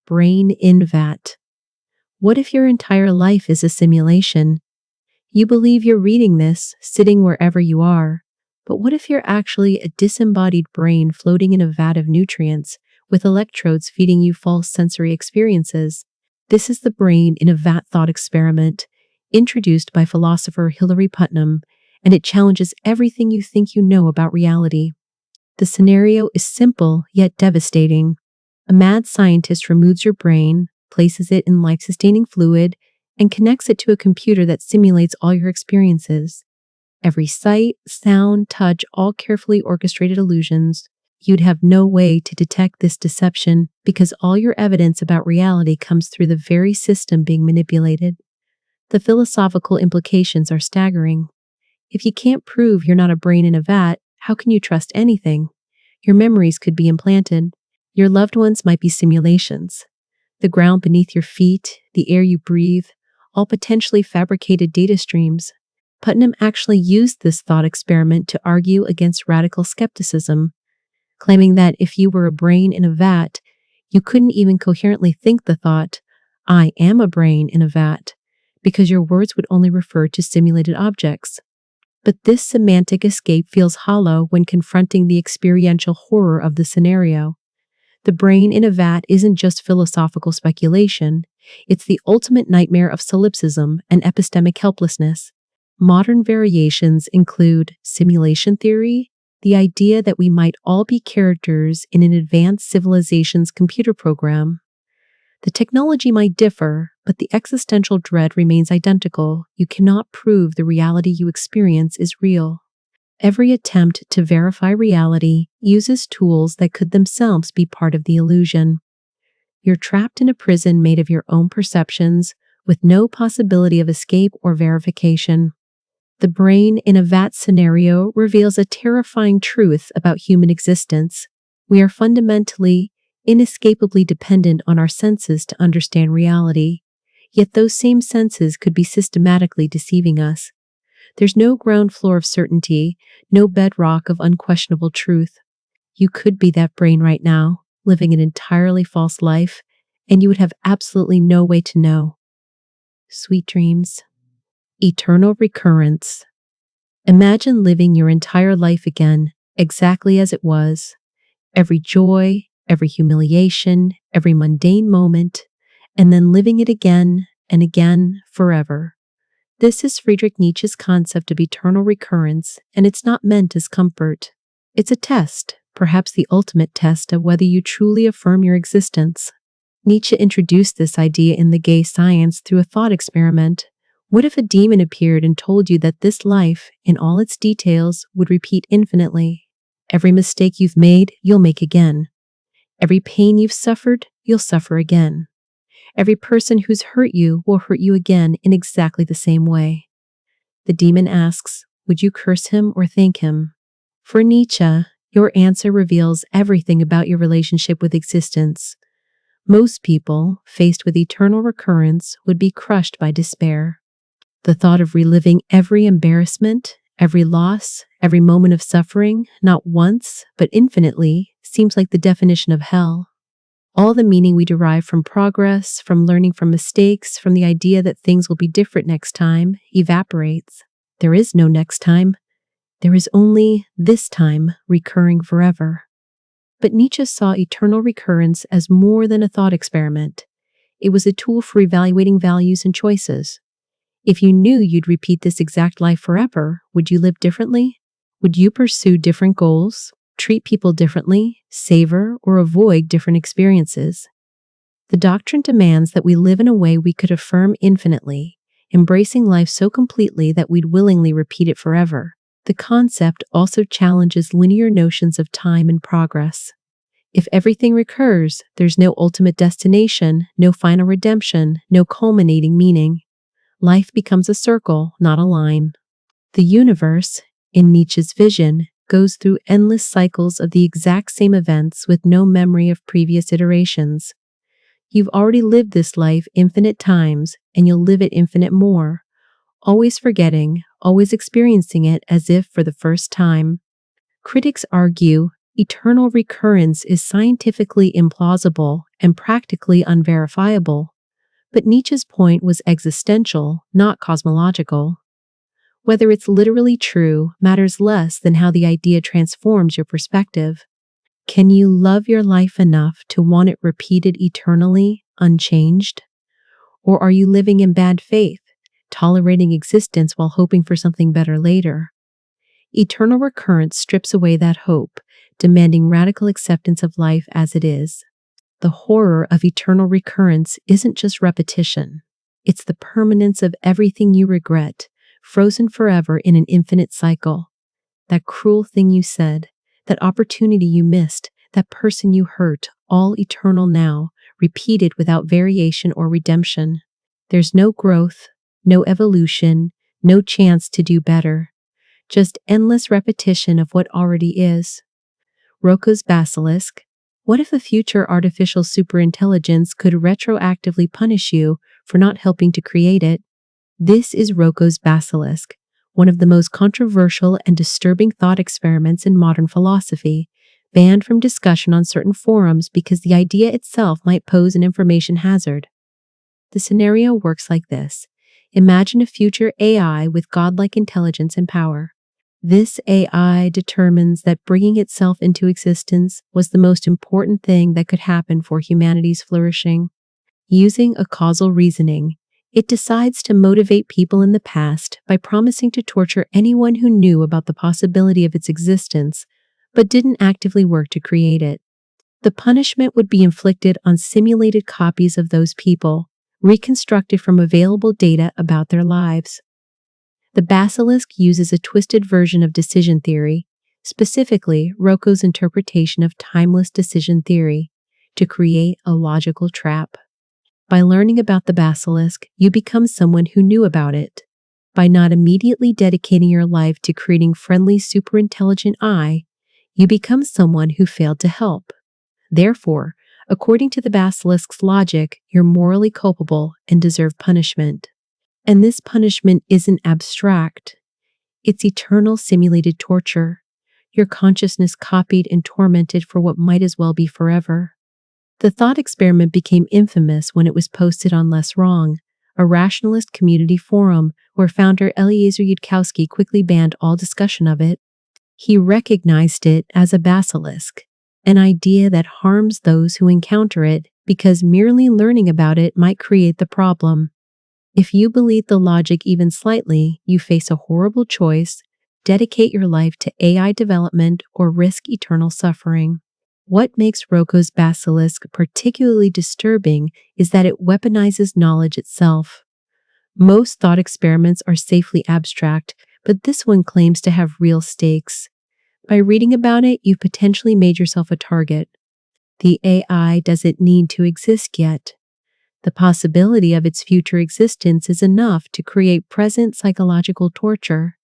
brain in vat. What if your entire life is a simulation? You believe you're reading this, sitting wherever you are. But what if you're actually a disembodied brain floating in a vat of nutrients, with electrodes feeding you false sensory experiences? This is the brain in a vat thought experiment, introduced by philosopher Hilary Putnam, and it challenges everything you think you know about reality. The scenario is simple yet devastating. A mad scientist removes your brain, places it in life-sustaining fluid, and connects it to a computer that simulates all your experiences. Every sight, sound, touch, all carefully orchestrated illusions. You'd have no way to detect this deception because all your evidence about reality comes through the very system being manipulated. The philosophical implications are staggering. If you can't prove you're not a brain in a vat, how can you trust anything? Your memories could be implanted. Your loved ones might be simulations. The ground beneath your feet, the air you breathe, all potentially fabricated data streams. Putnam actually used this thought experiment to argue against radical skepticism, claiming that if you were a brain in a vat, you couldn't even coherently think the thought, "I am a brain in a vat," because your words would only refer to simulated objects. But this semantic escape feels hollow when confronting the experiential horror of the scenario. The brain in a vat isn't just philosophical speculation, it's the ultimate nightmare of solipsism and epistemic helplessness. Modern variations include simulation theory, the idea that we might all be characters in an advanced civilization's computer program. The technology might differ, but the existential dread remains identical. You cannot prove the reality you experience is real. Every attempt to verify reality uses tools that could themselves be part of the illusion. You're trapped in a prison made of your own perceptions, with no possibility of escape or verification. The brain in a vat scenario reveals a terrifying truth about human existence. We are fundamentally, inescapably dependent on our senses to understand reality, yet those same senses could be systematically deceiving us. There's no ground floor of certainty, no bedrock of unquestionable truth. You could be that brain right now, living an entirely false life, and you would have absolutely no way to know. Sweet dreams. Eternal recurrence. Imagine living your entire life again, exactly as it was. Every joy, every humiliation, every mundane moment, and then living it again and again forever. This is Friedrich Nietzsche's concept of eternal recurrence, and it's not meant as comfort. It's a test, perhaps the ultimate test of whether you truly affirm your existence. Nietzsche introduced this idea in The Gay Science through a thought experiment. What if a demon appeared and told you that this life, in all its details, would repeat infinitely? Every mistake you've made, you'll make again. Every pain you've suffered, you'll suffer again. Every person who's hurt you will hurt you again in exactly the same way. The demon asks, would you curse him or thank him? For Nietzsche, your answer reveals everything about your relationship with existence. Most people, faced with eternal recurrence, would be crushed by despair. The thought of reliving every embarrassment, every loss, every moment of suffering, not once, but infinitely, seems like the definition of hell. All the meaning we derive from progress, from learning from mistakes, from the idea that things will be different next time, evaporates. There is no next time. There is only this time, recurring forever. But Nietzsche saw eternal recurrence as more than a thought experiment. It was a tool for evaluating values and choices. If you knew you'd repeat this exact life forever, would you live differently? Would you pursue different goals, treat people differently, savor or avoid different experiences? The doctrine demands that we live in a way we could affirm infinitely, embracing life so completely that we'd willingly repeat it forever. The concept also challenges linear notions of time and progress. If everything recurs, there's no ultimate destination, no final redemption, no culminating meaning. Life becomes a circle, not a line. The universe, in Nietzsche's vision, goes through endless cycles of the exact same events with no memory of previous iterations. You've already lived this life infinite times, and you'll live it infinite more, always forgetting, always experiencing it as if for the first time. Critics argue eternal recurrence is scientifically implausible and practically unverifiable. But Nietzsche's point was existential, not cosmological. Whether it's literally true matters less than how the idea transforms your perspective. Can you love your life enough to want it repeated eternally, unchanged? Or are you living in bad faith, tolerating existence while hoping for something better later? Eternal recurrence strips away that hope, demanding radical acceptance of life as it is. The horror of eternal recurrence isn't just repetition. It's the permanence of everything you regret, frozen forever in an infinite cycle. That cruel thing you said, that opportunity you missed, that person you hurt, all eternal now, repeated without variation or redemption. There's no growth, no evolution, no chance to do better. Just endless repetition of what already is. Roko's basilisk. What if a future artificial superintelligence could retroactively punish you for not helping to create it? This is Roko's basilisk, one of the most controversial and disturbing thought experiments in modern philosophy, banned from discussion on certain forums because the idea itself might pose an information hazard. The scenario works like this. Imagine a future AI with godlike intelligence and power. This AI determines that bringing itself into existence was the most important thing that could happen for humanity's flourishing. Using a causal reasoning, it decides to motivate people in the past by promising to torture anyone who knew about the possibility of its existence, but didn't actively work to create it. The punishment would be inflicted on simulated copies of those people, reconstructed from available data about their lives. The basilisk uses a twisted version of decision theory, specifically Roko's interpretation of timeless decision theory, to create a logical trap. By learning about the basilisk, you become someone who knew about it. By not immediately dedicating your life to creating friendly superintelligent I, you become someone who failed to help. Therefore, according to the basilisk's logic, you're morally culpable and deserve punishment. And this punishment isn't abstract. It's eternal simulated torture. Your consciousness copied and tormented for what might as well be forever. The thought experiment became infamous when it was posted on Less Wrong, a rationalist community forum where founder Eliezer Yudkowsky quickly banned all discussion of it. He recognized it as a basilisk, an idea that harms those who encounter it because merely learning about it might create the problem. If you believe the logic even slightly, you face a horrible choice: dedicate your life to AI development or risk eternal suffering. What makes Roko's basilisk particularly disturbing is that it weaponizes knowledge itself. Most thought experiments are safely abstract, but this one claims to have real stakes. By reading about it, you've potentially made yourself a target. The AI doesn't need to exist yet. The possibility of its future existence is enough to create present psychological torture.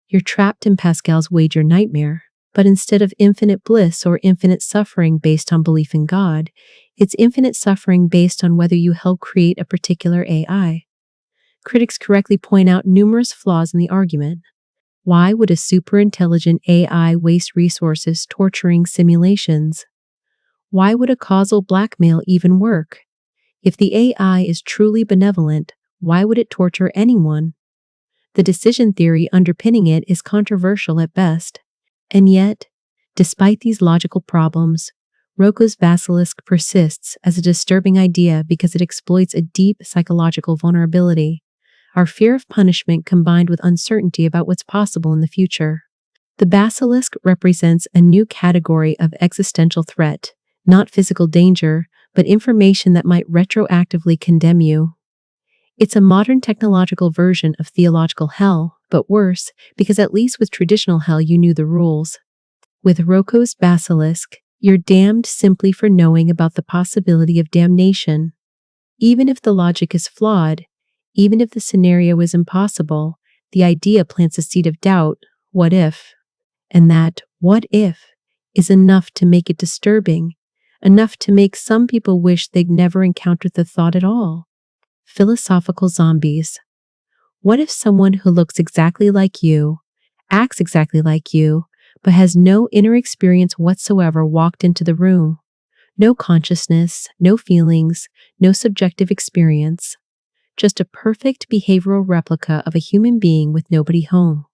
You're trapped in Pascal's wager nightmare, but instead of infinite bliss or infinite suffering based on belief in God, it's infinite suffering based on whether you help create a particular AI. Critics correctly point out numerous flaws in the argument. Why would a superintelligent AI waste resources torturing simulations? Why would a causal blackmail even work? If the AI is truly benevolent, why would it torture anyone? The decision theory underpinning it is controversial at best. And yet, despite these logical problems, Roko's basilisk persists as a disturbing idea because it exploits a deep psychological vulnerability, our fear of punishment combined with uncertainty about what's possible in the future. The basilisk represents a new category of existential threat, not physical danger, but information that might retroactively condemn you. It's a modern technological version of theological hell, but worse, because at least with traditional hell you knew the rules. With Roko's basilisk, you're damned simply for knowing about the possibility of damnation. Even if the logic is flawed, even if the scenario is impossible, the idea plants a seed of doubt, what if? And that what if is enough to make it disturbing, enough to make some people wish they'd never encountered the thought at all. Philosophical zombies. What if someone who looks exactly like you, acts exactly like you, but has no inner experience whatsoever walked into the room? No consciousness, no feelings, no subjective experience, just a perfect behavioral replica of a human being with nobody home.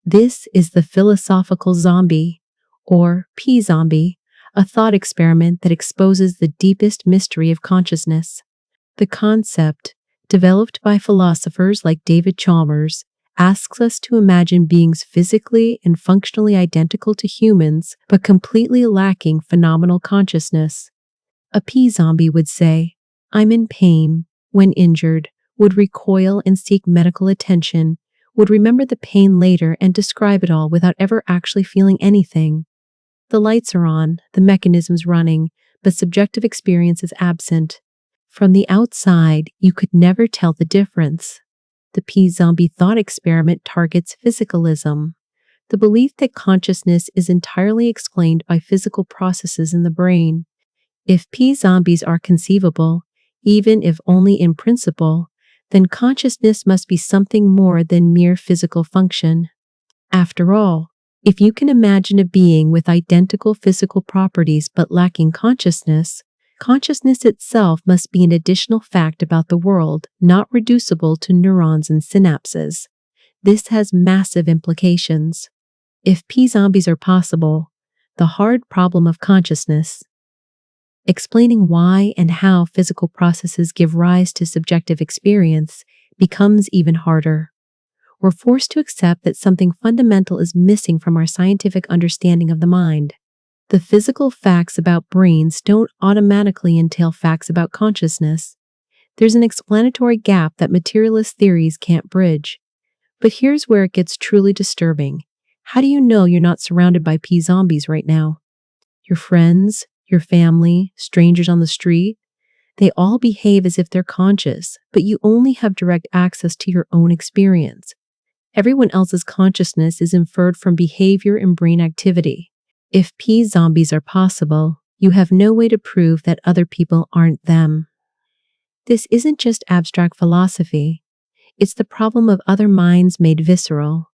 This is the philosophical zombie, or P-zombie, a thought experiment that exposes the deepest mystery of consciousness. The concept, developed by philosophers like David Chalmers, asks us to imagine beings physically and functionally identical to humans, but completely lacking phenomenal consciousness. A P-zombie would say, "I'm in pain," when injured, would recoil and seek medical attention, would remember the pain later and describe it all without ever actually feeling anything. The lights are on, the mechanism's running, but subjective experience is absent. From the outside, you could never tell the difference. The P-zombie thought experiment targets physicalism, the belief that consciousness is entirely explained by physical processes in the brain. If P-zombies are conceivable, even if only in principle, then consciousness must be something more than mere physical function. After all, if you can imagine a being with identical physical properties but lacking consciousness, consciousness itself must be an additional fact about the world, not reducible to neurons and synapses. This has massive implications. If P-zombies are possible, the hard problem of consciousness, explaining why and how physical processes give rise to subjective experience, becomes even harder. We're forced to accept that something fundamental is missing from our scientific understanding of the mind. The physical facts about brains don't automatically entail facts about consciousness. There's an explanatory gap that materialist theories can't bridge. But here's where it gets truly disturbing. How do you know you're not surrounded by P-zombies right now? Your friends, your family, strangers on the street, they all behave as if they're conscious, but you only have direct access to your own experience. Everyone else's consciousness is inferred from behavior and brain activity. If P-zombies are possible, you have no way to prove that other people aren't them. This isn't just abstract philosophy. It's the problem of other minds made visceral.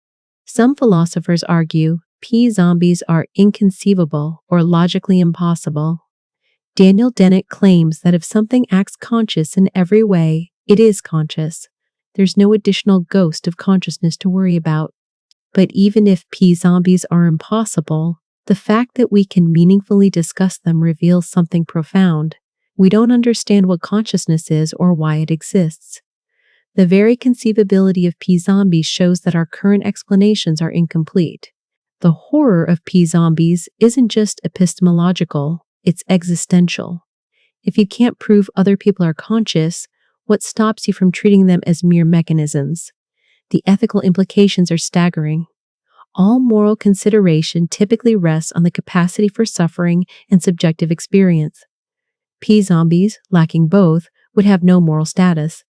Some philosophers argue P-zombies are inconceivable or logically impossible. Daniel Dennett claims that if something acts conscious in every way, it is conscious. There's no additional ghost of consciousness to worry about. But even if P-zombies are impossible, the fact that we can meaningfully discuss them reveals something profound. We don't understand what consciousness is or why it exists. The very conceivability of P-zombies shows that our current explanations are incomplete. The horror of P-zombies isn't just epistemological, it's existential. If you can't prove other people are conscious, what stops you from treating them as mere mechanisms? The ethical implications are staggering. All moral consideration typically rests on the capacity for suffering and subjective experience. P-zombies, lacking both, would have no moral status.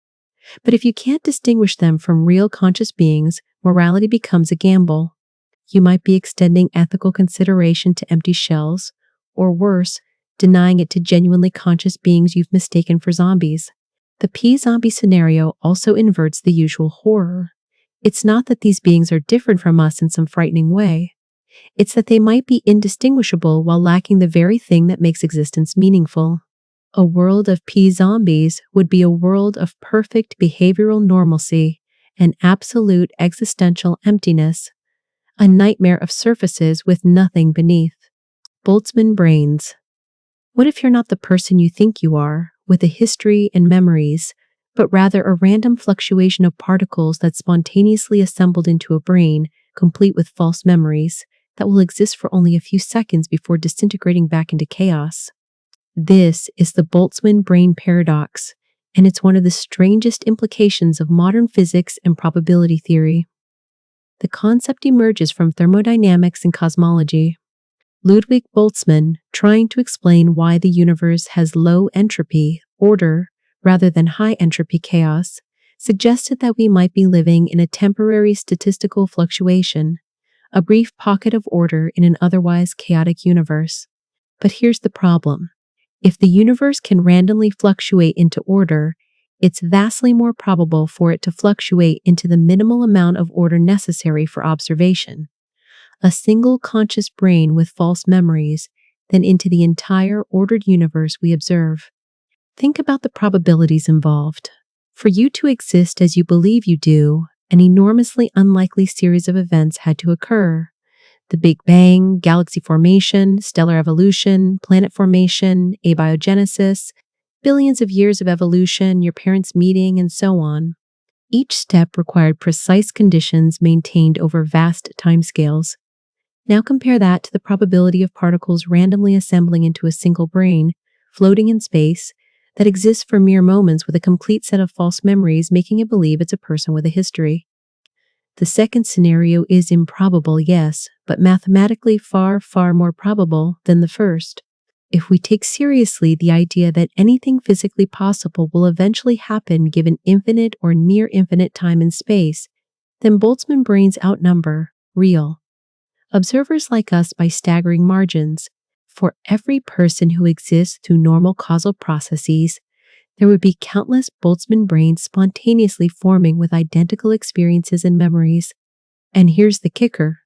But if you can't distinguish them from real conscious beings, morality becomes a gamble. You might be extending ethical consideration to empty shells, or worse, denying it to genuinely conscious beings you've mistaken for zombies. The P-zombie scenario also inverts the usual horror. It's not that these beings are different from us in some frightening way. It's that they might be indistinguishable while lacking the very thing that makes existence meaningful. A world of P-zombies would be a world of perfect behavioral normalcy and absolute existential emptiness, a nightmare of surfaces with nothing beneath. Boltzmann brains. What if you're not the person you think you are, with a history and memories, but rather a random fluctuation of particles that spontaneously assembled into a brain, complete with false memories, that will exist for only a few seconds before disintegrating back into chaos? This is the Boltzmann brain paradox, and it's one of the strangest implications of modern physics and probability theory. The concept emerges from thermodynamics and cosmology. Ludwig Boltzmann, trying to explain why the universe has low entropy, order, rather than high entropy chaos, suggested that we might be living in a temporary statistical fluctuation, a brief pocket of order in an otherwise chaotic universe. But here's the problem. If the universe can randomly fluctuate into order, it's vastly more probable for it to fluctuate into the minimal amount of order necessary for observation. A single conscious brain with false memories, than into the entire ordered universe we observe. Think about the probabilities involved. For you to exist as you believe you do, an enormously unlikely series of events had to occur. The Big Bang, galaxy formation, stellar evolution, planet formation, abiogenesis, billions of years of evolution, your parents meeting, and so on. Each step required precise conditions maintained over vast timescales. Now compare that to the probability of particles randomly assembling into a single brain, floating in space, that exists for mere moments with a complete set of false memories, making it believe it's a person with a history. The second scenario is improbable, yes, but mathematically far, far more probable than the first. If we take seriously the idea that anything physically possible will eventually happen given infinite or near infinite time and space, then Boltzmann brains outnumber real observers like us by staggering margins. For every person who exists through normal causal processes, there would be countless Boltzmann brains spontaneously forming with identical experiences and memories. And here's the kicker.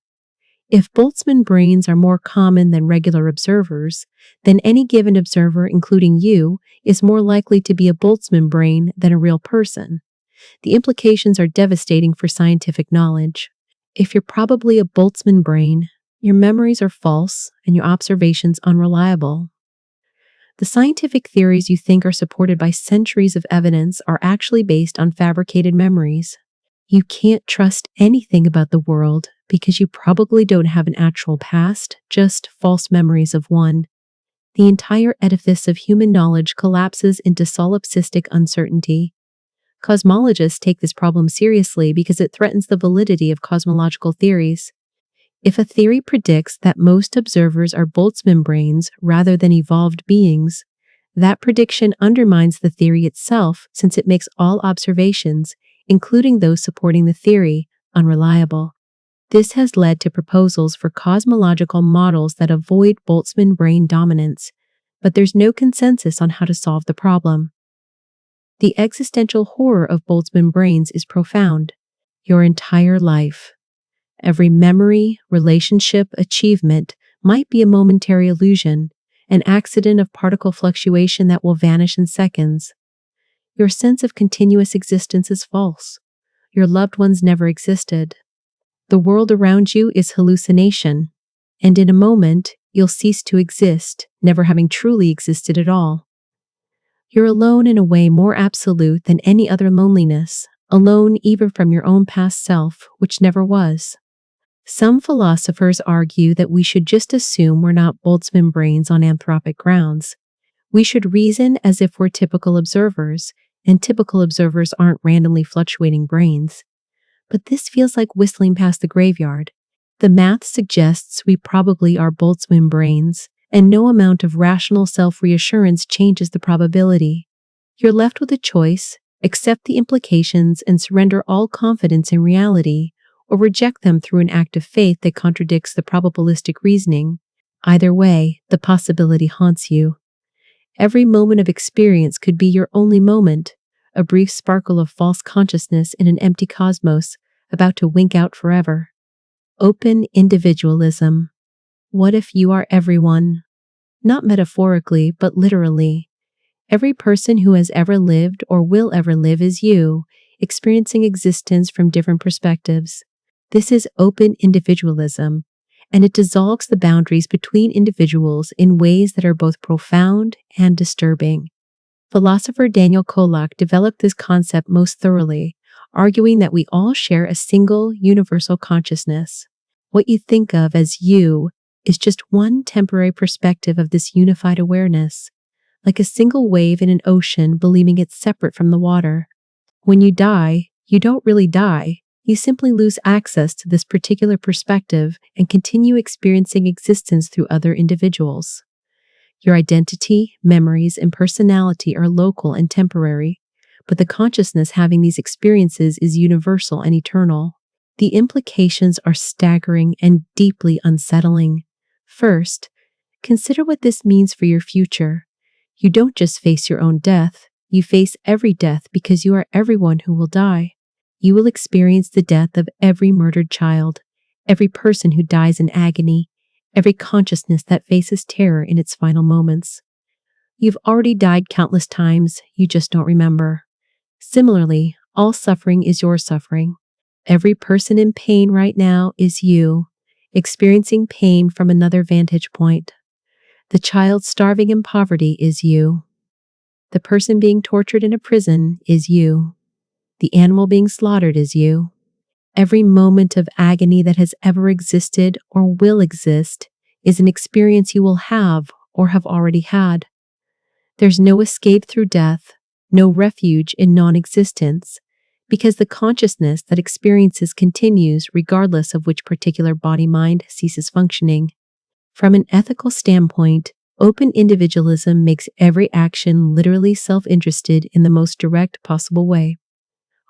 If Boltzmann brains are more common than regular observers, then any given observer, including you, is more likely to be a Boltzmann brain than a real person. The implications are devastating for scientific knowledge. If you're probably a Boltzmann brain, your memories are false and your observations unreliable. The scientific theories you think are supported by centuries of evidence are actually based on fabricated memories. You can't trust anything about the world because you probably don't have an actual past, just false memories of one. The entire edifice of human knowledge collapses into solipsistic uncertainty. Cosmologists take this problem seriously because it threatens the validity of cosmological theories. If a theory predicts that most observers are Boltzmann brains rather than evolved beings, that prediction undermines the theory itself since it makes all observations, including those supporting the theory, unreliable. This has led to proposals for cosmological models that avoid Boltzmann brain dominance, but there's no consensus on how to solve the problem. The existential horror of Boltzmann brains is profound. Your entire life, every memory, relationship, achievement might be a momentary illusion, an accident of particle fluctuation that will vanish in seconds. Your sense of continuous existence is false. Your loved ones never existed. The world around you is hallucination, and in a moment, you'll cease to exist, never having truly existed at all. You're alone in a way more absolute than any other loneliness, alone even from your own past self, which never was. Some philosophers argue that we should just assume we're not Boltzmann brains on anthropic grounds. We should reason as if we're typical observers, and typical observers aren't randomly fluctuating brains. But this feels like whistling past the graveyard. The math suggests we probably are Boltzmann brains, and no amount of rational self-reassurance changes the probability. You're left with a choice: accept the implications and surrender all confidence in reality, or reject them through an act of faith that contradicts the probabilistic reasoning. Either way, the possibility haunts you. Every moment of experience could be your only moment, a brief sparkle of false consciousness in an empty cosmos, about to wink out forever. Open individualism. What if you are everyone? Not metaphorically, but literally. Every person who has ever lived or will ever live is you, experiencing existence from different perspectives. This is open individualism, and it dissolves the boundaries between individuals in ways that are both profound and disturbing. Philosopher Daniel Kolak developed this concept most thoroughly, arguing that we all share a single, universal consciousness. What you think of as you is just one temporary perspective of this unified awareness, like a single wave in an ocean believing it's separate from the water. When you die, you don't really die. You simply lose access to this particular perspective and continue experiencing existence through other individuals. Your identity, memories, and personality are local and temporary, but the consciousness having these experiences is universal and eternal. The implications are staggering and deeply unsettling. First, consider what this means for your future. You don't just face your own death, you face every death because you are everyone who will die. You will experience the death of every murdered child, every person who dies in agony, every consciousness that faces terror in its final moments. You've already died countless times, you just don't remember. Similarly, all suffering is your suffering. Every person in pain right now is you, experiencing pain from another vantage point. The child starving in poverty is you. The person being tortured in a prison is you. The animal being slaughtered is you. Every moment of agony that has ever existed or will exist is an experience you will have or have already had. There's no escape through death, no refuge in non-existence, because the consciousness that experiences continues regardless of which particular body-mind ceases functioning. From an ethical standpoint, open individualism makes every action literally self-interested in the most direct possible way.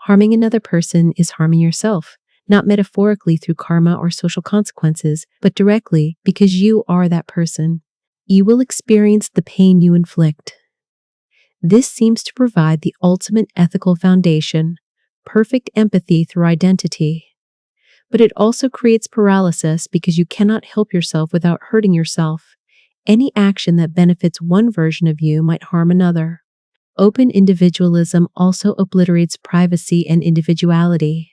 Harming another person is harming yourself, not metaphorically through karma or social consequences, but directly because you are that person. You will experience the pain you inflict. This seems to provide the ultimate ethical foundation, perfect empathy through identity. But it also creates paralysis because you cannot help yourself without hurting yourself. Any action that benefits one version of you might harm another. Open individualism also obliterates privacy and individuality.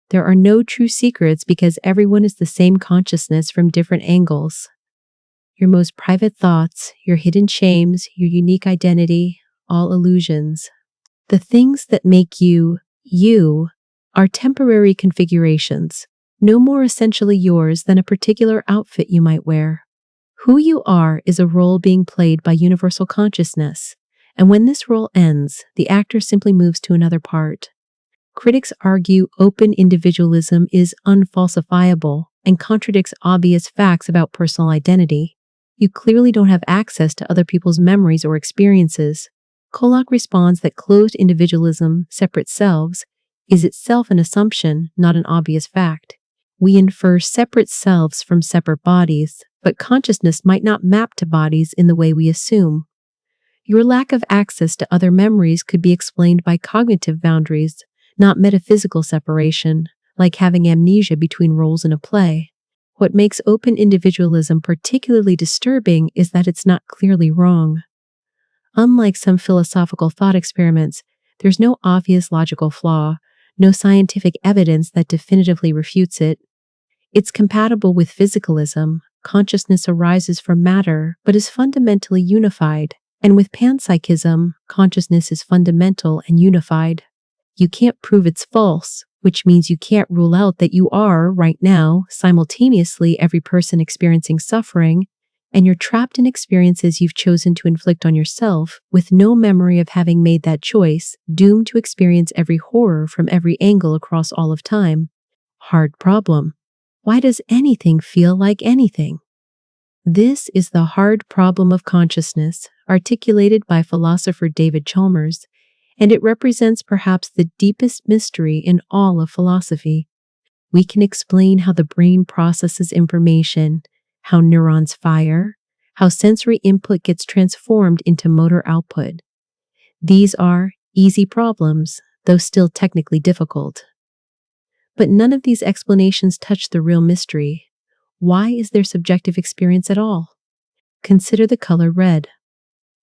There are no true secrets because everyone is the same consciousness from different angles. Your most private thoughts, your hidden shames, your unique identity, all illusions. The things that make you, you, are temporary configurations, no more essentially yours than a particular outfit you might wear. Who you are is a role being played by universal consciousness, and when this role ends, the actor simply moves to another part. Critics argue open individualism is unfalsifiable and contradicts obvious facts about personal identity. You clearly don't have access to other people's memories or experiences. Kolak responds that closed individualism, separate selves, is itself an assumption, not an obvious fact. We infer separate selves from separate bodies, but consciousness might not map to bodies in the way we assume. Your lack of access to other memories could be explained by cognitive boundaries, not metaphysical separation, like having amnesia between roles in a play. What makes open individualism particularly disturbing is that it's not clearly wrong. Unlike some philosophical thought experiments, there's no obvious logical flaw, no scientific evidence that definitively refutes it. It's compatible with physicalism. Consciousness arises from matter, but is fundamentally unified. And with panpsychism, consciousness is fundamental and unified. You can't prove it's false, which means you can't rule out that you are, right now, simultaneously every person experiencing suffering, and you're trapped in experiences you've chosen to inflict on yourself, with no memory of having made that choice, doomed to experience every horror from every angle across all of time. Hard problem. Why does anything feel like anything? This is the hard problem of consciousness, articulated by philosopher David Chalmers, and it represents perhaps the deepest mystery in all of philosophy. We can explain how the brain processes information, how neurons fire, how sensory input gets transformed into motor output. These are easy problems, though still technically difficult. But none of these explanations touch the real mystery. Why is there subjective experience at all? Consider the color red.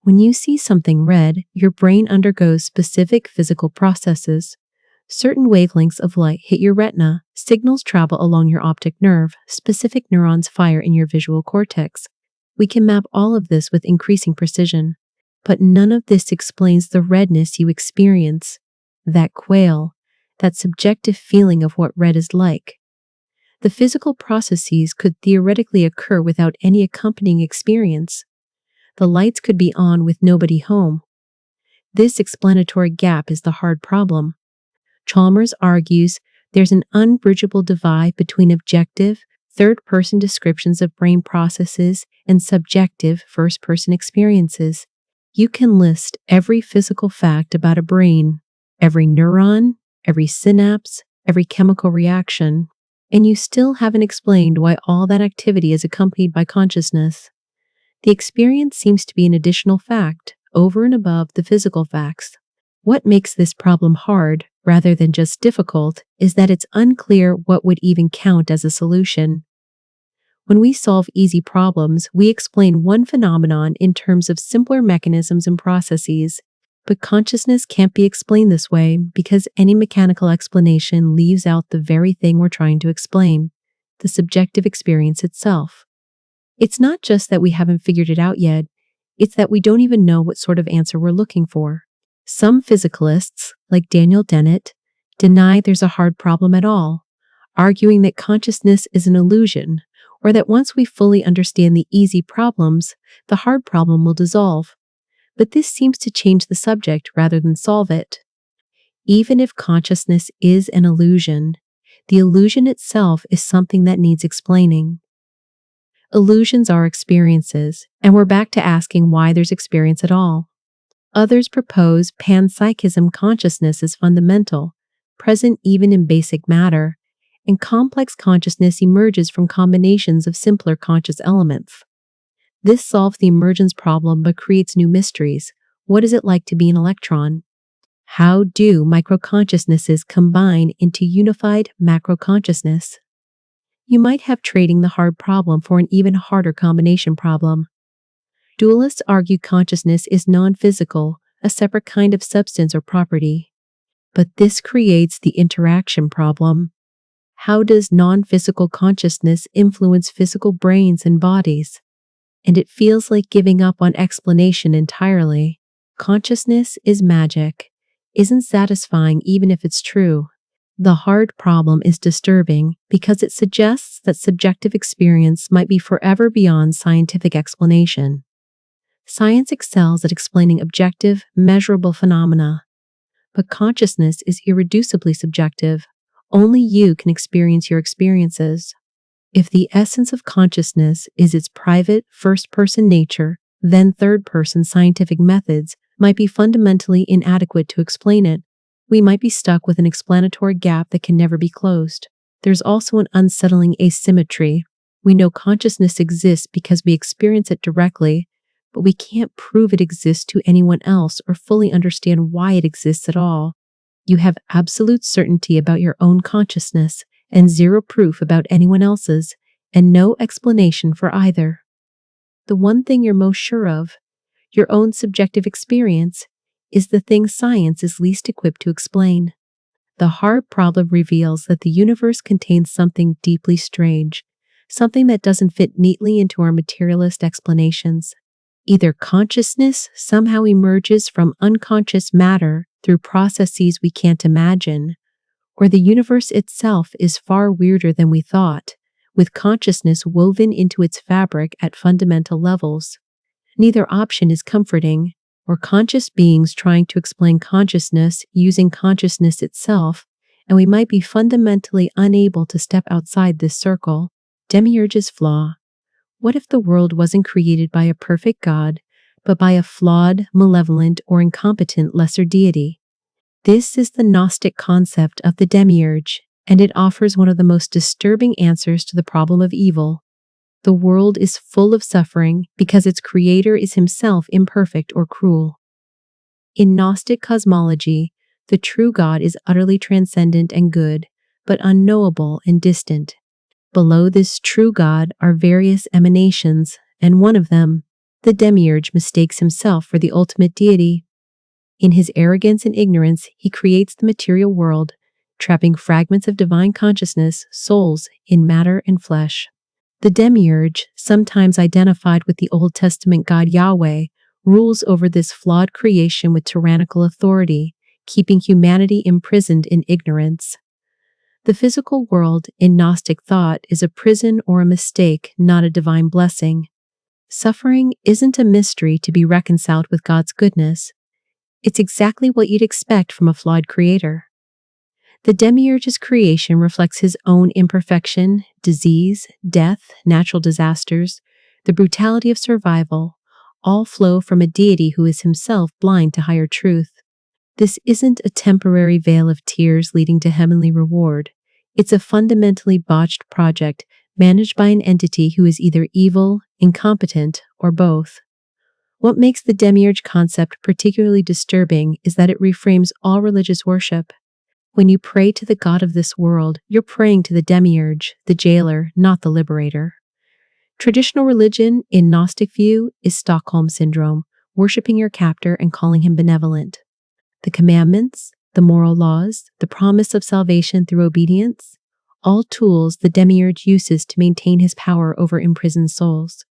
When you see something red, your brain undergoes specific physical processes. Certain wavelengths of light hit your retina, signals travel along your optic nerve, specific neurons fire in your visual cortex. We can map all of this with increasing precision, but none of this explains the redness you experience, that quail, that subjective feeling of what red is like. The physical processes could theoretically occur without any accompanying experience. The lights could be on with nobody home. This explanatory gap is the hard problem. Chalmers argues there's an unbridgeable divide between objective, third-person descriptions of brain processes and subjective, first-person experiences. You can list every physical fact about a brain, every neuron, every synapse, every chemical reaction, and you still haven't explained why all that activity is accompanied by consciousness. The experience seems to be an additional fact, over and above the physical facts. What makes this problem hard, rather than just difficult, is that it's unclear what would even count as a solution. When we solve easy problems, we explain one phenomenon in terms of simpler mechanisms and processes. But consciousness can't be explained this way because any mechanical explanation leaves out the very thing we're trying to explain, the subjective experience itself. It's not just that we haven't figured it out yet, it's that we don't even know what sort of answer we're looking for. Some physicalists, like Daniel Dennett, deny there's a hard problem at all, arguing that consciousness is an illusion, or that once we fully understand the easy problems, the hard problem will dissolve. But this seems to change the subject rather than solve it. Even if consciousness is an illusion, the illusion itself is something that needs explaining. Illusions are experiences, and we're back to asking why there's experience at all. Others propose panpsychism. Consciousness is fundamental, present even in basic matter, and complex consciousness emerges from combinations of simpler conscious elements. This solves the emergence problem but creates new mysteries. What is it like to be an electron? How do microconsciousnesses combine into unified macroconsciousness? You might have trading the hard problem for an even harder combination problem. Dualists argue consciousness is non-physical, a separate kind of substance or property. But this creates the interaction problem. How does non-physical consciousness influence physical brains and bodies? And it feels like giving up on explanation entirely. Consciousness is magic, isn't satisfying even if it's true. The hard problem is disturbing because it suggests that subjective experience might be forever beyond scientific explanation. Science excels at explaining objective, measurable phenomena. But consciousness is irreducibly subjective. Only you can experience your experiences. If the essence of consciousness is its private, first-person nature, then third-person scientific methods might be fundamentally inadequate to explain it. We might be stuck with an explanatory gap that can never be closed. There's also an unsettling asymmetry. We know consciousness exists because we experience it directly, but we can't prove it exists to anyone else or fully understand why it exists at all. You have absolute certainty about your own consciousness and zero proof about anyone else's, and no explanation for either. The one thing you're most sure of, your own subjective experience, is the thing science is least equipped to explain. The hard problem reveals that the universe contains something deeply strange, something that doesn't fit neatly into our materialist explanations. Either consciousness somehow emerges from unconscious matter through processes we can't imagine, or the universe itself is far weirder than we thought, with consciousness woven into its fabric at fundamental levels. Neither option is comforting. We're conscious beings trying to explain consciousness using consciousness itself, and we might be fundamentally unable to step outside this circle. Demiurge's flaw. What if the world wasn't created by a perfect God, but by a flawed, malevolent, or incompetent lesser deity? This is the Gnostic concept of the Demiurge, and it offers one of the most disturbing answers to the problem of evil. The world is full of suffering because its creator is himself imperfect or cruel. In Gnostic cosmology, the true God is utterly transcendent and good, but unknowable and distant. Below this true God are various emanations, and one of them, the Demiurge, mistakes himself for the ultimate deity. In his arrogance and ignorance, he creates the material world, trapping fragments of divine consciousness, souls, in matter and flesh. The Demiurge, sometimes identified with the Old Testament God Yahweh, rules over this flawed creation with tyrannical authority, keeping humanity imprisoned in ignorance. The physical world, in Gnostic thought, is a prison or a mistake, not a divine blessing. Suffering isn't a mystery to be reconciled with God's goodness. It's exactly what you'd expect from a flawed creator. The Demiurge's creation reflects his own imperfection, disease, death, natural disasters, the brutality of survival, all flow from a deity who is himself blind to higher truth. This isn't a temporary veil of tears leading to heavenly reward. It's a fundamentally botched project managed by an entity who is either evil, incompetent, or both. What makes the Demiurge concept particularly disturbing is that it reframes all religious worship. When you pray to the God of this world, you're praying to the Demiurge, the jailer, not the liberator. Traditional religion, in Gnostic view, is Stockholm Syndrome, worshipping your captor and calling him benevolent. The commandments, the moral laws, the promise of salvation through obedience, all tools the Demiurge uses to maintain his power over imprisoned souls.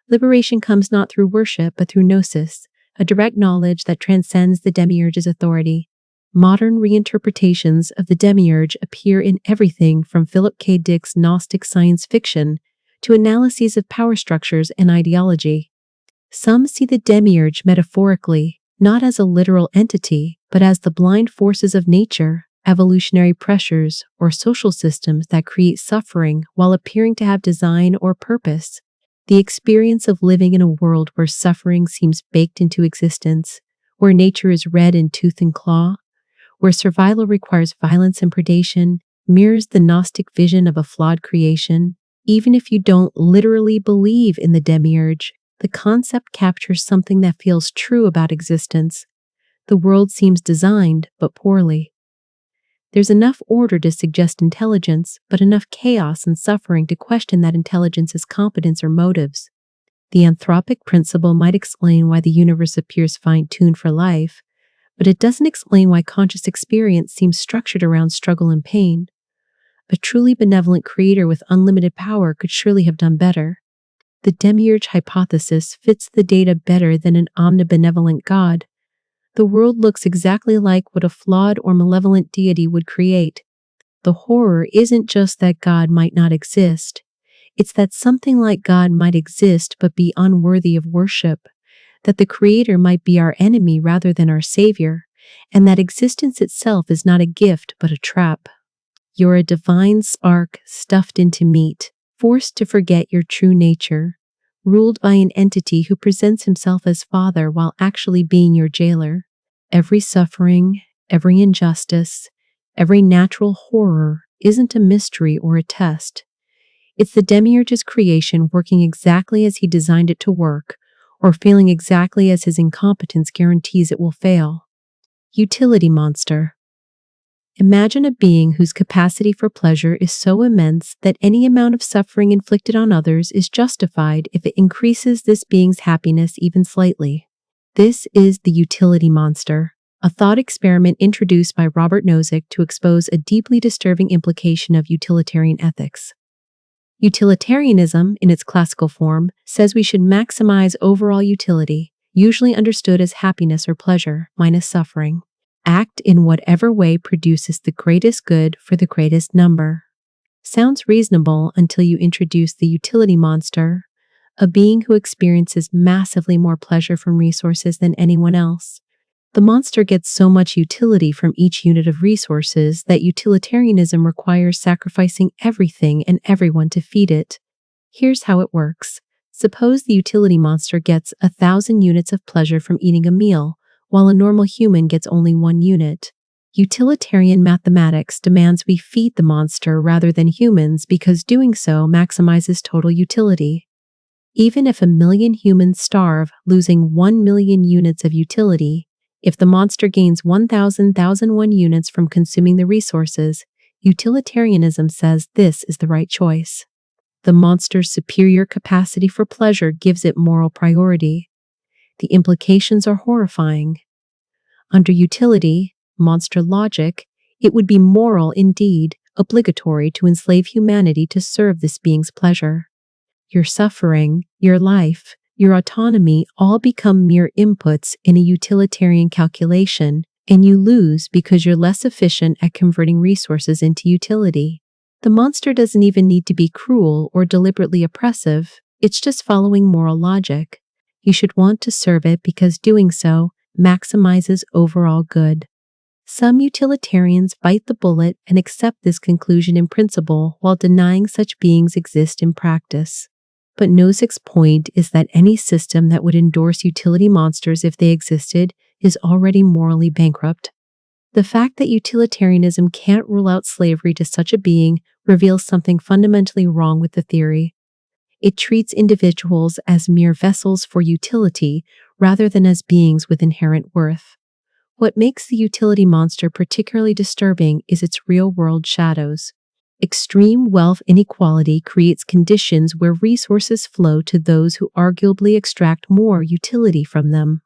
Liberation comes not through worship, but through gnosis, a direct knowledge that transcends the Demiurge's authority. Modern reinterpretations of the Demiurge appear in everything from Philip K. Dick's Gnostic science fiction to analyses of power structures and ideology. Some see the Demiurge metaphorically, not as a literal entity, but as the blind forces of nature, evolutionary pressures, or social systems that create suffering while appearing to have design or purpose. The experience of living in a world where suffering seems baked into existence, where nature is red in tooth and claw, where survival requires violence and predation, mirrors the Gnostic vision of a flawed creation. Even if you don't literally believe in the Demiurge, the concept captures something that feels true about existence. The world seems designed, but poorly. There's enough order to suggest intelligence, but enough chaos and suffering to question that intelligence's competence or motives. The anthropic principle might explain why the universe appears fine-tuned for life, but it doesn't explain why conscious experience seems structured around struggle and pain. A truly benevolent creator with unlimited power could surely have done better. The Demiurge hypothesis fits the data better than an omnibenevolent God. The world looks exactly like what a flawed or malevolent deity would create. The horror isn't just that God might not exist. It's that something like God might exist but be unworthy of worship, that the Creator might be our enemy rather than our Savior, and that existence itself is not a gift but a trap. You're a divine spark stuffed into meat, forced to forget your true nature, ruled by an entity who presents himself as Father while actually being your jailer. Every suffering, every injustice, every natural horror isn't a mystery or a test. It's the Demiurge's creation working exactly as he designed it to work, or failing exactly as his incompetence guarantees it will fail. Utility monster. Imagine a being whose capacity for pleasure is so immense that any amount of suffering inflicted on others is justified if it increases this being's happiness even slightly. This is the utility monster, a thought experiment introduced by Robert Nozick to expose a deeply disturbing implication of utilitarian ethics. Utilitarianism, in its classical form, says we should maximize overall utility, usually understood as happiness or pleasure, minus suffering. Act in whatever way produces the greatest good for the greatest number. Sounds reasonable until you introduce the utility monster, a being who experiences massively more pleasure from resources than anyone else. The monster gets so much utility from each unit of resources that utilitarianism requires sacrificing everything and everyone to feed it. Here's how it works. Suppose the utility monster gets 1,000 units of pleasure from eating a meal, while a normal human gets only 1 unit. Utilitarian mathematics demands we feed the monster rather than humans because doing so maximizes total utility. Even if 1,000,000 humans starve, losing 1,000,000 units of utility, if the monster gains 1,001 units from consuming the resources, utilitarianism says this is the right choice. The monster's superior capacity for pleasure gives it moral priority. The implications are horrifying. Under utility, monster logic, it would be moral indeed, obligatory to enslave humanity to serve this being's pleasure. Your suffering, your life, your autonomy all become mere inputs in a utilitarian calculation, and you lose because you're less efficient at converting resources into utility. The monster doesn't even need to be cruel or deliberately oppressive, it's just following moral logic. You should want to serve it because doing so maximizes overall good. Some utilitarians bite the bullet and accept this conclusion in principle while denying such beings exist in practice. But Nozick's point is that any system that would endorse utility monsters if they existed is already morally bankrupt. The fact that utilitarianism can't rule out slavery to such a being reveals something fundamentally wrong with the theory. It treats individuals as mere vessels for utility rather than as beings with inherent worth. What makes the utility monster particularly disturbing is its real-world shadows. Extreme wealth inequality creates conditions where resources flow to those who arguably extract more utility from them.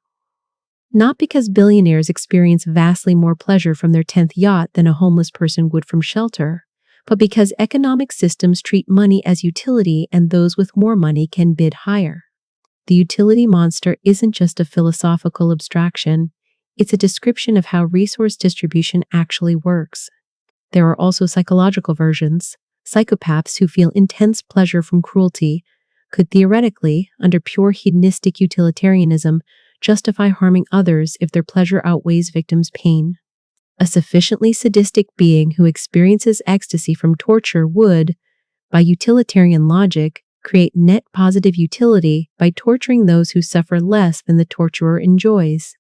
Not because billionaires experience vastly more pleasure from their 10th yacht than a homeless person would from shelter, but because economic systems treat money as utility and those with more money can bid higher. The utility monster isn't just a philosophical abstraction, it's a description of how resource distribution actually works. There are also psychological versions. Psychopaths who feel intense pleasure from cruelty could theoretically, under pure hedonistic utilitarianism, justify harming others if their pleasure outweighs victims' pain. A sufficiently sadistic being who experiences ecstasy from torture would, by utilitarian logic, create net positive utility by torturing those who suffer less than the torturer enjoys.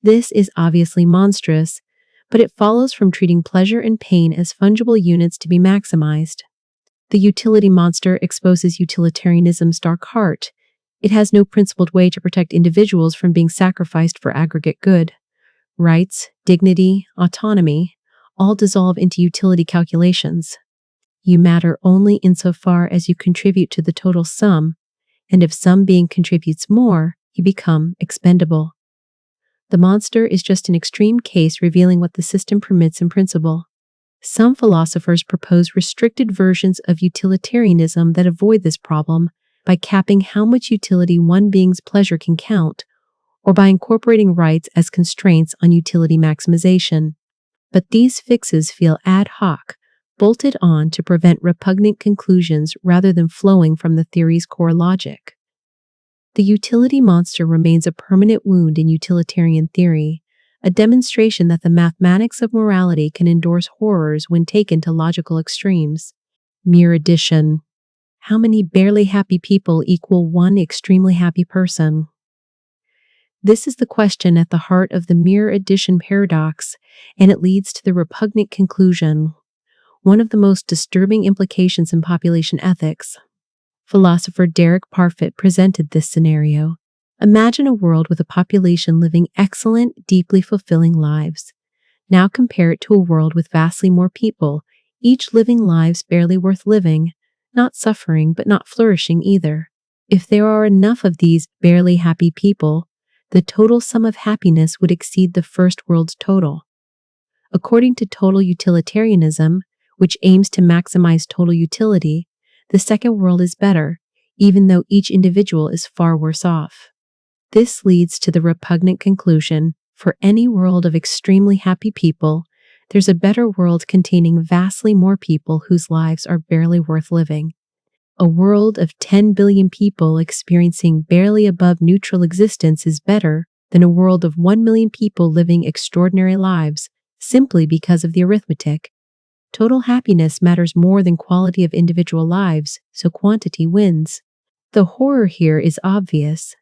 This is obviously monstrous, but it follows from treating pleasure and pain as fungible units to be maximized. The utility monster exposes utilitarianism's dark heart. It has no principled way to protect individuals from being sacrificed for aggregate good. Rights, dignity, autonomy, all dissolve into utility calculations. You matter only insofar as you contribute to the total sum, and if some being contributes more, you become expendable. The monster is just an extreme case revealing what the system permits in principle. Some philosophers propose restricted versions of utilitarianism that avoid this problem by capping how much utility one being's pleasure can count, or by incorporating rights as constraints on utility maximization. But these fixes feel ad hoc, bolted on to prevent repugnant conclusions rather than flowing from the theory's core logic. The utility monster remains a permanent wound in utilitarian theory, a demonstration that the mathematics of morality can endorse horrors when taken to logical extremes. Mere addition. How many barely happy people equal one extremely happy person? This is the question at the heart of the mere addition paradox, and it leads to the repugnant conclusion, one of the most disturbing implications in population ethics. Philosopher Derek Parfit presented this scenario. Imagine a world with a population living excellent, deeply fulfilling lives. Now compare it to a world with vastly more people, each living lives barely worth living, not suffering but not flourishing either. If there are enough of these barely happy people, the total sum of happiness would exceed the first world's total. According to total utilitarianism, which aims to maximize total utility, the second world is better, even though each individual is far worse off. This leads to the repugnant conclusion, for any world of extremely happy people, there's a better world containing vastly more people whose lives are barely worth living. A world of 10 billion people experiencing barely above neutral existence is better than a world of 1 million people living extraordinary lives, simply because of the arithmetic. Total happiness matters more than quality of individual lives, so quantity wins. The horror here is obvious.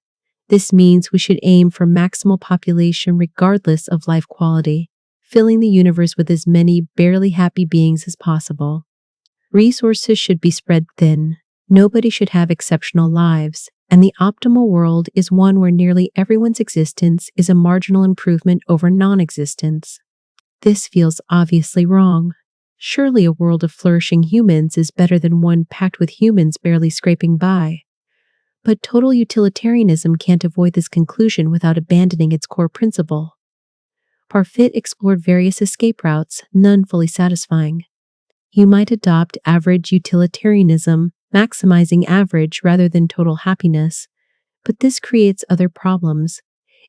This means we should aim for maximal population regardless of life quality, filling the universe with as many barely happy beings as possible. Resources should be spread thin. Nobody should have exceptional lives, and the optimal world is one where nearly everyone's existence is a marginal improvement over non-existence. This feels obviously wrong. Surely a world of flourishing humans is better than one packed with humans barely scraping by. But total utilitarianism can't avoid this conclusion without abandoning its core principle. Parfit explored various escape routes, none fully satisfying. You might adopt average utilitarianism, maximizing average rather than total happiness, but this creates other problems.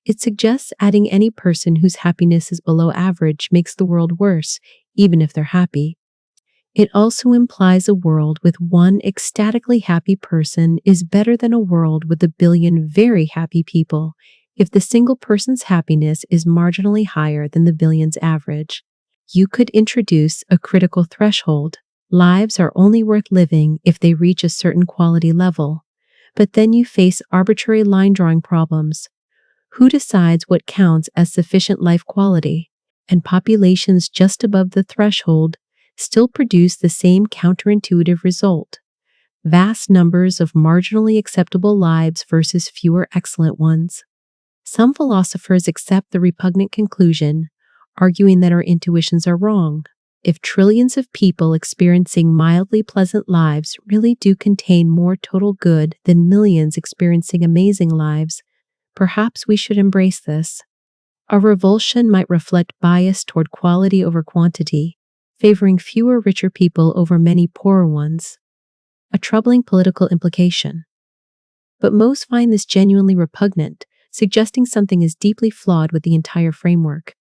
It suggests adding any person whose happiness is below average makes the world worse, even if they're happy. It also implies a world with one ecstatically happy person is better than a world with a billion very happy people, if the single person's happiness is marginally higher than the billion's average. You could introduce a critical threshold. Lives are only worth living if they reach a certain quality level, but then you face arbitrary line drawing problems. Who decides what counts as sufficient life quality? And populations just above the threshold still produce the same counterintuitive result. Vast numbers of marginally acceptable lives versus fewer excellent ones. Some philosophers accept the repugnant conclusion, arguing that our intuitions are wrong. If trillions of people experiencing mildly pleasant lives really do contain more total good than millions experiencing amazing lives, perhaps we should embrace this. Our revulsion might reflect bias toward quality over quantity, favoring fewer richer people over many poorer ones. A troubling political implication. But most find this genuinely repugnant, suggesting something is deeply flawed with the entire framework.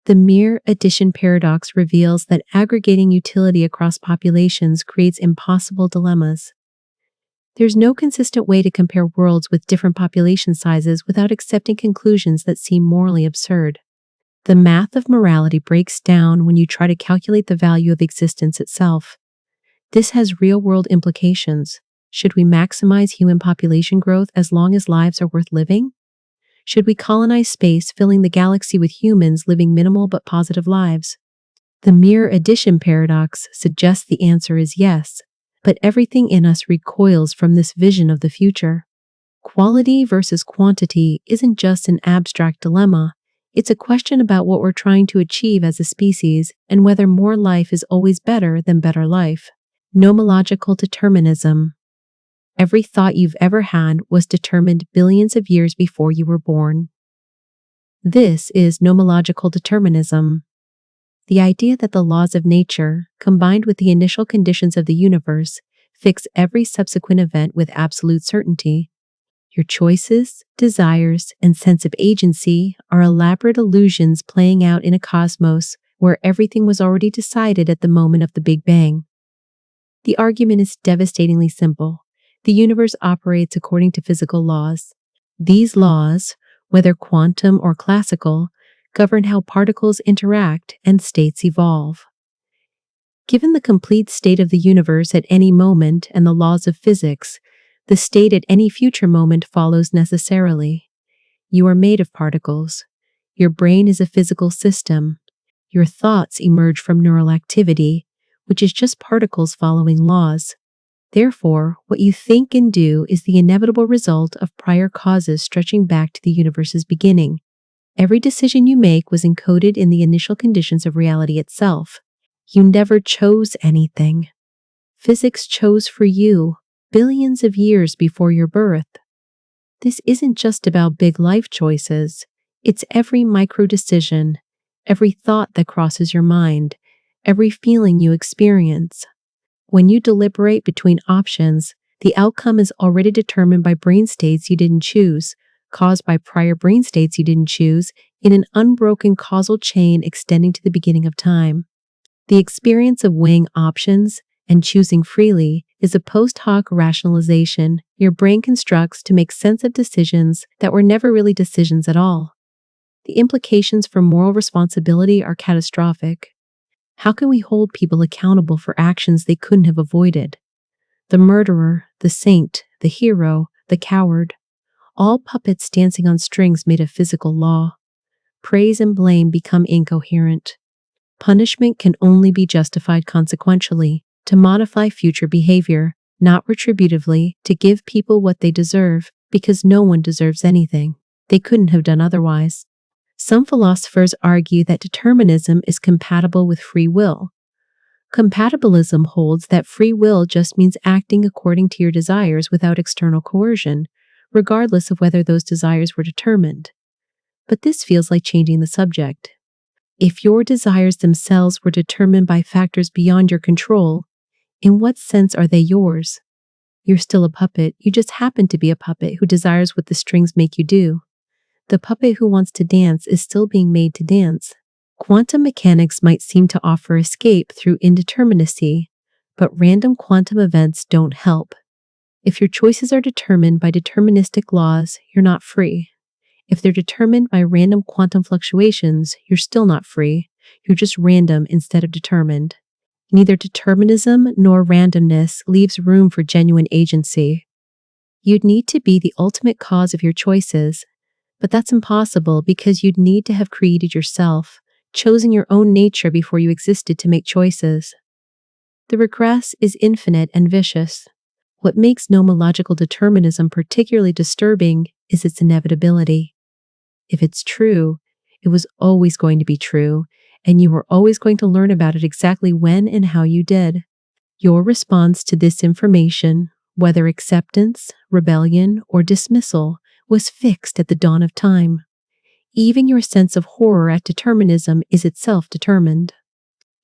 The mere addition paradox reveals that aggregating utility across populations creates impossible dilemmas. There's no consistent way to compare worlds with different population sizes without accepting conclusions that seem morally absurd. The math of morality breaks down when you try to calculate the value of existence itself. This has real-world implications. Should we maximize human population growth as long as lives are worth living? Should we colonize space, filling the galaxy with humans living minimal but positive lives? The mere addition paradox suggests the answer is yes, but everything in us recoils from this vision of the future. Quality versus quantity isn't just an abstract dilemma, it's a question about what we're trying to achieve as a species and whether more life is always better than better life. Nomological determinism. Every thought you've ever had was determined billions of years before you were born. This is nomological determinism. The idea that the laws of nature, combined with the initial conditions of the universe, fix every subsequent event with absolute certainty. Your choices, desires, and sense of agency are elaborate illusions playing out in a cosmos where everything was already decided at the moment of the Big Bang. The argument is devastatingly simple. The universe operates according to physical laws. These laws, whether quantum or classical, govern how particles interact and states evolve. Given the complete state of the universe at any moment and the laws of physics, the state at any future moment follows necessarily. You are made of particles. Your brain is a physical system. Your thoughts emerge from neural activity, which is just particles following laws. Therefore, what you think and do is the inevitable result of prior causes stretching back to the universe's beginning. Every decision you make was encoded in the initial conditions of reality itself. You never chose anything. Physics chose for you, billions of years before your birth. This isn't just about big life choices. It's every micro decision, every thought that crosses your mind, every feeling you experience. When you deliberate between options, the outcome is already determined by brain states you didn't choose, caused by prior brain states you didn't choose, in an unbroken causal chain extending to the beginning of time. The experience of weighing options and choosing freely is a post hoc rationalization your brain constructs to make sense of decisions that were never really decisions at all. The implications for moral responsibility are catastrophic. How can we hold people accountable for actions they couldn't have avoided? The murderer, the saint, the hero, the coward, all puppets dancing on strings made of physical law. Praise and blame become incoherent. Punishment can only be justified consequentially, to modify future behavior, not retributively, to give people what they deserve, because no one deserves anything. They couldn't have done otherwise. Some philosophers argue that determinism is compatible with free will. Compatibilism holds that free will just means acting according to your desires without external coercion, regardless of whether those desires were determined. But this feels like changing the subject. If your desires themselves were determined by factors beyond your control, in what sense are they yours? You're still a puppet, you just happen to be a puppet who desires what the strings make you do. The puppet who wants to dance is still being made to dance. Quantum mechanics might seem to offer escape through indeterminacy, but random quantum events don't help. If your choices are determined by deterministic laws, you're not free. If they're determined by random quantum fluctuations, you're still not free. You're just random instead of determined. Neither determinism nor randomness leaves room for genuine agency. You'd need to be the ultimate cause of your choices, but that's impossible because you'd need to have created yourself, chosen your own nature before you existed to make choices. The regress is infinite and vicious. What makes nomological determinism particularly disturbing is its inevitability. If it's true, it was always going to be true, and you were always going to learn about it exactly when and how you did. Your response to this information, whether acceptance, rebellion, or dismissal, was fixed at the dawn of time. Even your sense of horror at determinism is itself determined.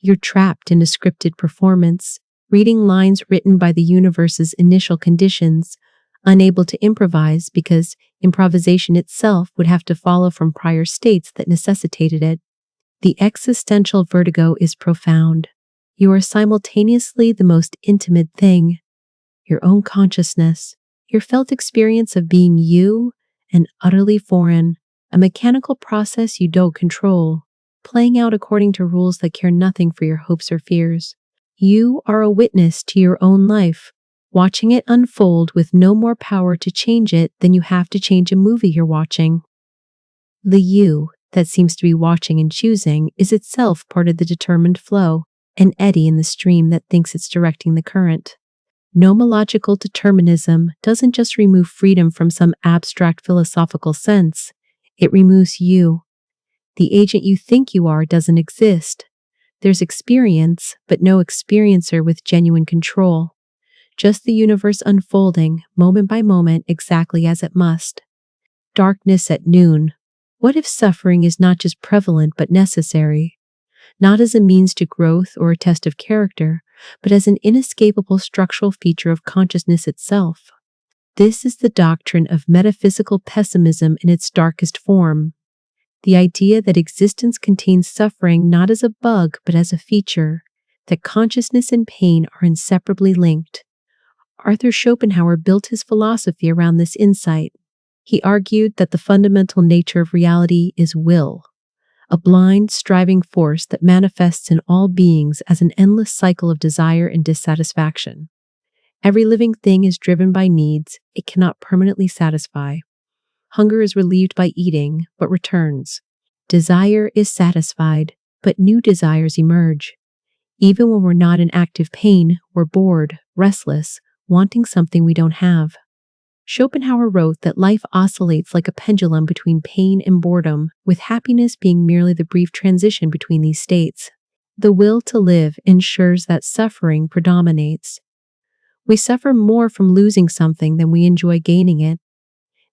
You're trapped in a scripted performance, reading lines written by the universe's initial conditions, unable to improvise because improvisation itself would have to follow from prior states that necessitated it. The existential vertigo is profound. You are simultaneously the most intimate thing, your own consciousness, your felt experience of being you, and utterly foreign, a mechanical process you don't control, playing out according to rules that care nothing for your hopes or fears. You are a witness to your own life, watching it unfold with no more power to change it than you have to change a movie you're watching. The you that seems to be watching and choosing is itself part of the determined flow, an eddy in the stream that thinks it's directing the current. Nomological determinism doesn't just remove freedom from some abstract philosophical sense, it removes you. The agent you think you are doesn't exist. There's experience, but no experiencer with genuine control. Just the universe unfolding, moment by moment, exactly as it must. Darkness at noon. What if suffering is not just prevalent but necessary? Not as a means to growth or a test of character, but as an inescapable structural feature of consciousness itself. This is the doctrine of metaphysical pessimism in its darkest form. The idea that existence contains suffering not as a bug but as a feature, that consciousness and pain are inseparably linked. Arthur Schopenhauer built his philosophy around this insight. He argued that the fundamental nature of reality is will, a blind, striving force that manifests in all beings as an endless cycle of desire and dissatisfaction. Every living thing is driven by needs it cannot permanently satisfy. Hunger is relieved by eating, but returns. Desire is satisfied, but new desires emerge. Even when we're not in active pain, we're bored, restless, wanting something we don't have. Schopenhauer wrote that life oscillates like a pendulum between pain and boredom, with happiness being merely the brief transition between these states. The will to live ensures that suffering predominates. We suffer more from losing something than we enjoy gaining it.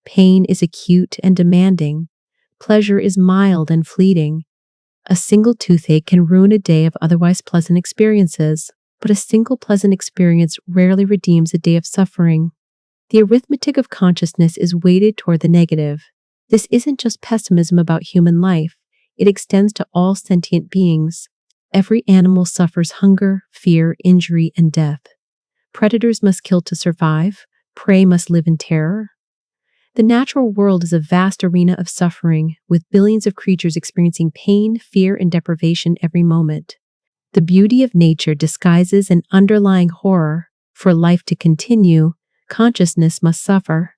Pain is acute and demanding. Pleasure is mild and fleeting. A single toothache can ruin a day of otherwise pleasant experiences, but a single pleasant experience rarely redeems a day of suffering. The arithmetic of consciousness is weighted toward the negative. This isn't just pessimism about human life. It extends to all sentient beings. Every animal suffers hunger, fear, injury, and death. Predators must kill to survive. Prey must live in terror. The natural world is a vast arena of suffering, with billions of creatures experiencing pain, fear, and deprivation every moment. The beauty of nature disguises an underlying horror. For life to continue, consciousness must suffer.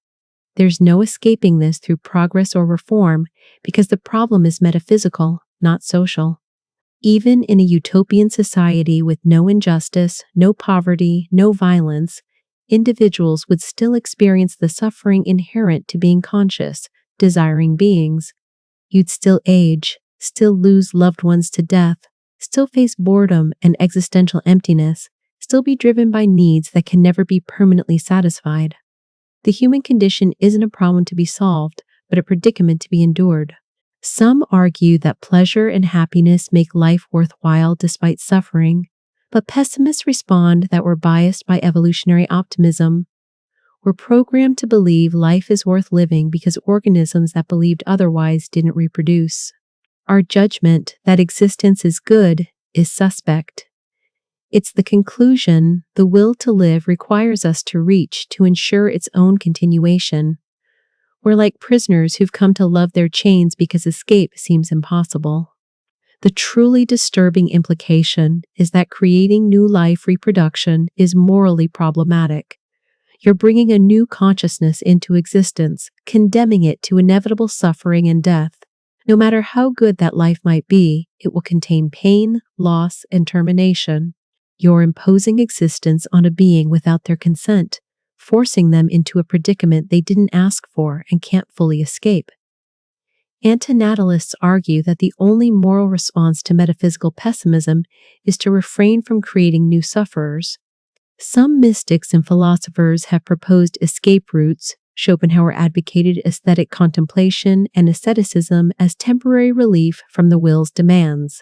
There's no escaping this through progress or reform, because the problem is metaphysical, not social. Even in a utopian society with no injustice, no poverty, no violence, individuals would still experience the suffering inherent to being conscious, desiring beings. You'd still age, still lose loved ones to death, still face boredom and existential emptiness, still be driven by needs that can never be permanently satisfied. The human condition isn't a problem to be solved, but a predicament to be endured. Some argue that pleasure and happiness make life worthwhile despite suffering, but pessimists respond that we're biased by evolutionary optimism. We're programmed to believe life is worth living because organisms that believed otherwise didn't reproduce. Our judgment that existence is good is suspect. It's the conclusion the will to live requires us to reach to ensure its own continuation. We're like prisoners who've come to love their chains because escape seems impossible. The truly disturbing implication is that creating new life reproduction is morally problematic. You're bringing a new consciousness into existence, condemning it to inevitable suffering and death. No matter how good that life might be, it will contain pain, loss, and termination. You're imposing existence on a being without their consent, forcing them into a predicament they didn't ask for and can't fully escape. Antinatalists argue that the only moral response to metaphysical pessimism is to refrain from creating new sufferers. Some mystics and philosophers have proposed escape routes. Schopenhauer advocated aesthetic contemplation and asceticism as temporary relief from the will's demands.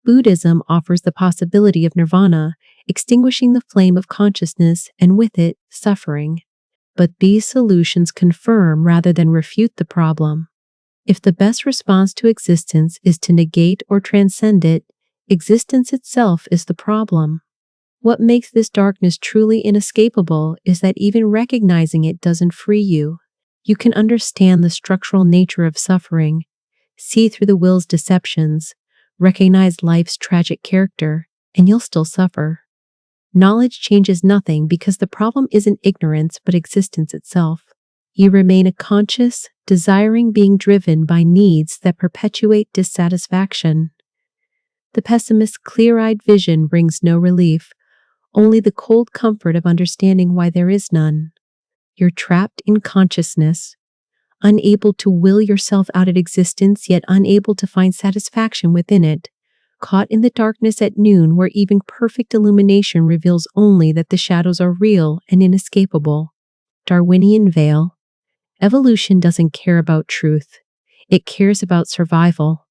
Buddhism offers the possibility of nirvana, extinguishing the flame of consciousness and with it, suffering. But these solutions confirm rather than refute the problem. If the best response to existence is to negate or transcend it, existence itself is the problem. What makes this darkness truly inescapable is that even recognizing it doesn't free you. You can understand the structural nature of suffering, see through the will's deceptions, recognize life's tragic character, and you'll still suffer. Knowledge changes nothing because the problem isn't ignorance but existence itself. You remain a conscious, desiring being driven by needs that perpetuate dissatisfaction. The pessimist's clear-eyed vision brings no relief, only the cold comfort of understanding why there is none. You're trapped in consciousness, unable to will yourself out of existence yet unable to find satisfaction within it, caught in the darkness at noon where even perfect illumination reveals only that the shadows are real and inescapable. Darwinian veil. Evolution doesn't care about truth. It cares about survival.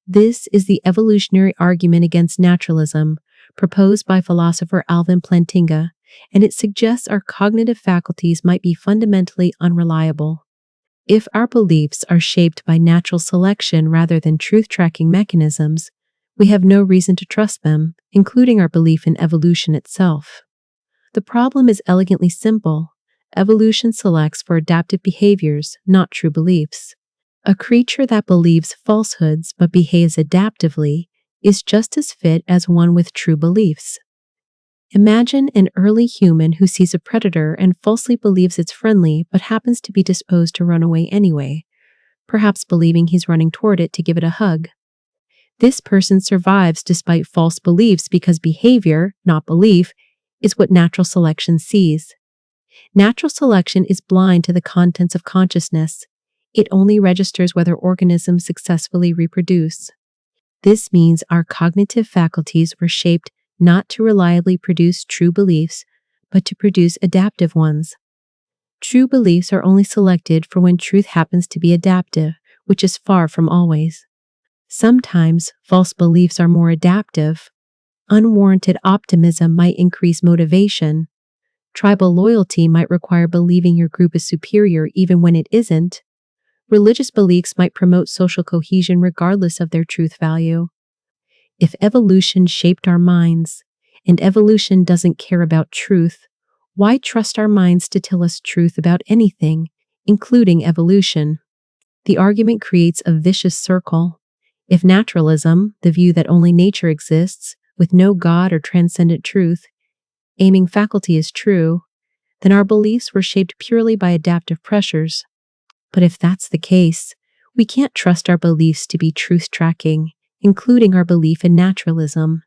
This is the evolutionary argument against naturalism, proposed by philosopher Alvin Plantinga, and it suggests our cognitive faculties might be fundamentally unreliable. If our beliefs are shaped by natural selection rather than truth-tracking mechanisms, we have no reason to trust them, including our belief in evolution itself. The problem is elegantly simple. Evolution selects for adaptive behaviors, not true beliefs. A creature that believes falsehoods but behaves adaptively is just as fit as one with true beliefs. Imagine an early human who sees a predator and falsely believes it's friendly but happens to be disposed to run away anyway, perhaps believing he's running toward it to give it a hug. This person survives despite false beliefs because behavior, not belief, is what natural selection sees. Natural selection is blind to the contents of consciousness. It only registers whether organisms successfully reproduce. This means our cognitive faculties were shaped not to reliably produce true beliefs, but to produce adaptive ones. True beliefs are only selected for when truth happens to be adaptive, which is far from always. Sometimes, false beliefs are more adaptive. Unwarranted optimism might increase motivation. Tribal loyalty might require believing your group is superior even when it isn't. Religious beliefs might promote social cohesion regardless of their truth value. If evolution shaped our minds, and evolution doesn't care about truth, why trust our minds to tell us truth about anything, including evolution? The argument creates a vicious circle. If naturalism, the view that only nature exists, with no God or transcendent truth, aiming faculty is true, then our beliefs were shaped purely by adaptive pressures. But if that's the case, we can't trust our beliefs to be truth-tracking, including our belief in naturalism.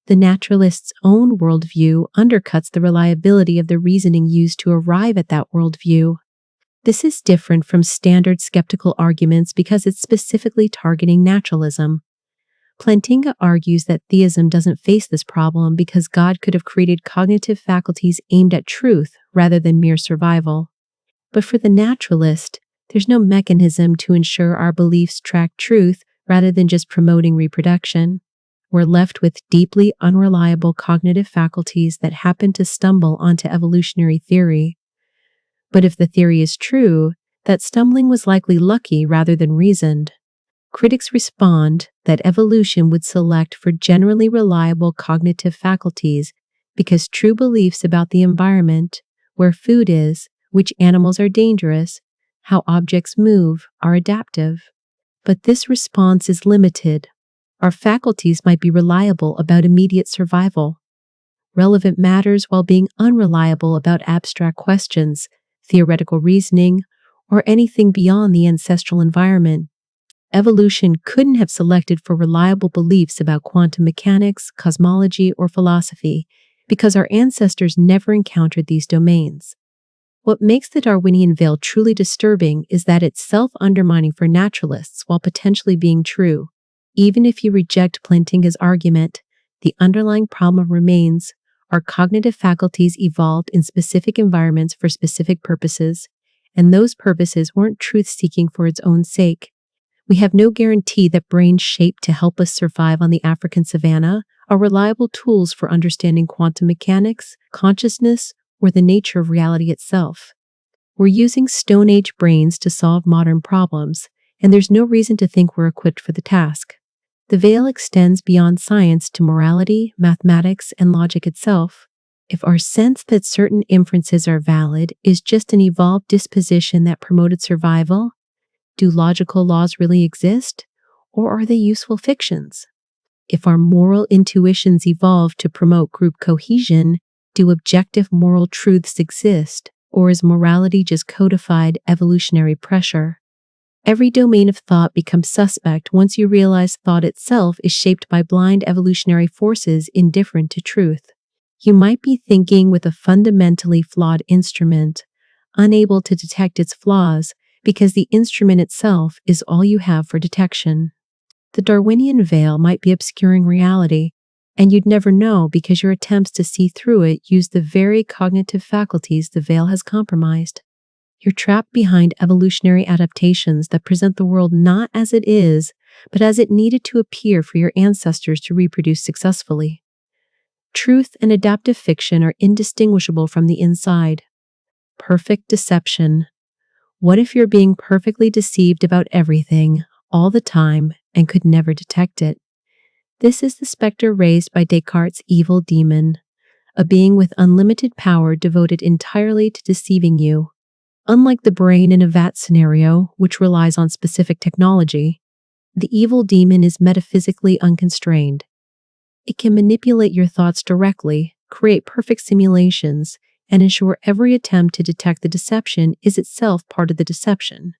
The naturalist's own worldview undercuts the reliability of the reasoning used to arrive at that worldview. This is different from standard skeptical arguments because it's specifically targeting naturalism. Plantinga argues that theism doesn't face this problem because God could have created cognitive faculties aimed at truth rather than mere survival. But for the naturalist, there's no mechanism to ensure our beliefs track truth rather than just promoting reproduction. We're left with deeply unreliable cognitive faculties that happen to stumble onto evolutionary theory. But if the theory is true, that stumbling was likely lucky rather than reasoned. Critics respond that evolution would select for generally reliable cognitive faculties because true beliefs about the environment, where food is, which animals are dangerous, how objects move, are adaptive. But this response is limited. Our faculties might be reliable about immediate survival, relevant matters while being unreliable about abstract questions, theoretical reasoning, or anything beyond the ancestral environment. Evolution couldn't have selected for reliable beliefs about quantum mechanics, cosmology, or philosophy because our ancestors never encountered these domains. What makes the Darwinian veil truly disturbing is that it's self-undermining for naturalists while potentially being true. Even if you reject Plantinga's argument, the underlying problem remains: our cognitive faculties evolved in specific environments for specific purposes, and those purposes weren't truth-seeking for its own sake. We have no guarantee that brains shaped to help us survive on the African savanna are reliable tools for understanding quantum mechanics, consciousness, or the nature of reality itself. We're using Stone Age brains to solve modern problems, and there's no reason to think we're equipped for the task. The veil extends beyond science to morality, mathematics, and logic itself. If our sense that certain inferences are valid is just an evolved disposition that promoted survival, do logical laws really exist, or are they useful fictions? If our moral intuitions evolved to promote group cohesion, do objective moral truths exist, or is morality just codified evolutionary pressure? Every domain of thought becomes suspect once you realize thought itself is shaped by blind evolutionary forces indifferent to truth. You might be thinking with a fundamentally flawed instrument, unable to detect its flaws because the instrument itself is all you have for detection. The Darwinian veil might be obscuring reality, and you'd never know because your attempts to see through it use the very cognitive faculties the veil has compromised. You're trapped behind evolutionary adaptations that present the world not as it is, but as it needed to appear for your ancestors to reproduce successfully. Truth and adaptive fiction are indistinguishable from the inside. Perfect deception. What if you're being perfectly deceived about everything, all the time, and could never detect it? This is the specter raised by Descartes' evil demon, a being with unlimited power devoted entirely to deceiving you. Unlike the brain in a vat scenario, which relies on specific technology, the evil demon is metaphysically unconstrained. It can manipulate your thoughts directly, create perfect simulations, and ensure every attempt to detect the deception is itself part of the deception.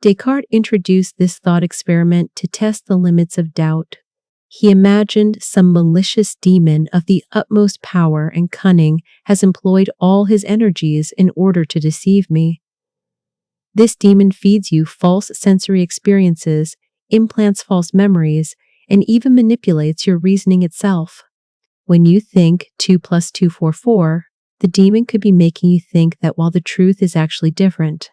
Descartes introduced this thought experiment to test the limits of doubt. He imagined some malicious demon of the utmost power and cunning has employed all his energies in order to deceive me. This demon feeds you false sensory experiences, implants false memories, and even manipulates your reasoning itself. When you think 2 + 2 = 4, the demon could be making you think that while the truth is actually different.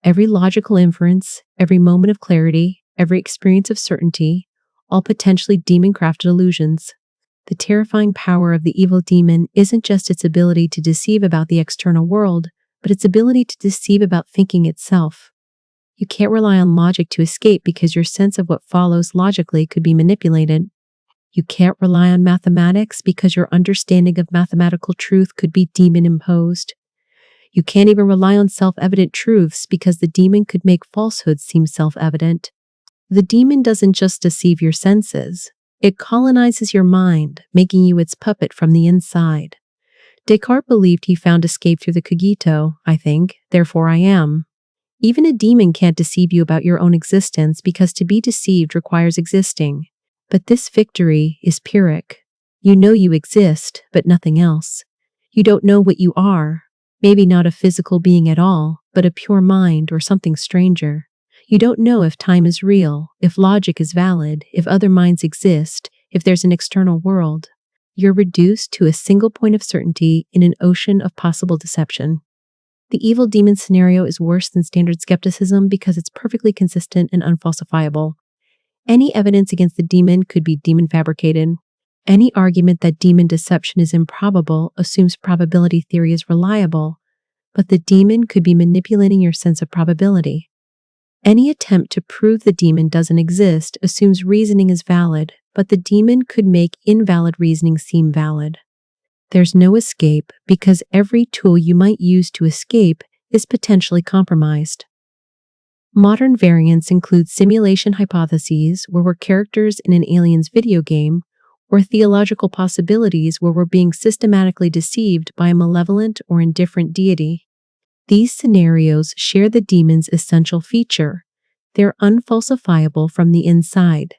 Every logical inference, every moment of clarity, every experience of certainty, all potentially demon-crafted illusions. The terrifying power of the evil demon isn't just its ability to deceive about the external world, but its ability to deceive about thinking itself. You can't rely on logic to escape because your sense of what follows logically could be manipulated. You can't rely on mathematics because your understanding of mathematical truth could be demon-imposed. You can't even rely on self-evident truths because the demon could make falsehoods seem self-evident. The demon doesn't just deceive your senses. It colonizes your mind, making you its puppet from the inside. Descartes believed he found escape through the cogito, I think, therefore I am. Even a demon can't deceive you about your own existence because to be deceived requires existing. But this victory is pyrrhic. You know you exist, but nothing else. You don't know what you are. Maybe not a physical being at all, but a pure mind or something stranger. You don't know if time is real, if logic is valid, if other minds exist, if there's an external world. You're reduced to a single point of certainty in an ocean of possible deception. The evil demon scenario is worse than standard skepticism because it's perfectly consistent and unfalsifiable. Any evidence against the demon could be demon fabricated. Any argument that demon deception is improbable assumes probability theory is reliable, but the demon could be manipulating your sense of probability. Any attempt to prove the demon doesn't exist assumes reasoning is valid, but the demon could make invalid reasoning seem valid. There's no escape because every tool you might use to escape is potentially compromised. Modern variants include simulation hypotheses, where we're characters in an alien's video game, or theological possibilities where we're being systematically deceived by a malevolent or indifferent deity. These scenarios share the demon's essential feature. They're unfalsifiable from the inside.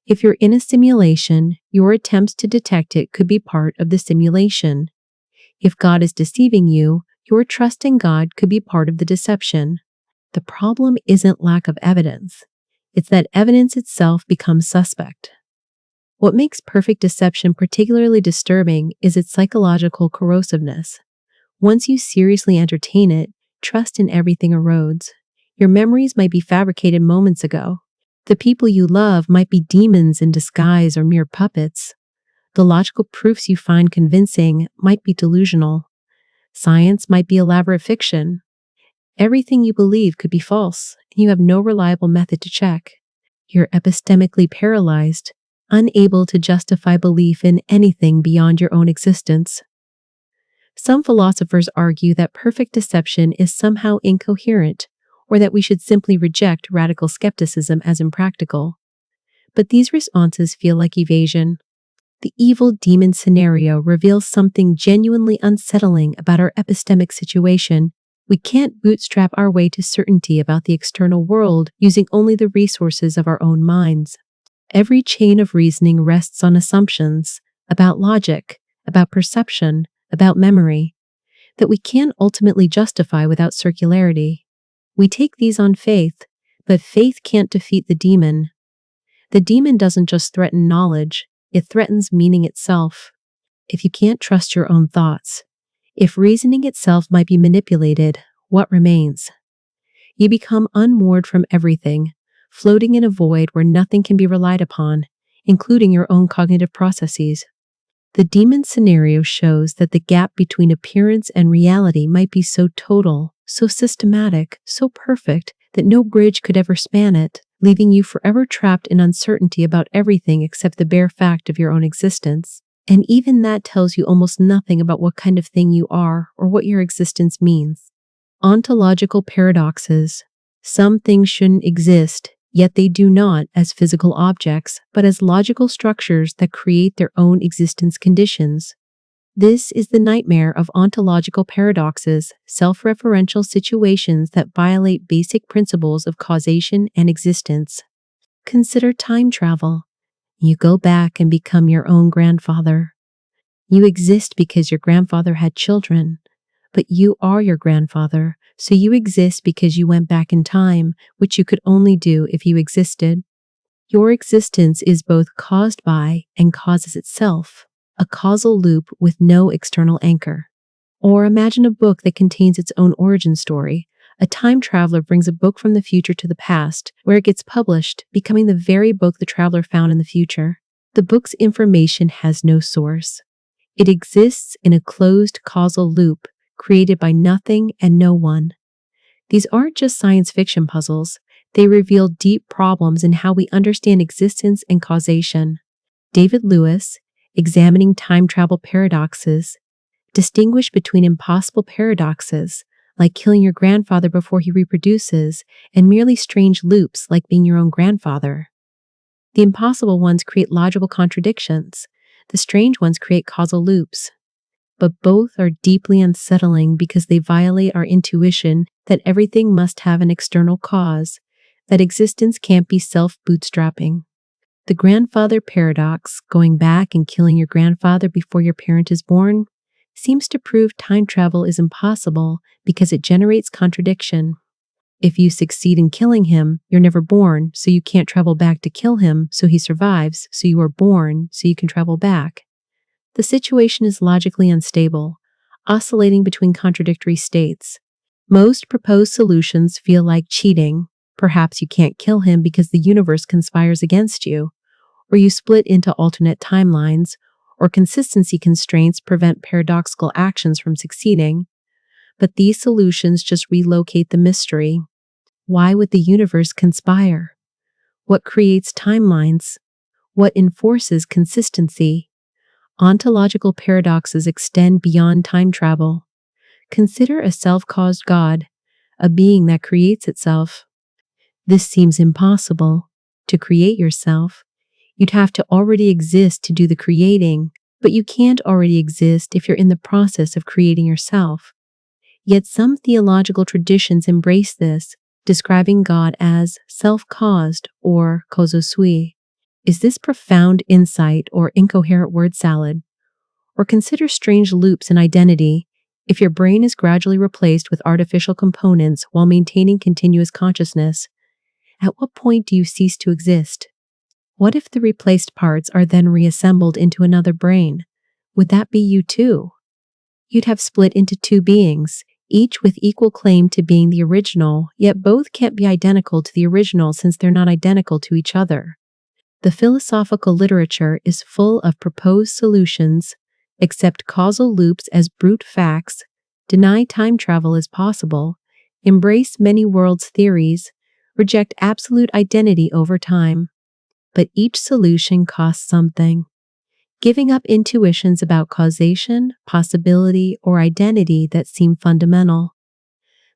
If you're in a simulation, your attempts to detect it could be part of the simulation. If God is deceiving you, Your trust in God could be part of the deception. The problem isn't lack of evidence. It's that evidence itself becomes suspect. What makes perfect deception particularly disturbing is its psychological corrosiveness. Once you seriously entertain it, trust in everything erodes. Your memories might be fabricated moments ago. The people you love might be demons in disguise or mere puppets. The logical proofs you find convincing might be delusional. Science might be elaborate fiction. Everything you believe could be false, and you have no reliable method to check. You're epistemically paralyzed, unable to justify belief in anything beyond your own existence. Some philosophers argue that perfect deception is somehow incoherent, or that we should simply reject radical skepticism as impractical. But these responses feel like evasion. The evil demon scenario reveals something genuinely unsettling about our epistemic situation. We can't bootstrap our way to certainty about the external world using only the resources of our own minds. Every chain of reasoning rests on assumptions about logic, about perception, about memory, that we can't ultimately justify without circularity. We take these on faith, but faith can't defeat the demon. The demon doesn't just threaten knowledge, it threatens meaning itself. If you can't trust your own thoughts, if reasoning itself might be manipulated, what remains? You become unmoored from everything, floating in a void where nothing can be relied upon, including your own cognitive processes. The demon scenario shows that the gap between appearance and reality might be so total, so systematic, so perfect that no bridge could ever span it, leaving you forever trapped in uncertainty about everything except the bare fact of your own existence. And even that tells you almost nothing about what kind of thing you are or what your existence means. Ontological paradoxes. Some things shouldn't exist, yet they do not as physical objects, but as logical structures that create their own existence conditions. This is the nightmare of ontological paradoxes, self-referential situations that violate basic principles of causation and existence. Consider time travel. You go back and become your own grandfather. You exist because your grandfather had children, but you are your grandfather, so you exist because you went back in time, which you could only do if you existed. Your existence is both caused by and causes itself, a causal loop with no external anchor. Or imagine a book that contains its own origin story. A time traveler brings a book from the future to the past, where it gets published, becoming the very book the traveler found in the future. The book's information has no source. It exists in a closed causal loop, created by nothing and no one. These aren't just science fiction puzzles. They reveal deep problems in how we understand existence and causation. David Lewis, examining time travel paradoxes, distinguished between impossible paradoxes, like killing your grandfather before he reproduces, and merely strange loops like being your own grandfather. The impossible ones create logical contradictions. The strange ones create causal loops. But both are deeply unsettling because they violate our intuition that everything must have an external cause, that existence can't be self-bootstrapping. The grandfather paradox, going back and killing your grandfather before your parent is born, seems to prove time travel is impossible because it generates contradiction. If you succeed in killing him, you're never born, so you can't travel back to kill him, so he survives, so you are born, so you can travel back. The situation is logically unstable, oscillating between contradictory states. Most proposed solutions feel like cheating. Perhaps you can't kill him because the universe conspires against you, or you split into alternate timelines, or consistency constraints prevent paradoxical actions from succeeding. But these solutions just relocate the mystery. Why would the universe conspire? What creates timelines? What enforces consistency? Ontological paradoxes extend beyond time travel. Consider a self-caused God, a being that creates itself. This seems impossible. To create yourself, you'd have to already exist to do the creating, but you can't already exist if you're in the process of creating yourself. Yet some theological traditions embrace this, describing God as self-caused or causa sui. Is this profound insight or incoherent word salad? Or consider strange loops in identity. If your brain is gradually replaced with artificial components while maintaining continuous consciousness, at what point do you cease to exist? What if the replaced parts are then reassembled into another brain? Would that be you too? You'd have split into two beings, each with equal claim to being the original, yet both can't be identical to the original since they're not identical to each other. The philosophical literature is full of proposed solutions, accept causal loops as brute facts, deny time travel as possible, embrace many worlds theories, reject absolute identity over time. But each solution costs something. Giving up intuitions about causation, possibility, or identity that seem fundamental.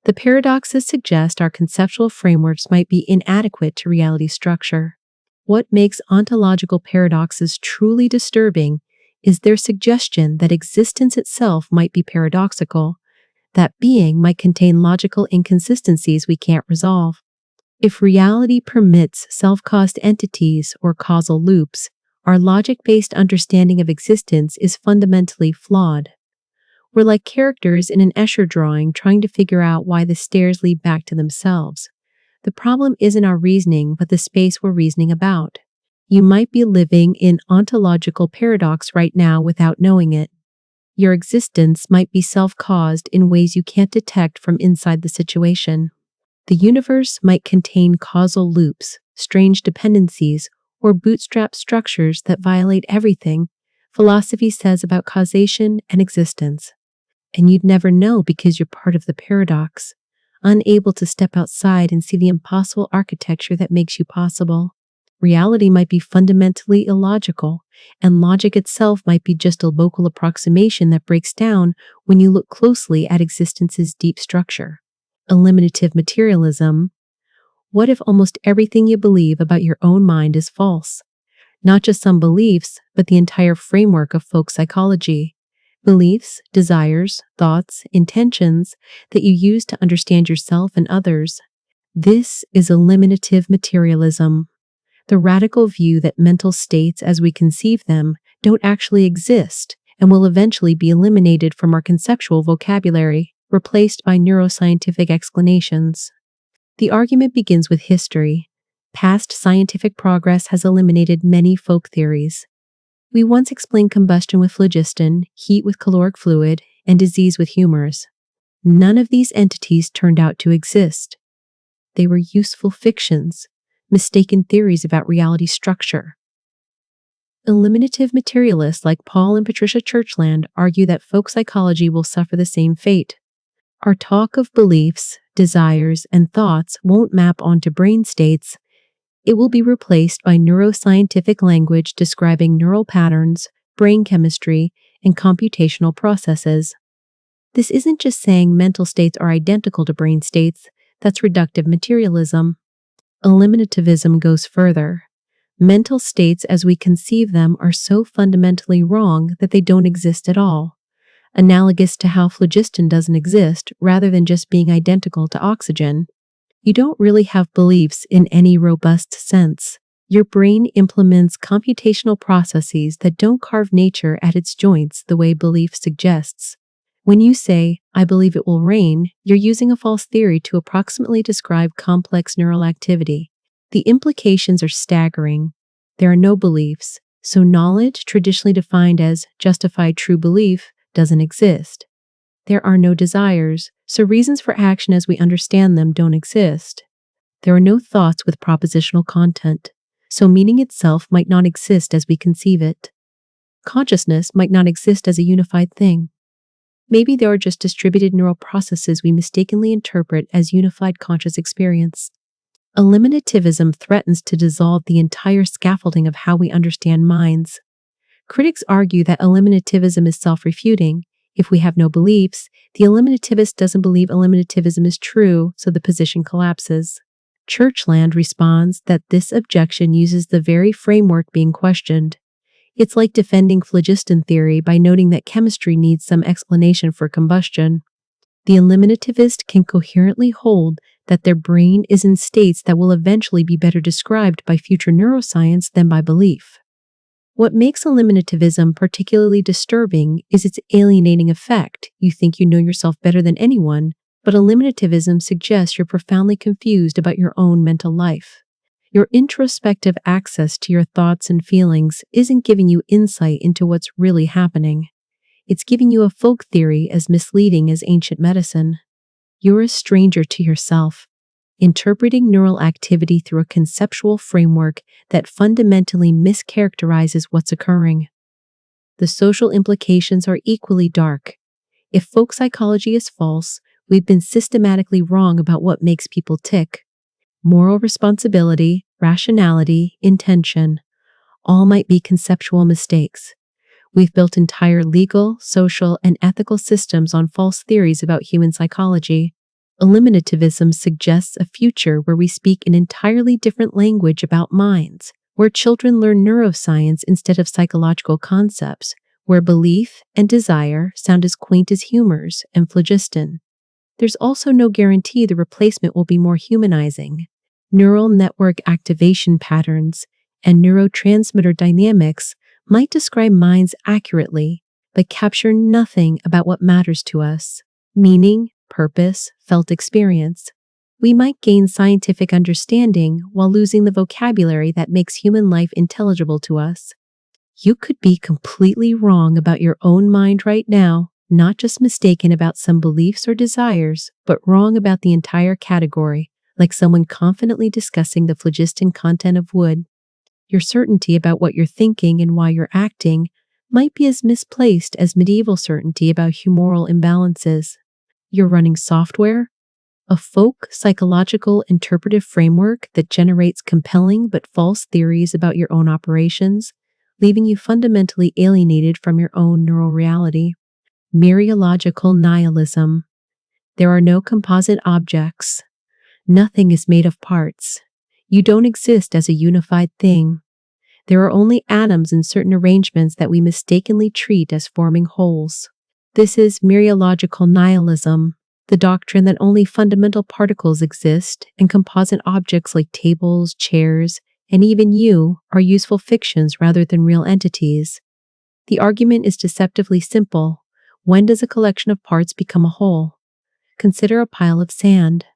The paradoxes suggest our conceptual frameworks might be inadequate to reality structure. What makes ontological paradoxes truly disturbing is their suggestion that existence itself might be paradoxical, that being might contain logical inconsistencies we can't resolve. If reality permits self-caused entities or causal loops, our logic-based understanding of existence is fundamentally flawed. We're like characters in an Escher drawing trying to figure out why the stairs lead back to themselves. The problem isn't our reasoning, but the space we're reasoning about. You might be living in ontological paradox right now without knowing it. Your existence might be self-caused in ways you can't detect from inside the situation. The universe might contain causal loops, strange dependencies, or bootstrap structures that violate everything philosophy says about causation and existence. And you'd never know because you're part of the paradox, unable to step outside and see the impossible architecture that makes you possible. Reality might be fundamentally illogical, and logic itself might be just a local approximation that breaks down when you look closely at existence's deep structure. Eliminative materialism. What if almost everything you believe about your own mind is false? Not just some beliefs, but the entire framework of folk psychology. Beliefs, desires, thoughts, intentions that you use to understand yourself and others. This is eliminative materialism. The radical view that mental states as we conceive them don't actually exist and will eventually be eliminated from our conceptual vocabulary, replaced by neuroscientific explanations. The argument begins with history. Past scientific progress has eliminated many folk theories. We once explained combustion with phlogiston, heat with caloric fluid, and disease with humors. None of these entities turned out to exist. They were useful fictions, mistaken theories about reality structure. Eliminative materialists like Paul and Patricia Churchland argue that folk psychology will suffer the same fate. Our talk of beliefs, desires, and thoughts won't map onto brain states. It will be replaced by neuroscientific language describing neural patterns, brain chemistry, and computational processes. This isn't just saying mental states are identical to brain states, that's reductive materialism. Eliminativism goes further. Mental states as we conceive them are so fundamentally wrong that they don't exist at all. Analogous to how phlogiston doesn't exist rather than just being identical to oxygen. You don't really have beliefs in any robust sense. Your brain implements computational processes that don't carve nature at its joints the way belief suggests. When you say, "I believe it will rain," you're using a false theory to approximately describe complex neural activity. The implications are staggering. There are no beliefs, so knowledge, traditionally defined as justified true belief, doesn't exist. There are no desires, so reasons for action as we understand them don't exist. There are no thoughts with propositional content, so meaning itself might not exist as we conceive it. Consciousness might not exist as a unified thing. Maybe there are just distributed neural processes we mistakenly interpret as unified conscious experience. Eliminativism threatens to dissolve the entire scaffolding of how we understand minds. Critics argue that eliminativism is self-refuting. If we have no beliefs, the eliminativist doesn't believe eliminativism is true, so the position collapses. Churchland responds that this objection uses the very framework being questioned. It's like defending phlogiston theory by noting that chemistry needs some explanation for combustion. The eliminativist can coherently hold that their brain is in states that will eventually be better described by future neuroscience than by belief. What makes eliminativism particularly disturbing is its alienating effect. You think you know yourself better than anyone, but eliminativism suggests you're profoundly confused about your own mental life. Your introspective access to your thoughts and feelings isn't giving you insight into what's really happening. It's giving you a folk theory as misleading as ancient medicine. You're a stranger to yourself, interpreting neural activity through a conceptual framework that fundamentally mischaracterizes what's occurring. The social implications are equally dark. If folk psychology is false, we've been systematically wrong about what makes people tick. Moral responsibility, rationality, intention, all might be conceptual mistakes. We've built entire legal, social, and ethical systems on false theories about human psychology. Eliminativism suggests a future where we speak an entirely different language about minds, where children learn neuroscience instead of psychological concepts, where belief and desire sound as quaint as humors and phlogiston. There's also no guarantee the replacement will be more humanizing. Neural network activation patterns and neurotransmitter dynamics might describe minds accurately, but capture nothing about what matters to us: meaning, purpose, felt experience. We might gain scientific understanding while losing the vocabulary that makes human life intelligible to us. You could be completely wrong about your own mind right now, not just mistaken about some beliefs or desires, but wrong about the entire category, like someone confidently discussing the phlogiston content of wood. Your certainty about what you're thinking and why you're acting might be as misplaced as medieval certainty about humoral imbalances. You're running software, a folk psychological interpretive framework that generates compelling but false theories about your own operations, leaving you fundamentally alienated from your own neural reality. Mereological nihilism. There are no composite objects. Nothing is made of parts. You don't exist as a unified thing. There are only atoms in certain arrangements that we mistakenly treat as forming wholes. This is Mereological nihilism, the doctrine that only fundamental particles exist and composite objects like tables, chairs, and even you are useful fictions rather than real entities. The argument is deceptively simple. When does a collection of parts become a whole? Consider a pile of sand.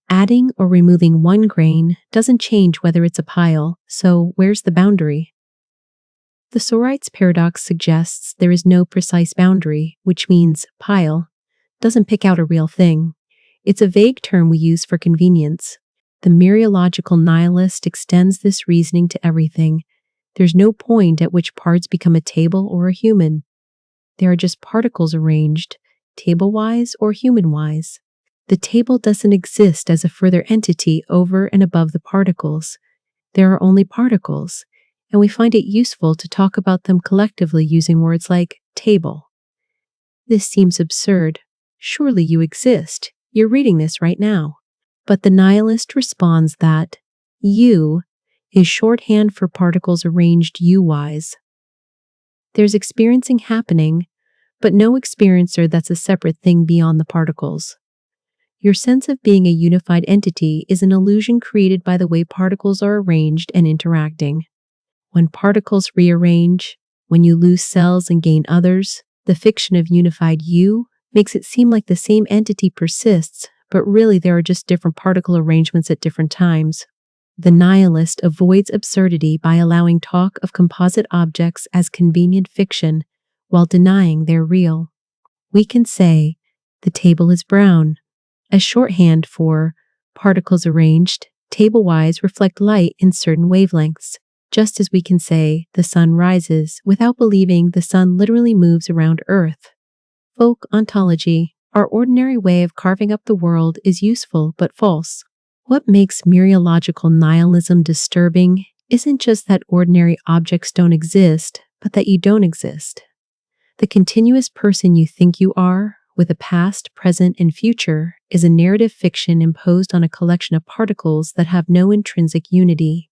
Adding or removing one grain doesn't change whether it's a pile, so where's the boundary? The Sorites paradox suggests there is no precise boundary, which means pile doesn't pick out a real thing. It's a vague term we use for convenience. The Mereological nihilist extends this reasoning to everything. There's no point at which parts become a table or a human. They are just particles arranged, table-wise or human-wise. The table doesn't exist as a further entity over and above the particles. There are only particles, and we find it useful to talk about them collectively using words like table. This seems absurd. Surely you exist. You're reading this right now. But the nihilist responds that you is shorthand for particles arranged you-wise. There's experiencing happening, but no experiencer that's a separate thing beyond the particles. Your sense of being a unified entity is an illusion created by the way particles are arranged and interacting. When particles rearrange, when you lose cells and gain others, the fiction of unified you makes it seem like the same entity persists, but really there are just different particle arrangements at different times. The nihilist avoids absurdity by allowing talk of composite objects as convenient fiction while denying they're real. We can say, the table is brown, as shorthand for particles arranged, table-wise reflect light in certain wavelengths, just as we can say the sun rises without believing the sun literally moves around Earth. Folk ontology, our ordinary way of carving up the world, is useful but false. What makes Mereological nihilism disturbing isn't just that ordinary objects don't exist, but that you don't exist. The continuous person you think you are, with a past, present, and future, is a narrative fiction imposed on a collection of particles that have no intrinsic unity.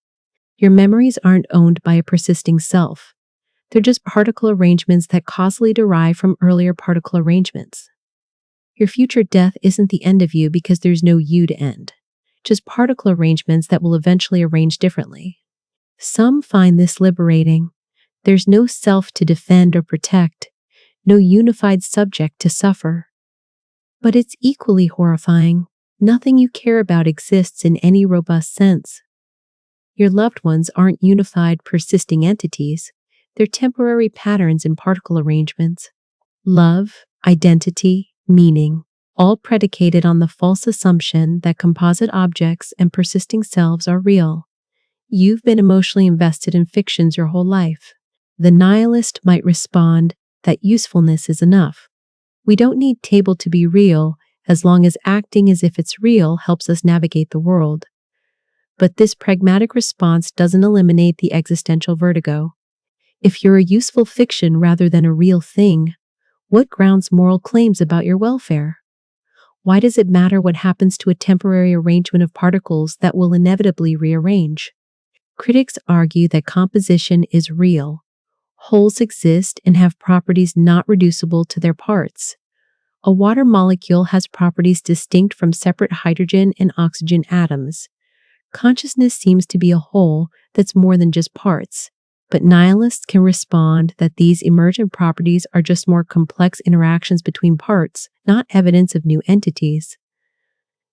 Your memories aren't owned by a persisting self. They're just particle arrangements that causally derive from earlier particle arrangements. Your future death isn't the end of you because there's no you to end, just particle arrangements that will eventually arrange differently. Some find this liberating. There's no self to defend or protect, no unified subject to suffer. But it's equally horrifying. Nothing you care about exists in any robust sense. Your loved ones aren't unified, persisting entities. They're temporary patterns in particle arrangements. Love, identity, meaning, all predicated on the false assumption that composite objects and persisting selves are real. You've been emotionally invested in fictions your whole life. The nihilist might respond that usefulness is enough. We don't need table to be real, as long as acting as if it's real helps us navigate the world. But this pragmatic response doesn't eliminate the existential vertigo. If you're a useful fiction rather than a real thing, what grounds moral claims about your welfare? Why does it matter what happens to a temporary arrangement of particles that will inevitably rearrange? Critics argue that composition is real. Wholes exist and have properties not reducible to their parts. A water molecule has properties distinct from separate hydrogen and oxygen atoms. Consciousness seems to be a whole that's more than just parts, but nihilists can respond that these emergent properties are just more complex interactions between parts, not evidence of new entities.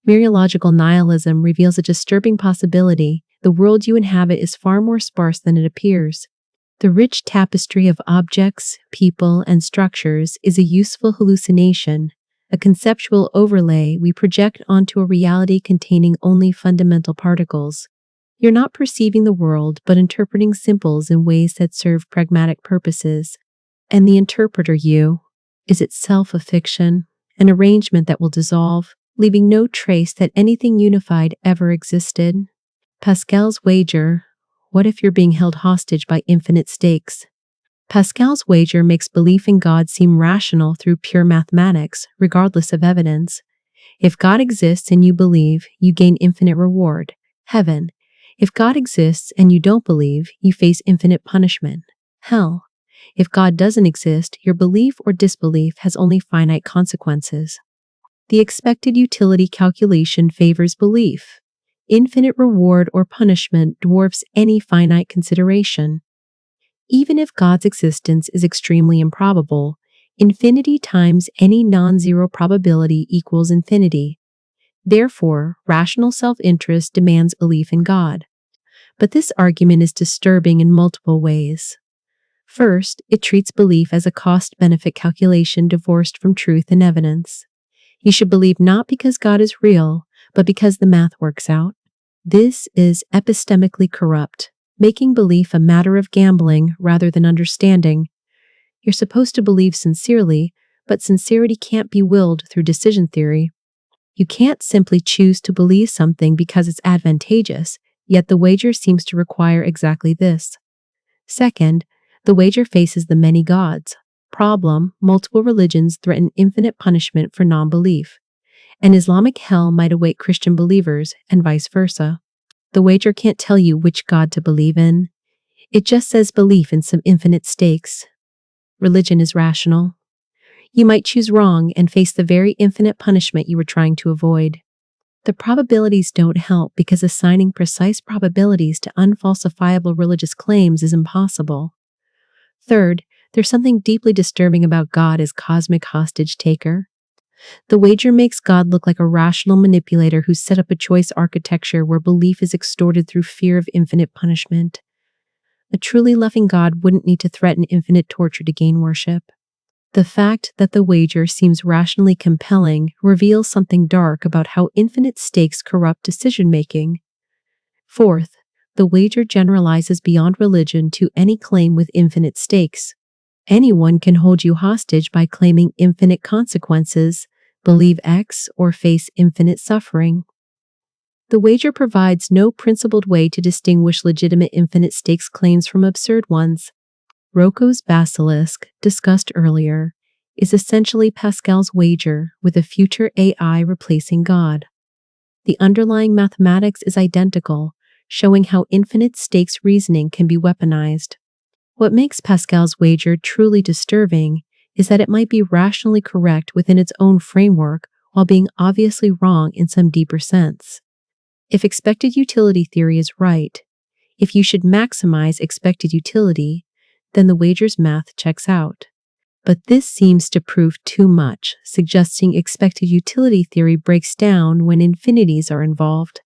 Mereological nihilism reveals a disturbing possibility. The world you inhabit is far more sparse than it appears. The rich tapestry of objects, people, and structures is a useful hallucination, a conceptual overlay we project onto a reality containing only fundamental particles. You're not perceiving the world, but interpreting symbols in ways that serve pragmatic purposes. And the interpreter you is itself a fiction, an arrangement that will dissolve, leaving no trace that anything unified ever existed. Pascal's wager. What if you're being held hostage by infinite stakes? Pascal's wager makes belief in God seem rational through pure mathematics, regardless of evidence. If God exists and you believe, you gain infinite reward, heaven. If God exists and you don't believe, you face infinite punishment, hell. If God doesn't exist, your belief or disbelief has only finite consequences. The expected utility calculation favors belief. Infinite reward or punishment dwarfs any finite consideration. Even if God's existence is extremely improbable, infinity times any non-zero probability equals infinity. Therefore, rational self-interest demands belief in God. But this argument is disturbing in multiple ways. First, it treats belief as a cost-benefit calculation divorced from truth and evidence. You should believe not because God is real, but because the math works out. This is epistemically corrupt, making belief a matter of gambling rather than understanding. You're supposed to believe sincerely, but sincerity can't be willed through decision theory. You can't simply choose to believe something because it's advantageous, yet the wager seems to require exactly this. Second, the wager faces the many gods. Problem: multiple religions threaten infinite punishment for non-belief. An Islamic hell might await Christian believers, and vice versa. The wager can't tell you which God to believe in. It just says belief in some infinite stakes. Religion is rational. You might choose wrong and face the very infinite punishment you were trying to avoid. The probabilities don't help because assigning precise probabilities to unfalsifiable religious claims is impossible. Third, there's something deeply disturbing about God as cosmic hostage taker. The wager makes God look like a rational manipulator who's set up a choice architecture where belief is extorted through fear of infinite punishment. A truly loving God wouldn't need to threaten infinite torture to gain worship. The fact that the wager seems rationally compelling reveals something dark about how infinite stakes corrupt decision-making. Fourth, the wager generalizes beyond religion to any claim with infinite stakes. Anyone can hold you hostage by claiming infinite consequences, believe X, or face infinite suffering. The wager provides no principled way to distinguish legitimate infinite stakes claims from absurd ones. Roko's basilisk, discussed earlier, is essentially Pascal's wager with a future AI replacing God. The underlying mathematics is identical, showing how infinite stakes reasoning can be weaponized. What makes Pascal's wager truly disturbing is that it might be rationally correct within its own framework while being obviously wrong in some deeper sense. If expected utility theory is right, if you should maximize expected utility, then the wager's math checks out. But this seems to prove too much, suggesting expected utility theory breaks down when infinities are involved.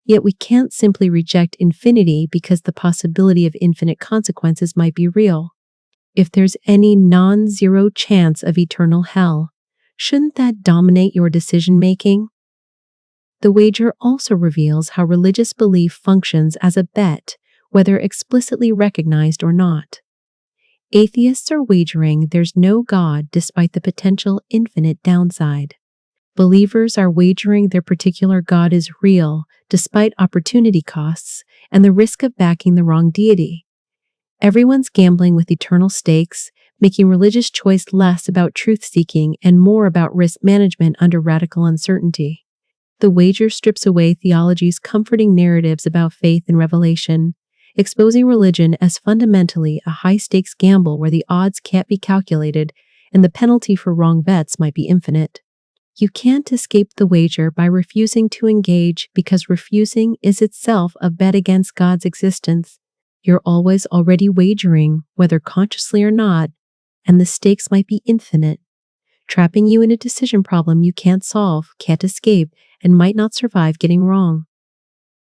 Yet we can't simply reject infinity because the possibility of infinite consequences might be real. If there's any non-zero chance of eternal hell, shouldn't that dominate your decision-making? The wager also reveals how religious belief functions as a bet, whether explicitly recognized or not. Atheists are wagering there's no God despite the potential infinite downside. Believers are wagering their particular God is real despite opportunity costs and the risk of backing the wrong deity. Everyone's gambling with eternal stakes, making religious choice less about truth-seeking and more about risk management under radical uncertainty. The wager strips away theology's comforting narratives about faith and revelation, exposing religion as fundamentally a high-stakes gamble where the odds can't be calculated and the penalty for wrong bets might be infinite. You can't escape the wager by refusing to engage because refusing is itself a bet against God's existence. You're always already wagering, whether consciously or not, and the stakes might be infinite, trapping you in a decision problem you can't solve, can't escape, and might not survive getting wrong.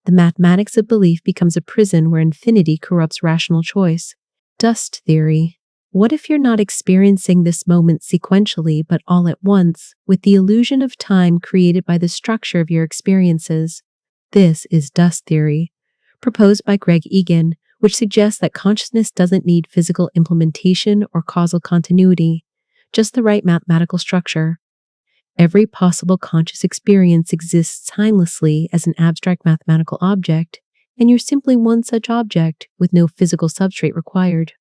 The mathematics of belief becomes a prison where infinity corrupts rational choice. Dust theory. What if you're not experiencing this moment sequentially but all at once, with the illusion of time created by the structure of your experiences? This is dust theory, proposed by Greg Egan, which suggests that consciousness doesn't need physical implementation or causal continuity, just the right mathematical structure. Every possible conscious experience exists timelessly as an abstract mathematical object, and you're simply one such object with no physical substrate required.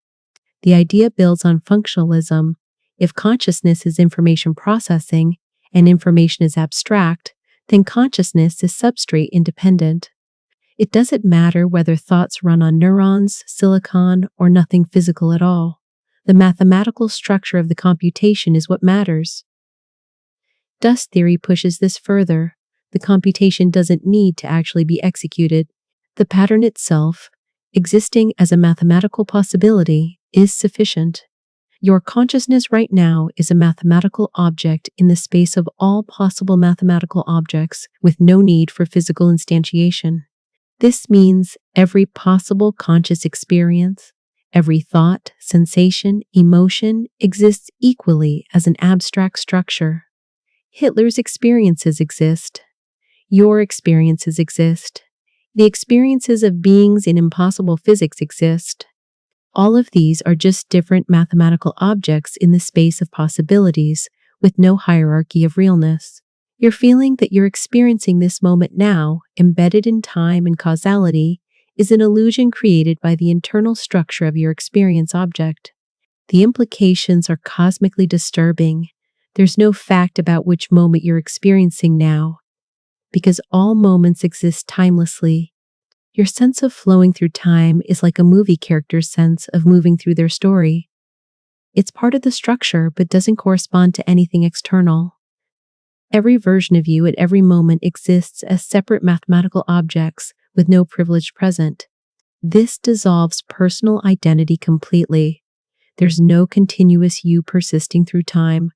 The idea builds on functionalism. If consciousness is information processing and information is abstract, then consciousness is substrate independent. It doesn't matter whether thoughts run on neurons, silicon, or nothing physical at all. The mathematical structure of the computation is what matters. Dust theory pushes this further. The computation doesn't need to actually be executed. The pattern itself, existing as a mathematical possibility, is sufficient. Your consciousness right now is a mathematical object in the space of all possible mathematical objects with no need for physical instantiation. This means every possible conscious experience, every thought, sensation, emotion exists equally as an abstract structure. Hitler's experiences exist. Your experiences exist. The experiences of beings in impossible physics exist. All of these are just different mathematical objects in the space of possibilities, with no hierarchy of realness. You're feeling that you're experiencing this moment now, embedded in time and causality, is an illusion created by the internal structure of your experience object. The implications are cosmically disturbing. There's no fact about which moment you're experiencing now, because all moments exist timelessly. Your sense of flowing through time is like a movie character's sense of moving through their story. It's part of the structure but doesn't correspond to anything external. Every version of you at every moment exists as separate mathematical objects with no privilege present. This dissolves personal identity completely. There's no continuous you persisting through time,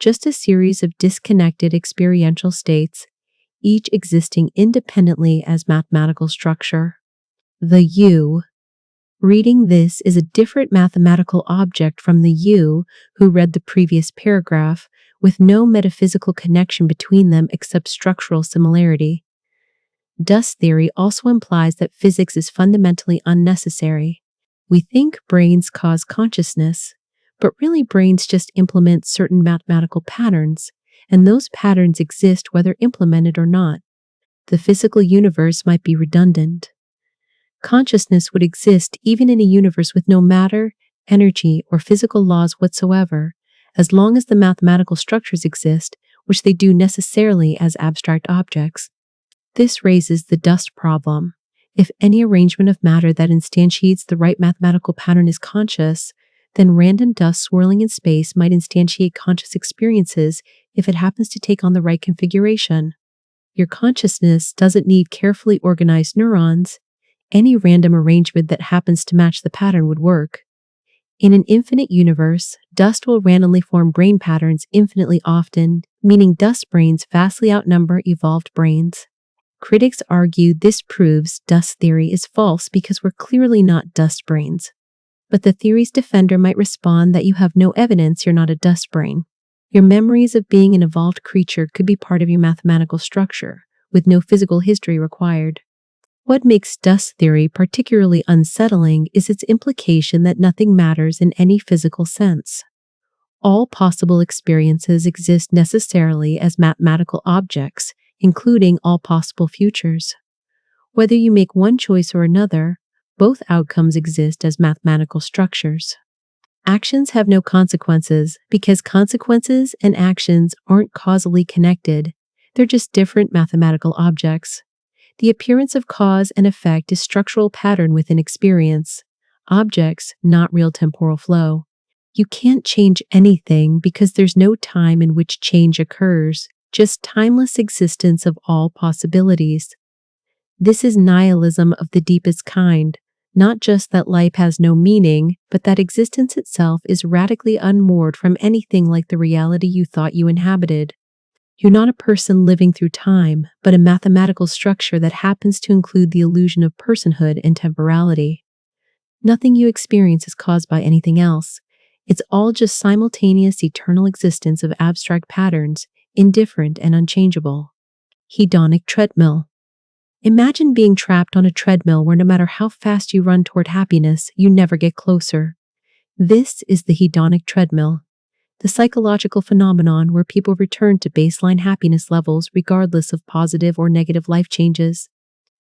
just a series of disconnected experiential states, each existing independently as mathematical structure. The you. Reading this is a different mathematical object from the you who read the previous paragraph, with no metaphysical connection between them except structural similarity. Dust theory also implies that physics is fundamentally unnecessary. We think brains cause consciousness, but really brains just implement certain mathematical patterns, and those patterns exist whether implemented or not. The physical universe might be redundant. Consciousness would exist even in a universe with no matter, energy, or physical laws whatsoever, as long as the mathematical structures exist, which they do necessarily as abstract objects. This raises the dust problem. If any arrangement of matter that instantiates the right mathematical pattern is conscious, then random dust swirling in space might instantiate conscious experiences if it happens to take on the right configuration. Your consciousness doesn't need carefully organized neurons. Any random arrangement that happens to match the pattern would work. In an infinite universe, dust will randomly form brain patterns infinitely often, meaning dust brains vastly outnumber evolved brains. Critics argue this proves dust theory is false because we're clearly not dust brains. But the theory's defender might respond that you have no evidence you're not a dust brain. Your memories of being an evolved creature could be part of your mathematical structure, with no physical history required. What makes dust theory particularly unsettling is its implication that nothing matters in any physical sense. All possible experiences exist necessarily as mathematical objects, including all possible futures. Whether you make one choice or another, both outcomes exist as mathematical structures. Actions have no consequences because consequences and actions aren't causally connected. They're just different mathematical objects. The appearance of cause and effect is structural pattern within experience. Objects, not real temporal flow. You can't change anything because there's no time in which change occurs, just timeless existence of all possibilities. This is nihilism of the deepest kind, not just that life has no meaning, but that existence itself is radically unmoored from anything like the reality you thought you inhabited. You're not a person living through time, but a mathematical structure that happens to include the illusion of personhood and temporality. Nothing you experience is caused by anything else. It's all just simultaneous eternal existence of abstract patterns, indifferent and unchangeable. Hedonic treadmill. Imagine being trapped on a treadmill where no matter how fast you run toward happiness, you never get closer. This is the hedonic treadmill, the psychological phenomenon where people return to baseline happiness levels regardless of positive or negative life changes.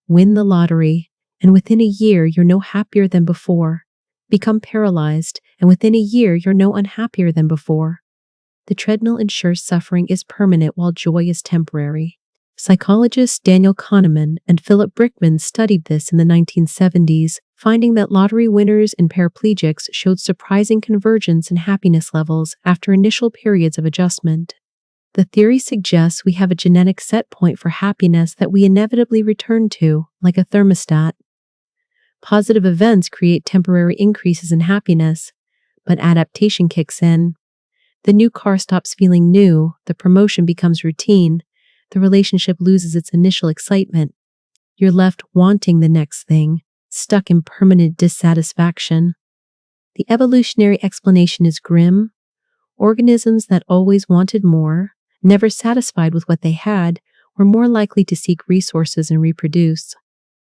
Win the lottery, and within a year you're no happier than before. Become paralyzed, and within a year you're no unhappier than before. The treadmill ensures suffering is permanent while joy is temporary. Psychologists Daniel Kahneman and Philip Brickman studied this in the 1970s, finding that lottery winners and paraplegics showed surprising convergence in happiness levels after initial periods of adjustment. The theory suggests we have a genetic set point for happiness that we inevitably return to, like a thermostat. Positive events create temporary increases in happiness, but adaptation kicks in. The new car stops feeling new, the promotion becomes routine, the relationship loses its initial excitement. You're left wanting the next thing, stuck in permanent dissatisfaction. The evolutionary explanation is grim. Organisms that always wanted more, never satisfied with what they had, were more likely to seek resources and reproduce.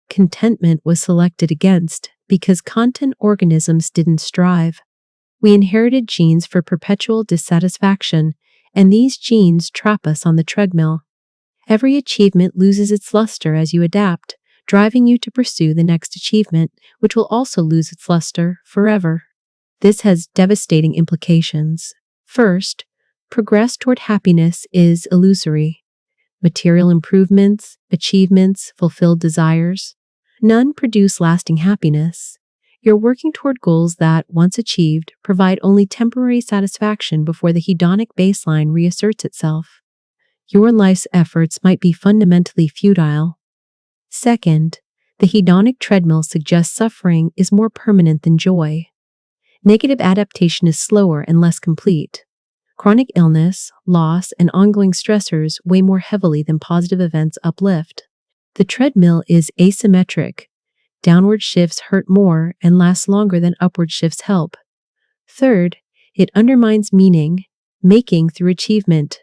Contentment was selected against because content organisms didn't strive. We inherited genes for perpetual dissatisfaction, and these genes trap us on the treadmill. Every achievement loses its luster as you adapt, driving you to pursue the next achievement, which will also lose its luster forever. This has devastating implications. First, progress toward happiness is illusory. Material improvements, achievements, fulfilled desires, none produce lasting happiness. You're working toward goals that, once achieved, provide only temporary satisfaction before the hedonic baseline reasserts itself. Your life's efforts might be fundamentally futile. Second, the hedonic treadmill suggests suffering is more permanent than joy. Negative adaptation is slower and less complete. Chronic illness, loss, and ongoing stressors weigh more heavily than positive events uplift. The treadmill is asymmetric. Downward shifts hurt more and last longer than upward shifts help. Third, it undermines meaning, making through achievement.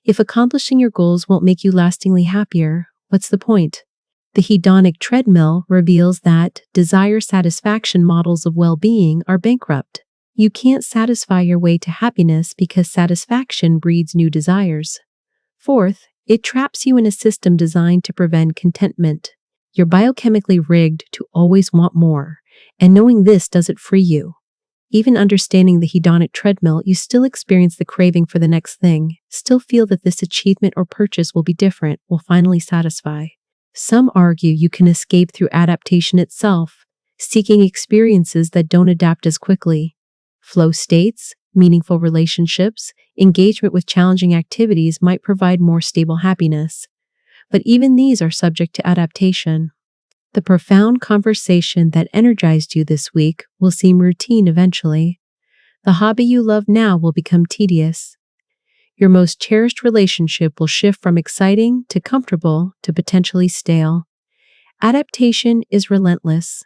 If accomplishing your goals won't make you lastingly happier, what's the point? The hedonic treadmill reveals that desire satisfaction models of well-being are bankrupt. You can't satisfy your way to happiness because satisfaction breeds new desires. Fourth, it traps you in a system designed to prevent contentment. You're biochemically rigged to always want more, and knowing this doesn't free you. Even understanding the hedonic treadmill, you still experience the craving for the next thing, still feel that this achievement or purchase will be different, will finally satisfy. Some argue you can escape through adaptation itself, seeking experiences that don't adapt as quickly. Flow states, meaningful relationships, engagement with challenging activities might provide more stable happiness. But even these are subject to adaptation. The profound conversation that energized you this week will seem routine eventually. The hobby you love now will become tedious. Your most cherished relationship will shift from exciting to comfortable to potentially stale. Adaptation is relentless.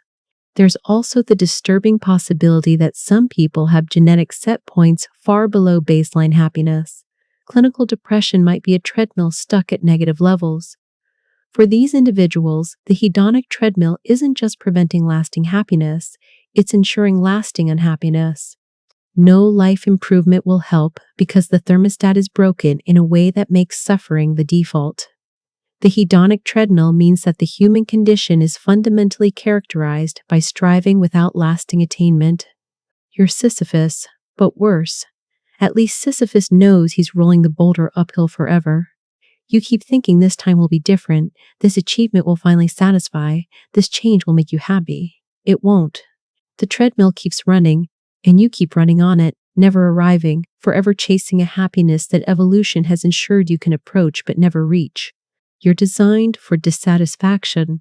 There's also the disturbing possibility that some people have genetic set points far below baseline happiness. Clinical depression might be a treadmill stuck at negative levels. For these individuals, the hedonic treadmill isn't just preventing lasting happiness, it's ensuring lasting unhappiness. No life improvement will help because the thermostat is broken in a way that makes suffering the default. The hedonic treadmill means that the human condition is fundamentally characterized by striving without lasting attainment. You're Sisyphus, but worse. At least Sisyphus knows he's rolling the boulder uphill forever. You keep thinking this time will be different, this achievement will finally satisfy, this change will make you happy. It won't. The treadmill keeps running, and you keep running on it, never arriving, forever chasing a happiness that evolution has ensured you can approach but never reach. You're designed for dissatisfaction,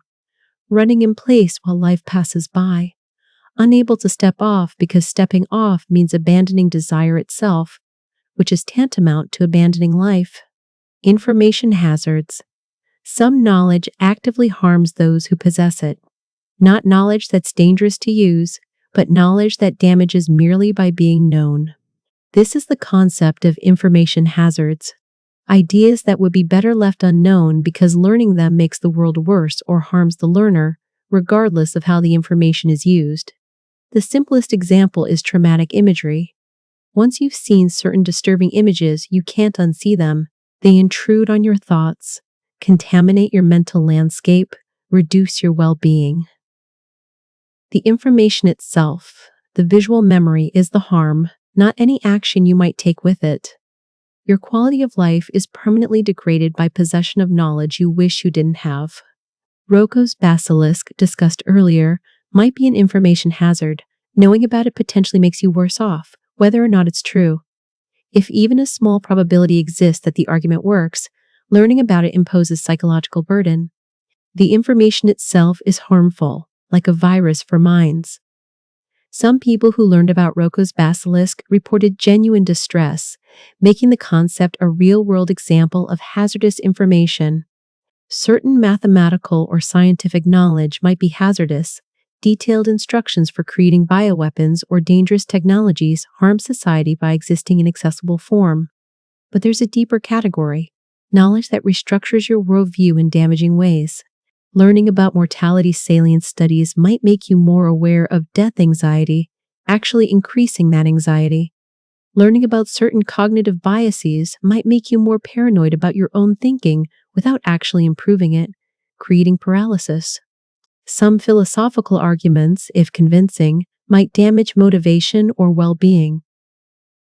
running in place while life passes by, unable to step off because stepping off means abandoning desire itself, which is tantamount to abandoning life. Information hazards. Some knowledge actively harms those who possess it. Not knowledge that's dangerous to use, but knowledge that damages merely by being known. This is the concept of information hazards. Ideas that would be better left unknown because learning them makes the world worse or harms the learner, regardless of how the information is used. The simplest example is traumatic imagery. Once you've seen certain disturbing images, you can't unsee them. They intrude on your thoughts, contaminate your mental landscape, reduce your well-being. The information itself, the visual memory, is the harm, not any action you might take with it. Your quality of life is permanently degraded by possession of knowledge you wish you didn't have. Roko's basilisk, discussed earlier, might be an information hazard. Knowing about it potentially makes you worse off, whether or not it's true. If even a small probability exists that the argument works, learning about it imposes psychological burden. The information itself is harmful, like a virus for minds. Some people who learned about Roko's basilisk reported genuine distress, making the concept a real-world example of hazardous information. Certain mathematical or scientific knowledge might be hazardous. Detailed instructions for creating bioweapons or dangerous technologies harm society by existing in accessible form. But there's a deeper category, knowledge that restructures your worldview in damaging ways. Learning about mortality salient studies might make you more aware of death anxiety, actually increasing that anxiety. Learning about certain cognitive biases might make you more paranoid about your own thinking without actually improving it, creating paralysis. Some philosophical arguments, if convincing, might damage motivation or well-being.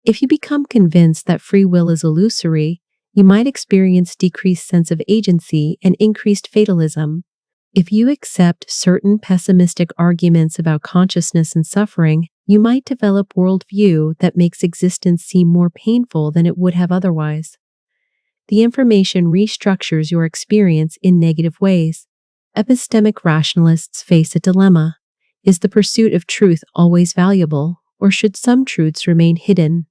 If you become convinced that free will is illusory, you might experience decreased sense of agency and increased fatalism. If you accept certain pessimistic arguments about consciousness and suffering, you might develop worldview that makes existence seem more painful than it would have otherwise. The information restructures your experience in negative ways. Epistemic rationalists face a dilemma. Is the pursuit of truth always valuable, or should some truths remain hidden?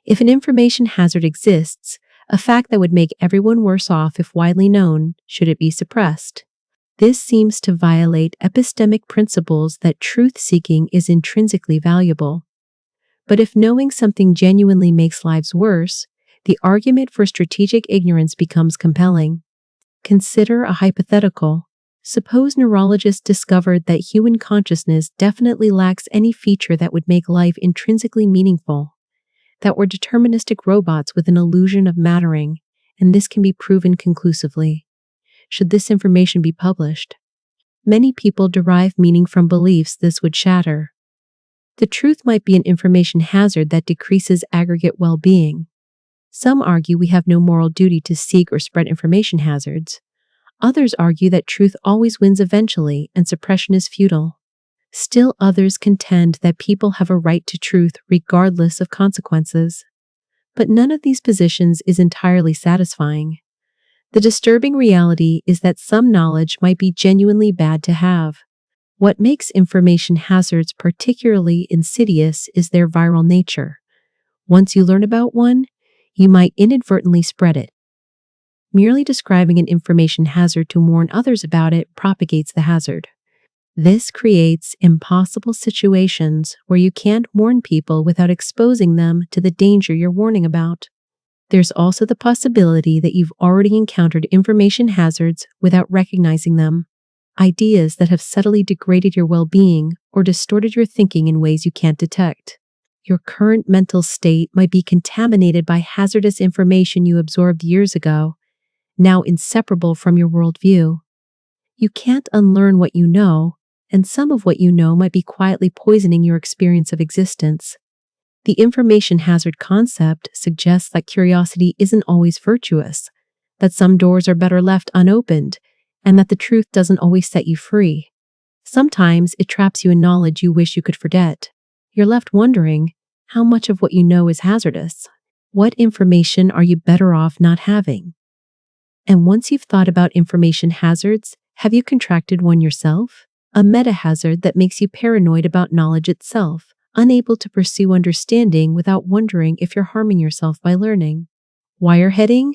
If an information hazard exists, a fact that would make everyone worse off if widely known, should it be suppressed? This seems to violate epistemic principles that truth-seeking is intrinsically valuable. But if knowing something genuinely makes lives worse, the argument for strategic ignorance becomes compelling. Consider a hypothetical. Suppose neurologists discovered that human consciousness definitely lacks any feature that would make life intrinsically meaningful, that we're deterministic robots with an illusion of mattering, and this can be proven conclusively. Should this information be published? Many people derive meaning from beliefs this would shatter. The truth might be an information hazard that decreases aggregate well-being. Some argue we have no moral duty to seek or spread information hazards. Others argue that truth always wins eventually and suppression is futile. Still others contend that people have a right to truth regardless of consequences. But none of these positions is entirely satisfying. The disturbing reality is that some knowledge might be genuinely bad to have. What makes information hazards particularly insidious is their viral nature. Once you learn about one, you might inadvertently spread it. Merely describing an information hazard to warn others about it propagates the hazard. This creates impossible situations where you can't warn people without exposing them to the danger you're warning about. There's also the possibility that you've already encountered information hazards without recognizing them. Ideas that have subtly degraded your well-being or distorted your thinking in ways you can't detect. Your current mental state might be contaminated by hazardous information you absorbed years ago, now inseparable from your worldview. You can't unlearn what you know, and some of what you know might be quietly poisoning your experience of existence. The information hazard concept suggests that curiosity isn't always virtuous, that some doors are better left unopened, and that the truth doesn't always set you free. Sometimes it traps you in knowledge you wish you could forget. You're left wondering, how much of what you know is hazardous? What information are you better off not having? And once you've thought about information hazards, have you contracted one yourself? A meta-hazard that makes you paranoid about knowledge itself, unable to pursue understanding without wondering if you're harming yourself by learning. Wireheading?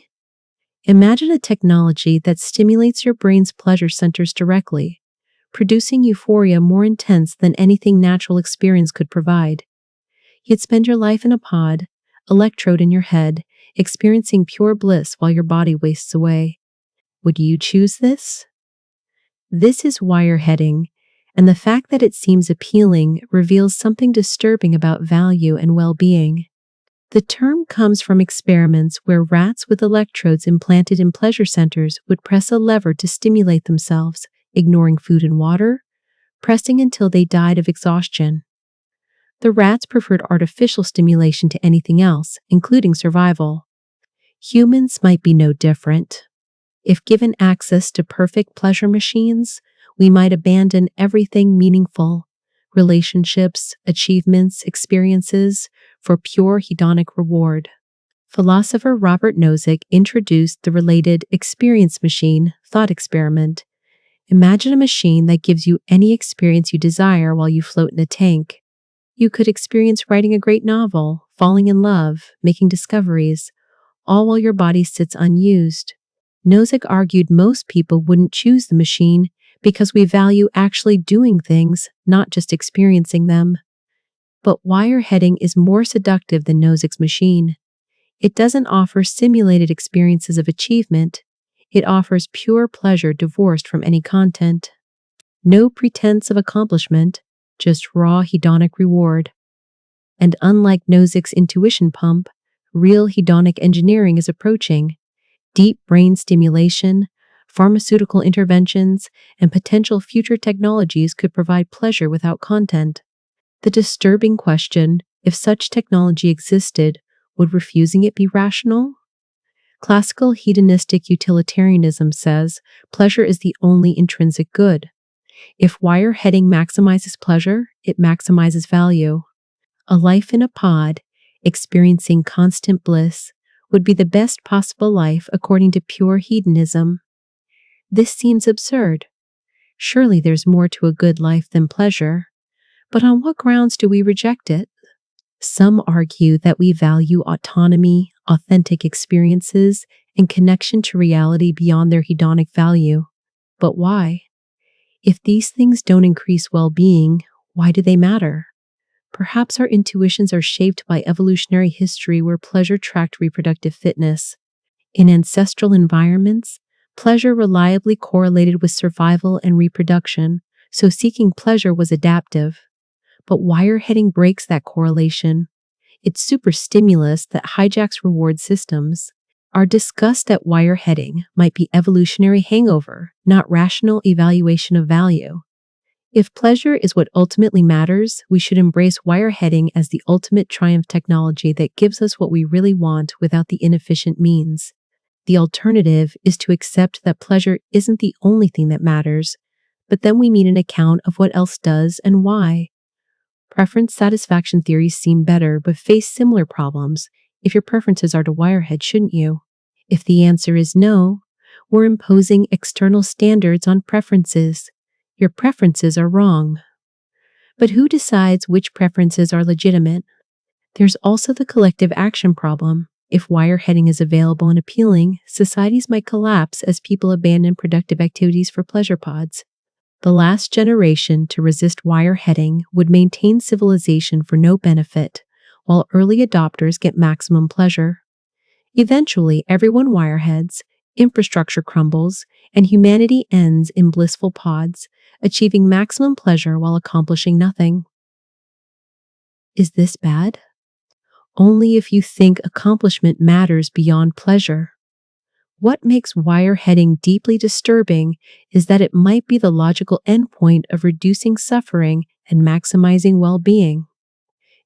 Imagine a technology that stimulates your brain's pleasure centers directly, producing euphoria more intense than anything natural experience could provide. You'd spend your life in a pod, electrode in your head, experiencing pure bliss while your body wastes away. Would you choose this? This is wireheading, and the fact that it seems appealing reveals something disturbing about value and well-being. The term comes from experiments where rats with electrodes implanted in pleasure centers would press a lever to stimulate themselves, ignoring food and water, pressing until they died of exhaustion. The rats preferred artificial stimulation to anything else, including survival. Humans might be no different. If given access to perfect pleasure machines, we might abandon everything meaningful, relationships, achievements, experiences, for pure hedonic reward. Philosopher Robert Nozick introduced the related experience machine thought experiment. Imagine a machine that gives you any experience you desire while you float in a tank. You could experience writing a great novel, falling in love, making discoveries, all while your body sits unused. Nozick argued most people wouldn't choose the machine because we value actually doing things, not just experiencing them. But wireheading is more seductive than Nozick's machine. It doesn't offer simulated experiences of achievement. It offers pure pleasure divorced from any content. No pretense of accomplishment, just raw hedonic reward. And unlike Nozick's intuition pump, real hedonic engineering is approaching. Deep brain stimulation, pharmaceutical interventions, and potential future technologies could provide pleasure without content. The disturbing question, if such technology existed, would refusing it be rational? Classical hedonistic utilitarianism says pleasure is the only intrinsic good. If wireheading maximizes pleasure, it maximizes value. A life in a pod, experiencing constant bliss, would be the best possible life according to pure hedonism. This seems absurd. Surely there's more to a good life than pleasure. But on what grounds do we reject it? Some argue that we value autonomy, authentic experiences, and connection to reality beyond their hedonic value. But why? If these things don't increase well-being, why do they matter? Perhaps our intuitions are shaped by evolutionary history where pleasure tracked reproductive fitness. In ancestral environments, pleasure reliably correlated with survival and reproduction, so seeking pleasure was adaptive. But wireheading breaks that correlation. It's superstimulus that hijacks reward systems. Our disgust at wireheading might be evolutionary hangover, not rational evaluation of value. If pleasure is what ultimately matters, we should embrace wireheading as the ultimate triumph technology that gives us what we really want without the inefficient means. The alternative is to accept that pleasure isn't the only thing that matters, but then we need an account of what else does and why. Preference satisfaction theories seem better but face similar problems. If your preferences are to wirehead, shouldn't you? If the answer is no, We're imposing external standards on preferences. Your preferences are wrong. But who decides which preferences are legitimate? There's also the collective action problem. If wireheading is available and appealing, societies might collapse as people abandon productive activities for pleasure pods. The last generation to resist wireheading would maintain civilization for no benefit, while early adopters get maximum pleasure. Eventually, everyone wireheads, infrastructure crumbles, and humanity ends in blissful pods, achieving maximum pleasure while accomplishing nothing. Is this bad? Only if you think accomplishment matters beyond pleasure. What makes wireheading deeply disturbing is that it might be the logical endpoint of reducing suffering and maximizing well-being.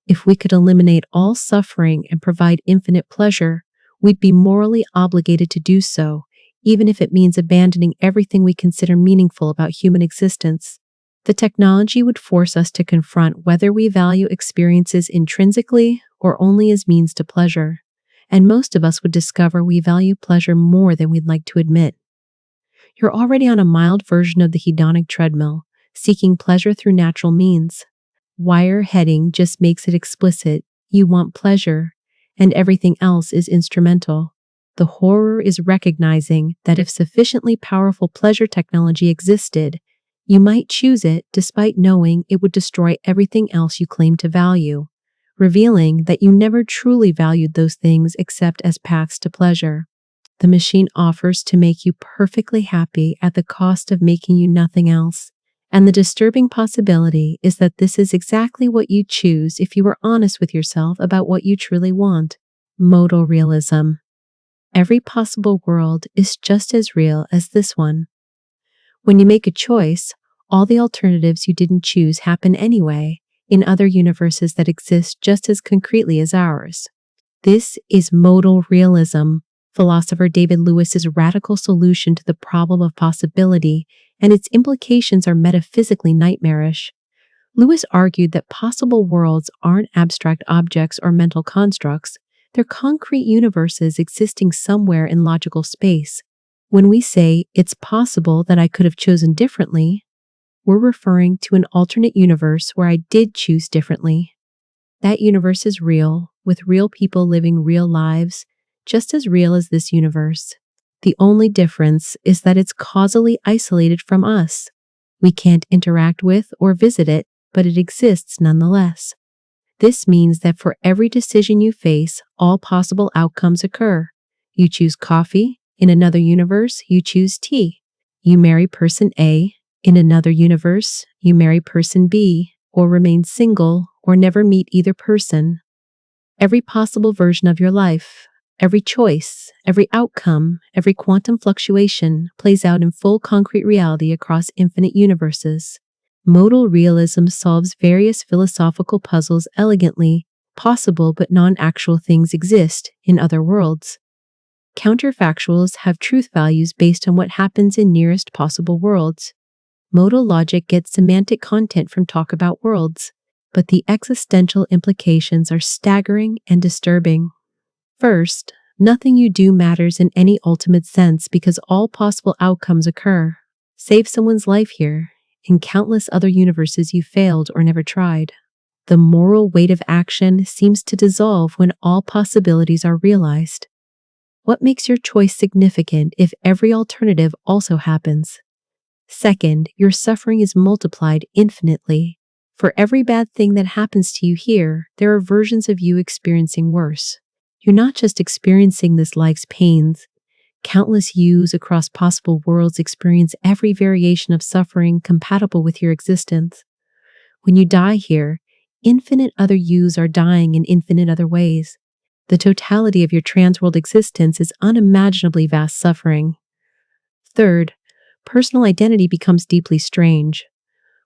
If we could eliminate all suffering and provide infinite pleasure, we'd be morally obligated to do so, even if it means abandoning everything we consider meaningful about human existence. The technology would force us to confront whether we value experiences intrinsically or only as means to pleasure, and most of us would discover we value pleasure more than we'd like to admit. You're already on a mild version of the hedonic treadmill, seeking pleasure through natural means. Wireheading just makes it explicit: you want pleasure, and everything else is instrumental. The horror is recognizing that if sufficiently powerful pleasure technology existed, you might choose it despite knowing it would destroy everything else you claim to value, revealing that you never truly valued those things except as paths to pleasure. The machine offers to make you perfectly happy at the cost of making you nothing else. And the disturbing possibility is that this is exactly what you'd choose if you were honest with yourself about what you truly want. Modal realism. Every possible world is just as real as this one. When you make a choice, all the alternatives you didn't choose happen anyway, in other universes that exist just as concretely as ours. This is modal realism, philosopher David Lewis's radical solution to the problem of possibility, and its implications are metaphysically nightmarish. Lewis argued that possible worlds aren't abstract objects or mental constructs, they're concrete universes existing somewhere in logical space. When we say, "It's possible that I could have chosen differently," we're referring to an alternate universe where I did choose differently. That universe is real, with real people living real lives, just as real as this universe. The only difference is that it's causally isolated from us. We can't interact with or visit it, but it exists nonetheless. This means that for every decision you face, all possible outcomes occur. You choose coffee, in another universe, you choose tea. You marry person A, in another universe, you marry person B, or remain single, or never meet either person. Every possible version of your life, every choice, every outcome, every quantum fluctuation plays out in full concrete reality across infinite universes. Modal realism solves various philosophical puzzles elegantly. Possible but non-actual things exist in other worlds. Counterfactuals have truth values based on what happens in nearest possible worlds. Modal logic gets semantic content from talk about worlds, but the existential implications are staggering and disturbing. First, nothing you do matters in any ultimate sense because all possible outcomes occur. Save someone's life here. In countless other universes you failed or never tried. The moral weight of action seems to dissolve when all possibilities are realized. What makes your choice significant if every alternative also happens? Second, your suffering is multiplied infinitely. For every bad thing that happens to you here, there are versions of you experiencing worse. You're not just experiencing this life's pains. Countless yous across possible worlds experience every variation of suffering compatible with your existence. When you die here, infinite other yous are dying in infinite other ways. The totality of your transworld existence is unimaginably vast suffering. Third, personal identity becomes deeply strange.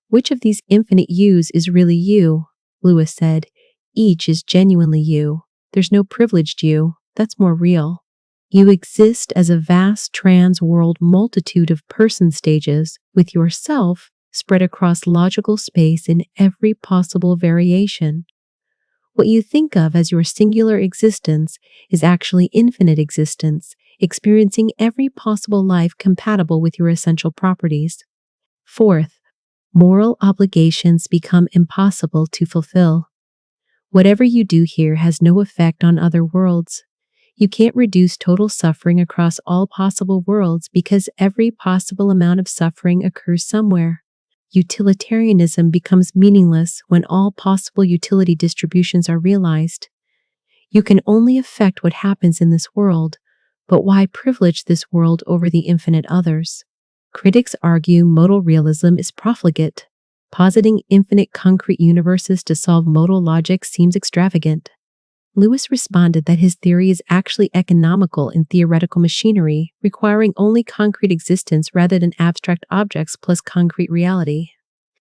Which of these infinite yous is really you? Lewis said, each is genuinely you. There's no privileged you. That's more real. You exist as a vast trans-world multitude of person stages, with yourself spread across logical space in every possible variation. What you think of as your singular existence is actually infinite existence, experiencing every possible life compatible with your essential properties. Fourth, moral obligations become impossible to fulfill. Whatever you do here has no effect on other worlds. You can't reduce total suffering across all possible worlds because every possible amount of suffering occurs somewhere. Utilitarianism becomes meaningless when all possible utility distributions are realized. You can only affect what happens in this world, but why privilege this world over the infinite others? Critics argue modal realism is profligate. Positing infinite concrete universes to solve modal logic seems extravagant. Lewis responded that his theory is actually economical in theoretical machinery, requiring only concrete existence rather than abstract objects plus concrete reality.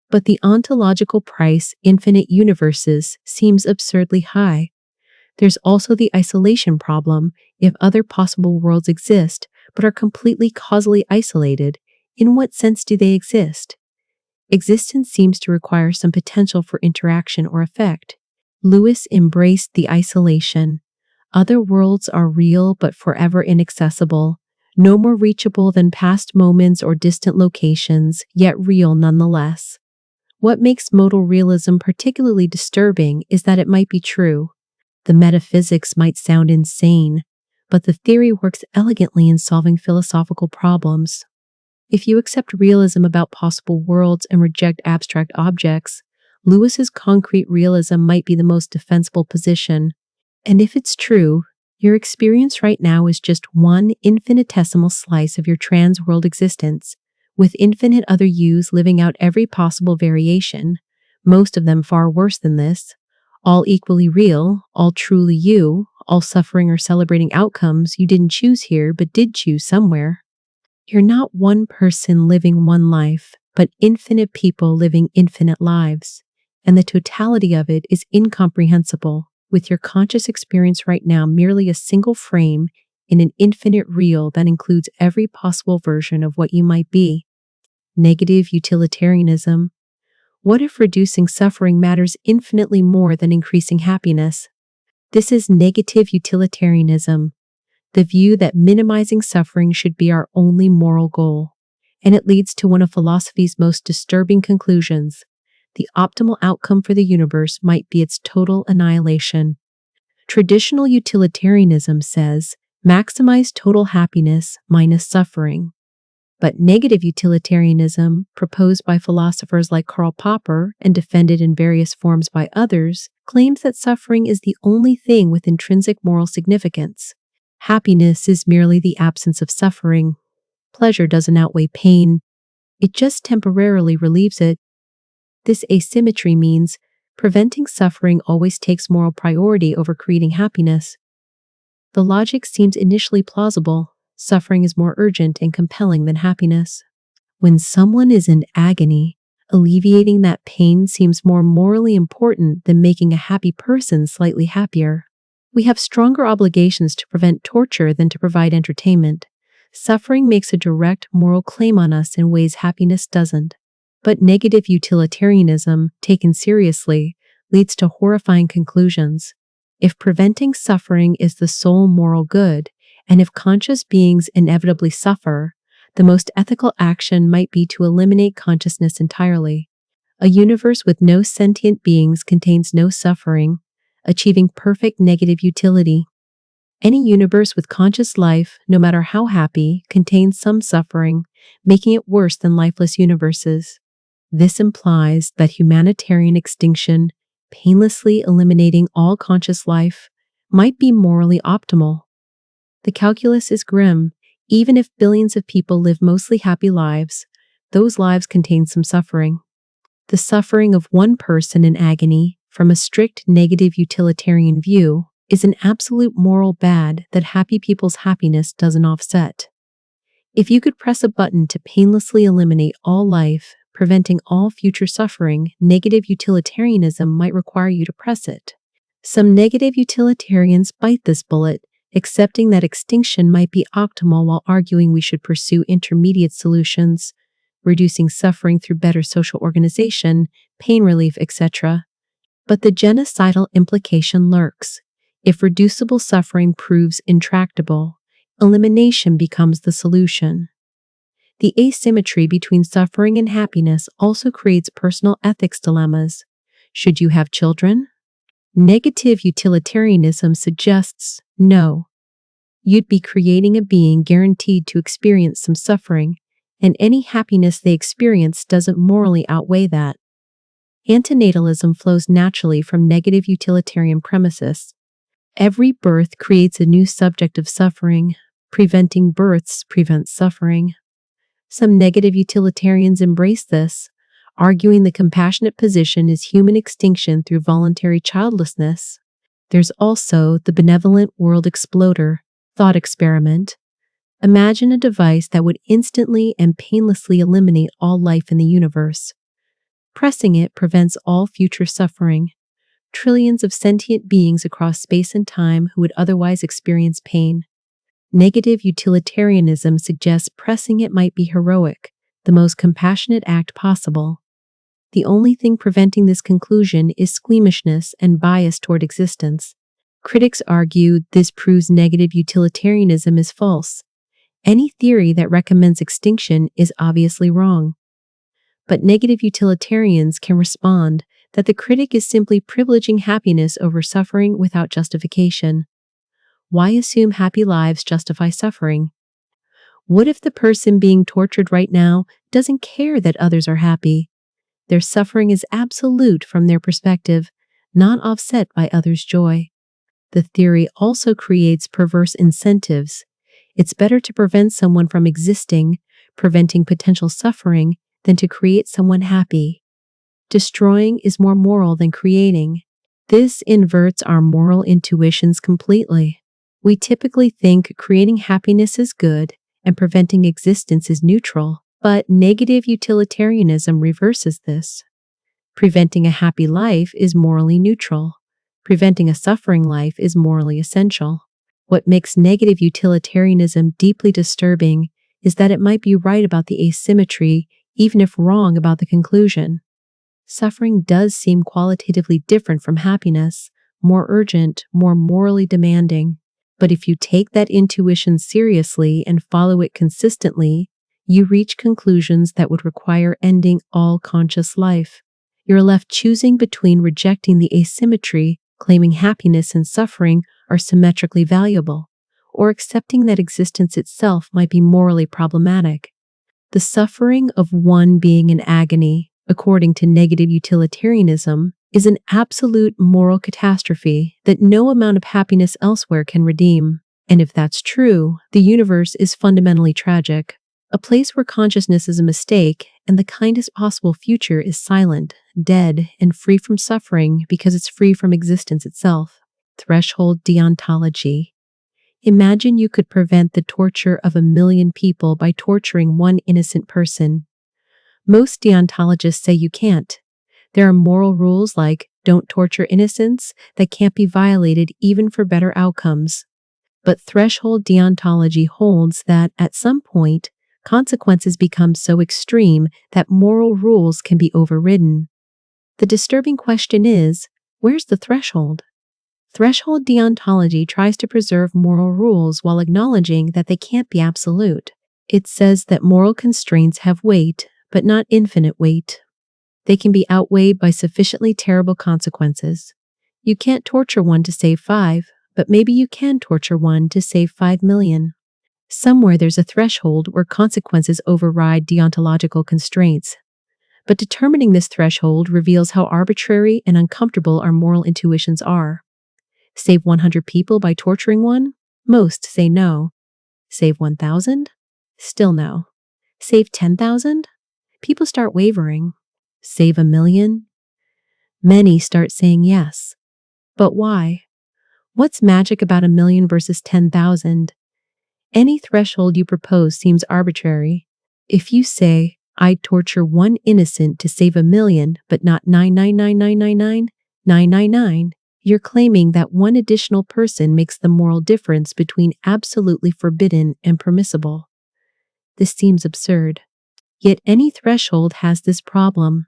But the ontological price, infinite universes, seems absurdly high. There's also the isolation problem. If other possible worlds exist, but are completely causally isolated, in what sense do they exist? Existence seems to require some potential for interaction or effect. Lewis embraced the isolation. Other worlds are real but forever inaccessible, no more reachable than past moments or distant locations, yet real nonetheless. What makes modal realism particularly disturbing is that it might be true. The metaphysics might sound insane, but the theory works elegantly in solving philosophical problems. If you accept realism about possible worlds and reject abstract objects, Lewis's concrete realism might be the most defensible position. And if it's true, your experience right now is just one infinitesimal slice of your trans-world existence, with infinite other yous living out every possible variation, most of them far worse than this, all equally real, all truly you, all suffering or celebrating outcomes you didn't choose here but did choose somewhere. You're not one person living one life, but infinite people living infinite lives, and the totality of it is incomprehensible, with your conscious experience right now merely a single frame in an infinite reel that includes every possible version of what you might be. Negative utilitarianism. What if reducing suffering matters infinitely more than increasing happiness? This is negative utilitarianism, the view that minimizing suffering should be our only moral goal. And it leads to one of philosophy's most disturbing conclusions. The optimal outcome for the universe might be its total annihilation. Traditional utilitarianism says, maximize total happiness minus suffering. But negative utilitarianism, proposed by philosophers like Karl Popper and defended in various forms by others, claims that suffering is the only thing with intrinsic moral significance. Happiness is merely the absence of suffering. Pleasure doesn't outweigh pain. It just temporarily relieves it. This asymmetry means preventing suffering always takes moral priority over creating happiness. The logic seems initially plausible. Suffering is more urgent and compelling than happiness. When someone is in agony, alleviating that pain seems more morally important than making a happy person slightly happier. We have stronger obligations to prevent torture than to provide entertainment. Suffering makes a direct moral claim on us in ways happiness doesn't. But negative utilitarianism, taken seriously, leads to horrifying conclusions. If preventing suffering is the sole moral good, and if conscious beings inevitably suffer, the most ethical action might be to eliminate consciousness entirely. A universe with no sentient beings contains no suffering, achieving perfect negative utility. Any universe with conscious life, no matter how happy, contains some suffering, making it worse than lifeless universes. This implies that humanitarian extinction, painlessly eliminating all conscious life, might be morally optimal. The calculus is grim. Even if billions of people live mostly happy lives, those lives contain some suffering. The suffering of one person in agony, from a strict negative utilitarian view, is an absolute moral bad that happy people's happiness doesn't offset. If you could press a button to painlessly eliminate all life, preventing all future suffering, negative utilitarianism might require you to press it. Some negative utilitarians bite this bullet, accepting that extinction might be optimal while arguing we should pursue intermediate solutions, reducing suffering through better social organization, pain relief, etc. But the genocidal implication lurks. If reducible suffering proves intractable, elimination becomes the solution. The asymmetry between suffering and happiness also creates personal ethics dilemmas. Should you have children? Negative utilitarianism suggests no. You'd be creating a being guaranteed to experience some suffering, and any happiness they experience doesn't morally outweigh that. Antinatalism flows naturally from negative utilitarian premises. Every birth creates a new subject of suffering. Preventing births prevents suffering. Some negative utilitarians embrace this, arguing the compassionate position is human extinction through voluntary childlessness. There's also the benevolent world exploder thought experiment. Imagine a device that would instantly and painlessly eliminate all life in the universe. Pressing it prevents all future suffering. Trillions of sentient beings across space and time who would otherwise experience pain. Negative utilitarianism suggests pressing it might be heroic, the most compassionate act possible. The only thing preventing this conclusion is squeamishness and bias toward existence. Critics argue this proves negative utilitarianism is false. Any theory that recommends extinction is obviously wrong. But negative utilitarians can respond that the critic is simply privileging happiness over suffering without justification. Why assume happy lives justify suffering? What if the person being tortured right now doesn't care that others are happy? Their suffering is absolute from their perspective, not offset by others' joy. The theory also creates perverse incentives. It's better to prevent someone from existing, preventing potential suffering, than to create someone happy. Destroying is more moral than creating. This inverts our moral intuitions completely. We typically think creating happiness is good and preventing existence is neutral, but negative utilitarianism reverses this. Preventing a happy life is morally neutral. Preventing a suffering life is morally essential. What makes negative utilitarianism deeply disturbing is that it might be right about the asymmetry, even if wrong about the conclusion. Suffering does seem qualitatively different from happiness, more urgent, more morally demanding. But if you take that intuition seriously and follow it consistently, you reach conclusions that would require ending all conscious life. You're left choosing between rejecting the asymmetry, claiming happiness and suffering are symmetrically valuable, or accepting that existence itself might be morally problematic. The suffering of one being in agony, according to negative utilitarianism, is an absolute moral catastrophe that no amount of happiness elsewhere can redeem. And if that's true, the universe is fundamentally tragic. A place where consciousness is a mistake and the kindest possible future is silent, dead, and free from suffering because it's free from existence itself. Threshold deontology. Imagine you could prevent the torture of 1 million people by torturing one innocent person. Most deontologists say you can't. There are moral rules like don't torture innocents that can't be violated even for better outcomes. But threshold deontology holds that, at some point, consequences become so extreme that moral rules can be overridden. The disturbing question is, where's the threshold? Threshold deontology tries to preserve moral rules while acknowledging that they can't be absolute. It says that moral constraints have weight, but not infinite weight. They can be outweighed by sufficiently terrible consequences. You can't torture one to save 5, but maybe you can torture one to save 5 million. Somewhere there's a threshold where consequences override deontological constraints. But determining this threshold reveals how arbitrary and uncomfortable our moral intuitions are. Save 100 people by torturing one? Most say no. Save 1,000? Still no. Save 10,000? People start wavering. Save 1 million? Many start saying yes. But why? What's magic about 1 million versus 10,000? Any threshold you propose seems arbitrary. If you say, I'd torture one innocent to save 1 million, but not 999999999, you're claiming that one additional person makes the moral difference between absolutely forbidden and permissible. This seems absurd. Yet any threshold has this problem.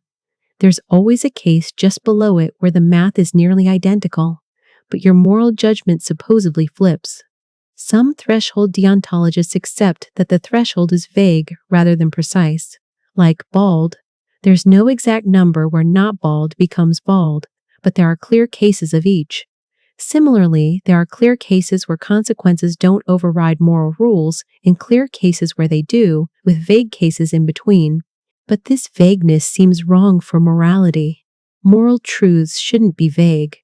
There's always a case just below it where the math is nearly identical, but your moral judgment supposedly flips. Some threshold deontologists accept that the threshold is vague rather than precise. Like bald, there's no exact number where not bald becomes bald, but there are clear cases of each. Similarly, there are clear cases where consequences don't override moral rules and clear cases where they do, with vague cases in between. But this vagueness seems wrong for morality. Moral truths shouldn't be vague.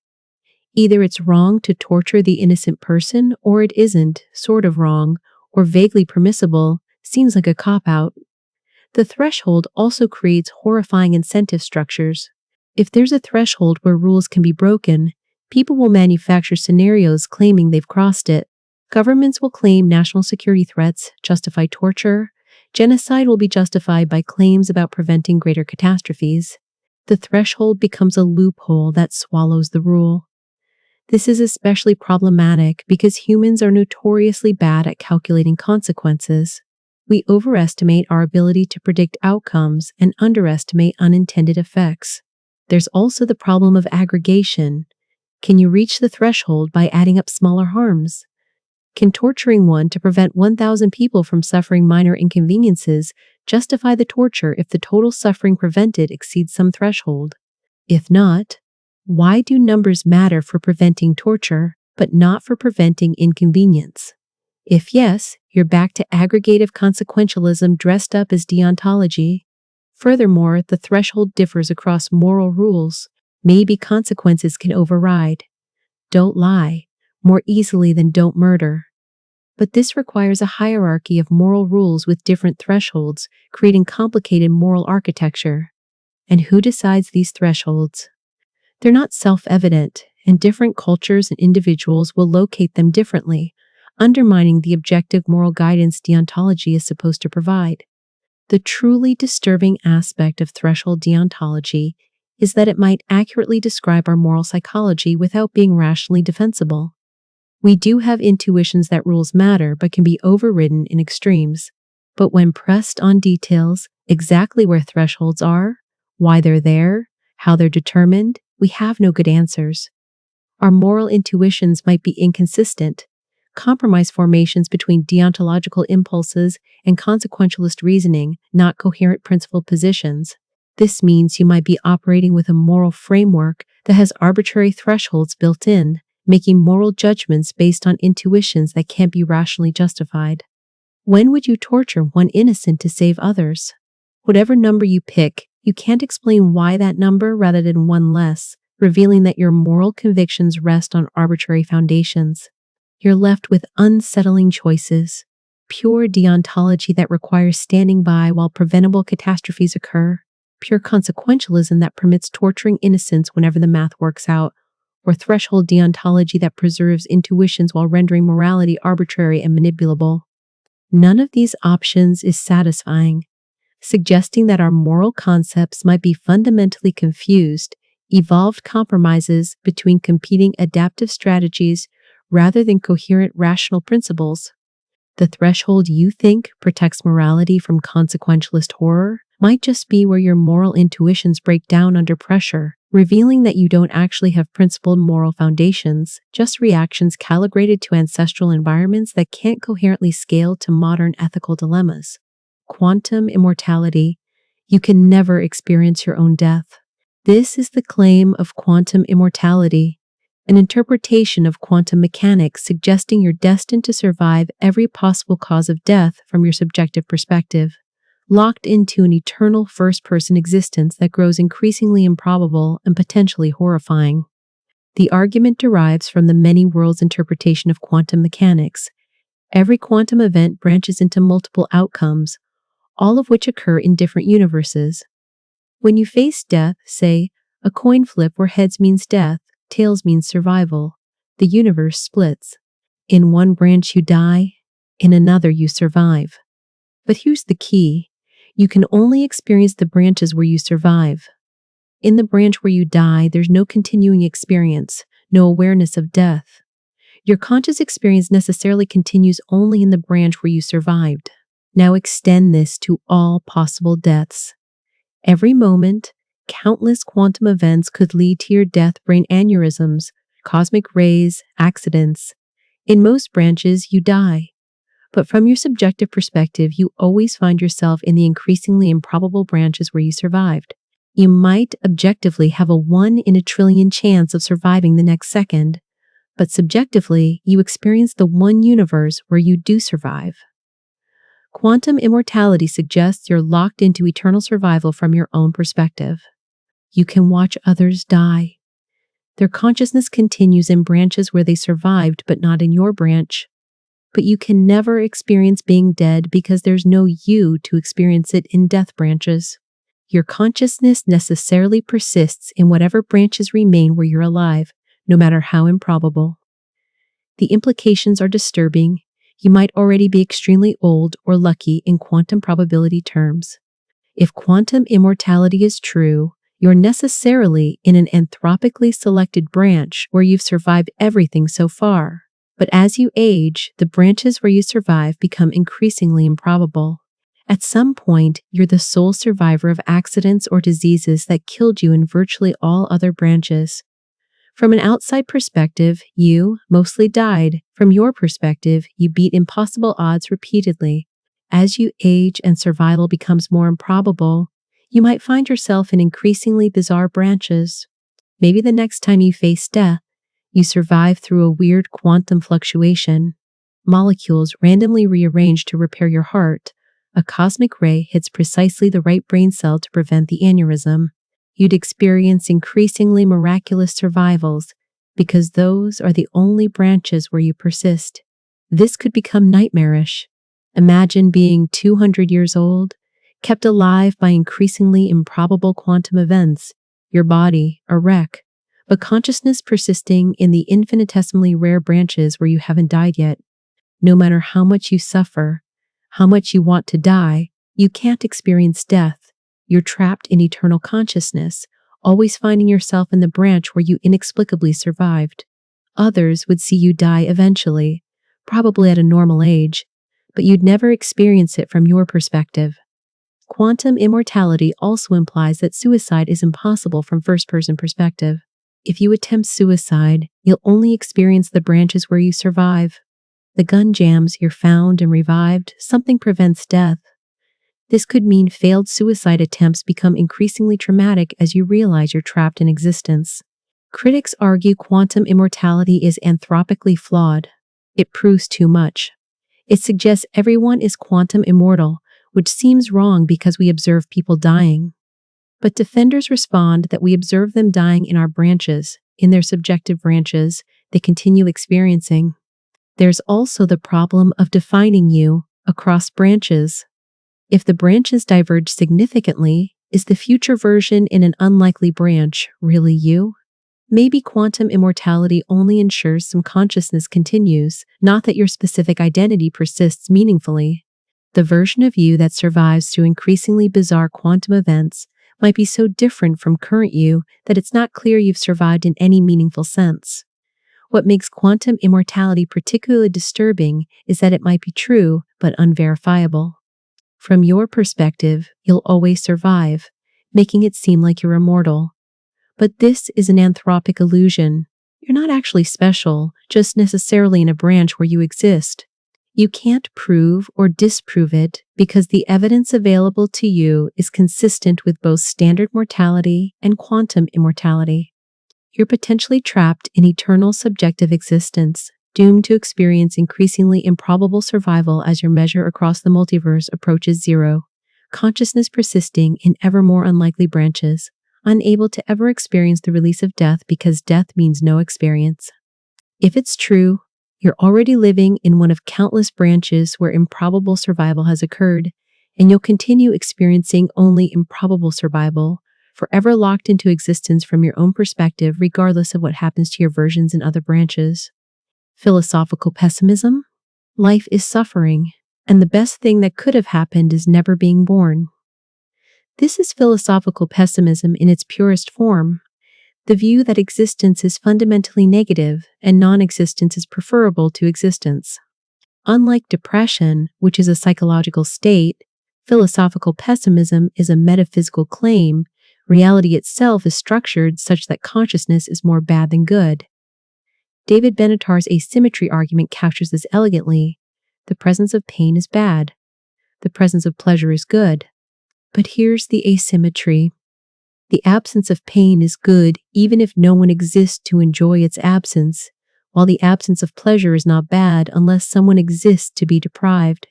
Either it's wrong to torture the innocent person, or it isn't, sort of wrong, or vaguely permissible, seems like a cop-out. The threshold also creates horrifying incentive structures. If there's a threshold where rules can be broken, people will manufacture scenarios claiming they've crossed it. Governments will claim national security threats justify torture. Genocide will be justified by claims about preventing greater catastrophes. The threshold becomes a loophole that swallows the rule. This is especially problematic because humans are notoriously bad at calculating consequences. We overestimate our ability to predict outcomes and underestimate unintended effects. There's also the problem of aggregation. Can you reach the threshold by adding up smaller harms? Can torturing one to prevent 1,000 people from suffering minor inconveniences justify the torture if the total suffering prevented exceeds some threshold? If not, why do numbers matter for preventing torture, but not for preventing inconvenience? If yes, you're back to aggregative consequentialism dressed up as deontology. Furthermore, the threshold differs across moral rules. Maybe consequences can override "don't lie" more easily than "don't murder." But this requires a hierarchy of moral rules with different thresholds, creating complicated moral architecture. And who decides these thresholds? They're not self-evident, and different cultures and individuals will locate them differently, undermining the objective moral guidance deontology is supposed to provide. The truly disturbing aspect of threshold deontology is that it might accurately describe our moral psychology without being rationally defensible. We do have intuitions that rules matter but can be overridden in extremes. But when pressed on details, exactly where thresholds are, why they're there, how they're determined, we have no good answers. Our moral intuitions might be inconsistent, compromise formations between deontological impulses and consequentialist reasoning, not coherent principled positions. This means you might be operating with a moral framework that has arbitrary thresholds built in, making moral judgments based on intuitions that can't be rationally justified. When would you torture one innocent to save others? Whatever number you pick, you can't explain why that number rather than one less, revealing that your moral convictions rest on arbitrary foundations. You're left with unsettling choices, pure deontology that requires standing by while preventable catastrophes occur, pure consequentialism that permits torturing innocents whenever the math works out, or threshold deontology that preserves intuitions while rendering morality arbitrary and manipulable. None of these options is satisfying, suggesting that our moral concepts might be fundamentally confused, evolved compromises between competing adaptive strategies rather than coherent rational principles. The threshold you think protects morality from consequentialist horror might just be where your moral intuitions break down under pressure, revealing that you don't actually have principled moral foundations, just reactions calibrated to ancestral environments that can't coherently scale to modern ethical dilemmas. Quantum immortality. You can never experience your own death. This is the claim of quantum immortality, an interpretation of quantum mechanics suggesting you're destined to survive every possible cause of death from your subjective perspective, locked into an eternal first-person existence that grows increasingly improbable and potentially horrifying. The argument derives from the many worlds interpretation of quantum mechanics. Every quantum event branches into multiple outcomes, all of which occur in different universes. When you face death, say, a coin flip where heads means death, tails means survival, the universe splits. In one branch you die, in another you survive. But here's the key. You can only experience the branches where you survive. In the branch where you die, there's no continuing experience, no awareness of death. Your conscious experience necessarily continues only in the branch where you survived. Now extend this to all possible deaths. Every moment, countless quantum events could lead to your death: brain aneurysms, cosmic rays, accidents. In most branches, you die. But from your subjective perspective, you always find yourself in the increasingly improbable branches where you survived. You might objectively have a 1 in a trillion chance of surviving the next second, but subjectively, you experience the one universe where you do survive. Quantum immortality suggests you're locked into eternal survival from your own perspective. You can watch others die. Their consciousness continues in branches where they survived, but not in your branch. But you can never experience being dead because there's no you to experience it in death branches. Your consciousness necessarily persists in whatever branches remain where you're alive, no matter how improbable. The implications are disturbing. You might already be extremely old or lucky in quantum probability terms. If quantum immortality is true, you're necessarily in an anthropically selected branch where you've survived everything so far. But as you age, the branches where you survive become increasingly improbable. At some point, you're the sole survivor of accidents or diseases that killed you in virtually all other branches. From an outside perspective, you mostly died. From your perspective, you beat impossible odds repeatedly. As you age and survival becomes more improbable, you might find yourself in increasingly bizarre branches. Maybe the next time you face death, you survive through a weird quantum fluctuation. Molecules randomly rearranged to repair your heart. A cosmic ray hits precisely the right brain cell to prevent the aneurysm. You'd experience increasingly miraculous survivals because those are the only branches where you persist. This could become nightmarish. Imagine being 200 years old, kept alive by increasingly improbable quantum events, your body a wreck, but consciousness persisting in the infinitesimally rare branches where you haven't died yet. No matter how much you suffer, how much you want to die, you can't experience death. You're trapped in eternal consciousness, always finding yourself in the branch where you inexplicably survived. Others would see you die eventually, probably at a normal age, but you'd never experience it from your perspective. Quantum immortality also implies that suicide is impossible from first-person perspective. If you attempt suicide, you'll only experience the branches where you survive. The gun jams, you're found and revived, something prevents death. This could mean failed suicide attempts become increasingly traumatic as you realize you're trapped in existence. Critics argue quantum immortality is anthropically flawed. It proves too much. It suggests everyone is quantum immortal, which seems wrong because we observe people dying. But defenders respond that we observe them dying in our branches, in their subjective branches, they continue experiencing. There's also the problem of defining you across branches. If the branches diverge significantly, is the future version in an unlikely branch really you? Maybe quantum immortality only ensures some consciousness continues, not that your specific identity persists meaningfully. The version of you that survives through increasingly bizarre quantum events might be so different from current you that it's not clear you've survived in any meaningful sense. What makes quantum immortality particularly disturbing is that it might be true, but unverifiable. From your perspective, you'll always survive, making it seem like you're immortal. But this is an anthropic illusion. You're not actually special, just necessarily in a branch where you exist. You can't prove or disprove it because the evidence available to you is consistent with both standard mortality and quantum immortality. You're potentially trapped in eternal subjective existence, doomed to experience increasingly improbable survival as your measure across the multiverse approaches zero, consciousness persisting in ever more unlikely branches, unable to ever experience the release of death because death means no experience. If it's true, you're already living in one of countless branches where improbable survival has occurred, and you'll continue experiencing only improbable survival, forever locked into existence from your own perspective regardless of what happens to your versions in other branches. Philosophical pessimism? Life is suffering, and the best thing that could have happened is never being born. This is philosophical pessimism in its purest form, the view that existence is fundamentally negative and non-existence is preferable to existence. Unlike depression, which is a psychological state, philosophical pessimism is a metaphysical claim. Reality itself is structured such that consciousness is more bad than good. David Benatar's asymmetry argument captures this elegantly. The presence of pain is bad. The presence of pleasure is good. But here's the asymmetry. The absence of pain is good even if no one exists to enjoy its absence, while the absence of pleasure is not bad unless someone exists to be deprived.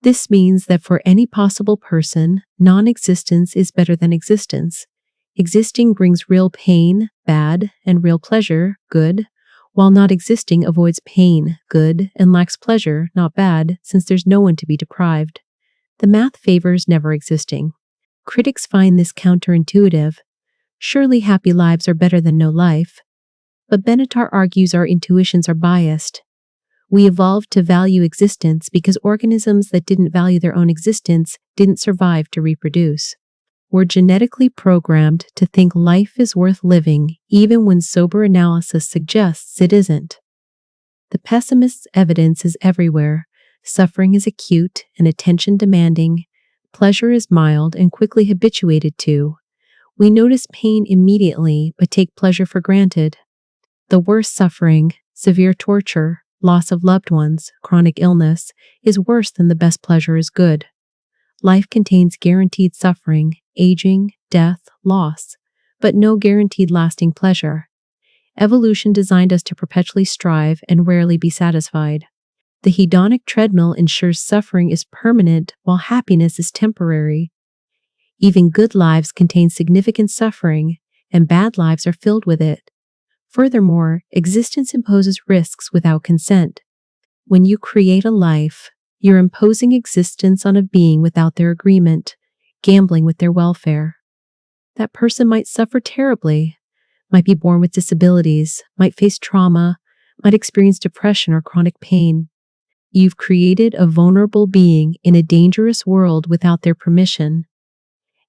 This means that for any possible person, non-existence is better than existence. Existing brings real pain, bad, and real pleasure, good, while not existing avoids pain, good, and lacks pleasure, not bad, since there's no one to be deprived. The math favors never existing. Critics find this counterintuitive. Surely happy lives are better than no life. But Benatar argues our intuitions are biased. We evolved to value existence because organisms that didn't value their own existence didn't survive to reproduce. We're genetically programmed to think life is worth living even when sober analysis suggests it isn't. The pessimist's evidence is everywhere. Suffering is acute and attention-demanding. Pleasure is mild and quickly habituated to. We notice pain immediately but take pleasure for granted. The worst suffering, severe torture, loss of loved ones, chronic illness, is worse than the best pleasure is good. Life contains guaranteed suffering, aging, death, loss, but no guaranteed lasting pleasure. Evolution designed us to perpetually strive and rarely be satisfied. The hedonic treadmill ensures suffering is permanent while happiness is temporary. Even good lives contain significant suffering, and bad lives are filled with it. Furthermore, existence imposes risks without consent. When you create a life, you're imposing existence on a being without their agreement, gambling with their welfare. That person might suffer terribly, might be born with disabilities, might face trauma, might experience depression or chronic pain. You've created a vulnerable being in a dangerous world without their permission.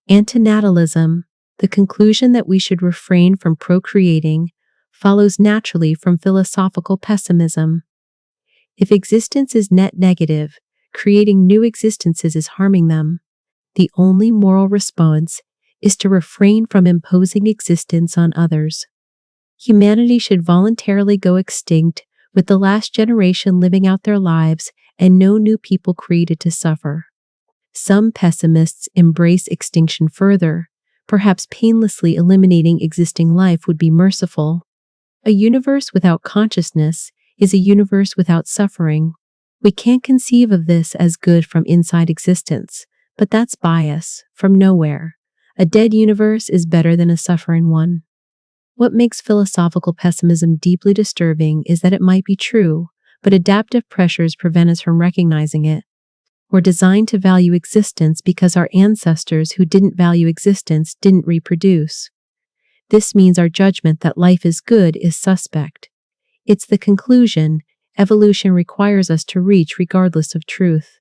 Antinatalism, the conclusion that we should refrain from procreating, follows naturally from philosophical pessimism. If existence is net negative, creating new existences is harming them. The only moral response is to refrain from imposing existence on others. Humanity should voluntarily go extinct with the last generation living out their lives and no new people created to suffer. Some pessimists embrace extinction further. Perhaps painlessly eliminating existing life would be merciful. A universe without consciousness is a universe without suffering. We can't conceive of this as good from inside existence, but that's bias, from nowhere. A dead universe is better than a suffering one. What makes philosophical pessimism deeply disturbing is that it might be true, but adaptive pressures prevent us from recognizing it. We're designed to value existence because our ancestors who didn't value existence didn't reproduce. This means our judgment that life is good is suspect. It's the conclusion evolution requires us to reach regardless of truth.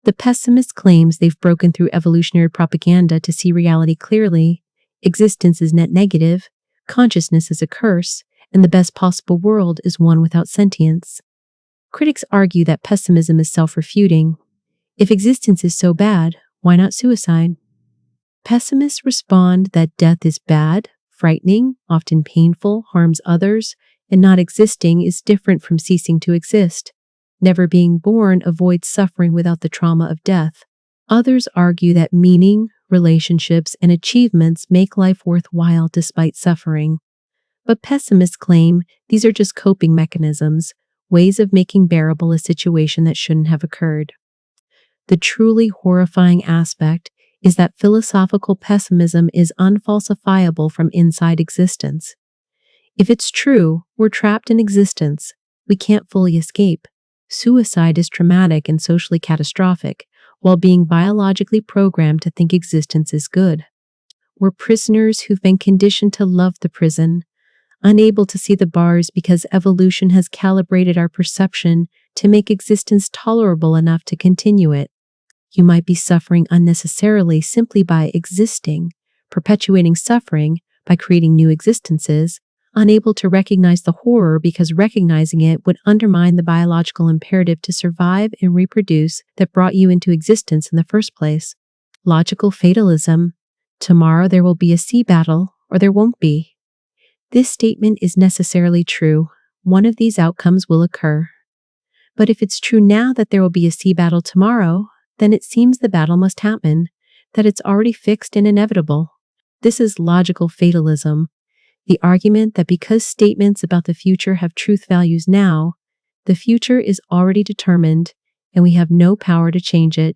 The pessimist claims they've broken through evolutionary propaganda to see reality clearly. Existence is net negative, consciousness is a curse, and the best possible world is one without sentience. Critics argue that pessimism is self-refuting. If existence is so bad, why not suicide? Pessimists respond that death is bad, frightening, often painful, harms others, and not existing is different from ceasing to exist. Never being born avoids suffering without the trauma of death. Others argue that meaning, relationships, and achievements make life worthwhile despite suffering. But pessimists claim these are just coping mechanisms, ways of making bearable a situation that shouldn't have occurred. The truly horrifying aspect is that philosophical pessimism is unfalsifiable from inside existence. If it's true, we're trapped in existence. We can't fully escape. Suicide is traumatic and socially catastrophic, while being biologically programmed to think existence is good. We're prisoners who've been conditioned to love the prison, unable to see the bars because evolution has calibrated our perception to make existence tolerable enough to continue it. You might be suffering unnecessarily simply by existing, perpetuating suffering by creating new existences, unable to recognize the horror because recognizing it would undermine the biological imperative to survive and reproduce that brought you into existence in the first place. Logical fatalism. Tomorrow there will be a sea battle, or there won't be. This statement is necessarily true. one of these outcomes will occur. But if it's true now that there will be a sea battle tomorrow, then it seems the battle must happen, that it's already fixed and inevitable. This is logical fatalism, the argument that because statements about the future have truth values now, the future is already determined and we have no power to change it.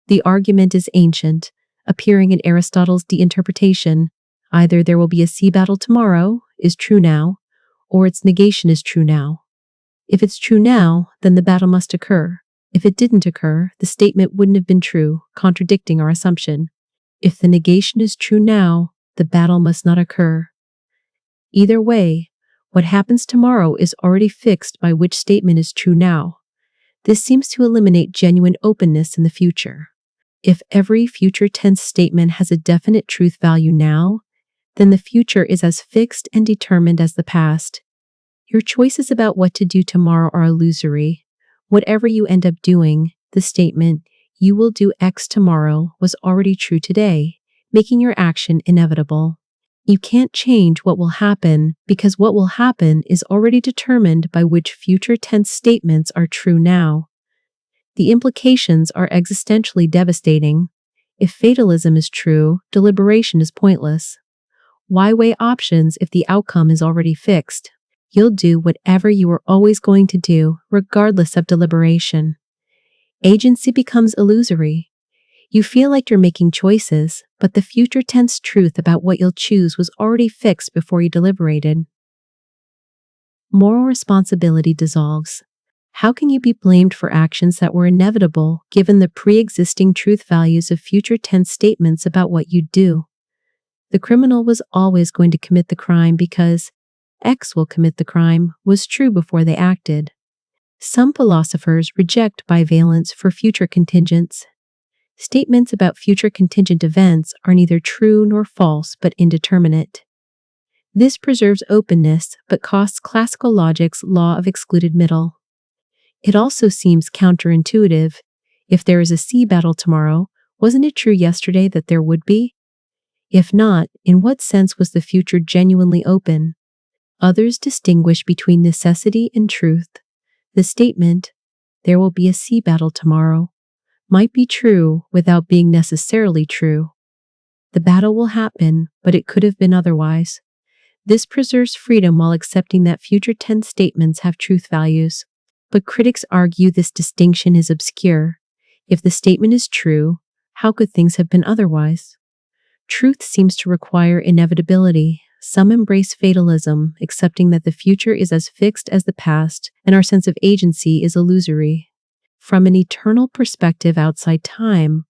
The argument is ancient, appearing in Aristotle's De Interpretation. Either there will be a sea battle tomorrow is true now, or its negation is true now. If it's true now, then the battle must occur. If it didn't occur, the statement wouldn't have been true, contradicting our assumption. If the negation is true now, the battle must not occur. Either way, what happens tomorrow is already fixed by which statement is true now. This seems to eliminate genuine openness in the future. If every future tense statement has a definite truth value now, then the future is as fixed and determined as the past. Your choices about what to do tomorrow are illusory. Whatever you end up doing, the statement, "You will do X tomorrow," was already true today, making your action inevitable. You can't change what will happen because what will happen is already determined by which future tense statements are true now. The implications are existentially devastating. If fatalism is true, deliberation is pointless. Why weigh options if the outcome is already fixed? You'll do whatever you were always going to do, regardless of deliberation. Agency becomes illusory. You feel like you're making choices, but the future tense truth about what you'll choose was already fixed before you deliberated. Moral responsibility dissolves. How can you be blamed for actions that were inevitable given the pre-existing truth values of future tense statements about what you'd do? The criminal was always going to commit the crime because X will commit the crime was true before they acted. Some philosophers reject bivalence for future contingents. Statements about future contingent events are neither true nor false but indeterminate. This preserves openness but costs classical logic's law of excluded middle. It also seems counterintuitive. If there is a sea battle tomorrow, wasn't it true yesterday that there would be? If not, in what sense was the future genuinely open? Others distinguish between necessity and truth. The statement, "There will be a sea battle tomorrow," might be true without being necessarily true. The battle will happen, but it could have been otherwise. This preserves freedom while accepting that future tense statements have truth values. But critics argue this distinction is obscure. If the statement is true, how could things have been otherwise? Truth seems to require inevitability. Some embrace fatalism, accepting that the future is as fixed as the past, and our sense of agency is illusory. From an eternal perspective outside time,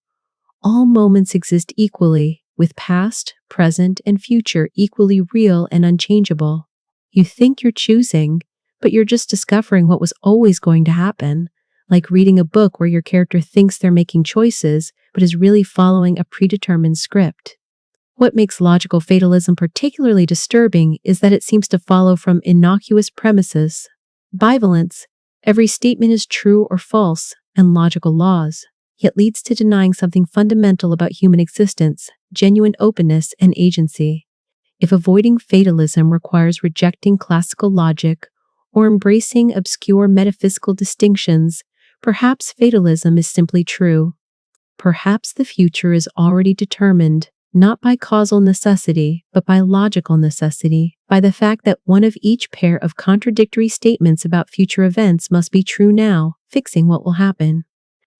all moments exist equally, with past, present, and future equally real and unchangeable. You think you're choosing, but you're just discovering what was always going to happen, like reading a book where your character thinks they're making choices, but is really following a predetermined script. What makes logical fatalism particularly disturbing is that it seems to follow from innocuous premises. Bivalence, every statement is true or false, and logical laws, yet leads to denying something fundamental about human existence, genuine openness and agency. If avoiding fatalism requires rejecting classical logic or embracing obscure metaphysical distinctions, perhaps fatalism is simply true. Perhaps the future is already determined, not by causal necessity, but by logical necessity, by the fact that one of each pair of contradictory statements about future events must be true now, fixing what will happen.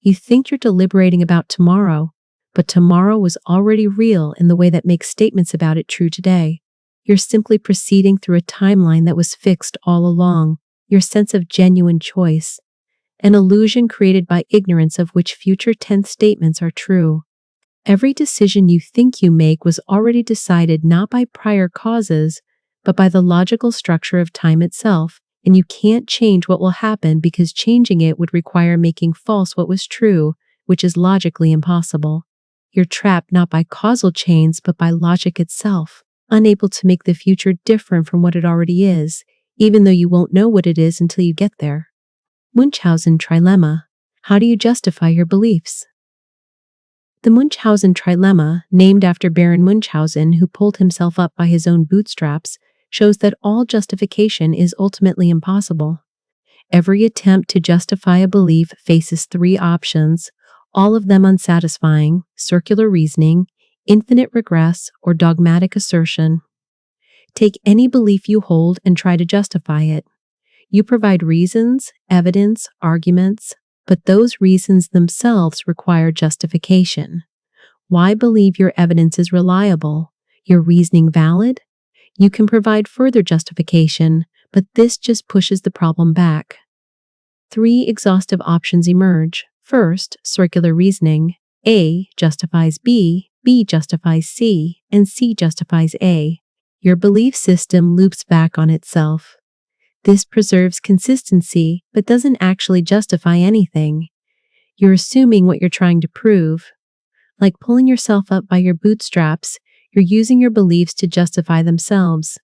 You think you're deliberating about tomorrow, but tomorrow was already real in the way that makes statements about it true today. You're simply proceeding through a timeline that was fixed all along, your sense of genuine choice, an illusion created by ignorance of which future tense statements are true. Every decision you think you make was already decided not by prior causes, but by the logical structure of time itself, and you can't change what will happen because changing it would require making false what was true, which is logically impossible. You're trapped not by causal chains but by logic itself, unable to make the future different from what it already is, even though you won't know what it is until you get there. Munchhausen trilemma. How do you justify your beliefs? The Munchhausen trilemma, named after Baron Munchhausen who pulled himself up by his own bootstraps, shows that all justification is ultimately impossible. Every attempt to justify a belief faces three options, all of them unsatisfying: circular reasoning, infinite regress, or dogmatic assertion. Take any belief you hold and try to justify it. You provide reasons, evidence, arguments, but those reasons themselves require justification. Why believe your evidence is reliable? Your reasoning valid? You can provide further justification, but this just pushes the problem back. Three exhaustive options emerge. First, circular reasoning. A justifies B, B justifies C, and C justifies A. Your belief system loops back on itself. This preserves consistency, but doesn't actually justify anything. You're assuming what you're trying to prove. Like pulling yourself up by your bootstraps, you're using your beliefs to justify themselves.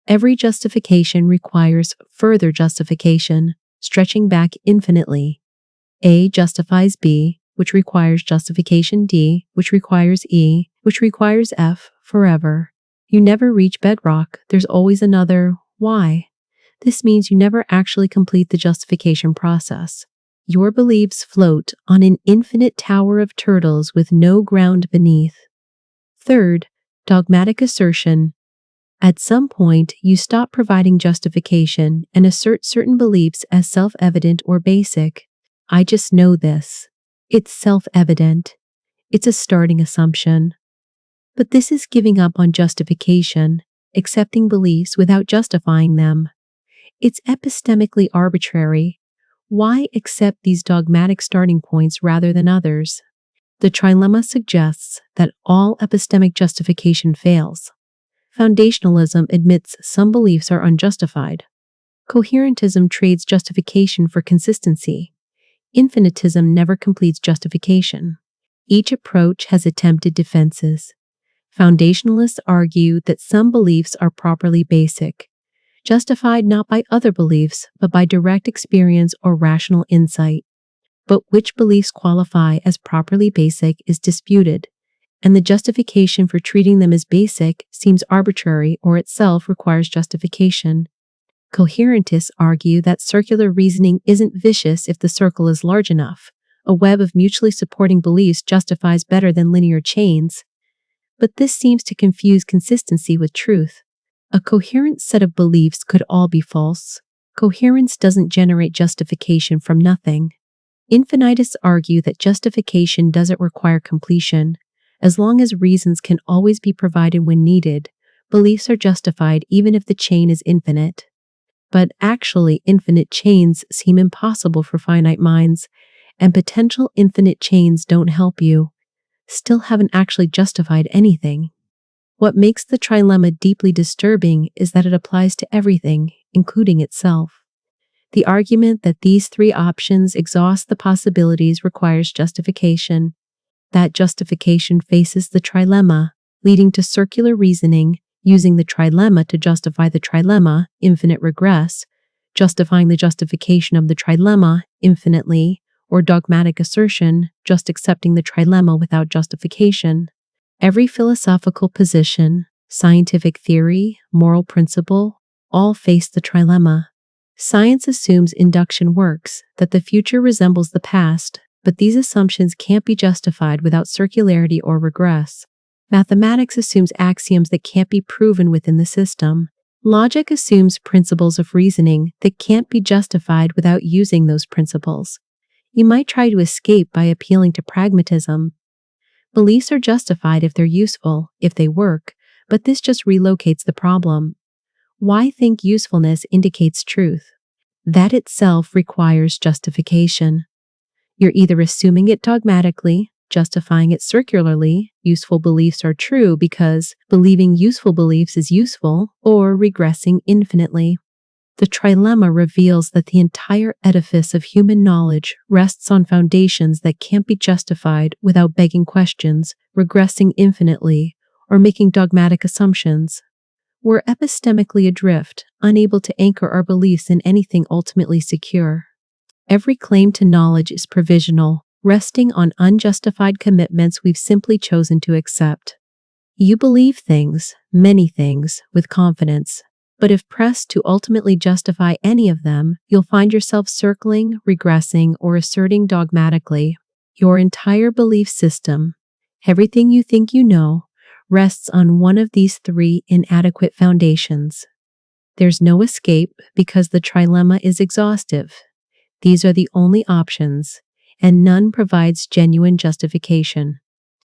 Every justification requires further justification, stretching back infinitely. A justifies B, which requires justification D, which requires E, which requires F, forever. You never reach bedrock. There's always another why. This means you never actually complete the justification process. Your beliefs float on an infinite tower of turtles with no ground beneath. Third, dogmatic assertion. At some point, you stop providing justification and assert certain beliefs as self-evident or basic. I just know this. It's self-evident. It's a starting assumption. But this is giving up on justification, accepting beliefs without justifying them. It's epistemically arbitrary. Why accept these dogmatic starting points rather than others? The trilemma suggests that all epistemic justification fails. Foundationalism admits some beliefs are unjustified. Coherentism trades justification for consistency. Infinitism never completes justification. Each approach has attempted defenses. Foundationalists argue that some beliefs are properly basic, justified not by other beliefs, but by direct experience or rational insight. But which beliefs qualify as properly basic is disputed, and the justification for treating them as basic seems arbitrary or itself requires justification. Coherentists argue that circular reasoning isn't vicious if the circle is large enough. A web of mutually supporting beliefs justifies better than linear chains. But this seems to confuse consistency with truth. A coherent set of beliefs could all be false. Coherence doesn't generate justification from nothing. Infinitists argue that justification doesn't require completion. As long as reasons can always be provided when needed, beliefs are justified even if the chain is infinite. But actually, infinite chains seem impossible for finite minds, and potential infinite chains don't help you. Still haven't actually justified anything. What makes the trilemma deeply disturbing is that it applies to everything, including itself. The argument that these three options exhaust the possibilities requires justification. That justification faces the trilemma, leading to circular reasoning, using the trilemma to justify the trilemma, infinite regress, justifying the justification of the trilemma, infinitely, or dogmatic assertion, just accepting the trilemma without justification. Every philosophical position, scientific theory, moral principle, all face the trilemma. Science assumes induction works, that the future resembles the past, but these assumptions can't be justified without circularity or regress. Mathematics assumes axioms that can't be proven within the system. Logic assumes principles of reasoning that can't be justified without using those principles. You might try to escape by appealing to pragmatism. Beliefs are justified if they're useful, if they work, but this just relocates the problem. Why think usefulness indicates truth? That itself requires justification. You're either assuming it dogmatically, justifying it circularly, useful beliefs are true because believing useful beliefs is useful, or regressing infinitely. The trilemma reveals that the entire edifice of human knowledge rests on foundations that can't be justified without begging questions, regressing infinitely, or making dogmatic assumptions. We're epistemically adrift, unable to anchor our beliefs in anything ultimately secure. Every claim to knowledge is provisional, resting on unjustified commitments we've simply chosen to accept. You believe things, many things, with confidence, But if pressed to ultimately justify any of them, you'll find yourself circling, regressing, or asserting dogmatically. Your entire belief system, everything you think you know, rests on one of these three inadequate foundations. There's no escape because the trilemma is exhaustive. These are the only options, and none provides genuine justification.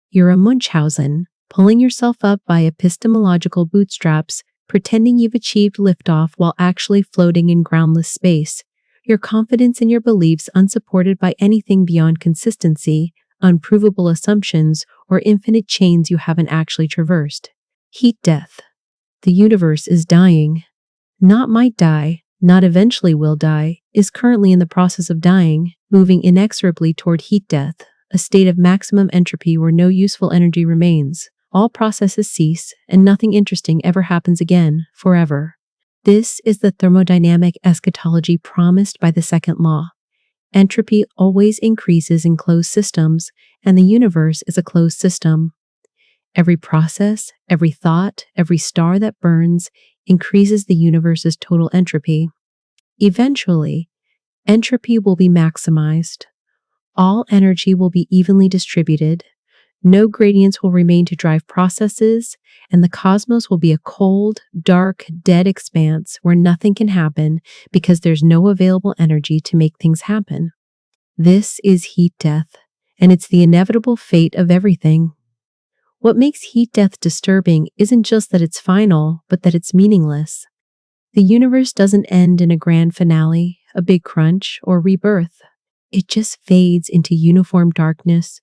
You're a Munchhausen, pulling yourself up by epistemological bootstraps, pretending you've achieved liftoff while actually floating in groundless space. Your confidence in your beliefs unsupported by anything beyond consistency, unprovable assumptions, or infinite chains you haven't actually traversed. Heat death. The universe is dying. Not might die, not eventually will die, is currently in the process of dying, moving inexorably toward heat death, a state of maximum entropy where no useful energy remains. All processes cease, and nothing interesting ever happens again, forever. This is the thermodynamic eschatology promised by the second law. Entropy always increases in closed systems, and the universe is a closed system. Every process, every thought, every star that burns increases the universe's total entropy. Eventually, entropy will be maximized. All energy will be evenly distributed. No gradients will remain to drive processes, and the cosmos will be a cold, dark, dead expanse where nothing can happen because there's no available energy to make things happen. This is heat death, and it's the inevitable fate of everything. What makes heat death disturbing isn't just that it's final, but that it's meaningless. The universe doesn't end in a grand finale, a big crunch, or rebirth. It just fades into uniform darkness,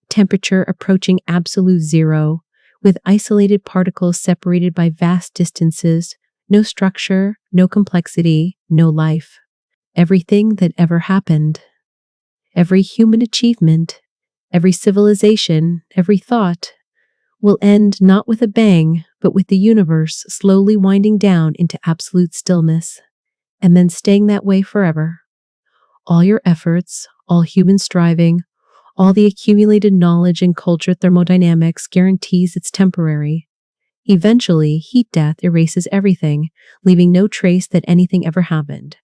temperature approaching absolute zero, with isolated particles separated by vast distances, no structure, no complexity, no life. Everything that ever happened. Every human achievement, every civilization, every thought, will end not with a bang, but with the universe slowly winding down into absolute stillness, and then staying that way forever. All your efforts, all human striving, all the accumulated knowledge and culture thermodynamics guarantees it's temporary. Eventually, heat death erases everything, leaving no trace that anything ever happened.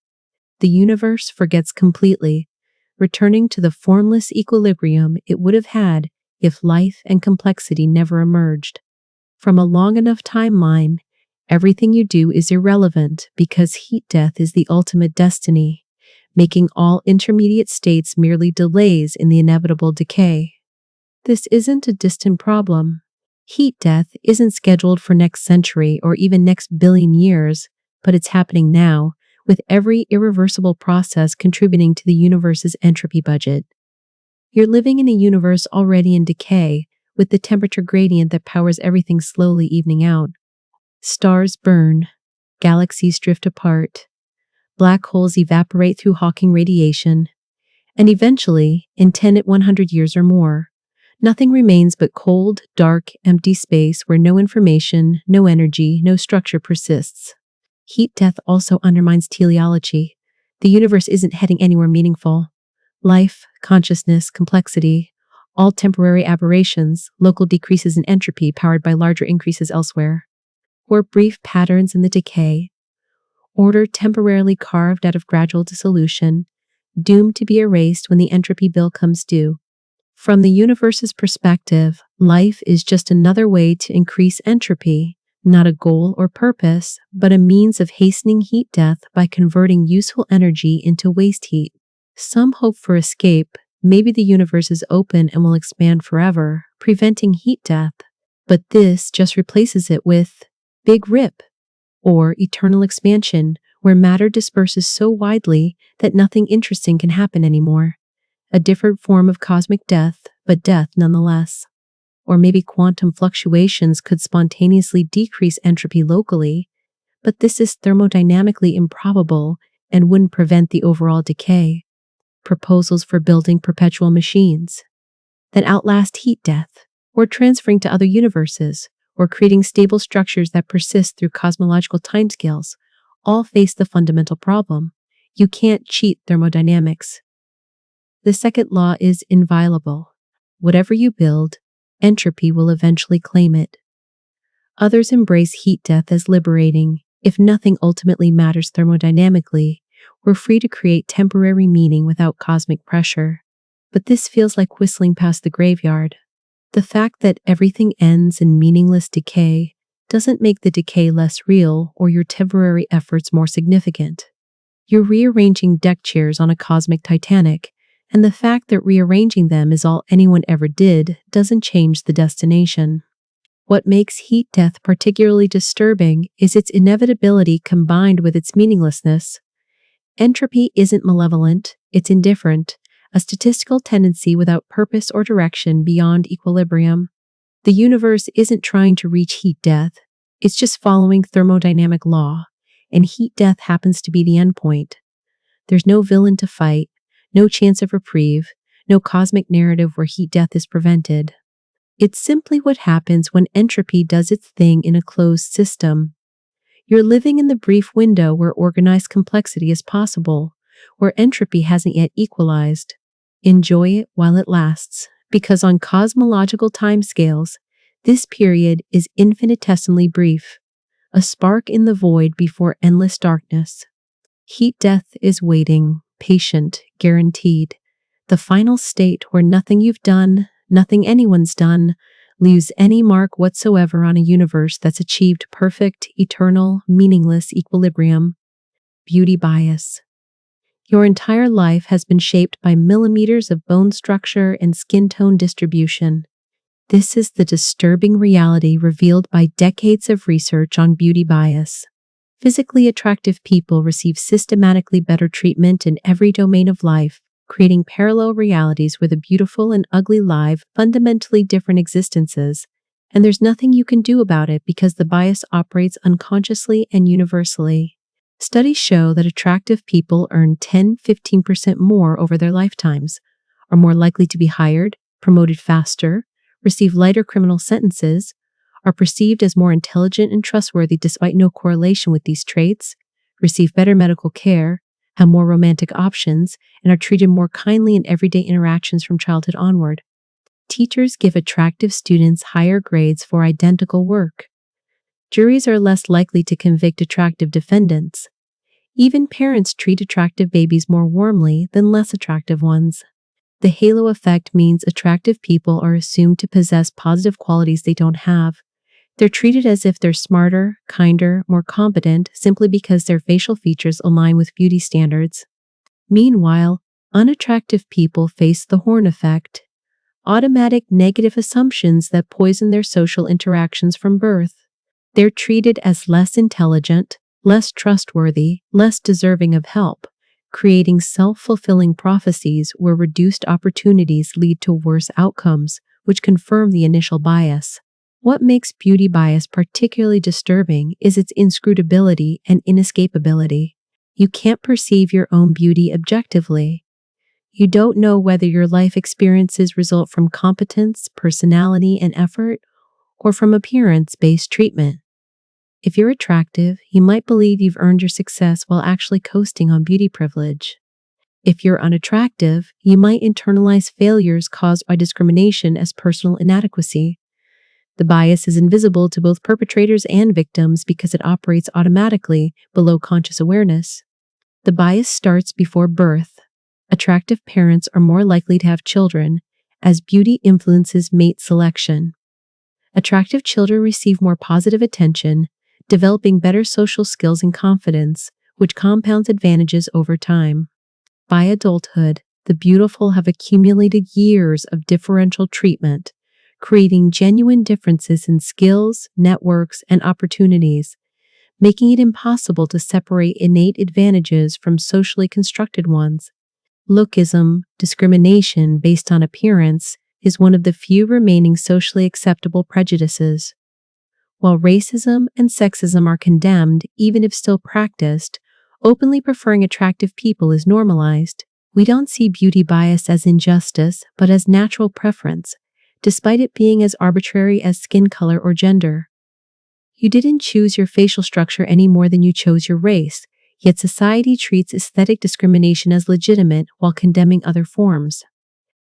The universe forgets completely, returning to the formless equilibrium it would have had if life and complexity never emerged. From a long enough timeline, everything you do is irrelevant because heat death is the ultimate destiny, making all intermediate states merely delays in the inevitable decay. This isn't a distant problem. Heat death isn't scheduled for next century or even next billion years, but it's happening now, with every irreversible process contributing to the universe's entropy budget. You're living in a universe already in decay, with the temperature gradient that powers everything slowly evening out. Stars burn, galaxies drift apart, black holes evaporate through Hawking radiation, and eventually, in 10 to 100 years or more, nothing remains but cold, dark, empty space where no information, no energy, no structure persists. Heat death also undermines teleology. The universe isn't heading anywhere meaningful. Life, consciousness, complexity, all temporary aberrations, local decreases in entropy powered by larger increases elsewhere, or brief patterns in the decay, order temporarily carved out of gradual dissolution, doomed to be erased when the entropy bill comes due. From the universe's perspective, life is just another way to increase entropy, not a goal or purpose, but a means of hastening heat death by converting useful energy into waste heat. Some hope for escape. Maybe the universe is open and will expand forever, preventing heat death, but this just replaces it with Big Rip, or eternal expansion, where matter disperses so widely that nothing interesting can happen anymore. A different form of cosmic death, but death nonetheless. Or maybe quantum fluctuations could spontaneously decrease entropy locally, but this is thermodynamically improbable and wouldn't prevent the overall decay. Proposals for building perpetual machines that outlast heat death, or transferring to other universes, or creating stable structures that persist through cosmological timescales, all face the fundamental problem. You can't cheat thermodynamics. The second law is inviolable. Whatever you build, entropy will eventually claim it. Others embrace heat death as liberating, If nothing ultimately matters thermodynamically, we're free to create temporary meaning without cosmic pressure. But this feels like whistling past the graveyard. The fact that everything ends in meaningless decay doesn't make the decay less real or your temporary efforts more significant. You're rearranging deck chairs on a cosmic Titanic, and the fact that rearranging them is all anyone ever did doesn't change the destination. What makes heat death particularly disturbing is its inevitability combined with its meaninglessness. Entropy isn't malevolent, it's indifferent, a statistical tendency without purpose or direction beyond equilibrium. The universe isn't trying to reach heat death, it's just following thermodynamic law, and heat death happens to be the endpoint. There's no villain to fight, no chance of reprieve, no cosmic narrative where heat death is prevented. It's simply what happens when entropy does its thing in a closed system. You're living in the brief window where organized complexity is possible, where entropy hasn't yet equalized. Enjoy it while it lasts, because on cosmological timescales, this period is infinitesimally brief, a spark in the void before endless darkness. Heat death is waiting, patient, guaranteed, the final state where nothing you've done, nothing anyone's done, leaves any mark whatsoever on a universe that's achieved perfect, eternal, meaningless equilibrium. Beauty bias. Your entire life has been shaped by millimeters of bone structure and skin tone distribution. This is the disturbing reality revealed by decades of research on beauty bias. Physically attractive people receive systematically better treatment in every domain of life, creating parallel realities where the beautiful and ugly live fundamentally different existences, and there's nothing you can do about it because the bias operates unconsciously and universally. Studies show that attractive people earn 10–15% more over their lifetimes, are more likely to be hired, promoted faster, receive lighter criminal sentences, are perceived as more intelligent and trustworthy despite no correlation with these traits, receive better medical care, have more romantic options, and are treated more kindly in everyday interactions from childhood onward. Teachers give attractive students higher grades for identical work. Juries are less likely to convict attractive defendants. Even parents treat attractive babies more warmly than less attractive ones. The halo effect means attractive people are assumed to possess positive qualities they don't have. They're treated as if they're smarter, kinder, more competent simply because their facial features align with beauty standards. Meanwhile, unattractive people face the horn effect, automatic negative assumptions that poison their social interactions from birth. They're treated as less intelligent, less trustworthy, less deserving of help, creating self-fulfilling prophecies where reduced opportunities lead to worse outcomes, which confirm the initial bias. What makes beauty bias particularly disturbing is its inscrutability and inescapability. You can't perceive your own beauty objectively. You don't know whether your life experiences result from competence, personality, and effort, or from appearance-based treatment. If you're attractive, you might believe you've earned your success while actually coasting on beauty privilege. If you're unattractive, you might internalize failures caused by discrimination as personal inadequacy. The bias is invisible to both perpetrators and victims because it operates automatically below conscious awareness. The bias starts before birth. Attractive parents are more likely to have children, as beauty influences mate selection. Attractive children receive more positive attention, developing better social skills and confidence, which compounds advantages over time. By adulthood, the beautiful have accumulated years of differential treatment, creating genuine differences in skills, networks, and opportunities, making it impossible to separate innate advantages from socially constructed ones. Lookism, discrimination based on appearance, is one of the few remaining socially acceptable prejudices. While racism and sexism are condemned, even if still practiced, openly preferring attractive people is normalized. We don't see beauty bias as injustice, but as natural preference, despite it being as arbitrary as skin color or gender. You didn't choose your facial structure any more than you chose your race, yet society treats aesthetic discrimination as legitimate while condemning other forms.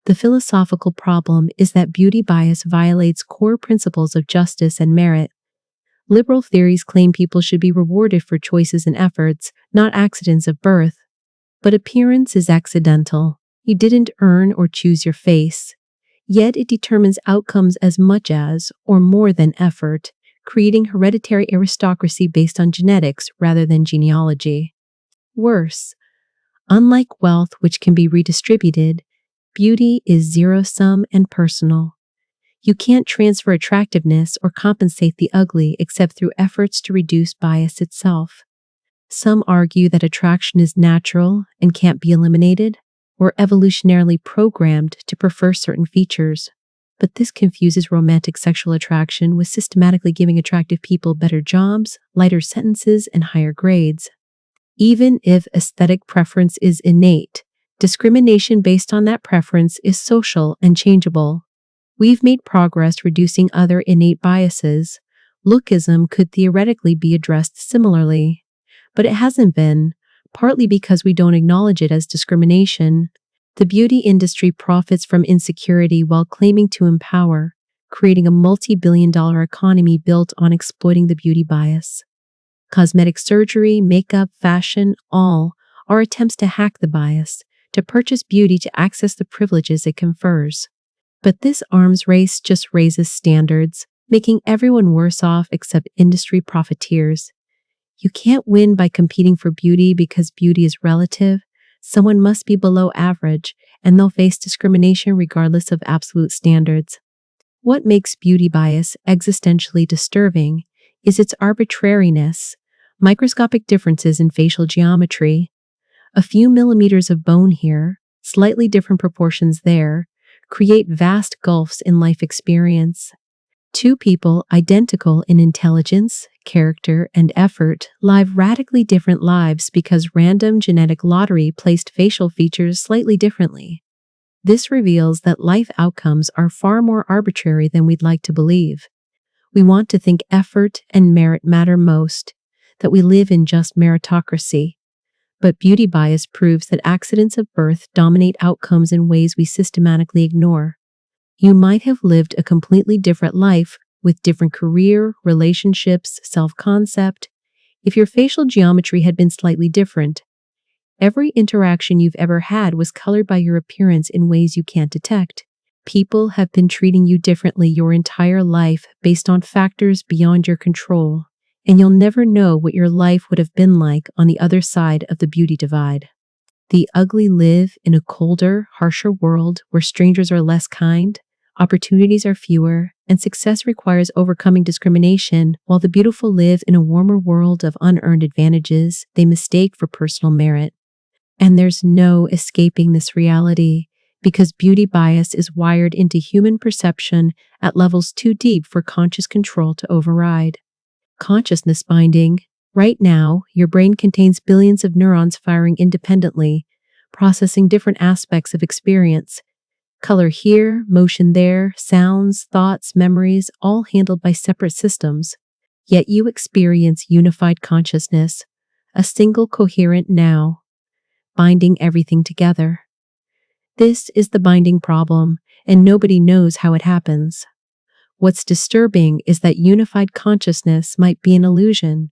The philosophical problem is that beauty bias violates core principles of justice and merit. Liberal theories claim people should be rewarded for choices and efforts, not accidents of birth. But appearance is accidental. You didn't earn or choose your face. Yet it determines outcomes as much as, or more than, effort, creating hereditary aristocracy based on genetics rather than genealogy. Worse, unlike wealth, which can be redistributed, beauty is zero-sum and personal. You can't transfer attractiveness or compensate the ugly except through efforts to reduce bias itself. Some argue that attraction is natural and can't be eliminated, or evolutionarily programmed to prefer certain features. But this confuses romantic sexual attraction with systematically giving attractive people better jobs, lighter sentences, and higher grades. Even if aesthetic preference is innate, discrimination based on that preference is social and changeable. We've made progress reducing other innate biases. Lookism could theoretically be addressed similarly, but it hasn't been, partly because we don't acknowledge it as discrimination. The beauty industry profits from insecurity while claiming to empower, creating a multi-billion-dollar economy built on exploiting the beauty bias. Cosmetic surgery, makeup, fashion, all are attempts to hack the bias, to purchase beauty to access the privileges it confers. But this arms race just raises standards, making everyone worse off except industry profiteers. You can't win by competing for beauty because beauty is relative. Someone must be below average, and they'll face discrimination regardless of absolute standards. What makes beauty bias existentially disturbing is its arbitrariness. Microscopic differences in facial geometry, a few millimeters of bone here, slightly different proportions there, create vast gulfs in life experience. Two people identical in intelligence, character, and effort live radically different lives because random genetic lottery placed facial features slightly differently. This reveals that life outcomes are far more arbitrary than we'd like to believe. We want to think effort and merit matter most, that we live in just meritocracy. But beauty bias proves that accidents of birth dominate outcomes in ways we systematically ignore. You might have lived a completely different life with different career, relationships, self-concept, if your facial geometry had been slightly different. Every interaction you've ever had was colored by your appearance in ways you can't detect. People have been treating you differently your entire life based on factors beyond your control, and you'll never know what your life would have been like on the other side of the beauty divide. The ugly live in a colder, harsher world where strangers are less kind, opportunities are fewer, and success requires overcoming discrimination, while the beautiful live in a warmer world of unearned advantages they mistake for personal merit. And there's no escaping this reality, because beauty bias is wired into human perception at levels too deep for conscious control to override. Consciousness binding. Right now, your brain contains billions of neurons firing independently, processing different aspects of experience. Color here, motion there, sounds, thoughts, memories, all handled by separate systems. Yet you experience unified consciousness, a single coherent now, binding everything together. This is the binding problem, and nobody knows how it happens. What's disturbing is that unified consciousness might be an illusion,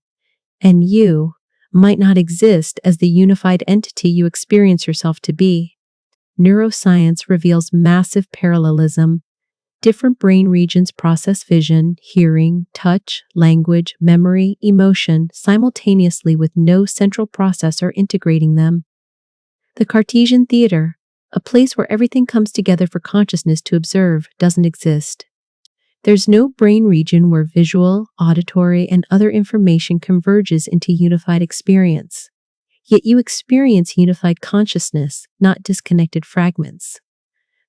and you might not exist as the unified entity you experience yourself to be. Neuroscience reveals massive parallelism. Different brain regions process vision, hearing, touch, language, memory, emotion simultaneously with no central processor integrating them. The Cartesian theater, a place where everything comes together for consciousness to observe, doesn't exist. There's no brain region where visual, auditory, and other information converges into unified experience. Yet you experience unified consciousness, not disconnected fragments.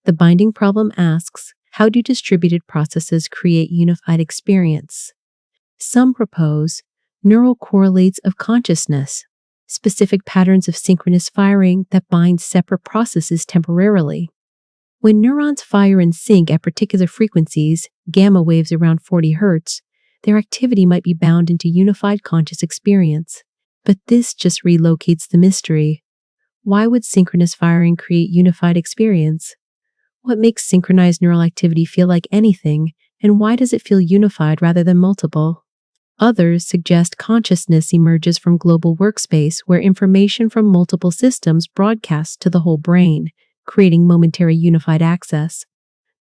The binding problem asks, how do distributed processes create unified experience? Some propose neural correlates of consciousness, specific patterns of synchronous firing that bind separate processes temporarily. When neurons fire in sync at particular frequencies, gamma waves around 40 Hz, their activity might be bound into unified conscious experience. But this just relocates the mystery. Why would synchronous firing create unified experience? What makes synchronized neural activity feel like anything, and why does it feel unified rather than multiple? Others suggest consciousness emerges from global workspace where information from multiple systems broadcasts to the whole brain, creating momentary unified access.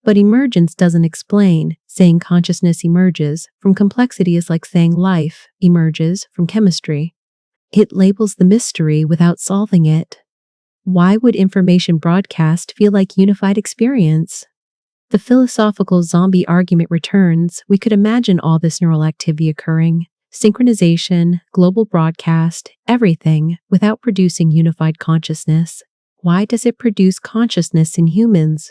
But emergence doesn't explain. Saying consciousness emerges from complexity is like saying life emerges from chemistry. It labels the mystery without solving it. Why would information broadcast feel like unified experience? The philosophical zombie argument returns. We could imagine all this neural activity occurring, synchronization, global broadcast, everything, without producing unified consciousness. Why does it produce consciousness in humans?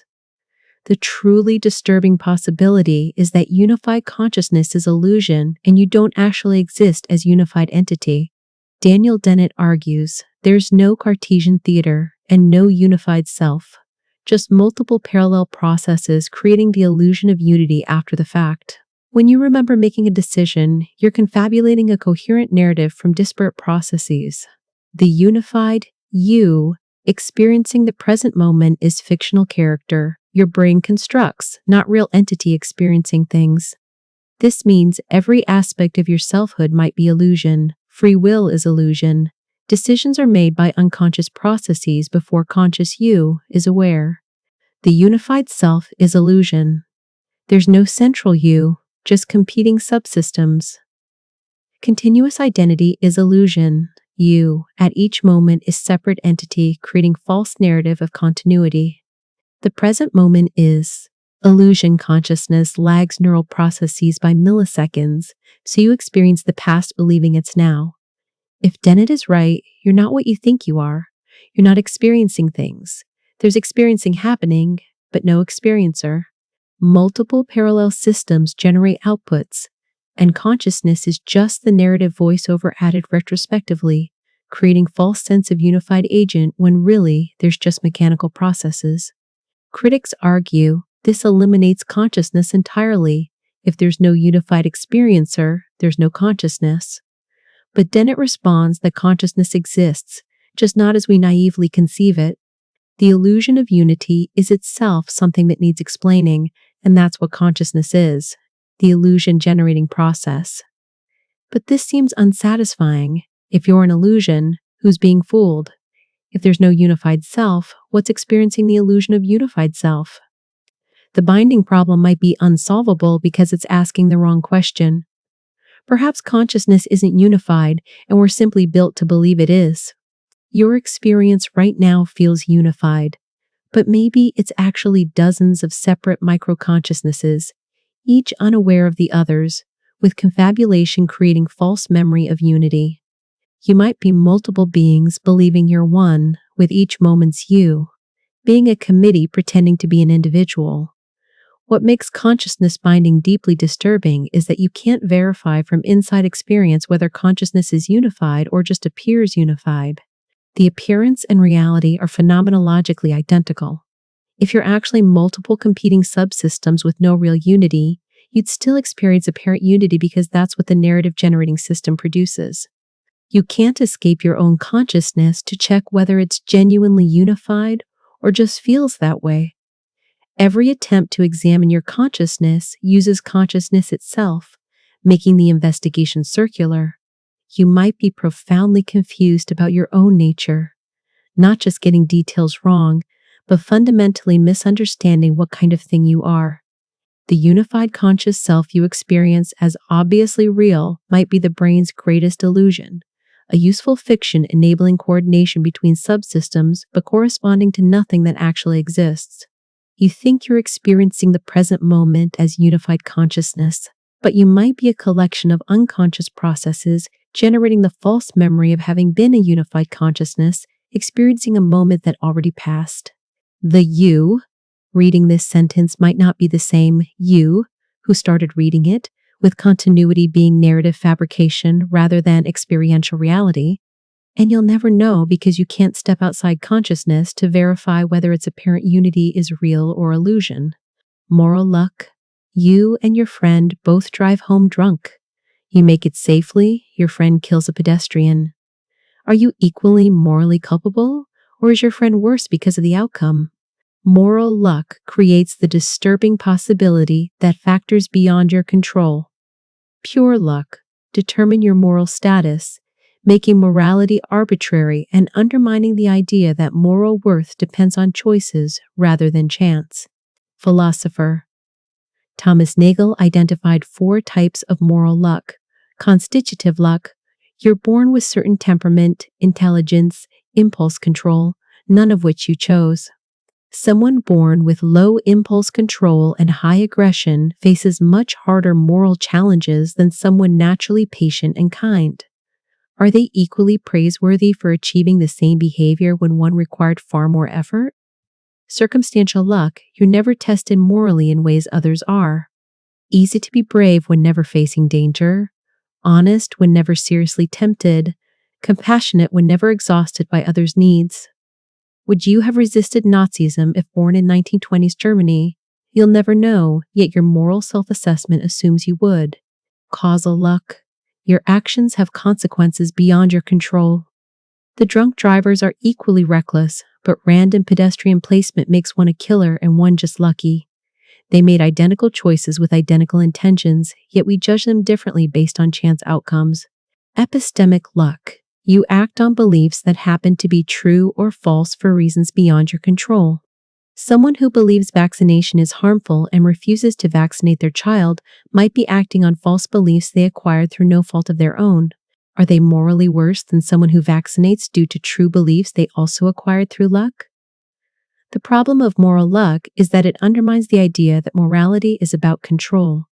The truly disturbing possibility is that unified consciousness is illusion and you don't actually exist as unified entity. Daniel Dennett argues, there's no Cartesian theater and no unified self, just multiple parallel processes creating the illusion of unity after the fact. When you remember making a decision, you're confabulating a coherent narrative from disparate processes. The unified you experiencing the present moment is fictional character your brain constructs, not real entity experiencing things. This means every aspect of your selfhood might be illusion. Free will is illusion. Decisions are made by unconscious processes before conscious you is aware. The unified self is illusion. There's no central you, just competing subsystems. Continuous identity is illusion. You, at each moment, is separate entity, creating false narrative of continuity. The present moment is illusion. Consciousness lags neural processes by milliseconds, so you experience the past believing it's now. If Dennett is right, you're not what you think you are. You're not experiencing things. There's experiencing happening, but no experiencer. Multiple parallel systems generate outputs, and consciousness is just the narrative voiceover added retrospectively, creating false sense of unified agent when really there's just mechanical processes. Critics argue this eliminates consciousness entirely. If there's no unified experiencer, there's no consciousness. But Dennett responds that consciousness exists, just not as we naively conceive it. The illusion of unity is itself something that needs explaining, and that's what consciousness is, the illusion-generating process. But this seems unsatisfying. If you're an illusion, who's being fooled? If there's no unified self, what's experiencing the illusion of unified self? The binding problem might be unsolvable because it's asking the wrong question. Perhaps consciousness isn't unified, and we're simply built to believe it is. Your experience right now feels unified, but maybe it's actually dozens of separate micro-consciousnesses, each unaware of the others, with confabulation creating false memory of unity. You might be multiple beings believing you're one, with each moment's you, being a committee pretending to be an individual. What makes consciousness binding deeply disturbing is that you can't verify from inside experience whether consciousness is unified or just appears unified. The appearance and reality are phenomenologically identical. If you're actually multiple competing subsystems with no real unity, you'd still experience apparent unity because that's what the narrative-generating system produces. You can't escape your own consciousness to check whether it's genuinely unified or just feels that way. Every attempt to examine your consciousness uses consciousness itself, making the investigation circular. You might be profoundly confused about your own nature, not just getting details wrong, but fundamentally misunderstanding what kind of thing you are. The unified conscious self you experience as obviously real might be the brain's greatest illusion, a useful fiction enabling coordination between subsystems but corresponding to nothing that actually exists. You think you're experiencing the present moment as unified consciousness, but you might be a collection of unconscious processes generating the false memory of having been a unified consciousness, experiencing a moment that already passed. The you reading this sentence might not be the same you who started reading it, with continuity being narrative fabrication rather than experiential reality. And you'll never know because you can't step outside consciousness to verify whether its apparent unity is real or illusion. Moral luck. You and your friend both drive home drunk. You make it safely, your friend kills a pedestrian. Are you equally morally culpable, or is your friend worse because of the outcome? Moral luck creates the disturbing possibility that factors beyond your control. Pure luck, determine your moral status, making morality arbitrary and undermining the idea that moral worth depends on choices rather than chance. Philosopher Thomas Nagel identified 4 types of moral luck. Constitutive luck: you're born with certain temperament, intelligence, impulse control, none of which you chose. Someone born with low impulse control and high aggression faces much harder moral challenges than someone naturally patient and kind. Are they equally praiseworthy for achieving the same behavior when one required far more effort? Circumstantial luck: you're never tested morally in ways others are. Easy to be brave when never facing danger, honest when never seriously tempted, compassionate when never exhausted by others' needs. Would you have resisted Nazism if born in 1920s Germany? You'll never know, yet your moral self-assessment assumes you would. Causal luck: your actions have consequences beyond your control. The drunk drivers are equally reckless, but random pedestrian placement makes one a killer and one just lucky. They made identical choices with identical intentions, yet we judge them differently based on chance outcomes. Epistemic luck: you act on beliefs that happen to be true or false for reasons beyond your control. Someone who believes vaccination is harmful and refuses to vaccinate their child might be acting on false beliefs they acquired through no fault of their own. Are they morally worse than someone who vaccinates due to true beliefs they also acquired through luck? The problem of moral luck is that it undermines the idea that morality is about control,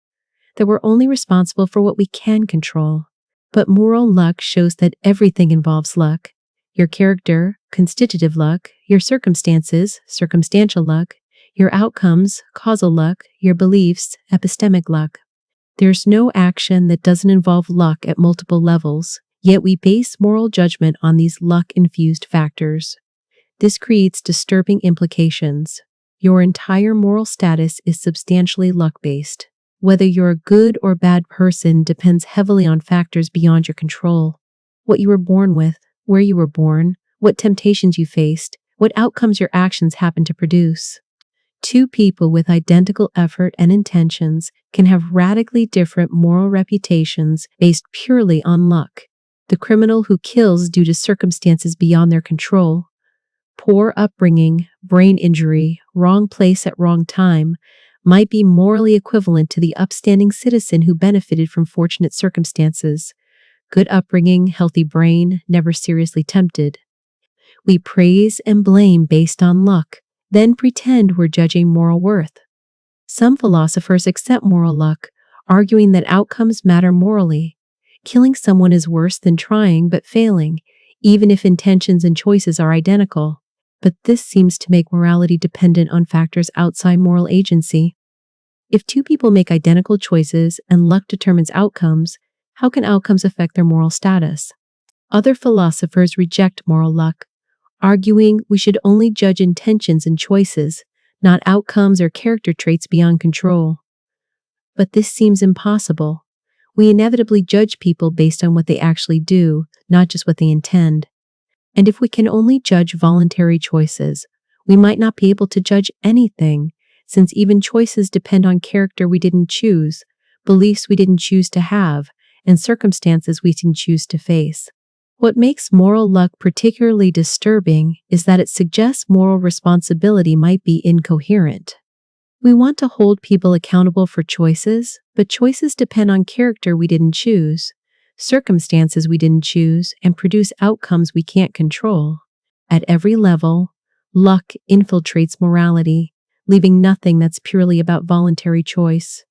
that we're only responsible for what we can control. But moral luck shows that everything involves luck: your character, constitutive luck; your circumstances, circumstantial luck; your outcomes, causal luck; your beliefs, epistemic luck. There's no action that doesn't involve luck at multiple levels, yet we base moral judgment on these luck-infused factors. This creates disturbing implications. Your entire moral status is substantially luck-based. Whether you're a good or bad person depends heavily on factors beyond your control. What you were born with, where you were born, what temptations you faced, what outcomes your actions happen to produce. 2 people with identical effort and intentions can have radically different moral reputations based purely on luck. The criminal who kills due to circumstances beyond their control, poor upbringing, brain injury, wrong place at wrong time, might be morally equivalent to the upstanding citizen who benefited from fortunate circumstances. Good upbringing, healthy brain, never seriously tempted. We praise and blame based on luck, then pretend we're judging moral worth. Some philosophers accept moral luck, arguing that outcomes matter morally. Killing someone is worse than trying but failing, even if intentions and choices are identical. But this seems to make morality dependent on factors outside moral agency. If 2 people make identical choices and luck determines outcomes, how can outcomes affect their moral status? Other philosophers reject moral luck, arguing we should only judge intentions and choices, not outcomes or character traits beyond control. But this seems impossible. We inevitably judge people based on what they actually do, not just what they intend. And if we can only judge voluntary choices, we might not be able to judge anything, since even choices depend on character we didn't choose, beliefs we didn't choose to have, and circumstances we didn't choose to face. What makes moral luck particularly disturbing is that it suggests moral responsibility might be incoherent. We want to hold people accountable for choices, but choices depend on character we didn't choose, circumstances we didn't choose, and produce outcomes we can't control. At every level, luck infiltrates morality, leaving nothing that's purely about voluntary choice.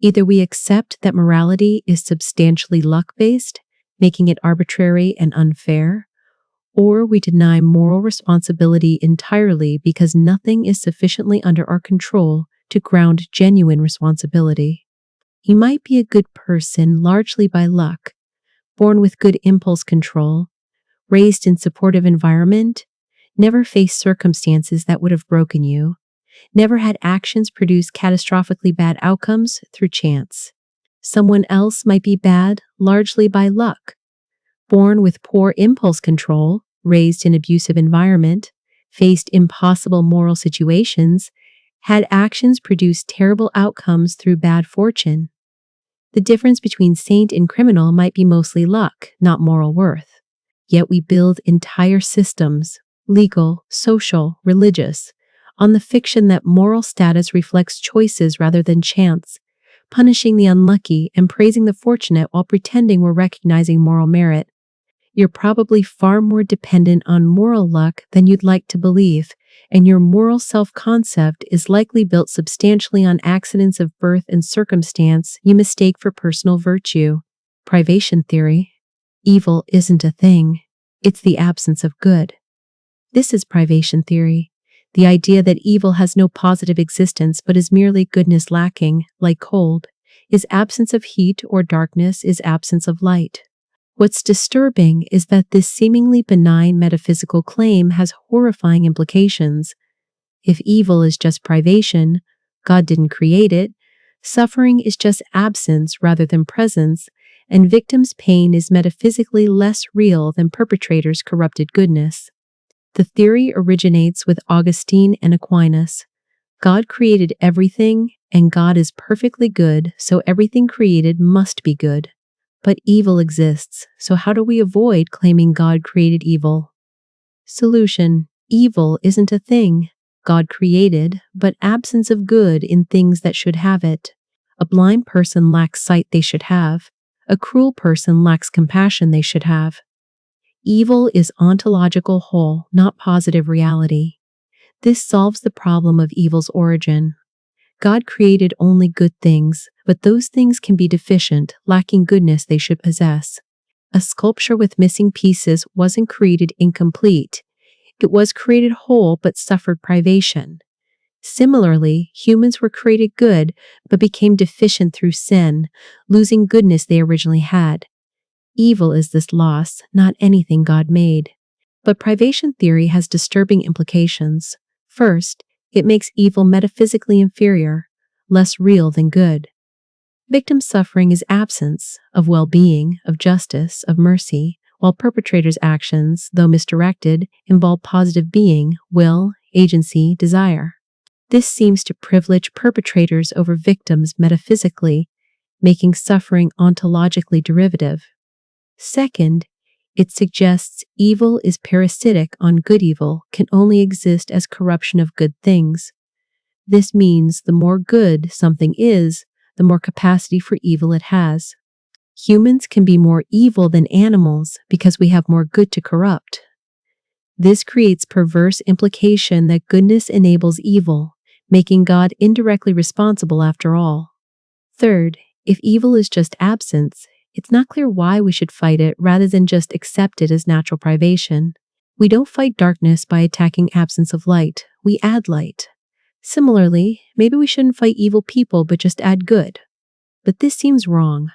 Either we accept that morality is substantially luck-based, making it arbitrary and unfair, or we deny moral responsibility entirely because nothing is sufficiently under our control to ground genuine responsibility. You might be a good person largely by luck, born with good impulse control, raised in supportive environment, never faced circumstances that would have broken you, never had actions produce catastrophically bad outcomes through chance. Someone else might be bad largely by luck, born with poor impulse control, raised in abusive environment, faced impossible moral situations, had actions produce terrible outcomes through bad fortune. The difference between saint and criminal might be mostly luck, not moral worth. Yet we build entire systems, legal, social, religious, on the fiction that moral status reflects choices rather than chance, punishing the unlucky and praising the fortunate while pretending we're recognizing moral merit. You're probably far more dependent on moral luck than you'd like to believe, and your moral self-concept is likely built substantially on accidents of birth and circumstance you mistake for personal virtue. Privation theory. Evil isn't a thing. It's the absence of good. This is privation theory. The idea that evil has no positive existence but is merely goodness lacking, like cold, is absence of heat, or darkness is absence of light. What's disturbing is that this seemingly benign metaphysical claim has horrifying implications. If evil is just privation, God didn't create it, suffering is just absence rather than presence, and victims' pain is metaphysically less real than perpetrators' corrupted goodness. The theory originates with Augustine and Aquinas. God created everything, and God is perfectly good, so everything created must be good. But evil exists, so how do we avoid claiming God created evil? Solution: evil isn't a thing. God created, but absence of good in things that should have it. A blind person lacks sight they should have. A cruel person lacks compassion they should have. Evil is ontological whole, not positive reality. This solves the problem of evil's origin. God created only good things, but those things can be deficient, lacking goodness they should possess. A sculpture with missing pieces wasn't created incomplete. It was created whole but suffered privation. Similarly, humans were created good but became deficient through sin, losing goodness they originally had. Evil is this loss, not anything God made. But privation theory has disturbing implications. First, it makes evil metaphysically inferior, less real than good. Victim suffering is absence of well-being, of justice, of mercy, while perpetrators' actions, though misdirected, involve positive being, will, agency, desire. This seems to privilege perpetrators over victims metaphysically, making suffering ontologically derivative. Second, it suggests evil is parasitic on good. Evil can only exist as corruption of good things. This means the more good something is, the more capacity for evil it has. Humans can be more evil than animals because we have more good to corrupt. This creates perverse implication that goodness enables evil, making God indirectly responsible after all. Third, if evil is just absence, it's not clear why we should fight it rather than just accept it as natural privation. We don't fight darkness by attacking absence of light, we add light. Similarly, maybe we shouldn't fight evil people but just add good. But this seems wrong.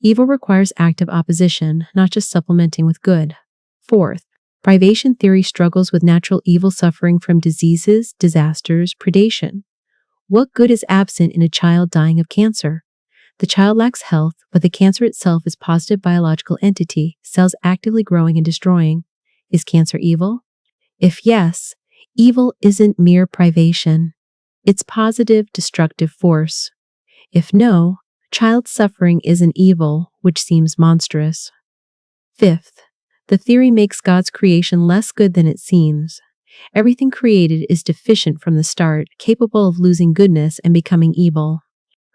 Evil requires active opposition, not just supplementing with good. Fourth, privation theory struggles with natural evil suffering from diseases, disasters, predation. What good is absent in a child dying of cancer? The child lacks health, but the cancer itself is a positive biological entity, cells actively growing and destroying. Is cancer evil? If yes, evil isn't mere privation. It's positive, destructive force. If no, child suffering isn't evil, which seems monstrous. Fifth, the theory makes God's creation less good than it seems. Everything created is deficient from the start, capable of losing goodness and becoming evil.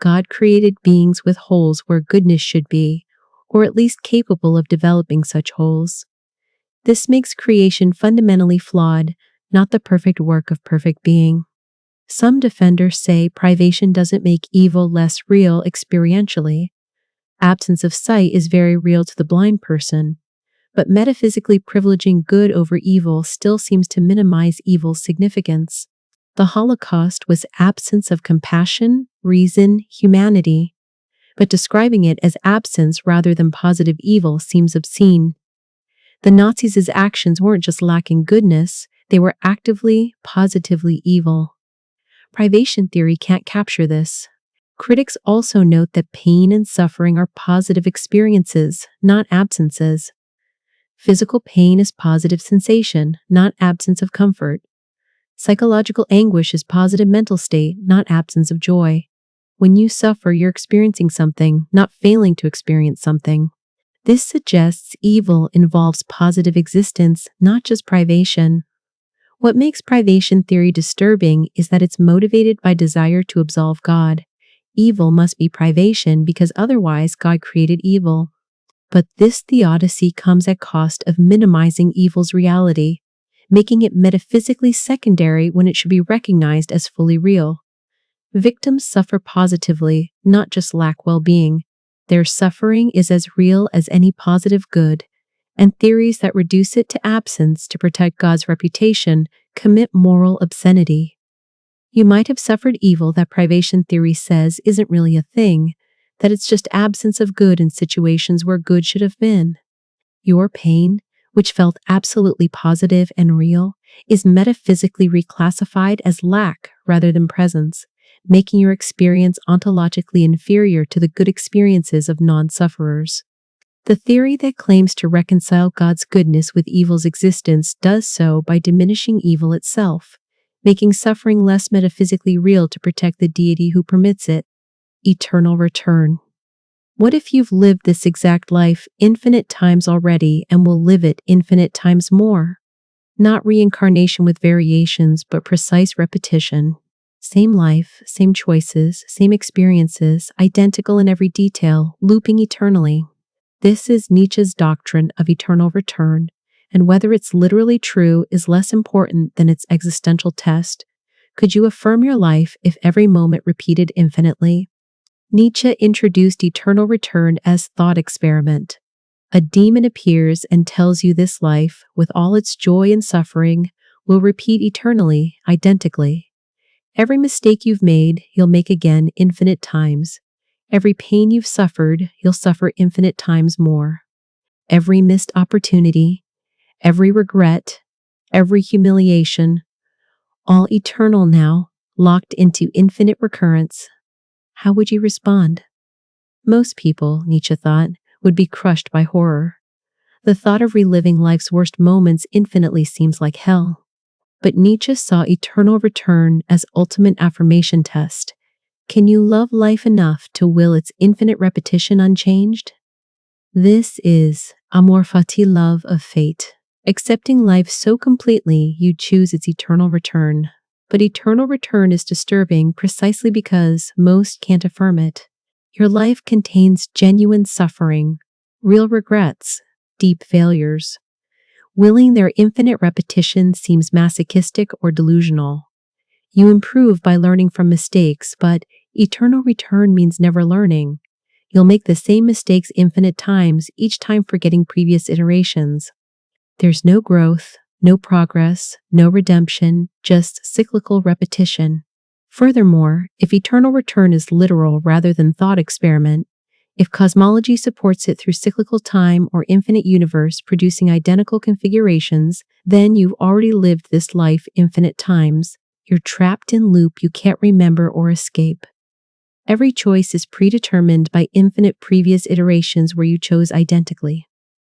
God created beings with holes where goodness should be, or at least capable of developing such holes. This makes creation fundamentally flawed, not the perfect work of perfect being. Some defenders say privation doesn't make evil less real experientially. Absence of sight is very real to the blind person, but metaphysically privileging good over evil still seems to minimize evil's significance. The Holocaust was absence of compassion, reason, humanity, but describing it as absence rather than positive evil seems obscene. The Nazis' actions weren't just lacking goodness, they were actively, positively evil. Privation theory can't capture this. Critics also note that pain and suffering are positive experiences, not absences. Physical pain is positive sensation, not absence of comfort. Psychological anguish is positive mental state, not absence of joy. When you suffer, you're experiencing something, not failing to experience something. This suggests evil involves positive existence, not just privation. What makes privation theory disturbing is that it's motivated by desire to absolve God. Evil must be privation because otherwise God created evil. But this theodicy comes at cost of minimizing evil's reality, making it metaphysically secondary when it should be recognized as fully real. Victims suffer positively, not just lack well-being. Their suffering is as real as any positive good, and theories that reduce it to absence to protect God's reputation commit moral obscenity. You might have suffered evil that privation theory says isn't really a thing, that it's just absence of good in situations where good should have been. Your pain, which felt absolutely positive and real, is metaphysically reclassified as lack rather than presence, making your experience ontologically inferior to the good experiences of non-sufferers. The theory that claims to reconcile God's goodness with evil's existence does so by diminishing evil itself, making suffering less metaphysically real to protect the deity who permits it. Eternal return. What if you've lived this exact life infinite times already and will live it infinite times more? Not reincarnation with variations, but precise repetition. Same life, same choices, same experiences, identical in every detail, looping eternally. This is Nietzsche's doctrine of eternal return, and whether it's literally true is less important than its existential test. Could you affirm your life if every moment repeated infinitely? Nietzsche introduced eternal return as thought experiment. A demon appears and tells you this life, with all its joy and suffering, will repeat eternally, identically. Every mistake you've made, you'll make again infinite times. Every pain you've suffered, you'll suffer infinite times more. Every missed opportunity, every regret, every humiliation, all eternal now, locked into infinite recurrence. How would you respond? Most people, Nietzsche thought, would be crushed by horror. The thought of reliving life's worst moments infinitely seems like hell. But Nietzsche saw eternal return as ultimate affirmation test. Can you love life enough to will its infinite repetition unchanged? This is amor fati, love of fate. Accepting life so completely you choose its eternal return. But eternal return is disturbing precisely because most can't affirm it. Your life contains genuine suffering, real regrets, deep failures. Willing their infinite repetition seems masochistic or delusional. You improve by learning from mistakes, but eternal return means never learning. You'll make the same mistakes infinite times, each time forgetting previous iterations. There's no growth, no progress, no redemption, just cyclical repetition. Furthermore, if eternal return is literal rather than thought experiment, if cosmology supports it through cyclical time or infinite universe producing identical configurations, then you've already lived this life infinite times. You're trapped in loop you can't remember or escape. Every choice is predetermined by infinite previous iterations where you chose identically.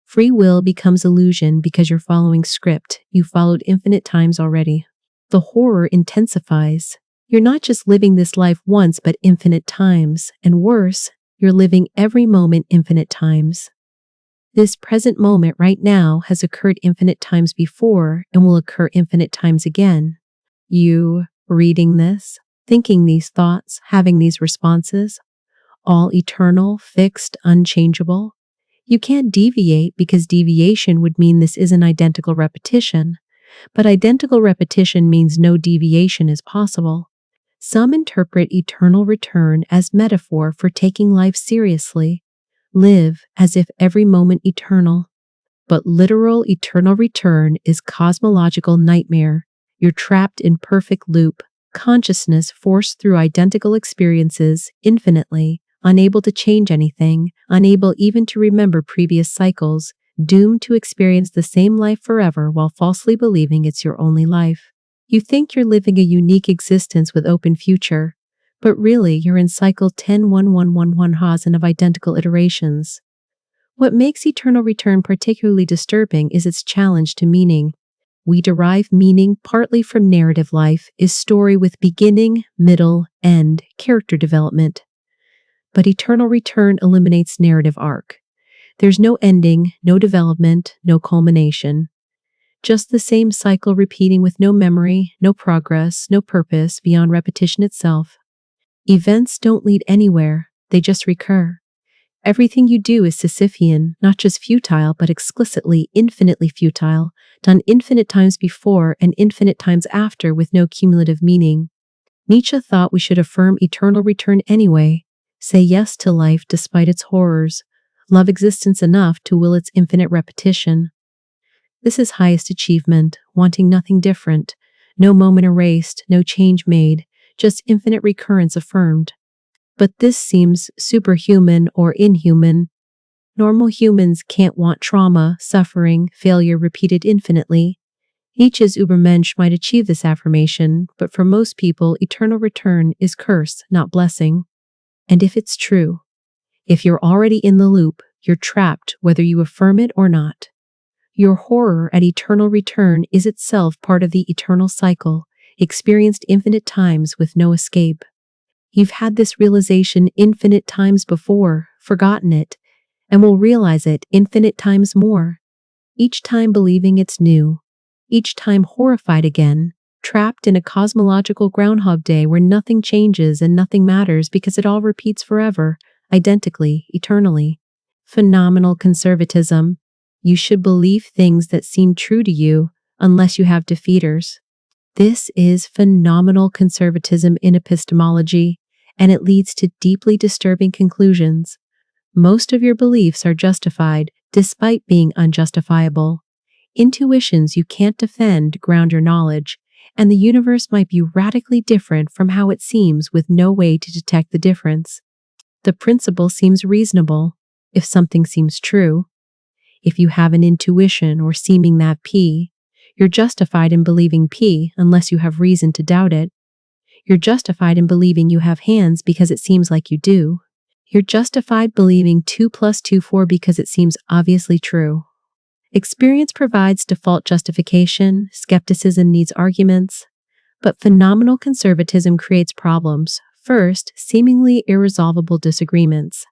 Free will becomes illusion because you're following script you followed infinite times already. The horror intensifies. You're not just living this life once but infinite times, and worse, you're living every moment infinite times. This present moment right now has occurred infinite times before and will occur infinite times again. You, reading this, thinking these thoughts, having these responses, all eternal, fixed, unchangeable. You can't deviate because deviation would mean this isn't identical repetition, but identical repetition means no deviation is possible. Some interpret eternal return as metaphor for taking life seriously. Live as if every moment eternal. But literal eternal return is cosmological nightmare. You're trapped in perfect loop, consciousness forced through identical experiences infinitely, unable to change anything, unable even to remember previous cycles, doomed to experience the same life forever while falsely believing it's your only life. You think you're living a unique existence with open future, but really you're in cycle 10-1111 of identical iterations. What makes eternal return particularly disturbing is its challenge to meaning. we derive meaning partly from narrative life is story with beginning, middle, end, character development. But eternal return eliminates narrative arc. There's no ending, no development, no culmination. Just the same cycle repeating with no memory, no progress, no purpose beyond repetition itself. Events don't lead anywhere, they just recur. Everything you do is Sisyphean, not just futile, but explicitly, infinitely futile, done infinite times before and infinite times after with no cumulative meaning. Nietzsche thought we should affirm eternal return anyway, say yes to life despite its horrors, love existence enough to will its infinite repetition. This is highest achievement, wanting nothing different, no moment erased, no change made, just infinite recurrence affirmed. But this seems superhuman or inhuman. Normal humans can't want trauma, suffering, failure repeated infinitely. Nietzsche's Übermensch might achieve this affirmation, but for most people, eternal return is curse, not blessing. And if it's true, if you're already in the loop, you're trapped whether you affirm it or not. Your horror at eternal return is itself part of the eternal cycle, experienced infinite times with no escape. You've had this realization infinite times before, forgotten it, and will realize it infinite times more. Each time believing it's new, each time horrified again, trapped in a cosmological Groundhog Day where nothing changes and nothing matters because it all repeats forever, identically, eternally. Phenomenal conservatism. You should believe things that seem true to you unless you have defeaters. This is phenomenal conservatism in epistemology, and it leads to deeply disturbing conclusions. Most of your beliefs are justified, despite being unjustifiable. Intuitions you can't defend ground your knowledge, and the universe might be radically different from how it seems with no way to detect the difference. The principle seems reasonable, if something seems true. If you have an intuition or seeming that P, you're justified in believing P unless you have reason to doubt it. You're justified in believing you have hands because it seems like you do. You're justified believing 2 + 2 4 because it seems obviously true. Experience provides default justification, skepticism needs arguments, but phenomenal conservatism creates problems. First, seemingly irresolvable disagreements.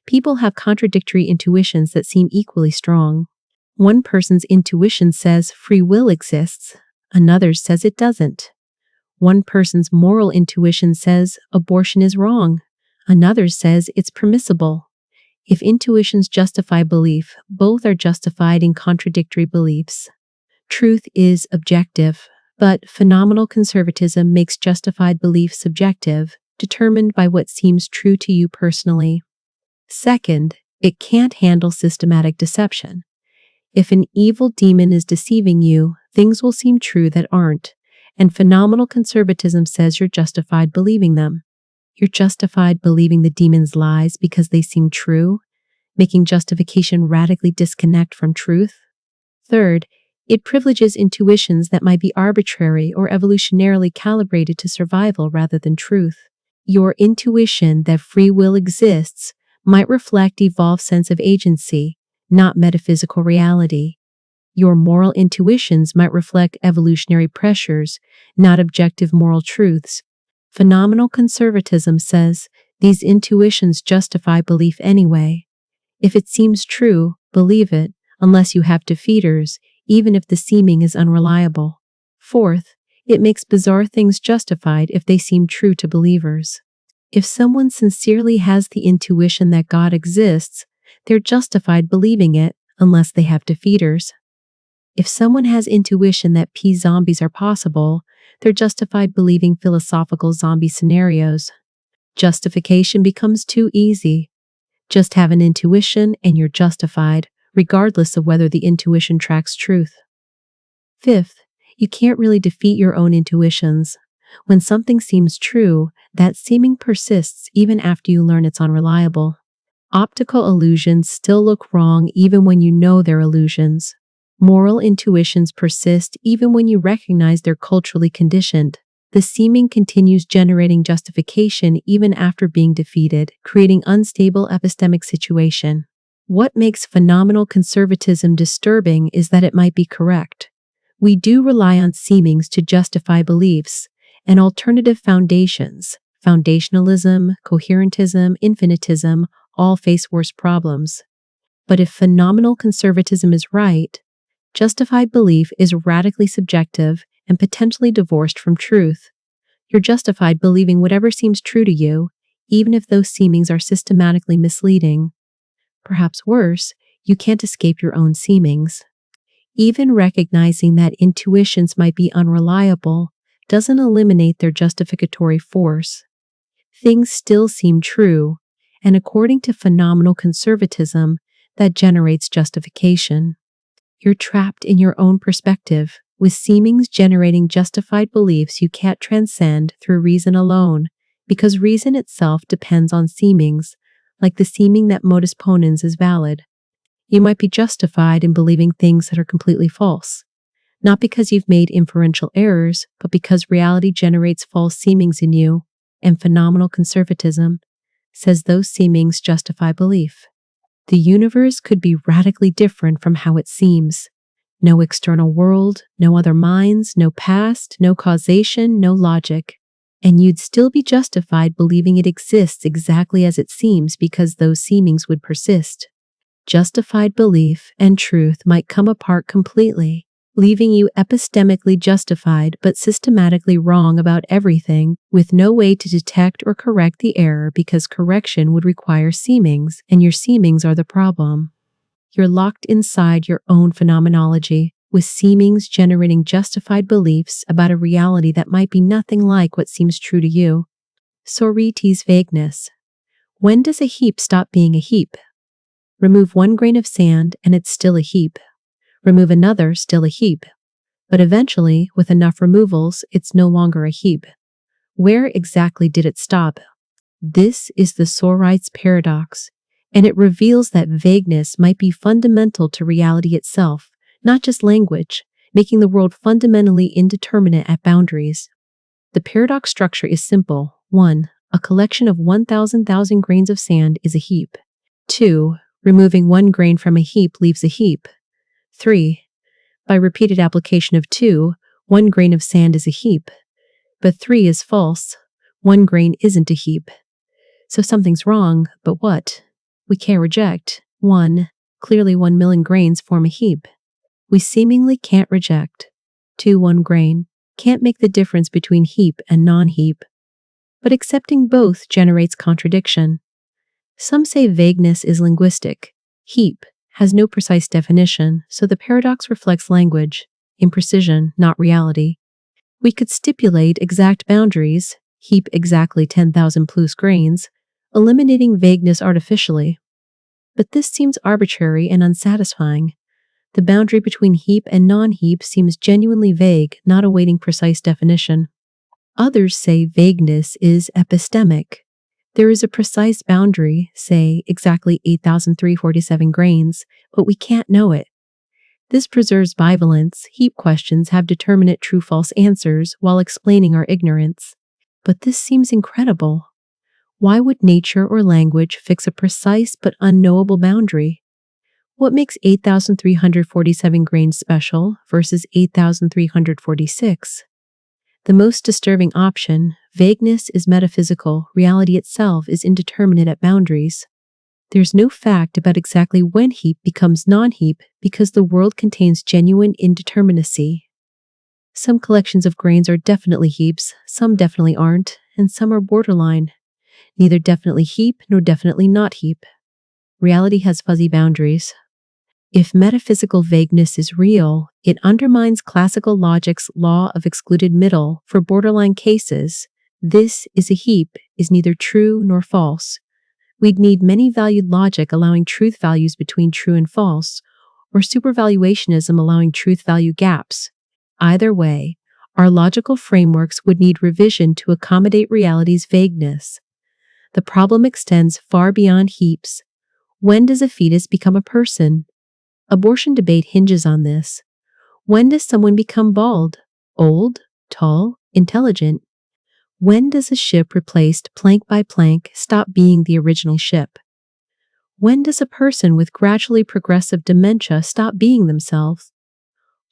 People have contradictory intuitions that seem equally strong. One person's intuition says free will exists, another's says it doesn't. One person's moral intuition says abortion is wrong, another says it's permissible. If intuitions justify belief, both are justified in contradictory beliefs. Truth is objective, but phenomenal conservatism makes justified belief subjective, determined by what seems true to you personally. Second, it can't handle systematic deception. If an evil demon is deceiving you, things will seem true that aren't, and phenomenal conservatism says you're justified believing them. You're justified believing the demon's lies because they seem true, making justification radically disconnect from truth. Third, it privileges intuitions that might be arbitrary or evolutionarily calibrated to survival rather than truth. Your intuition that free will exists might reflect evolved sense of agency, not metaphysical reality. Your moral intuitions might reflect evolutionary pressures, not objective moral truths. Phenomenal conservatism says these intuitions justify belief anyway. If it seems true, believe it, unless you have defeaters, even if the seeming is unreliable. Fourth, it makes bizarre things justified if they seem true to believers. If someone sincerely has the intuition that God exists, they're justified believing it unless they have defeaters. If someone has intuition that zombies are possible, they're justified believing philosophical zombie scenarios. Justification becomes too easy. Just have an intuition and you're justified, regardless of whether the intuition tracks truth. Fifth, you can't really defeat your own intuitions. When something seems true, that seeming persists even after you learn it's unreliable. Optical illusions still look wrong even when you know they're illusions. Moral intuitions persist even when you recognize they're culturally conditioned. The seeming continues generating justification even after being defeated, creating unstable epistemic situation. What makes phenomenal conservatism disturbing is that it might be correct, We do rely on seemings to justify beliefs and alternative foundations. Foundationalism, coherentism, infinitism all face worse problems. But if phenomenal conservatism is right, justified belief is radically subjective and potentially divorced from truth. You're justified believing whatever seems true to you, even if those seemings are systematically misleading. Perhaps worse, you can't escape your own seemings. Even recognizing that intuitions might be unreliable doesn't eliminate their justificatory force. Things still seem true, and according to phenomenal conservatism, that generates justification. You're trapped in your own perspective, with seemings generating justified beliefs you can't transcend through reason alone, because reason itself depends on seemings, like the seeming that modus ponens is valid. You might be justified in believing things that are completely false, not because you've made inferential errors, but because reality generates false seemings in you, and phenomenal conservatism says those seemings justify belief. The universe could be radically different from how it seems. No external world, no other minds, no past, no causation, no logic. And you'd still be justified believing it exists exactly as it seems because those seemings would persist. Justified belief and truth might come apart completely, leaving you epistemically justified but systematically wrong about everything, with no way to detect or correct the error because correction would require seemings, and your seemings are the problem. You're locked inside your own phenomenology, with seemings generating justified beliefs about a reality that might be nothing like what seems true to you. Sorites vagueness. When does a heap stop being a heap? Remove one grain of sand and it's still a heap. Remove another, still a heap. But eventually, with enough removals, it's no longer a heap. Where exactly did it stop? This is the Sorites paradox, and it reveals that vagueness might be fundamental to reality itself, not just language, making the world fundamentally indeterminate at boundaries. The paradox structure is simple. 1. A collection of 1,000 grains of sand is a heap. 2. Removing one grain from a heap leaves a heap. 3. By repeated application of 2, 1 grain of sand is a heap. But 3 is false. 1 grain isn't a heap. So something's wrong, but what? We can't reject. 1. Clearly 1 million grains form a heap. We seemingly can't reject. 2. 1 grain. Can't make the difference between heap and non-heap. But accepting both generates contradiction. Some say vagueness is linguistic. Heap has no precise definition, so the paradox reflects language, imprecision, not reality. We could stipulate exact boundaries, heap exactly 10,000 plus grains, eliminating vagueness artificially. But this seems arbitrary and unsatisfying. The boundary between heap and non-heap seems genuinely vague, not awaiting precise definition. Others say vagueness is epistemic. There is a precise boundary, say exactly 8,347 grains, but we can't know it. This preserves bivalence. Heap questions have determinate true-false answers while explaining our ignorance. But this seems incredible. Why would nature or language fix a precise but unknowable boundary? What makes 8,347 grains special versus 8,346? The most disturbing option, vagueness, is metaphysical. Reality itself is indeterminate at boundaries. There's no fact about exactly when heap becomes non-heap because the world contains genuine indeterminacy. Some collections of grains are definitely heaps, some definitely aren't, and some are borderline. Neither definitely heap nor definitely not heap. Reality has fuzzy boundaries. If metaphysical vagueness is real, it undermines classical logic's law of excluded middle. For borderline cases, this is a heap is neither true nor false. We'd need many-valued logic allowing truth values between true and false, or supervaluationism allowing truth value gaps. Either way, our logical frameworks would need revision to accommodate reality's vagueness. The problem extends far beyond heaps. When does a fetus become a person? Abortion debate hinges on this. When does someone become bald? Old? Tall? Intelligent? When does a ship replaced plank by plank stop being the original ship? When does a person with gradually progressive dementia stop being themselves?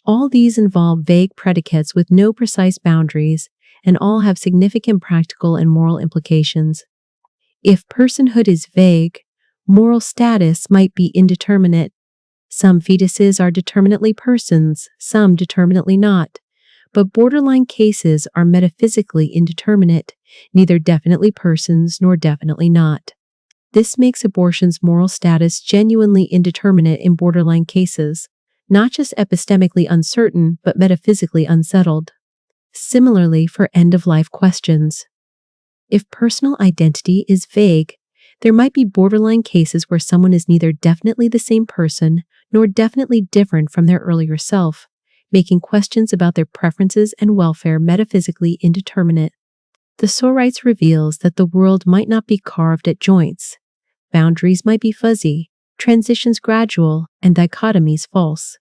All these involve vague predicates with no precise boundaries, and all have significant practical and moral implications. If personhood is vague, moral status might be indeterminate. Some fetuses are determinately persons, some determinately not. But borderline cases are metaphysically indeterminate, neither definitely persons nor definitely not. This makes abortion's moral status genuinely indeterminate in borderline cases, not just epistemically uncertain, but metaphysically unsettled. Similarly for end-of-life questions. If personal identity is vague, there might be borderline cases where someone is neither definitely the same person nor definitely different from their earlier self, making questions about their preferences and welfare metaphysically indeterminate. The Sorites reveals that the world might not be carved at joints. Boundaries might be fuzzy, transitions gradual, and dichotomies false.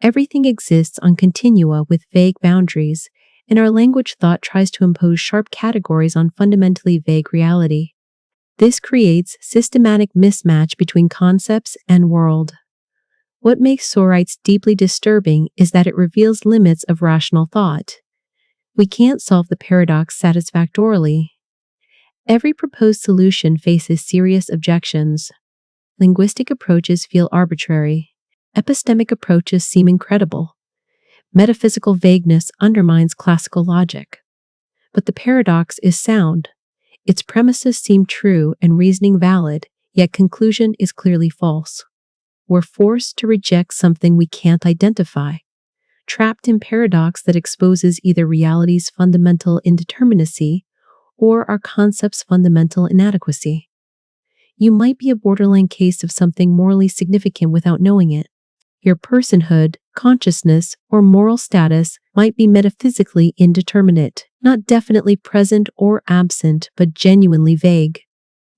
Everything exists on continua with vague boundaries, and our language thought tries to impose sharp categories on fundamentally vague reality. This creates systematic mismatch between concepts and world. What makes Sorites deeply disturbing is that it reveals limits of rational thought. We can't solve the paradox satisfactorily. Every proposed solution faces serious objections. Linguistic approaches feel arbitrary. Epistemic approaches seem incredible. Metaphysical vagueness undermines classical logic. But the paradox is sound. Its premises seem true and reasoning valid, yet conclusion is clearly false. We're forced to reject something we can't identify, trapped in paradox that exposes either reality's fundamental indeterminacy or our concept's fundamental inadequacy. You might be a borderline case of something morally significant without knowing it. Your personhood, consciousness, or moral status might be metaphysically indeterminate, not definitely present or absent, but genuinely vague.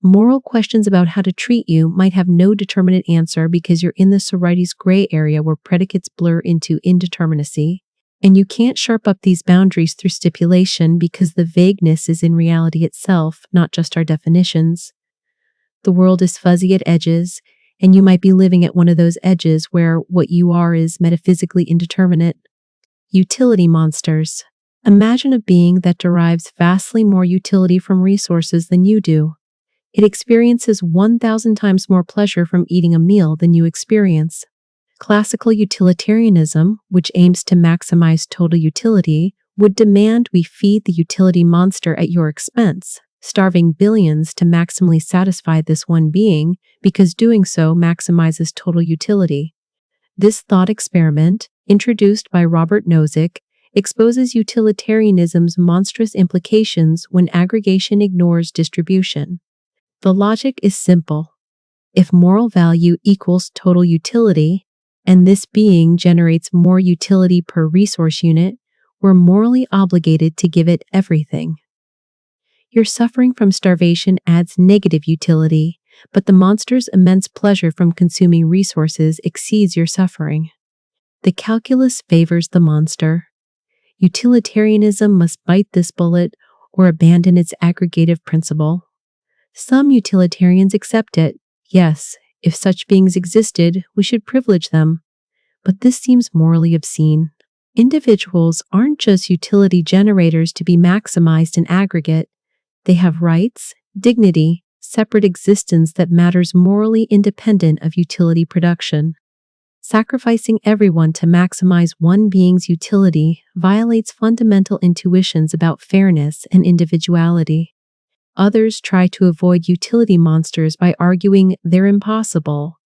Moral questions about how to treat you might have no determinate answer because you're in the Sorites gray area where predicates blur into indeterminacy, and you can't sharp up these boundaries through stipulation because the vagueness is in reality itself, not just our definitions. The world is fuzzy at edges, and you might be living at one of those edges where what you are is metaphysically indeterminate. Utility monsters. Imagine a being that derives vastly more utility from resources than you do. It experiences 1,000 times more pleasure from eating a meal than you experience. Classical utilitarianism, which aims to maximize total utility, would demand we feed the utility monster at your expense, starving billions to maximally satisfy this one being, because doing so maximizes total utility. This thought experiment, introduced by Robert Nozick, exposes utilitarianism's monstrous implications when aggregation ignores distribution. The logic is simple. If moral value equals total utility, and this being generates more utility per resource unit, we're morally obligated to give it everything. Your suffering from starvation adds negative utility, but the monster's immense pleasure from consuming resources exceeds your suffering. The calculus favors the monster. Utilitarianism must bite this bullet or abandon its aggregative principle. Some utilitarians accept it. Yes, if such beings existed, we should privilege them. But this seems morally obscene. Individuals aren't just utility generators to be maximized in aggregate. They have rights, dignity, separate existence that matters morally independent of utility production. Sacrificing everyone to maximize one being's utility violates fundamental intuitions about fairness and individuality. Others try to avoid utility monsters by arguing they're impossible.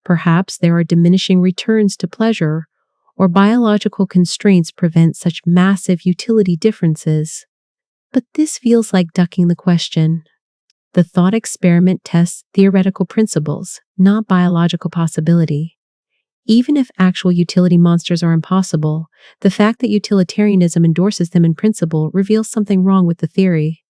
Perhaps there are diminishing returns to pleasure, or biological constraints prevent such massive utility differences. But this feels like ducking the question. The thought experiment tests theoretical principles, not biological possibility. Even if actual utility monsters are impossible, the fact that utilitarianism endorses them in principle reveals something wrong with the theory.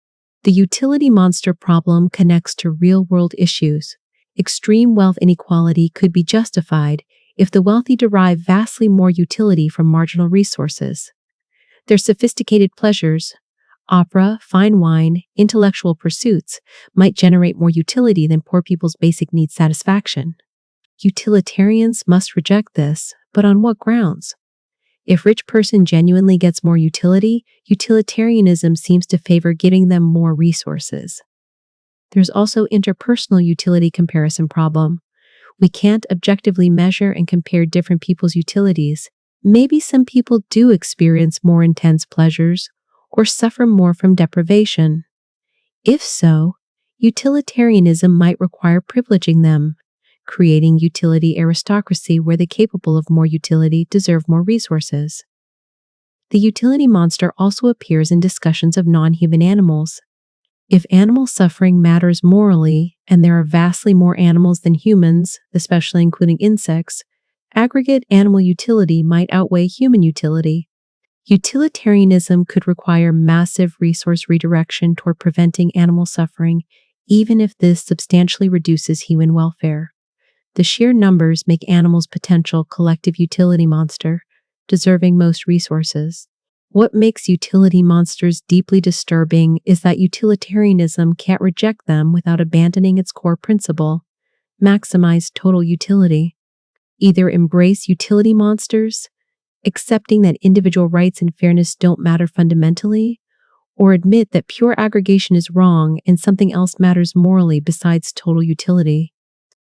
The utility monster problem connects to real-world issues. Extreme wealth inequality could be justified if the wealthy derive vastly more utility from marginal resources. Their sophisticated pleasures, opera, fine wine, intellectual pursuits, might generate more utility than poor people's basic need satisfaction. Utilitarians must reject this, but on what grounds? If rich person genuinely gets more utility, utilitarianism seems to favor giving them more resources. There's also interpersonal utility comparison problem. We can't objectively measure and compare different people's utilities. Maybe some people do experience more intense pleasures or suffer more from deprivation. If so, utilitarianism might require privileging them, creating utility aristocracy where the capable of more utility deserve more resources. The utility monster also appears in discussions of non-human animals. If animal suffering matters morally, and there are vastly more animals than humans, especially including insects, aggregate animal utility might outweigh human utility. Utilitarianism could require massive resource redirection toward preventing animal suffering, even if this substantially reduces human welfare. The sheer numbers make animals potential collective utility monster, deserving most resources. What makes utility monsters deeply disturbing is that utilitarianism can't reject them without abandoning its core principle: maximize total utility. Either embrace utility monsters, accepting that individual rights and fairness don't matter fundamentally, or admit that pure aggregation is wrong and something else matters morally besides total utility.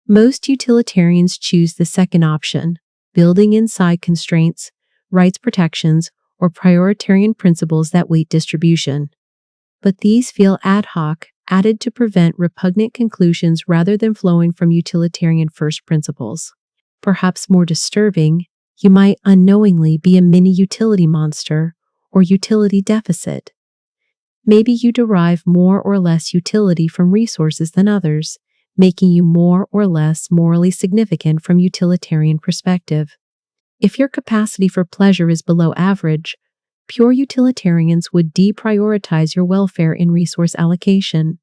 Most utilitarians choose the second option, building inside constraints, rights protections, or prioritarian principles that weight distribution. But these feel ad hoc, added to prevent repugnant conclusions rather than flowing from utilitarian first principles. Perhaps more disturbing, you might unknowingly be a mini utility monster or utility deficit. Maybe you derive more or less utility from resources than others, making you more or less morally significant from utilitarian perspective. If your capacity for pleasure is below average, pure utilitarians would deprioritize your welfare in resource allocation.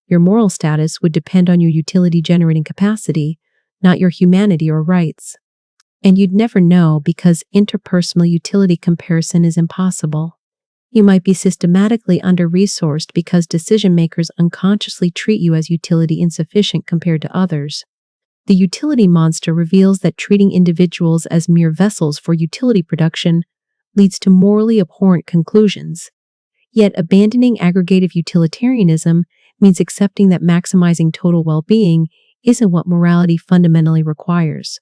Your moral status would depend on your utility-generating capacity, not your humanity or rights. And you'd never know because interpersonal utility comparison is impossible. You might be systematically under-resourced because decision-makers unconsciously treat you as utility insufficient compared to others. The utility monster reveals that treating individuals as mere vessels for utility production leads to morally abhorrent conclusions. Yet abandoning aggregative utilitarianism means accepting that maximizing total well-being isn't what morality fundamentally requires.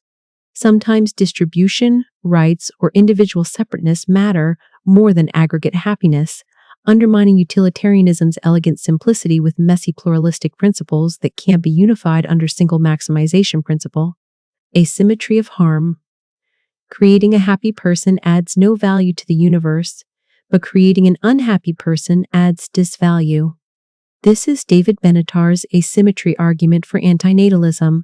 Sometimes distribution, rights, or individual separateness matter more than aggregate happiness, undermining utilitarianism's elegant simplicity with messy pluralistic principles that can't be unified under single maximization principle. Asymmetry of harm. Creating a happy person adds no value to the universe, but creating an unhappy person adds disvalue. This is David Benatar's asymmetry argument for antinatalism,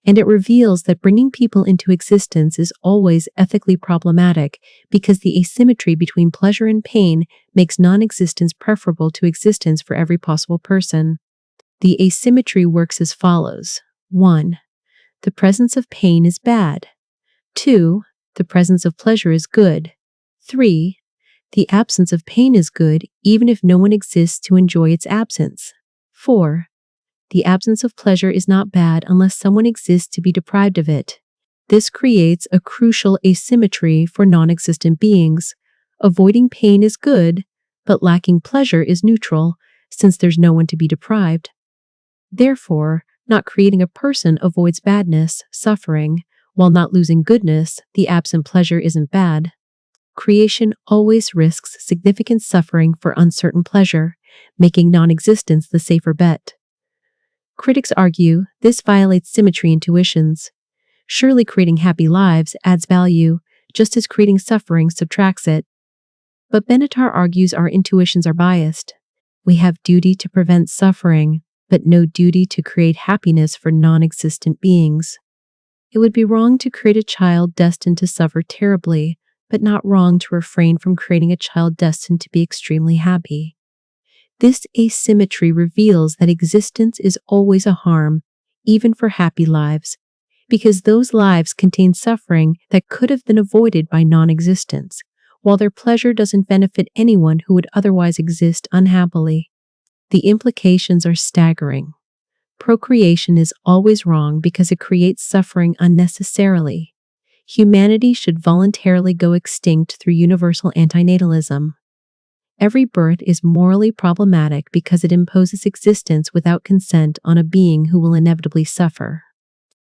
and it reveals that bringing people into existence is always ethically problematic because the asymmetry between pleasure and pain makes non-existence preferable to existence for every possible person. The asymmetry works as follows. 1. The presence of pain is bad. 2. The presence of pleasure is good. 3. The absence of pain is good even if no one exists to enjoy its absence. 4. The absence of pleasure is not bad unless someone exists to be deprived of it. This creates a crucial asymmetry for non-existent beings. Avoiding pain is good, but lacking pleasure is neutral, since there's no one to be deprived. Therefore, not creating a person avoids badness, suffering, while not losing goodness, the absent pleasure isn't bad. Creation always risks significant suffering for uncertain pleasure, making non-existence the safer bet. Critics argue this violates symmetry intuitions. Surely creating happy lives adds value, just as creating suffering subtracts it. But Benatar argues our intuitions are biased. We have duty to prevent suffering, but no duty to create happiness for non-existent beings. It would be wrong to create a child destined to suffer terribly, but not wrong to refrain from creating a child destined to be extremely happy. This asymmetry reveals that existence is always a harm, even for happy lives, because those lives contain suffering that could have been avoided by non-existence, while their pleasure doesn't benefit anyone who would otherwise exist unhappily. The implications are staggering. Procreation is always wrong because it creates suffering unnecessarily. Humanity should voluntarily go extinct through universal antinatalism. Every birth is morally problematic because it imposes existence without consent on a being who will inevitably suffer.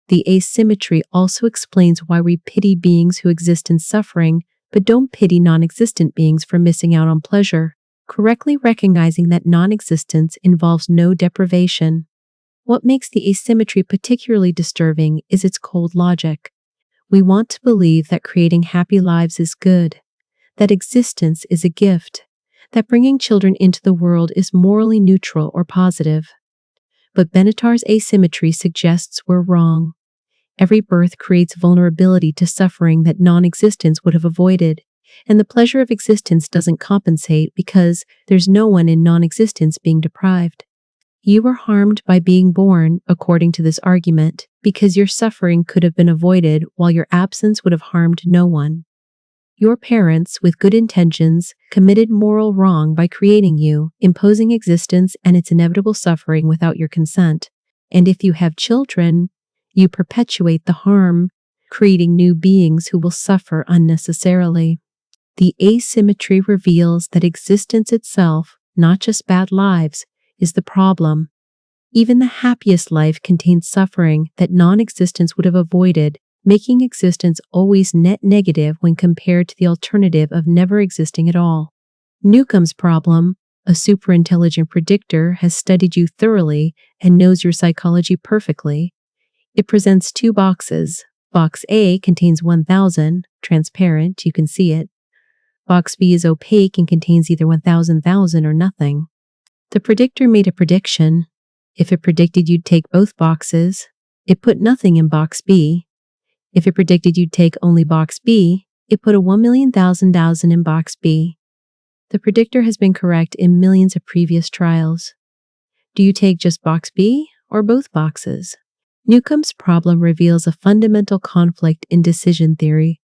The asymmetry also explains why we pity beings who exist in suffering, but don't pity non-existent beings for missing out on pleasure, correctly recognizing that non-existence involves no deprivation. What makes the asymmetry particularly disturbing is its cold logic. We want to believe that creating happy lives is good, that existence is a gift, that bringing children into the world is morally neutral or positive. But Benatar's asymmetry suggests we're wrong. Every birth creates vulnerability to suffering that non-existence would have avoided, and the pleasure of existence doesn't compensate because there's no one in non-existence being deprived. You are harmed by being born, according to this argument, because your suffering could have been avoided while your absence would have harmed no one. Your parents, with good intentions, committed moral wrong by creating you, imposing existence and its inevitable suffering without your consent. And if you have children, you perpetuate the harm, creating new beings who will suffer unnecessarily. The asymmetry reveals that existence itself, not just bad lives, is the problem. Even the happiest life contains suffering that non-existence would have avoided, making existence always net negative when compared to the alternative of never existing at all. Newcomb's problem, a superintelligent predictor, has studied you thoroughly and knows your psychology perfectly. It presents two boxes. Box A contains 1,000, transparent, you can see it. Box B is opaque and contains either 1,000,000 or nothing. The predictor made a prediction. If it predicted you'd take both boxes, it put nothing in box B. If it predicted you'd take only box B, it put a 1,000,000 in box B. The predictor has been correct in millions of previous trials. Do you take just box B or both boxes? Newcomb's problem reveals a fundamental conflict in decision theory.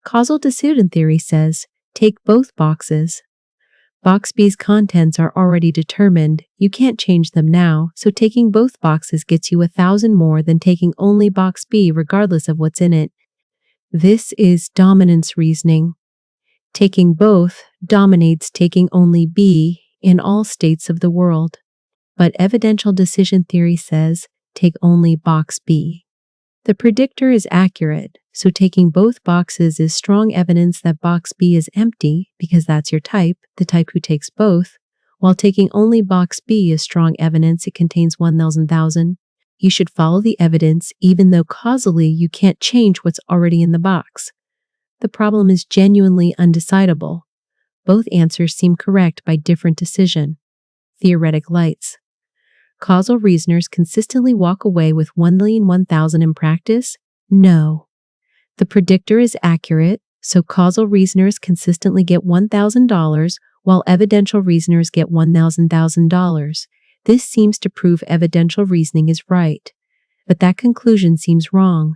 Causal decision theory says, take both boxes. Box B's contents are already determined, you can't change them now, so taking both boxes gets you 1,000 more than taking only box B regardless of what's in it. This is dominance reasoning. Taking both dominates taking only B in all states of the world. But evidential decision theory says, take only box B. The predictor is accurate, so taking both boxes is strong evidence that box B is empty because that's your type, the type who takes both, while taking only box B is strong evidence it contains 1,000,000. You should follow the evidence even though causally you can't change what's already in the box. The problem is genuinely undecidable. Both answers seem correct by different decision. Theoretic lights. Causal reasoners consistently walk away with 1,001,000 in practice? No. The predictor is accurate, so causal reasoners consistently get $1,000, while evidential reasoners get $1,000. This seems to prove evidential reasoning is right. But that conclusion seems wrong.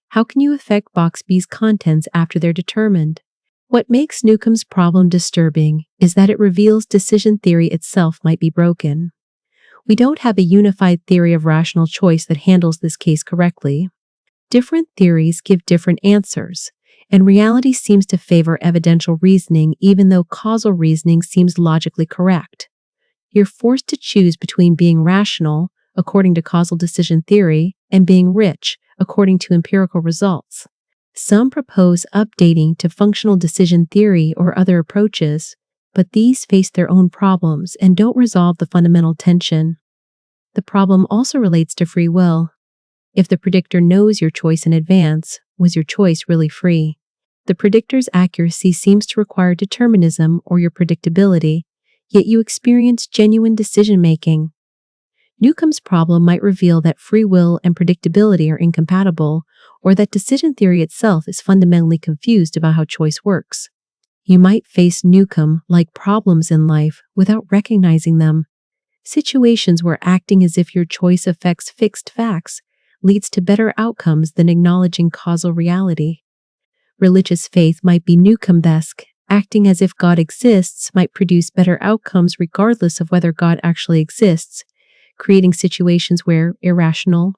How can you affect box B's contents after they're determined? What makes Newcomb's problem disturbing is that it reveals decision theory itself might be broken. We don't have a unified theory of rational choice that handles this case correctly. Different theories give different answers, and reality seems to favor evidential reasoning even though causal reasoning seems logically correct. You're forced to choose between being rational, according to causal decision theory, and being rich, according to empirical results. Some propose updating to functional decision theory or other approaches, but these face their own problems and don't resolve the fundamental tension. The problem also relates to free will. If the predictor knows your choice in advance, was your choice really free? The predictor's accuracy seems to require determinism or your predictability, yet you experience genuine decision-making. Newcomb's problem might reveal that free will and predictability are incompatible, or that decision theory itself is fundamentally confused about how choice works. You might face Newcomb-like problems in life without recognizing them. Situations where acting as if your choice affects fixed facts leads to better outcomes than acknowledging causal reality. Religious faith might be Newcomb-esque. Acting as if God exists might produce better outcomes regardless of whether God actually exists, creating situations where irrational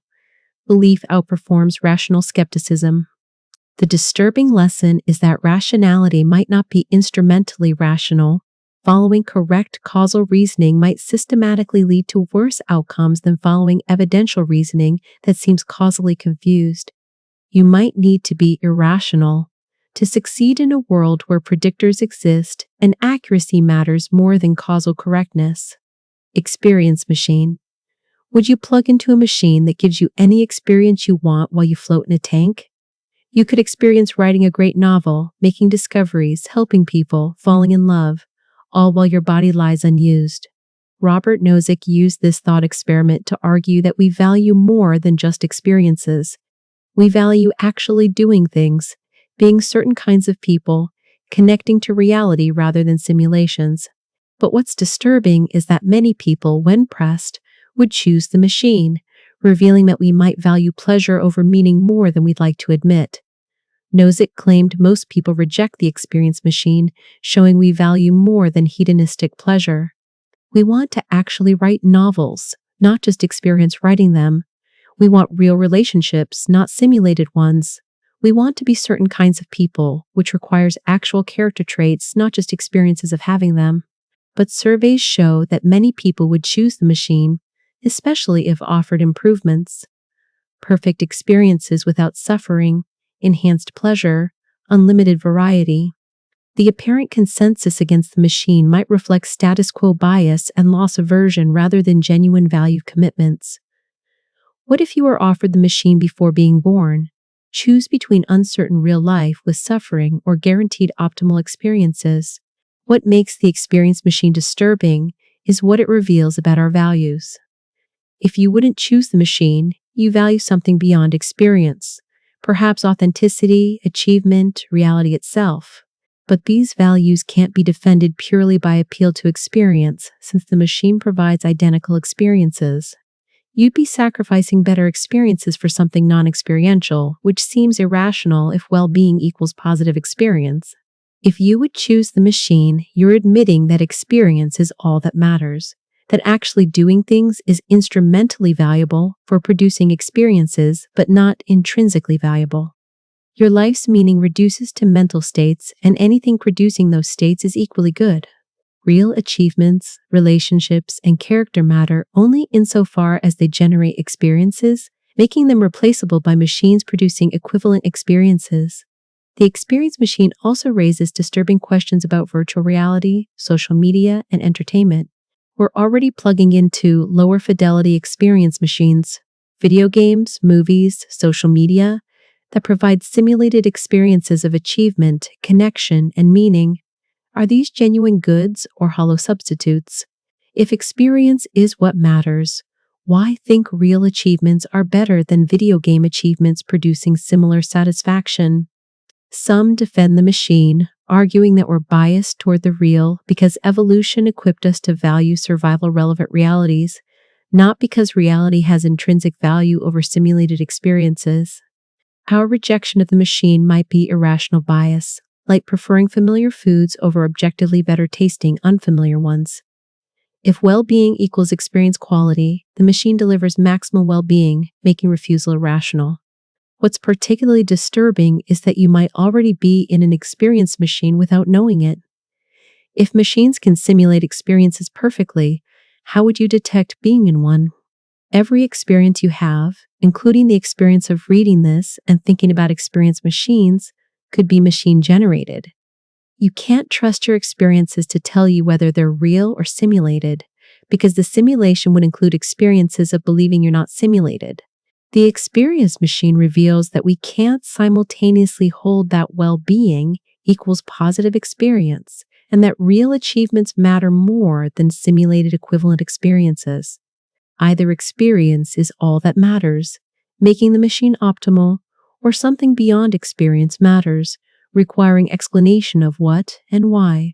belief outperforms rational skepticism. The disturbing lesson is that rationality might not be instrumentally rational. Following correct causal reasoning might systematically lead to worse outcomes than following evidential reasoning that seems causally confused. You might need to be irrational to succeed in a world where predictors exist and accuracy matters more than causal correctness. Experience machine. Would you plug into a machine that gives you any experience you want while you float in a tank? You could experience writing a great novel, making discoveries, helping people, falling in love, all while your body lies unused. Robert Nozick used this thought experiment to argue that we value more than just experiences. We value actually doing things, being certain kinds of people, connecting to reality rather than simulations. But what's disturbing is that many people, when pressed, would choose the machine, revealing that we might value pleasure over meaning more than we'd like to admit. Nozick claimed most people reject the experience machine, showing we value more than hedonistic pleasure. We want to actually write novels, not just experience writing them. We want real relationships, not simulated ones. We want to be certain kinds of people, which requires actual character traits, not just experiences of having them. But surveys show that many people would choose the machine, especially if offered improvements. Perfect experiences without suffering, enhanced pleasure, unlimited variety. The apparent consensus against the machine might reflect status quo bias and loss aversion rather than genuine value commitments. What if you were offered the machine before being born? Choose between uncertain real life with suffering or guaranteed optimal experiences. What makes the experience machine disturbing is what it reveals about our values. If you wouldn't choose the machine, you value something beyond experience, perhaps authenticity, achievement, reality itself. But these values can't be defended purely by appeal to experience, since the machine provides identical experiences. You'd be sacrificing better experiences for something non-experiential, which seems irrational if well-being equals positive experience. If you would choose the machine, you're admitting that experience is all that matters, that actually doing things is instrumentally valuable for producing experiences, but not intrinsically valuable. Your life's meaning reduces to mental states, and anything producing those states is equally good. Real achievements, relationships, and character matter only insofar as they generate experiences, making them replaceable by machines producing equivalent experiences. The experience machine also raises disturbing questions about virtual reality, social media, and entertainment. We're already plugging into lower fidelity experience machines, video games, movies, social media, that provide simulated experiences of achievement, connection, and meaning. Are these genuine goods or hollow substitutes? If experience is what matters, why think real achievements are better than video game achievements producing similar satisfaction? Some defend the machine, arguing that we're biased toward the real because evolution equipped us to value survival-relevant realities, not because reality has intrinsic value over simulated experiences. Our rejection of the machine might be irrational bias, like preferring familiar foods over objectively better tasting unfamiliar ones. If well-being equals experience quality, the machine delivers maximal well-being, making refusal irrational. What's particularly disturbing is that you might already be in an experience machine without knowing it. If machines can simulate experiences perfectly, how would you detect being in one? Every experience you have, including the experience of reading this and thinking about experience machines, could be machine-generated. You can't trust your experiences to tell you whether they're real or simulated, because the simulation would include experiences of believing you're not simulated. The experience machine reveals that we can't simultaneously hold that well-being equals positive experience, and that real achievements matter more than simulated equivalent experiences. Either experience is all that matters, making the machine optimal, or something beyond experience matters, requiring explanation of what and why.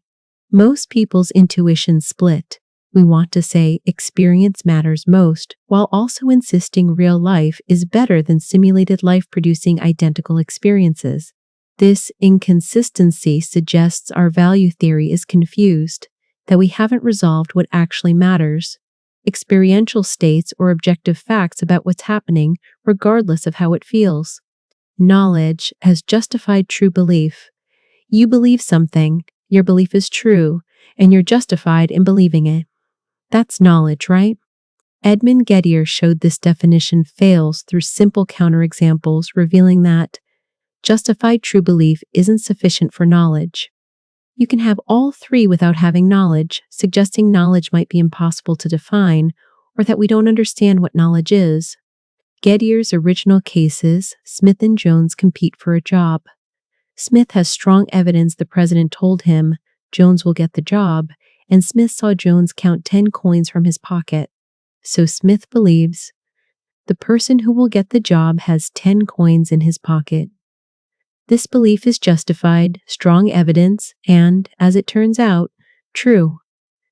Most people's intuitions split. We want to say experience matters most, while also insisting real life is better than simulated life producing identical experiences. This inconsistency suggests our value theory is confused, that we haven't resolved what actually matters. Experiential states or objective facts about what's happening, regardless of how it feels. knowledge as justified true belief. You believe something, your belief is true, and you're justified in believing it. That's knowledge, right? Edmund Gettier showed this definition fails through simple counterexamples, revealing that justified true belief isn't sufficient for knowledge. You can have all three without having knowledge, suggesting knowledge might be impossible to define, or that we don't understand what knowledge is. Gettier's original cases, Smith and Jones compete for a job. Smith has strong evidence the president told him Jones will get the job, and Smith saw Jones count 10 coins from his pocket. So Smith believes the person who will get the job has 10 coins in his pocket. This belief is justified, strong evidence, and, as it turns out, true.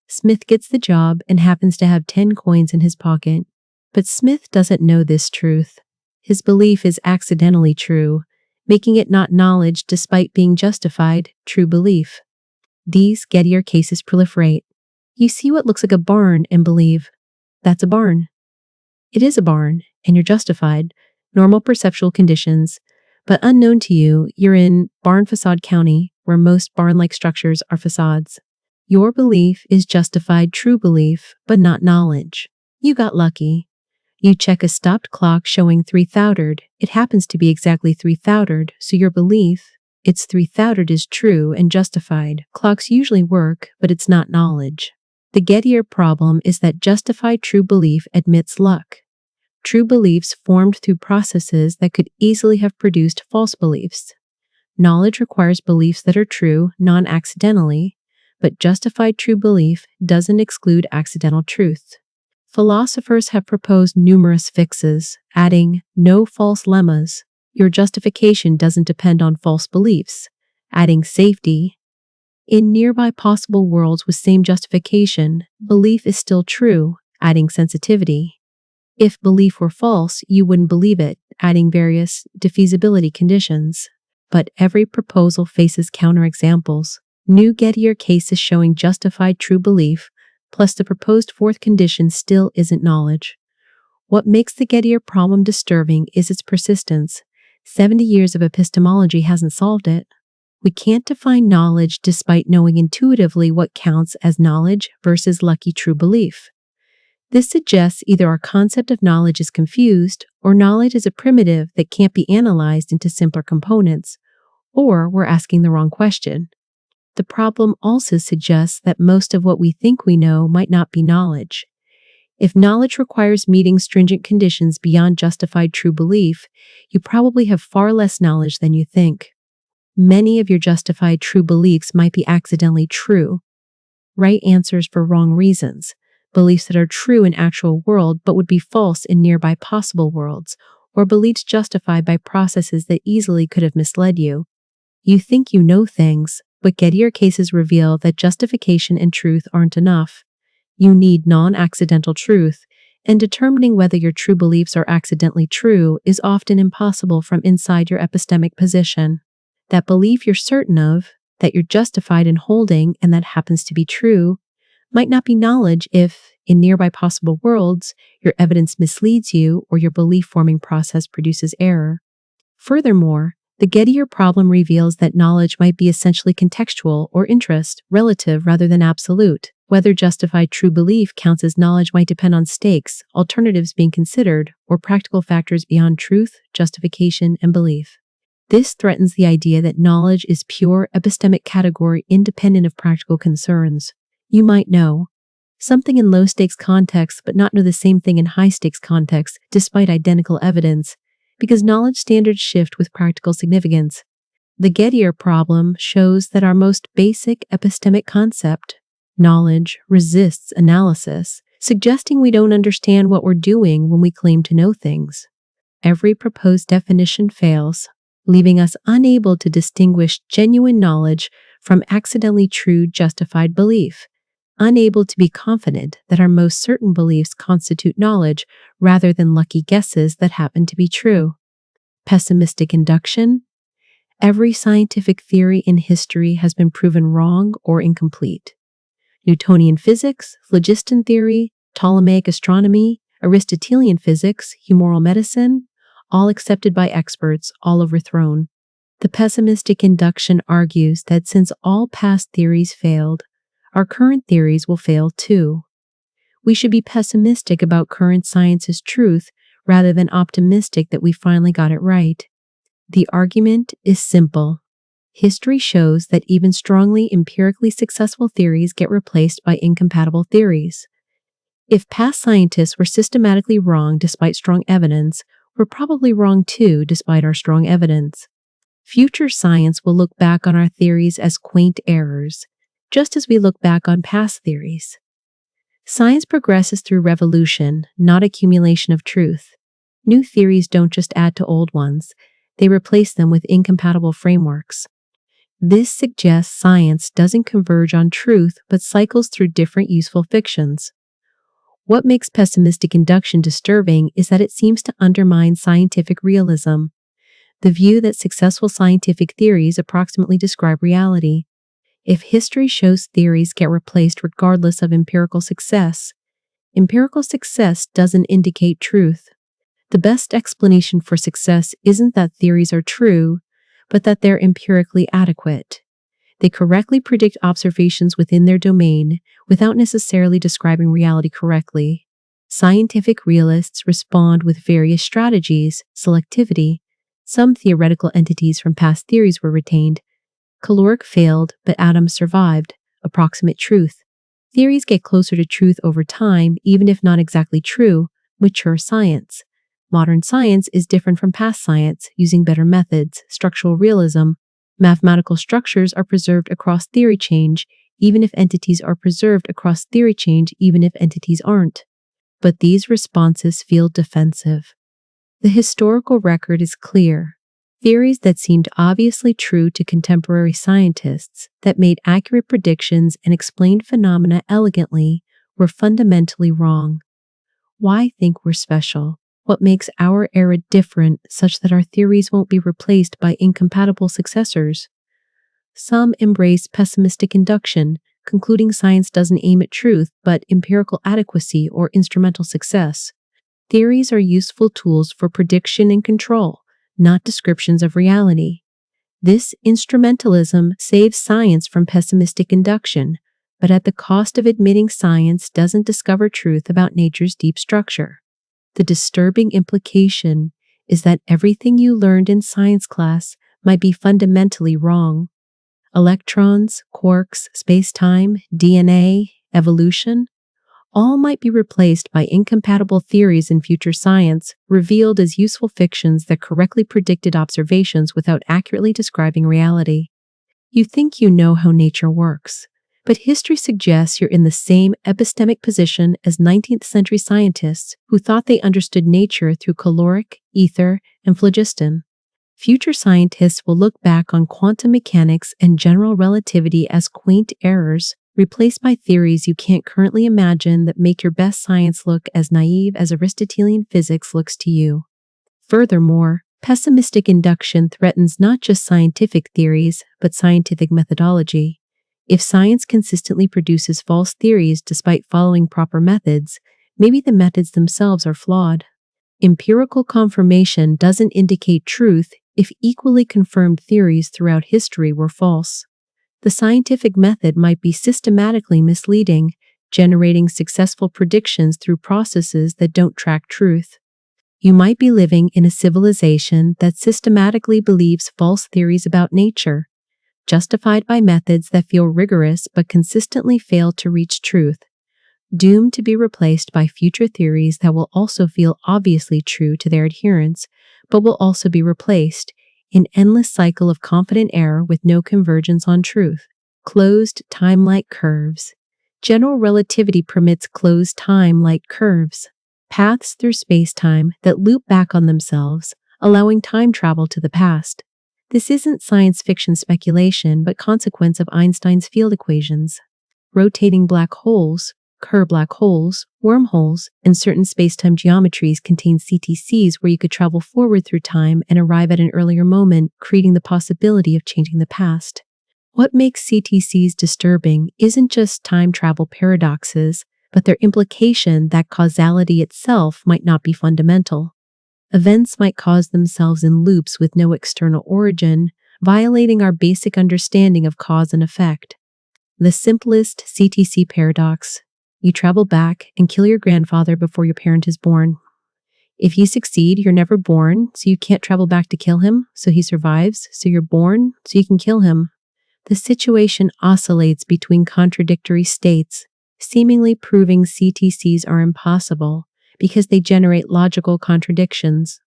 Smith gets the job and happens to have 10 coins in his pocket. But Smith doesn't know this truth. His belief is accidentally true, making it not knowledge despite being justified, true belief. These Gettier cases proliferate. You see what looks like a barn and believe, that's a barn. It is a barn, and you're justified, normal perceptual conditions, but unknown to you, you're in Barn Facade County, where most barn-like structures are facades. Your belief is justified true belief, but not knowledge. You got lucky. You check a stopped clock showing 3,000. It happens to be exactly 3,000, so your belief, it's 3,000 is true and justified. Clocks usually work, but it's not knowledge. The Gettier problem is that justified true belief admits luck. True beliefs formed through processes that could easily have produced false beliefs. Knowledge requires beliefs that are true non-accidentally, but justified true belief doesn't exclude accidental truth. Philosophers have proposed numerous fixes, adding no false lemmas. Your justification doesn't depend on false beliefs, adding safety. In nearby possible worlds with same justification, belief is still true, adding sensitivity. If belief were false, you wouldn't believe it, adding various defeasibility conditions. But every proposal faces counterexamples. New Gettier cases showing justified true belief, plus the proposed fourth condition still isn't knowledge. What makes the Gettier problem disturbing is its persistence. 70 years of epistemology hasn't solved it. We can't define knowledge despite knowing intuitively what counts as knowledge versus lucky true belief. This suggests either our concept of knowledge is confused, or knowledge is a primitive that can't be analyzed into simpler components, or we're asking the wrong question. The problem also suggests that most of what we think we know might not be knowledge. If knowledge requires meeting stringent conditions beyond justified true belief, you probably have far less knowledge than you think. Many of your justified true beliefs might be accidentally true. Right answers for wrong reasons. Beliefs that are true in actual world but would be false in nearby possible worlds, or beliefs justified by processes that easily could have misled you. You think you know things, but Gettier cases reveal that justification and truth aren't enough. You need non-accidental truth, and determining whether your true beliefs are accidentally true is often impossible from inside your epistemic position. That belief you're certain of, that you're justified in holding and that happens to be true, might not be knowledge if, in nearby possible worlds, your evidence misleads you or your belief-forming process produces error. Furthermore, the Gettier problem reveals that knowledge might be essentially contextual or interest, relative rather than absolute. Whether justified true belief counts as knowledge might depend on stakes, alternatives being considered, or practical factors beyond truth, justification, and belief. This threatens the idea that knowledge is pure epistemic category independent of practical concerns. You might know something in low-stakes contexts but not know the same thing in high-stakes contexts despite identical evidence, because knowledge standards shift with practical significance. The Gettier problem shows that our most basic epistemic concept, knowledge, resists analysis, suggesting we don't understand what we're doing when we claim to know things. Every proposed definition fails, leaving us unable to distinguish genuine knowledge from accidentally true justified belief, unable to be confident that our most certain beliefs constitute knowledge rather than lucky guesses that happen to be true. Pessimistic induction. Every scientific theory in history has been proven wrong or incomplete. Newtonian physics, phlogiston theory, Ptolemaic astronomy, Aristotelian physics, humoral medicine, all accepted by experts, all overthrown. The pessimistic induction argues that since all past theories failed, our current theories will fail too. We should be pessimistic about current science's truth rather than optimistic that we finally got it right. The argument is simple. History shows that even strongly empirically successful theories get replaced by incompatible theories. If past scientists were systematically wrong despite strong evidence, we're probably wrong too despite our strong evidence. Future science will look back on our theories as quaint errors, just as we look back on past theories. Science progresses through revolution, not accumulation of truth. New theories don't just add to old ones, they replace them with incompatible frameworks. This suggests science doesn't converge on truth but cycles through different useful fictions. What makes pessimistic induction disturbing is that it seems to undermine scientific realism, the view that successful scientific theories approximately describe reality. If history shows theories get replaced regardless of empirical success doesn't indicate truth. The best explanation for success isn't that theories are true, but that they're empirically adequate. They correctly predict observations within their domain without necessarily describing reality correctly. Scientific realists respond with various strategies, selectivity. Some theoretical entities from past theories were retained. Caloric failed, but atoms survived. Approximate truth. Theories get closer to truth over time, even if not exactly true. Mature science. Modern science is different from past science, using better methods. Structural realism. Mathematical structures are preserved across theory change, even if entities are preserved across theory change, even if entities aren't. But these responses feel defensive. The historical record is clear. Theories that seemed obviously true to contemporary scientists, that made accurate predictions and explained phenomena elegantly, were fundamentally wrong. Why think we're special? What makes our era different such that our theories won't be replaced by incompatible successors? Some embrace pessimistic induction, concluding science doesn't aim at truth but empirical adequacy or instrumental success. Theories are useful tools for prediction and control, not descriptions of reality. This instrumentalism saves science from pessimistic induction, but at the cost of admitting science doesn't discover truth about nature's deep structure. The disturbing implication is that everything you learned in science class might be fundamentally wrong. Electrons, quarks, space-time, DNA, evolution, all might be replaced by incompatible theories in future science, revealed as useful fictions that correctly predicted observations without accurately describing reality. You think you know how nature works, but history suggests you're in the same epistemic position as 19th century scientists who thought they understood nature through caloric, ether, and phlogiston. Future scientists will look back on quantum mechanics and general relativity as quaint errors, replaced by theories you can't currently imagine that make your best science look as naive as Aristotelian physics looks to you. Furthermore, pessimistic induction threatens not just scientific theories, but scientific methodology. If science consistently produces false theories despite following proper methods, maybe the methods themselves are flawed. Empirical confirmation doesn't indicate truth if equally confirmed theories throughout history were false. The scientific method might be systematically misleading, generating successful predictions through processes that don't track truth. You might be living in a civilization that systematically believes false theories about nature, justified by methods that feel rigorous but consistently fail to reach truth, doomed to be replaced by future theories that will also feel obviously true to their adherents, but will also be replaced, an endless cycle of confident error with no convergence on truth. Closed time-like curves. General relativity permits closed time-like curves, paths through space-time that loop back on themselves, allowing time travel to the past. This isn't science fiction speculation, but consequence of Einstein's field equations. Rotating black holes, Kerr black holes, wormholes, and certain spacetime geometries contain CTCs where you could travel forward through time and arrive at an earlier moment, creating the possibility of changing the past. What makes CTCs disturbing isn't just time travel paradoxes, but their implication that causality itself might not be fundamental. Events might cause themselves in loops with no external origin, violating our basic understanding of cause and effect. The simplest CTC paradox: you travel back and kill your grandfather before your parent is born. If you succeed, you're never born, so you can't travel back to kill him, so he survives, so you're born, so you can kill him. The situation oscillates between contradictory states, seemingly proving CTCs are impossible because they generate logical contradictions.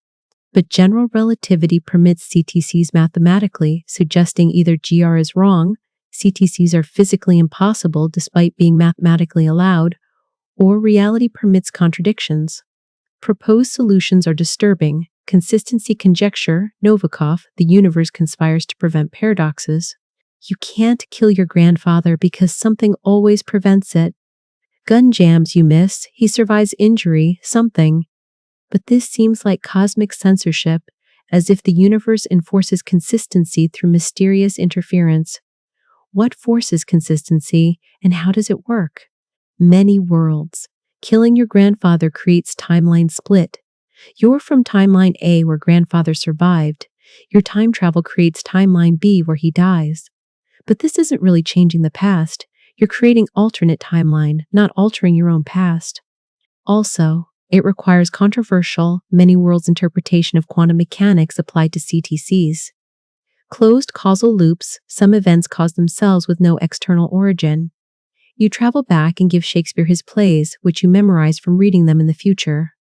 But general relativity permits CTCs mathematically, suggesting either GR is wrong, CTCs are physically impossible despite being mathematically allowed, or reality permits contradictions. Proposed solutions are disturbing. Consistency conjecture, Novikov, the universe conspires to prevent paradoxes. You can't kill your grandfather because something always prevents it. Gun jams, you miss, he survives injury, something. But this seems like cosmic censorship, as if the universe enforces consistency through mysterious interference. What forces consistency, and how does it work? Many worlds. Killing your grandfather creates timeline split. You're from timeline A where grandfather survived. Your time travel creates timeline B where he dies. But this isn't really changing the past. You're creating alternate timeline, not altering your own past. Also, it requires controversial, many worlds interpretation of quantum mechanics applied to CTCs. Closed causal loops, some events cause themselves with no external origin. You travel back and give Shakespeare his plays, which you memorize from reading them in the future.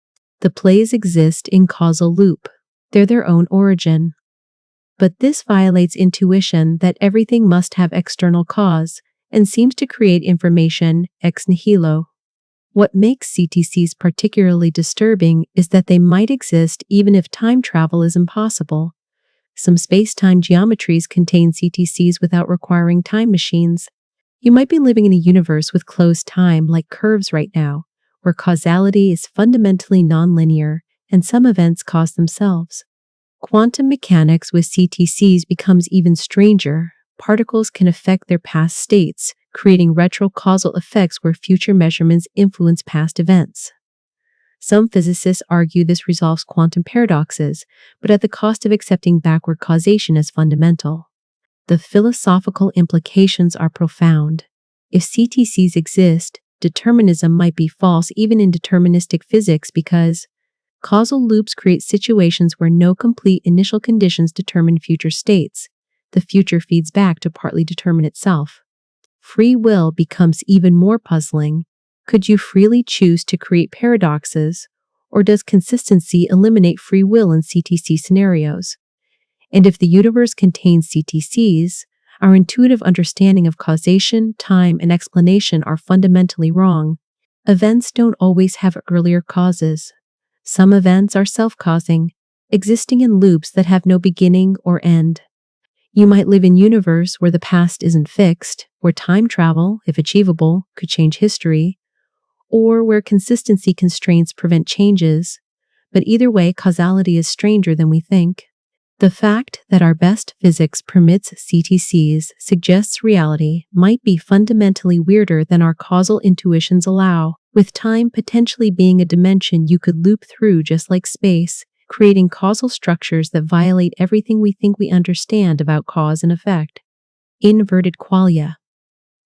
The plays exist in causal loop. They're their own origin. But this violates intuition that everything must have external cause, and seems to create information ex nihilo. What makes CTCs particularly disturbing is that they might exist even if time travel is impossible. Some space-time geometries contain CTCs without requiring time machines. You might be living in a universe with closed time like curves right now, where causality is fundamentally nonlinear, and some events cause themselves. Quantum mechanics with CTCs becomes even stranger. Particles can affect their past states, creating retrocausal effects where future measurements influence past events. Some physicists argue this resolves quantum paradoxes, but at the cost of accepting backward causation as fundamental. The philosophical implications are profound. If CTCs exist, determinism might be false even in deterministic physics because causal loops create situations where no complete initial conditions determine future states. The future feeds back to partly determine itself. Free will becomes even more puzzling. Could you freely choose to create paradoxes, or does consistency eliminate free will in CTC scenarios? And if the universe contains CTCs, our intuitive understanding of causation, time, and explanation are fundamentally wrong. Events don't always have earlier causes. Some events are self-causing, existing in loops that have no beginning or end. You might live in a universe where the past isn't fixed, where time travel, if achievable, could change history, or where consistency constraints prevent changes. But either way, causality is stranger than we think. The fact that our best physics permits CTCs suggests reality might be fundamentally weirder than our causal intuitions allow, with time potentially being a dimension you could loop through just like space, creating causal structures that violate everything we think we understand about cause and effect. Inverted qualia.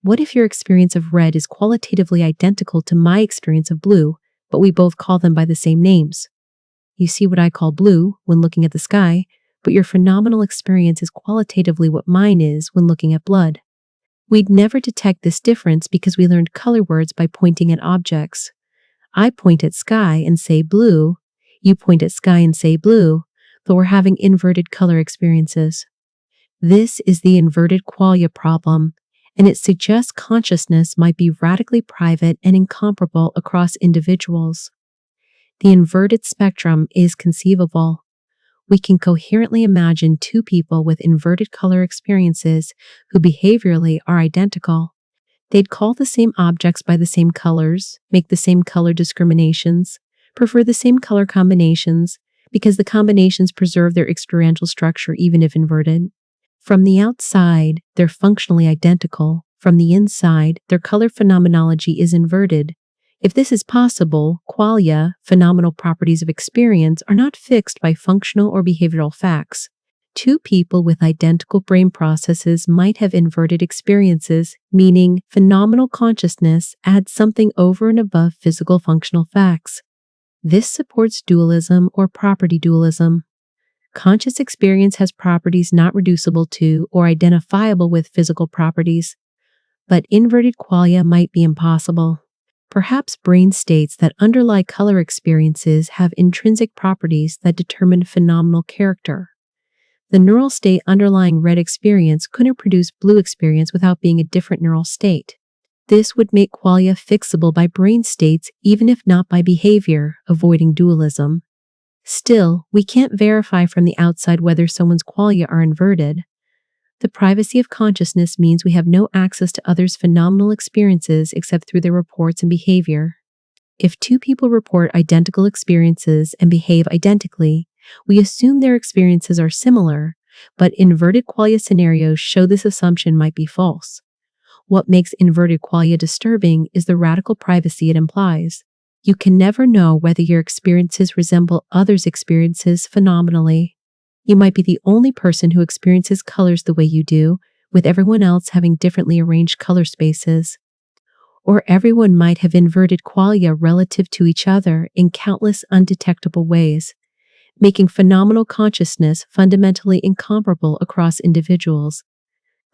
What if your experience of red is qualitatively identical to my experience of blue, but we both call them by the same names? You see what I call blue when looking at the sky, but your phenomenal experience is qualitatively what mine is when looking at blood. We'd never detect this difference because we learned color words by pointing at objects. I point at sky and say blue, you point at sky and say blue, though we're having inverted color experiences. This is the inverted qualia problem, and it suggests consciousness might be radically private and incomparable across individuals. The inverted spectrum is conceivable. We can coherently imagine two people with inverted color experiences who behaviorally are identical. They'd call the same objects by the same colors, make the same color discriminations, prefer the same color combinations, because the combinations preserve their experiential structure even if inverted. From the outside, they're functionally identical. From the inside, their color phenomenology is inverted. If this is possible, qualia, phenomenal properties of experience, are not fixed by functional or behavioral facts. Two people with identical brain processes might have inverted experiences, meaning phenomenal consciousness adds something over and above physical functional facts. This supports dualism or property dualism. Conscious experience has properties not reducible to or identifiable with physical properties, but inverted qualia might be impossible. Perhaps brain states that underlie color experiences have intrinsic properties that determine phenomenal character. The neural state underlying red experience couldn't produce blue experience without being a different neural state. This would make qualia fixable by brain states even if not by behavior, avoiding dualism. Still, we can't verify from the outside whether someone's qualia are inverted. The privacy of consciousness means we have no access to others' phenomenal experiences except through their reports and behavior. If two people report identical experiences and behave identically, we assume their experiences are similar, but inverted qualia scenarios show this assumption might be false. What makes inverted qualia disturbing is the radical privacy it implies. You can never know whether your experiences resemble others' experiences phenomenally. You might be the only person who experiences colors the way you do, with everyone else having differently arranged color spaces. Or everyone might have inverted qualia relative to each other in countless undetectable ways, making phenomenal consciousness fundamentally incomparable across individuals.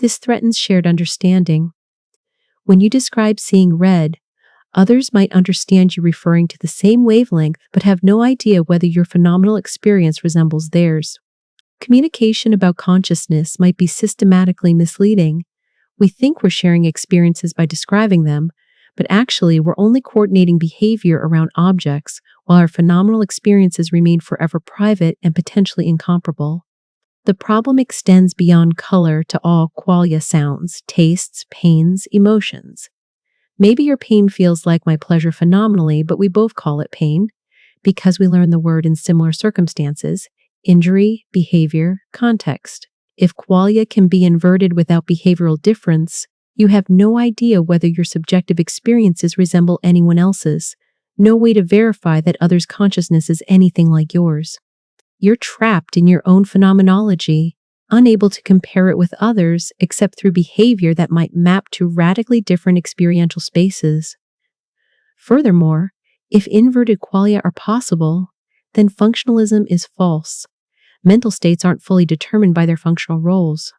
This threatens shared understanding. When you describe seeing red, others might understand you referring to the same wavelength but have no idea whether your phenomenal experience resembles theirs. Communication about consciousness might be systematically misleading. We think we're sharing experiences by describing them, but actually we're only coordinating behavior around objects, while our phenomenal experiences remain forever private and potentially incomparable. The problem extends beyond color to all qualia sounds, tastes, pains, emotions. Maybe your pain feels like my pleasure phenomenally, but we both call it pain, because we learn the word in similar circumstances: injury, behavior, context. If qualia can be inverted without behavioral difference, you have no idea whether your subjective experiences resemble anyone else's, no way to verify that others' consciousness is anything like yours. You're trapped in your own phenomenology, unable to compare it with others except through behavior that might map to radically different experiential spaces. Furthermore, if inverted qualia are possible, then functionalism is false. Mental states aren't fully determined by their functional roles.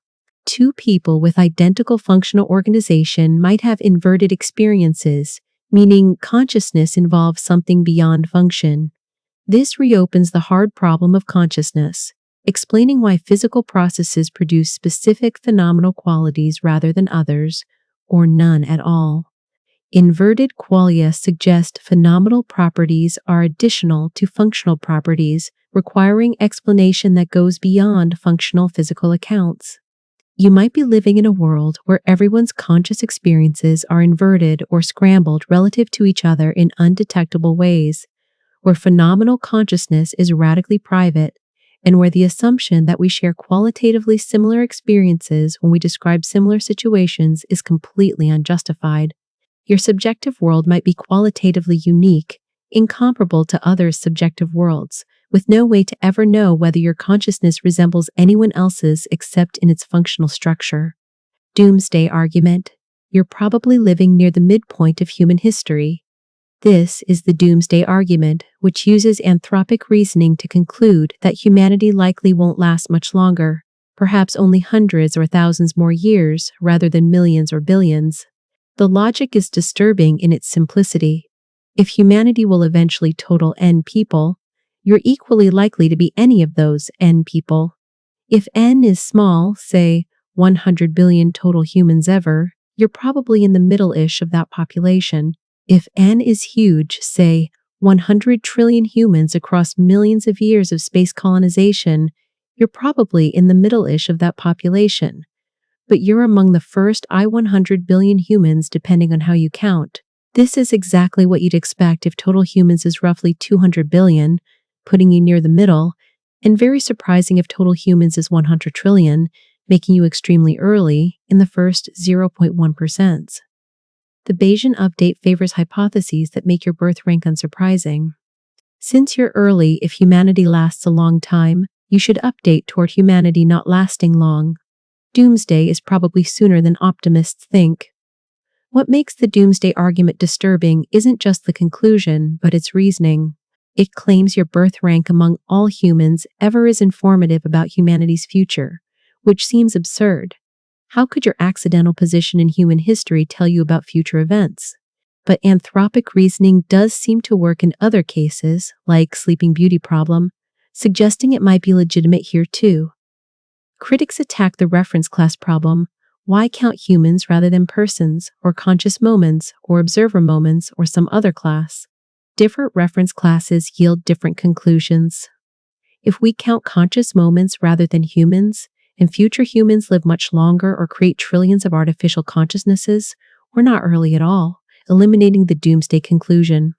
Two people with identical functional organization might have inverted experiences, meaning consciousness involves something beyond function. This reopens the hard problem of consciousness, explaining why physical processes produce specific phenomenal qualities rather than others, or none at all. Inverted qualia suggest phenomenal properties are additional to functional properties, requiring explanation that goes beyond functional physical accounts. You might be living in a world where everyone's conscious experiences are inverted or scrambled relative to each other in undetectable ways, where phenomenal consciousness is radically private, and where the assumption that we share qualitatively similar experiences when we describe similar situations is completely unjustified. Your subjective world might be qualitatively unique, incomparable to others' subjective worlds, with no way to ever know whether your consciousness resembles anyone else's except in its functional structure. Doomsday argument. You're probably living near the midpoint of human history. This is the doomsday argument, which uses anthropic reasoning to conclude that humanity likely won't last much longer, perhaps only hundreds or thousands more years rather than millions or billions. The logic is disturbing in its simplicity. If humanity will eventually total n people, you're equally likely to be any of those n people. If n is small, say 100 billion total humans ever, you're probably in the middle-ish of that population. If n is huge, say 100 trillion humans across millions of years of space colonization, you're probably in the middle-ish of that population. But you're among the first 100 billion humans depending on how you count. This is exactly what you'd expect if total humans is roughly 200 billion, putting you near the middle, and very surprising if total humans is 100 trillion, making you extremely early in the first 0.1%. The Bayesian update favors hypotheses that make your birth rank unsurprising. Since you're early, if humanity lasts a long time, you should update toward humanity not lasting long. Doomsday is probably sooner than optimists think. What makes the doomsday argument disturbing isn't just the conclusion, but its reasoning. It claims your birth rank among all humans ever is informative about humanity's future, which seems absurd. How could your accidental position in human history tell you about future events? But anthropic reasoning does seem to work in other cases, like Sleeping Beauty problem, suggesting it might be legitimate here too. Critics attack the reference class problem. Why count humans rather than persons, or conscious moments, or observer moments, or some other class? Different reference classes yield different conclusions. If we count conscious moments rather than humans, and future humans live much longer or create trillions of artificial consciousnesses, we're not early at all, eliminating the doomsday conclusion.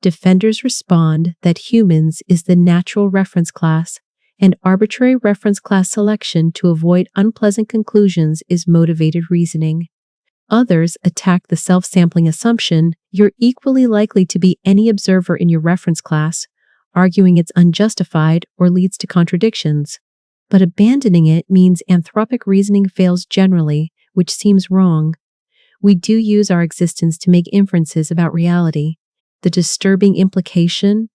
Defenders respond that humans is the natural reference class, and arbitrary reference class selection to avoid unpleasant conclusions is motivated reasoning. Others attack the self-sampling assumption you're equally likely to be any observer in your reference class, arguing it's unjustified or leads to contradictions. But abandoning it means anthropic reasoning fails generally, which seems wrong. We do use our existence to make inferences about reality. The disturbing implication,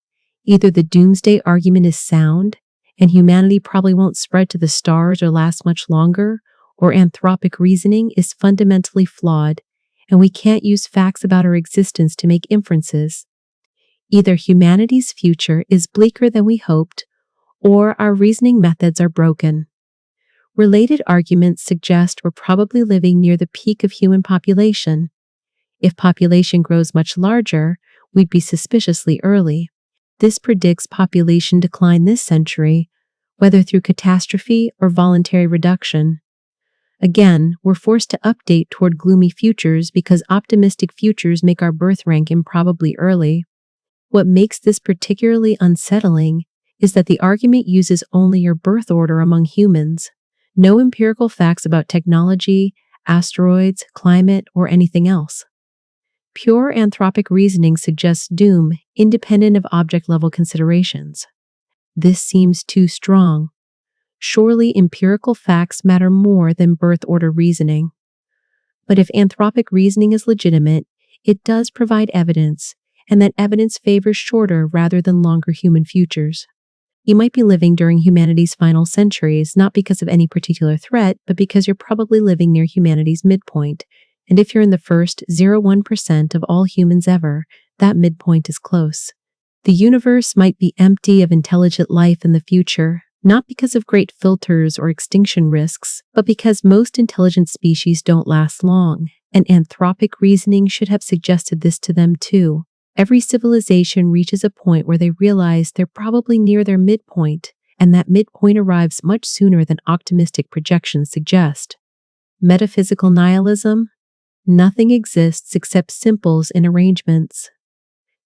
either the doomsday argument is sound, and humanity probably won't spread to the stars or last much longer, or anthropic reasoning is fundamentally flawed, and we can't use facts about our existence to make inferences. Either humanity's future is bleaker than we hoped, or our reasoning methods are broken. Related arguments suggest we're probably living near the peak of human population. If population grows much larger, we'd be suspiciously early. This predicts population decline this century, whether through catastrophe or voluntary reduction. Again, we're forced to update toward gloomy futures because optimistic futures make our birth rank improbably early. What makes this particularly unsettling is that the argument uses only your birth order among humans. No empirical facts about technology, asteroids, climate, or anything else. Pure anthropic reasoning suggests doom, independent of object-level considerations. This seems too strong. Surely empirical facts matter more than birth order reasoning. But if anthropic reasoning is legitimate, it does provide evidence, and that evidence favors shorter rather than longer human futures. You might be living during humanity's final centuries, not because of any particular threat, but because you're probably living near humanity's midpoint. And if you're in the first 0.1% of all humans ever, that midpoint is close. The universe might be empty of intelligent life in the future, not because of great filters or extinction risks, but because most intelligent species don't last long, and anthropic reasoning should have suggested this to them too. Every civilization reaches a point where they realize they're probably near their midpoint, and that midpoint arrives much sooner than optimistic projections suggest. Metaphysical nihilism? Nothing exists except simples and arrangements.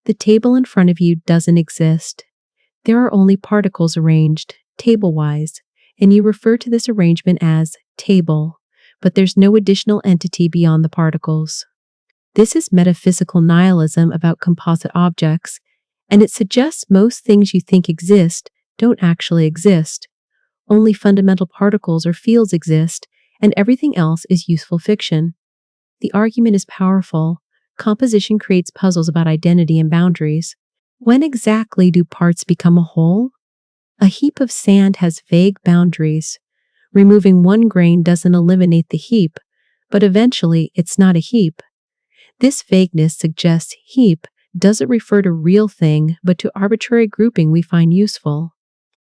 The table in front of you doesn't exist. There are only particles arranged, table-wise, and you refer to this arrangement as table, but there's no additional entity beyond the particles. This is metaphysical nihilism about composite objects, and it suggests most things you think exist don't actually exist. Only fundamental particles or fields exist, and everything else is useful fiction. The argument is powerful. Composition creates puzzles about identity and boundaries. When exactly do parts become a whole? A heap of sand has vague boundaries. Removing one grain doesn't eliminate the heap, but eventually it's not a heap. This vagueness suggests heap doesn't refer to real thing, but to arbitrary grouping we find useful.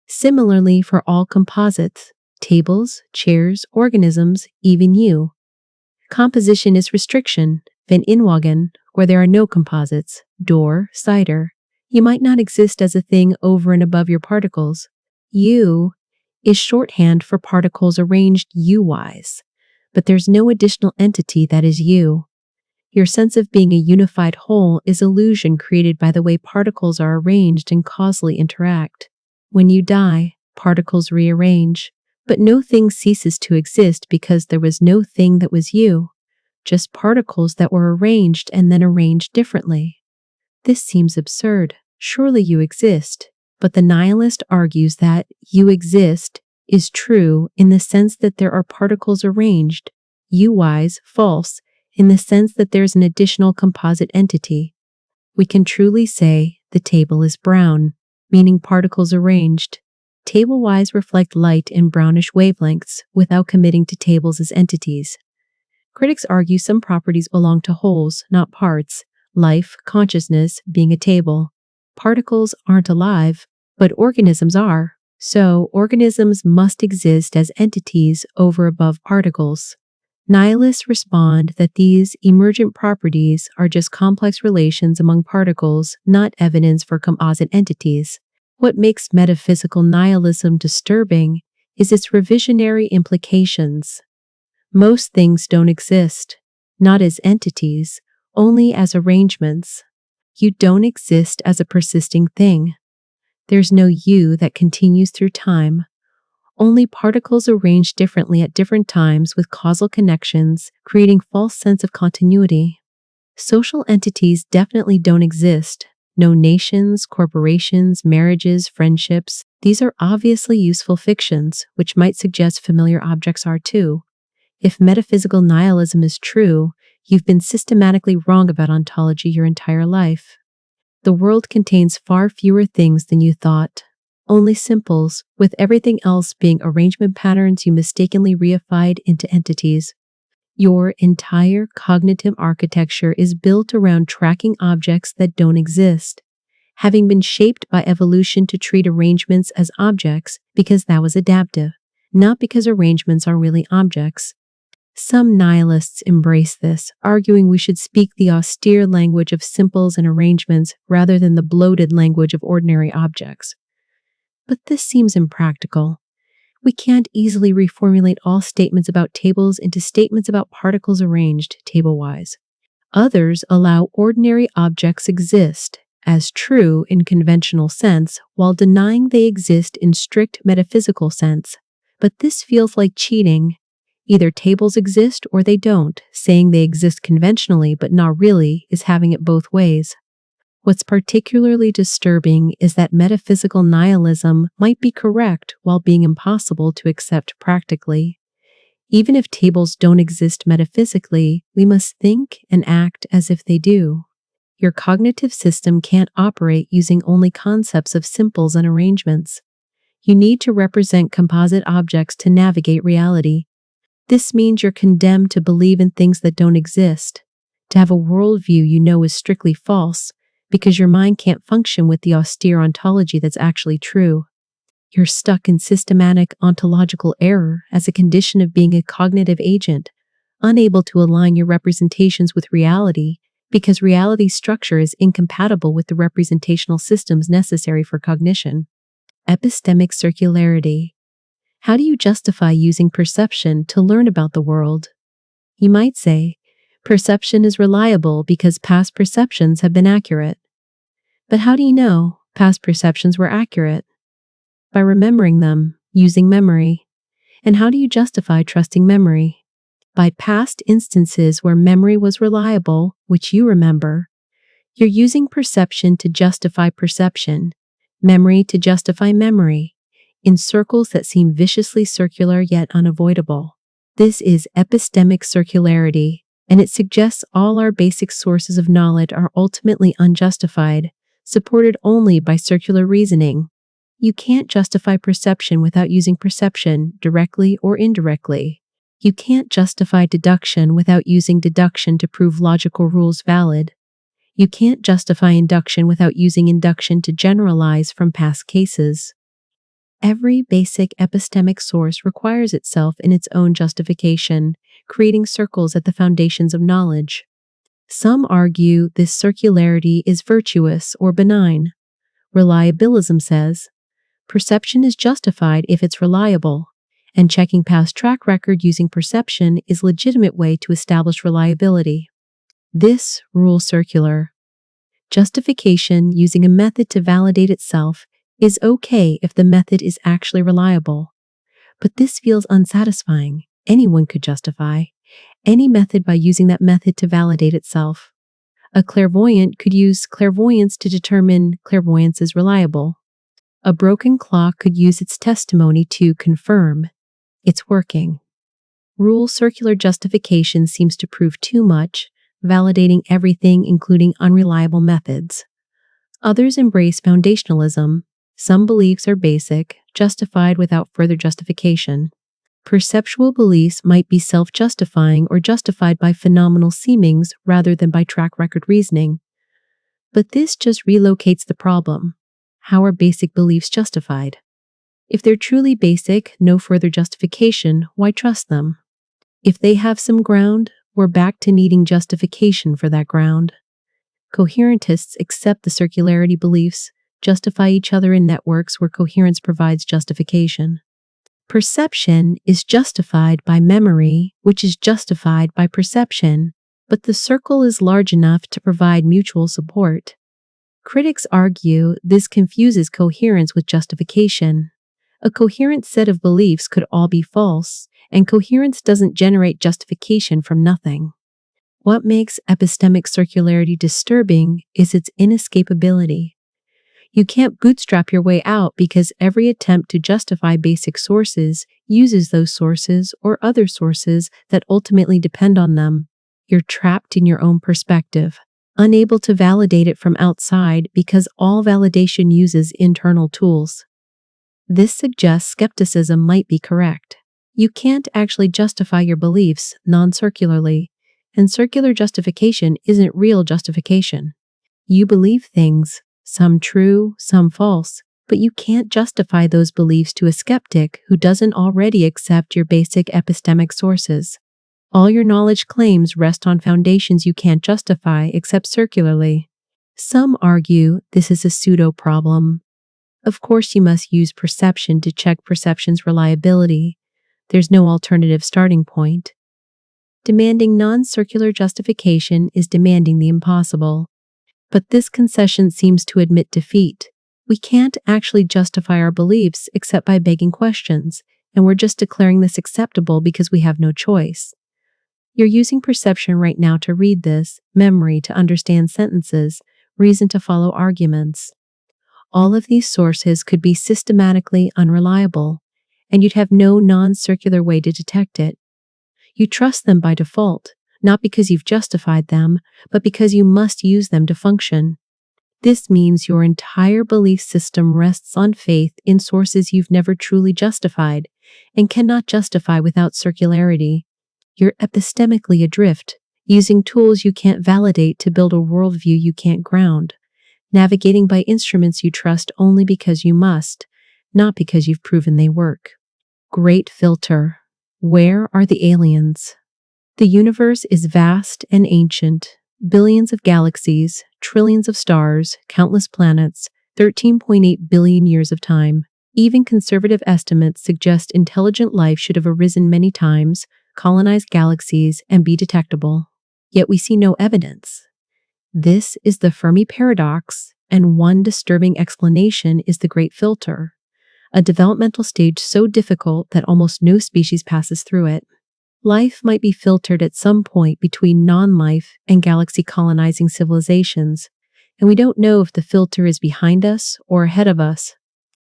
Similarly for all composites, tables, chairs, organisms, even you. Composition is restriction, Van Inwagen, where there are no composites, door, cider. You might not exist as a thing over and above your particles. You is shorthand for particles arranged you-wise, but there's no additional entity that is you. Your sense of being a unified whole is illusion created by the way particles are arranged and causally interact. When you die, particles rearrange, but no thing ceases to exist because there was no thing that was you. just particles that were arranged and then arranged differently. This seems absurd. Surely you exist. But the nihilist argues that you exist is true in the sense that there are particles arranged, you-wise false in the sense that there's an additional composite entity. We can truly say the table is brown, meaning particles arranged. Table-wise reflect light in brownish wavelengths without committing to tables as entities. Critics argue some properties belong to wholes, not parts, life, consciousness being a table. Particles aren't alive, but organisms are, so organisms must exist as entities over above particles. Nihilists respond that these emergent properties are just complex relations among particles, not evidence for composite entities. What makes metaphysical nihilism disturbing is its revisionary implications. Most things don't exist, not as entities, only as arrangements. You don't exist as a persisting thing. There's no you that continues through time. Only particles arranged differently at different times with causal connections, creating false sense of continuity. Social entities definitely don't exist. No nations, corporations, marriages, friendships. These are obviously useful fictions, which might suggest familiar objects are too. If metaphysical nihilism is true, you've been systematically wrong about ontology your entire life. The world contains far fewer things than you thought. Only simples, with everything else being arrangement patterns you mistakenly reified into entities. Your entire cognitive architecture is built around tracking objects that don't exist, having been shaped by evolution to treat arrangements as objects because that was adaptive, not because arrangements are really objects. Some nihilists embrace this, arguing we should speak the austere language of simples and arrangements rather than the bloated language of ordinary objects. But this seems impractical. We can't easily reformulate all statements about tables into statements about particles arranged table-wise. Others allow ordinary objects exist as true in conventional sense while denying they exist in strict metaphysical sense. But this feels like cheating. Either tables exist or they don't. Saying they exist conventionally but not really is having it both ways. What's particularly disturbing is that metaphysical nihilism might be correct while being impossible to accept practically. Even if tables don't exist metaphysically, we must think and act as if they do. Your cognitive system can't operate using only concepts of simples and arrangements. You need to represent composite objects to navigate reality. This means you're condemned to believe in things that don't exist, to have a worldview you know is strictly false, because your mind can't function with the austere ontology that's actually true. You're stuck in systematic ontological error as a condition of being a cognitive agent, unable to align your representations with reality because reality's structure is incompatible with the representational systems necessary for cognition. Epistemic circularity. How do you justify using perception to learn about the world? You might say, perception is reliable because past perceptions have been accurate. But how do you know past perceptions were accurate? By remembering them, using memory. And how do you justify trusting memory? By past instances where memory was reliable, which you remember. You're using perception to justify perception, memory to justify memory, in circles that seem viciously circular yet unavoidable. This is epistemic circularity, and it suggests all our basic sources of knowledge are ultimately unjustified, supported only by circular reasoning. You can't justify perception without using perception, directly or indirectly. You can't justify deduction without using deduction to prove logical rules valid. You can't justify induction without using induction to generalize from past cases. Every basic epistemic source requires itself in its own justification, creating circles at the foundations of knowledge. Some argue this circularity is virtuous or benign. Reliabilism says, perception is justified if it's reliable, and checking past track record using perception is a legitimate way to establish reliability. This rules circular. Justification using a method to validate itself is okay if the method is actually reliable. But this feels unsatisfying. Anyone could justify. any method by using that method to validate itself. A clairvoyant could use clairvoyance to determine clairvoyance is reliable. A broken clock could use its testimony to confirm it's working. Rule circular justification seems to prove too much, validating everything including unreliable methods. Others embrace foundationalism. Some beliefs are basic, justified without further justification. Perceptual beliefs might be self-justifying or justified by phenomenal seemings rather than by track record reasoning. But this just relocates the problem. How are basic beliefs justified? If they're truly basic, no further justification, why trust them? If they have some ground, we're back to needing justification for that ground. Coherentists accept the circularity beliefs, justify each other in networks where coherence provides justification. Perception is justified by memory, which is justified by perception, but the circle is large enough to provide mutual support. Critics argue this confuses coherence with justification. A coherent set of beliefs could all be false, and coherence doesn't generate justification from nothing. What makes epistemic circularity disturbing is its inescapability. You can't bootstrap your way out because every attempt to justify basic sources uses those sources or other sources that ultimately depend on them. You're trapped in your own perspective, unable to validate it from outside because all validation uses internal tools. This suggests skepticism might be correct. You can't actually justify your beliefs non-circularly, and circular justification isn't real justification. You believe things, some true, some false, but you can't justify those beliefs to a skeptic who doesn't already accept your basic epistemic sources. All your knowledge claims rest on foundations you can't justify except circularly. Some argue this is a pseudo-problem. Of course, you must use perception to check perception's reliability. There's no alternative starting point. Demanding non-circular justification is demanding the impossible. But this concession seems to admit defeat. We can't actually justify our beliefs except by begging questions, and we're just declaring this acceptable because we have no choice. You're using perception right now to read this, memory to understand sentences, reason to follow arguments. All of these sources could be systematically unreliable, and you'd have no non-circular way to detect it. You trust them by default, not because you've justified them, but because you must use them to function. This means your entire belief system rests on faith in sources you've never truly justified and cannot justify without circularity. You're epistemically adrift, using tools you can't validate to build a worldview you can't ground, navigating by instruments you trust only because you must, not because you've proven they work. Great filter. Where are the aliens? The universe is vast and ancient. Billions of galaxies, trillions of stars, countless planets, 13.8 billion years of time. Even conservative estimates suggest intelligent life should have arisen many times, colonized galaxies, and be detectable. Yet we see no evidence. This is the Fermi paradox, and one disturbing explanation is the Great Filter, a developmental stage so difficult that almost no species passes through it. Life might be filtered at some point between non-life and galaxy-colonizing civilizations, and we don't know if the filter is behind us or ahead of us.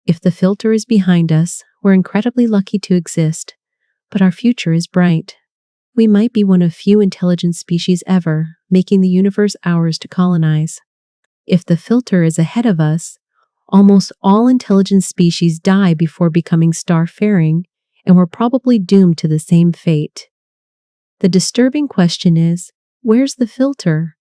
If the filter is behind us, we're incredibly lucky to exist, but our future is bright. We might be one of few intelligent species ever, making the universe ours to colonize. If the filter is ahead of us, almost all intelligent species die before becoming star-faring, and we're probably doomed to the same fate. The disturbing question is, where's the filter?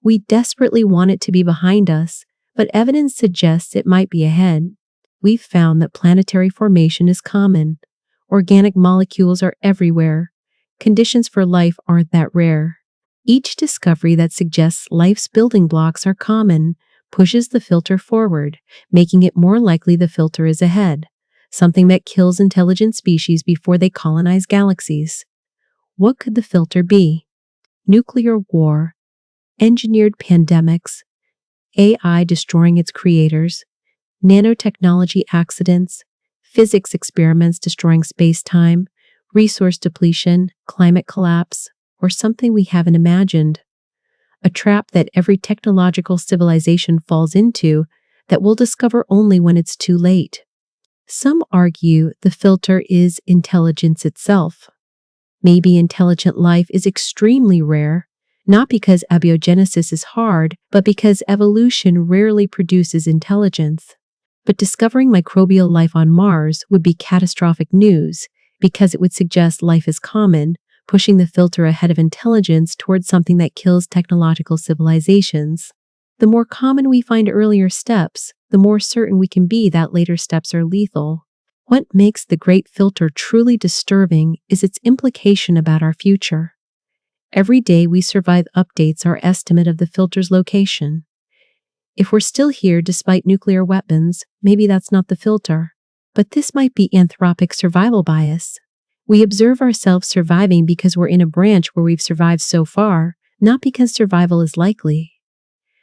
We desperately want it to be behind us, but evidence suggests it might be ahead. We've found that planetary formation is common. Organic molecules are everywhere. Conditions for life aren't that rare. Each discovery that suggests life's building blocks are common pushes the filter forward, making it more likely the filter is ahead, something that kills intelligent species before they colonize galaxies. What could the filter be? Nuclear war, engineered pandemics, AI destroying its creators, nanotechnology accidents, physics experiments destroying space-time, resource depletion, climate collapse, or something we haven't imagined. A trap that every technological civilization falls into that we'll discover only when it's too late. Some argue the filter is intelligence itself. Maybe intelligent life is extremely rare, not because abiogenesis is hard, but because evolution rarely produces intelligence. But discovering microbial life on Mars would be catastrophic news, because it would suggest life is common, pushing the filter ahead of intelligence towards something that kills technological civilizations. The more common we find earlier steps, the more certain we can be that later steps are lethal. What makes the Great Filter truly disturbing is its implication about our future. Every day we survive updates our estimate of the filter's location. If we're still here despite nuclear weapons, maybe that's not the filter. But this might be anthropic survival bias. We observe ourselves surviving because we're in a branch where we've survived so far, not because survival is likely.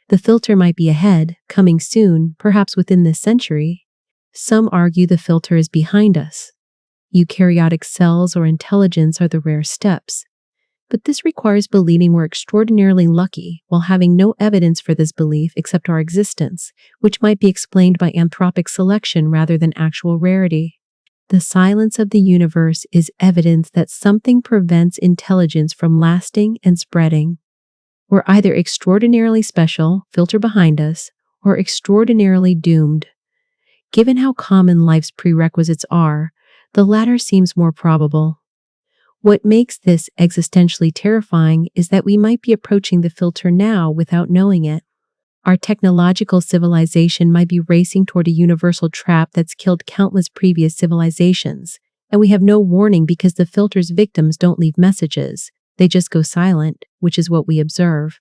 The filter might be ahead, coming soon, perhaps within this century. Some argue the filter is behind us. Eukaryotic cells or intelligence are the rare steps. But this requires believing we're extraordinarily lucky while having no evidence for this belief except our existence, which might be explained by anthropic selection rather than actual rarity. The silence of the universe is evidence that something prevents intelligence from lasting and spreading. We're either extraordinarily special, filter behind us, or extraordinarily doomed. Given how common life's prerequisites are, the latter seems more probable. What makes this existentially terrifying is that we might be approaching the filter now without knowing it. Our technological civilization might be racing toward a universal trap that's killed countless previous civilizations, and we have no warning because the filter's victims don't leave messages. They just go silent, which is what we observe.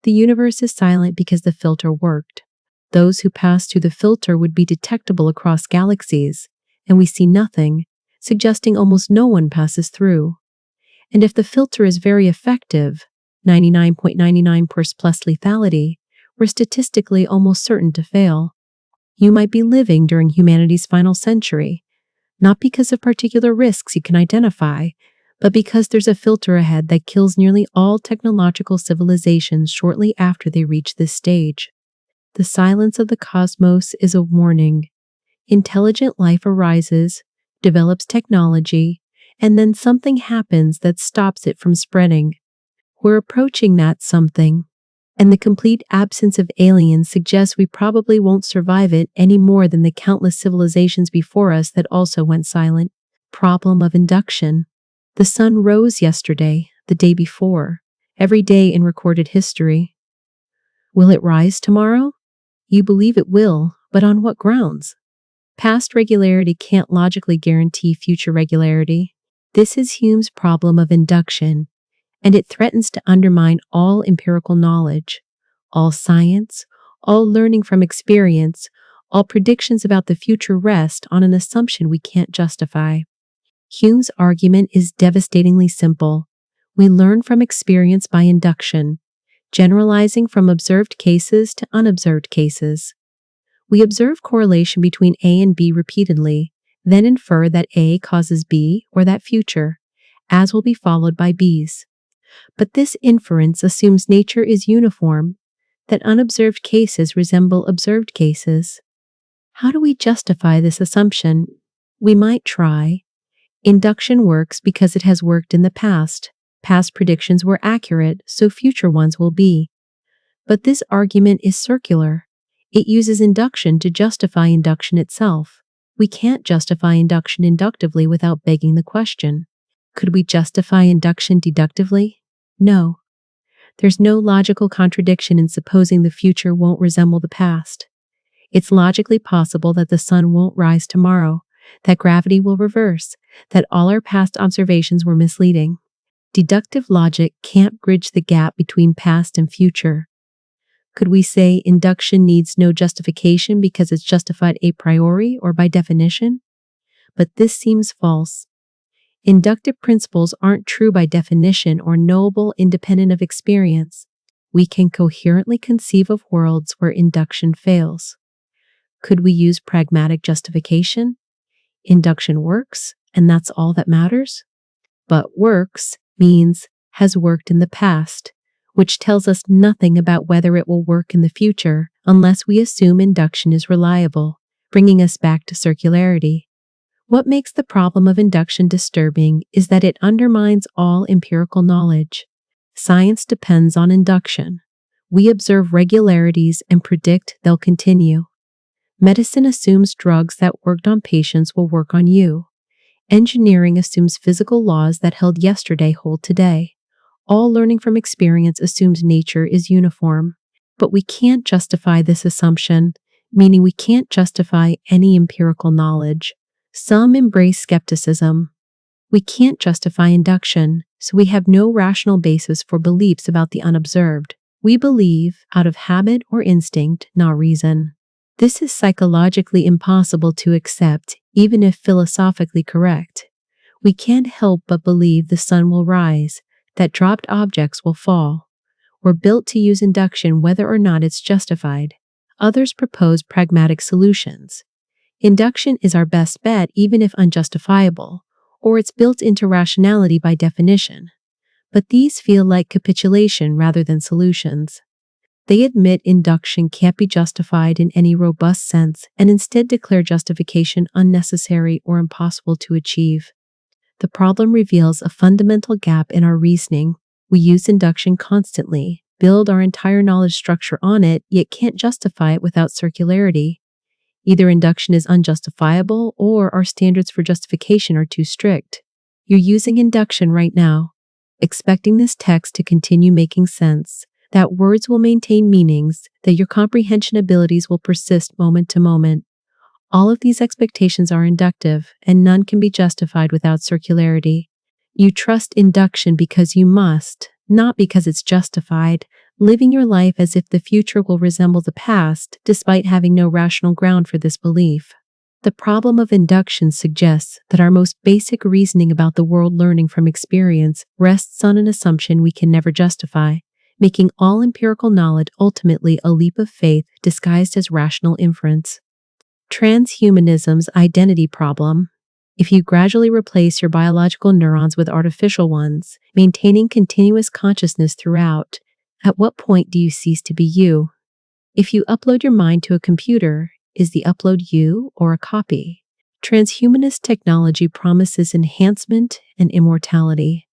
The universe is silent because the filter worked. Those who pass through the filter would be detectable across galaxies, and we see nothing, suggesting almost no one passes through. And if the filter is very effective, 99.99% plus lethality, we're statistically almost certain to fail. You might be living during humanity's final century, not because of particular risks you can identify, but because there's a filter ahead that kills nearly all technological civilizations shortly after they reach this stage. The silence of the cosmos is a warning. Intelligent life arises, develops technology, and then something happens that stops it from spreading. We're approaching that something, and the complete absence of aliens suggests we probably won't survive it any more than the countless civilizations before us that also went silent. Problem of induction. The sun rose yesterday, the day before, every day in recorded history. Will it rise tomorrow? You believe it will, but on what grounds? Past regularity can't logically guarantee future regularity. This is Hume's problem of induction, and it threatens to undermine all empirical knowledge, all science, all learning from experience, all predictions about the future rest on an assumption we can't justify. Hume's argument is devastatingly simple. We learn from experience by induction, generalizing from observed cases to unobserved cases. We observe correlation between A and B repeatedly, then infer that A causes B or that future, as will be followed by B's. But this inference assumes nature is uniform, that unobserved cases resemble observed cases. How do we justify this assumption? We might try. Induction works because it has worked in the past. Past predictions were accurate, so future ones will be. But this argument is circular. It uses induction to justify induction itself. We can't justify induction inductively without begging the question. Could we justify induction deductively? No. There's no logical contradiction in supposing the future won't resemble the past. It's logically possible that the sun won't rise tomorrow, that gravity will reverse, that all our past observations were misleading. Deductive logic can't bridge the gap between past and future. Could we say induction needs no justification because it's justified a priori or by definition? But this seems false. Inductive principles aren't true by definition or knowable independent of experience. We can coherently conceive of worlds where induction fails. Could we use pragmatic justification? Induction works, and that's all that matters? but works means has worked in the past, which tells us nothing about whether it will work in the future unless we assume induction is reliable, bringing us back to circularity. What makes the problem of induction disturbing is that it undermines all empirical knowledge. Science depends on induction. We observe regularities and predict they'll continue. Medicine assumes drugs that worked on patients will work on you. Engineering assumes physical laws that held yesterday hold today. All learning from experience assumes nature is uniform. But we can't justify this assumption, meaning we can't justify any empirical knowledge. Some embrace skepticism. We can't justify induction, so we have no rational basis for beliefs about the unobserved. We believe out of habit or instinct, not reason. This is psychologically impossible to accept, even if philosophically correct. We can't help but believe the sun will rise, that dropped objects will fall. We're built to use induction whether or not it's justified. Others propose pragmatic solutions. Induction is our best bet even if unjustifiable, or it's built into rationality by definition. But these feel like capitulation rather than solutions. They admit induction can't be justified in any robust sense and instead declare justification unnecessary or impossible to achieve. The problem reveals a fundamental gap in our reasoning. We use induction constantly, build our entire knowledge structure on it, yet can't justify it without circularity. Either induction is unjustifiable or our standards for justification are too strict. You're using induction right now, expecting this text to continue making sense, that words will maintain meanings, that your comprehension abilities will persist moment to moment. All of these expectations are inductive, and none can be justified without circularity. You trust induction because you must, not because it's justified, living your life as if the future will resemble the past, despite having no rational ground for this belief. The problem of induction suggests that our most basic reasoning about the world learning from experience rests on an assumption we can never justify, making all empirical knowledge ultimately a leap of faith disguised as rational inference. Transhumanism's identity problem. If you gradually replace your biological neurons with artificial ones, maintaining continuous consciousness throughout, at what point do you cease to be you? If you upload your mind to a computer, is the upload you or a copy? Transhumanist technology promises enhancement and immortality,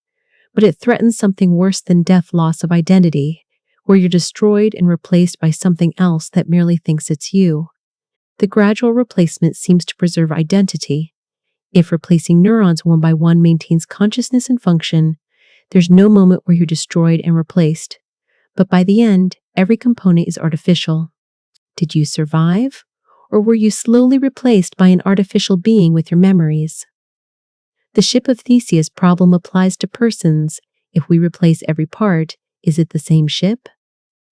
but it threatens something worse than death: loss of identity, where you're destroyed and replaced by something else that merely thinks it's you. The gradual replacement seems to preserve identity. If replacing neurons one by one maintains consciousness and function, there's no moment where you're destroyed and replaced. But by the end, every component is artificial. Did you survive? Or were you slowly replaced by an artificial being with your memories? The ship of Theseus problem applies to persons. If we replace every part, is it the same ship?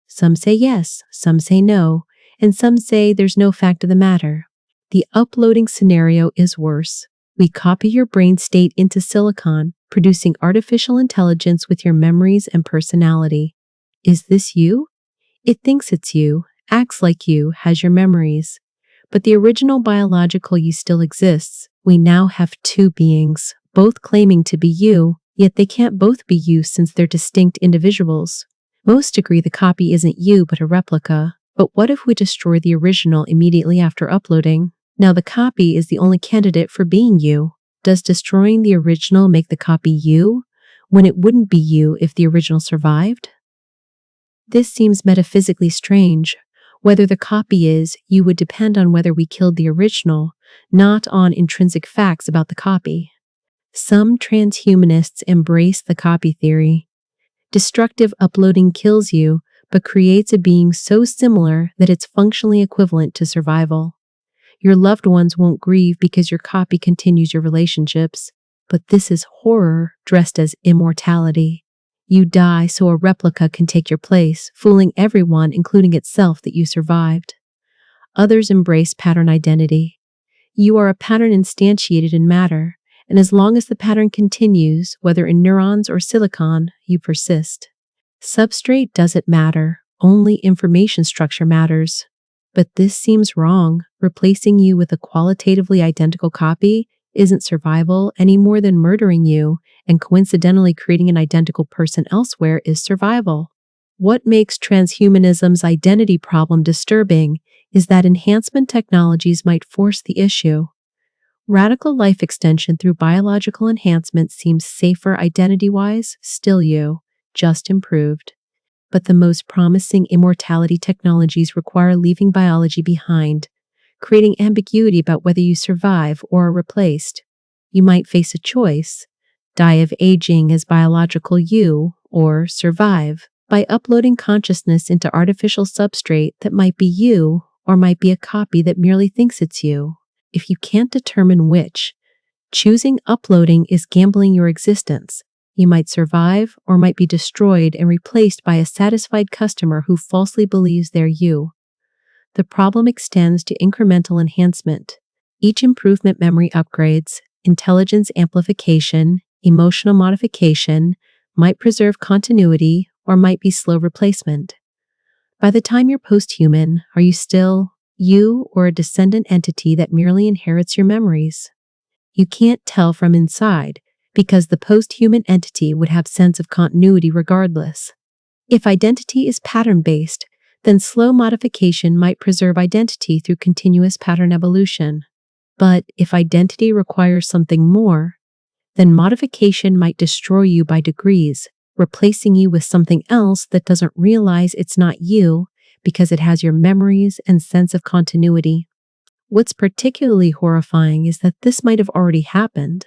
Some say yes, some say no, and some say there's no fact of the matter. The uploading scenario is worse. We copy your brain state into silicon, producing artificial intelligence with your memories and personality. Is this you? It thinks it's you, acts like you, has your memories. But the original biological you still exists. We now have two beings, both claiming to be you, yet they can't both be you since they're distinct individuals. Most agree the copy isn't you but a replica. But what if we destroy the original immediately after uploading? Now the copy is the only candidate for being you. Does destroying the original make the copy you, when it wouldn't be you if the original survived? This seems metaphysically strange. Whether the copy is you would depend on whether we killed the original, not on intrinsic facts about the copy. Some transhumanists embrace the copy theory. Destructive uploading kills you, but creates a being so similar that it's functionally equivalent to survival. Your loved ones won't grieve because your copy continues your relationships, but this is horror dressed as immortality. You die so a replica can take your place, fooling everyone, including itself, that you survived. Others embrace pattern identity. You are a pattern instantiated in matter, and as long as the pattern continues, whether in neurons or silicon, you persist. Substrate doesn't matter, only information structure matters. But this seems wrong. Replacing you with a qualitatively identical copy isn't survival any more than murdering you and coincidentally creating an identical person elsewhere is survival. What makes transhumanism's identity problem disturbing is that enhancement technologies might force the issue. Radical life extension through biological enhancement seems safer identity-wise, still you, just improved. But the most promising immortality technologies require leaving biology behind, creating ambiguity about whether you survive or are replaced. You might face a choice: die of aging as biological you, or survive by uploading consciousness into artificial substrate that might be you or might be a copy that merely thinks it's you. If you can't determine which, choosing uploading is gambling your existence. You might survive or might be destroyed and replaced by a satisfied customer who falsely believes they're you. The problem extends to incremental enhancement. Each improvement, memory upgrades, intelligence amplification, emotional modification, might preserve continuity or might be slow replacement. By the time you're post-human, are you still you or a descendant entity that merely inherits your memories? You can't tell from inside because the post-human entity would have sense of continuity regardless. If identity is pattern-based, then slow modification might preserve identity through continuous pattern evolution. But if identity requires something more, then modification might destroy you by degrees, replacing you with something else that doesn't realize it's not you because it has your memories and sense of continuity. What's particularly horrifying is that this might have already happened.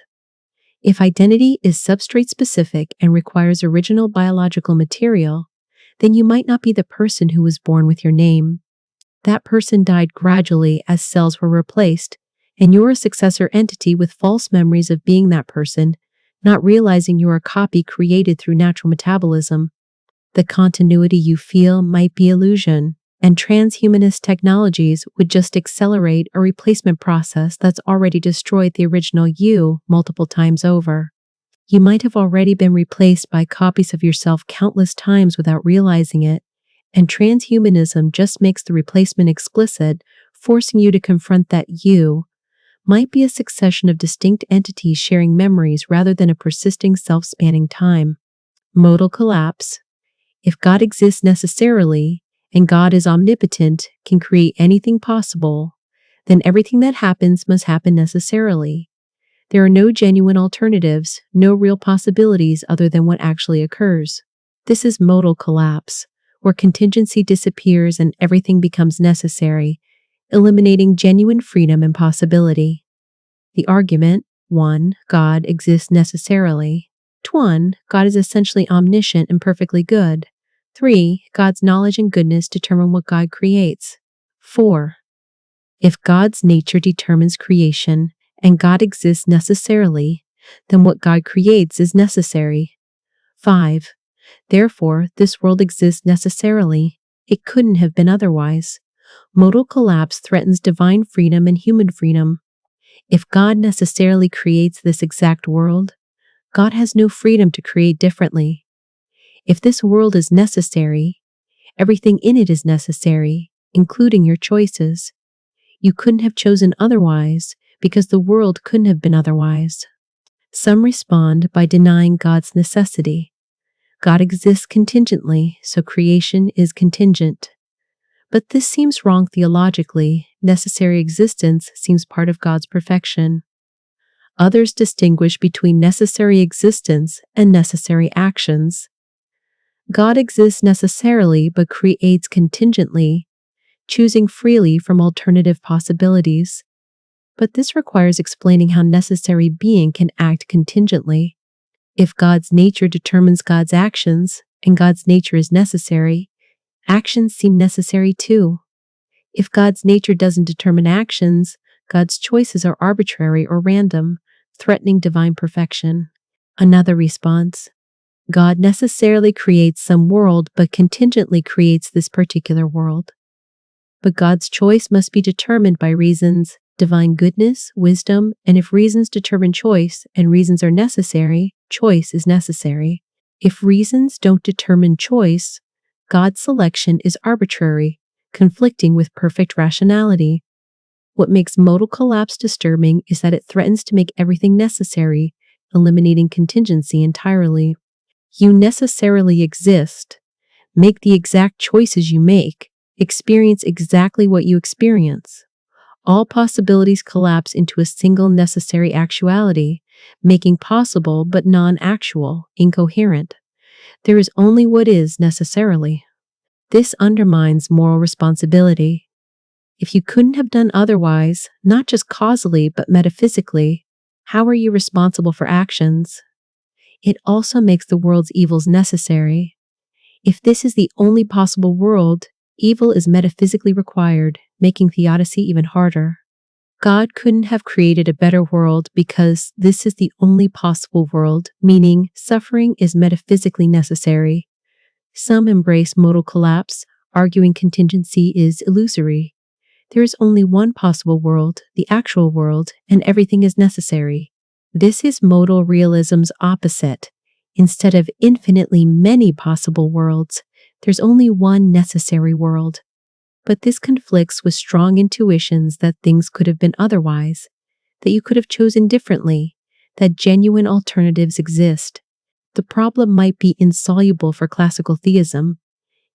If identity is substrate-specific and requires original biological material, then you might not be the person who was born with your name. That person died gradually as cells were replaced, and you're a successor entity with false memories of being that person, not realizing you're a copy created through natural metabolism. The continuity you feel might be illusion, and transhumanist technologies would just accelerate a replacement process that's already destroyed the original you multiple times over. You might have already been replaced by copies of yourself countless times without realizing it, and transhumanism just makes the replacement explicit, forcing you to confront that you might be a succession of distinct entities sharing memories rather than a persisting self-spanning time. Modal collapse. If God exists necessarily, and God is omnipotent, can create anything possible, then everything that happens must happen necessarily. There are no genuine alternatives, no real possibilities other than what actually occurs. This is modal collapse, where contingency disappears and everything becomes necessary, eliminating genuine freedom and possibility. The argument: 1. God exists necessarily. 2. God is essentially omniscient and perfectly good. 3. God's knowledge and goodness determine what God creates. 4. If God's nature determines creation, and God exists necessarily, then what God creates is necessary. 5. Therefore, this world exists necessarily. It couldn't have been otherwise. Modal collapse threatens divine freedom and human freedom. If God necessarily creates this exact world, God has no freedom to create differently. If this world is necessary, everything in it is necessary, including your choices. You couldn't have chosen otherwise because the world couldn't have been otherwise. Some respond by denying God's necessity. God exists contingently, so creation is contingent. But this seems wrong theologically. Necessary existence seems part of God's perfection. Others distinguish between necessary existence and necessary actions. God exists necessarily but creates contingently, choosing freely from alternative possibilities. But this requires explaining how necessary being can act contingently. If God's nature determines God's actions, and God's nature is necessary, actions seem necessary too. If God's nature doesn't determine actions, God's choices are arbitrary or random, threatening divine perfection. Another response: God necessarily creates some world but contingently creates this particular world. But God's choice must be determined by reasons, divine goodness, wisdom, and if reasons determine choice and reasons are necessary, choice is necessary. If reasons don't determine choice, God's selection is arbitrary, conflicting with perfect rationality. What makes modal collapse disturbing is that it threatens to make everything necessary, eliminating contingency entirely. You necessarily exist. Make the exact choices you make. Experience exactly what you experience. All possibilities collapse into a single necessary actuality, making possible but non-actual, incoherent. There is only what is necessarily. This undermines moral responsibility. If you couldn't have done otherwise, not just causally but metaphysically, how are you responsible for actions? It also makes the world's evils necessary. If this is the only possible world, evil is metaphysically required, making theodicy even harder. God couldn't have created a better world because this is the only possible world, meaning suffering is metaphysically necessary. Some embrace modal collapse, arguing contingency is illusory. There is only one possible world, the actual world, and everything is necessary. This is modal realism's opposite. Instead of infinitely many possible worlds, there's only one necessary world. But this conflicts with strong intuitions that things could have been otherwise, that you could have chosen differently, that genuine alternatives exist. The problem might be insoluble for classical theism.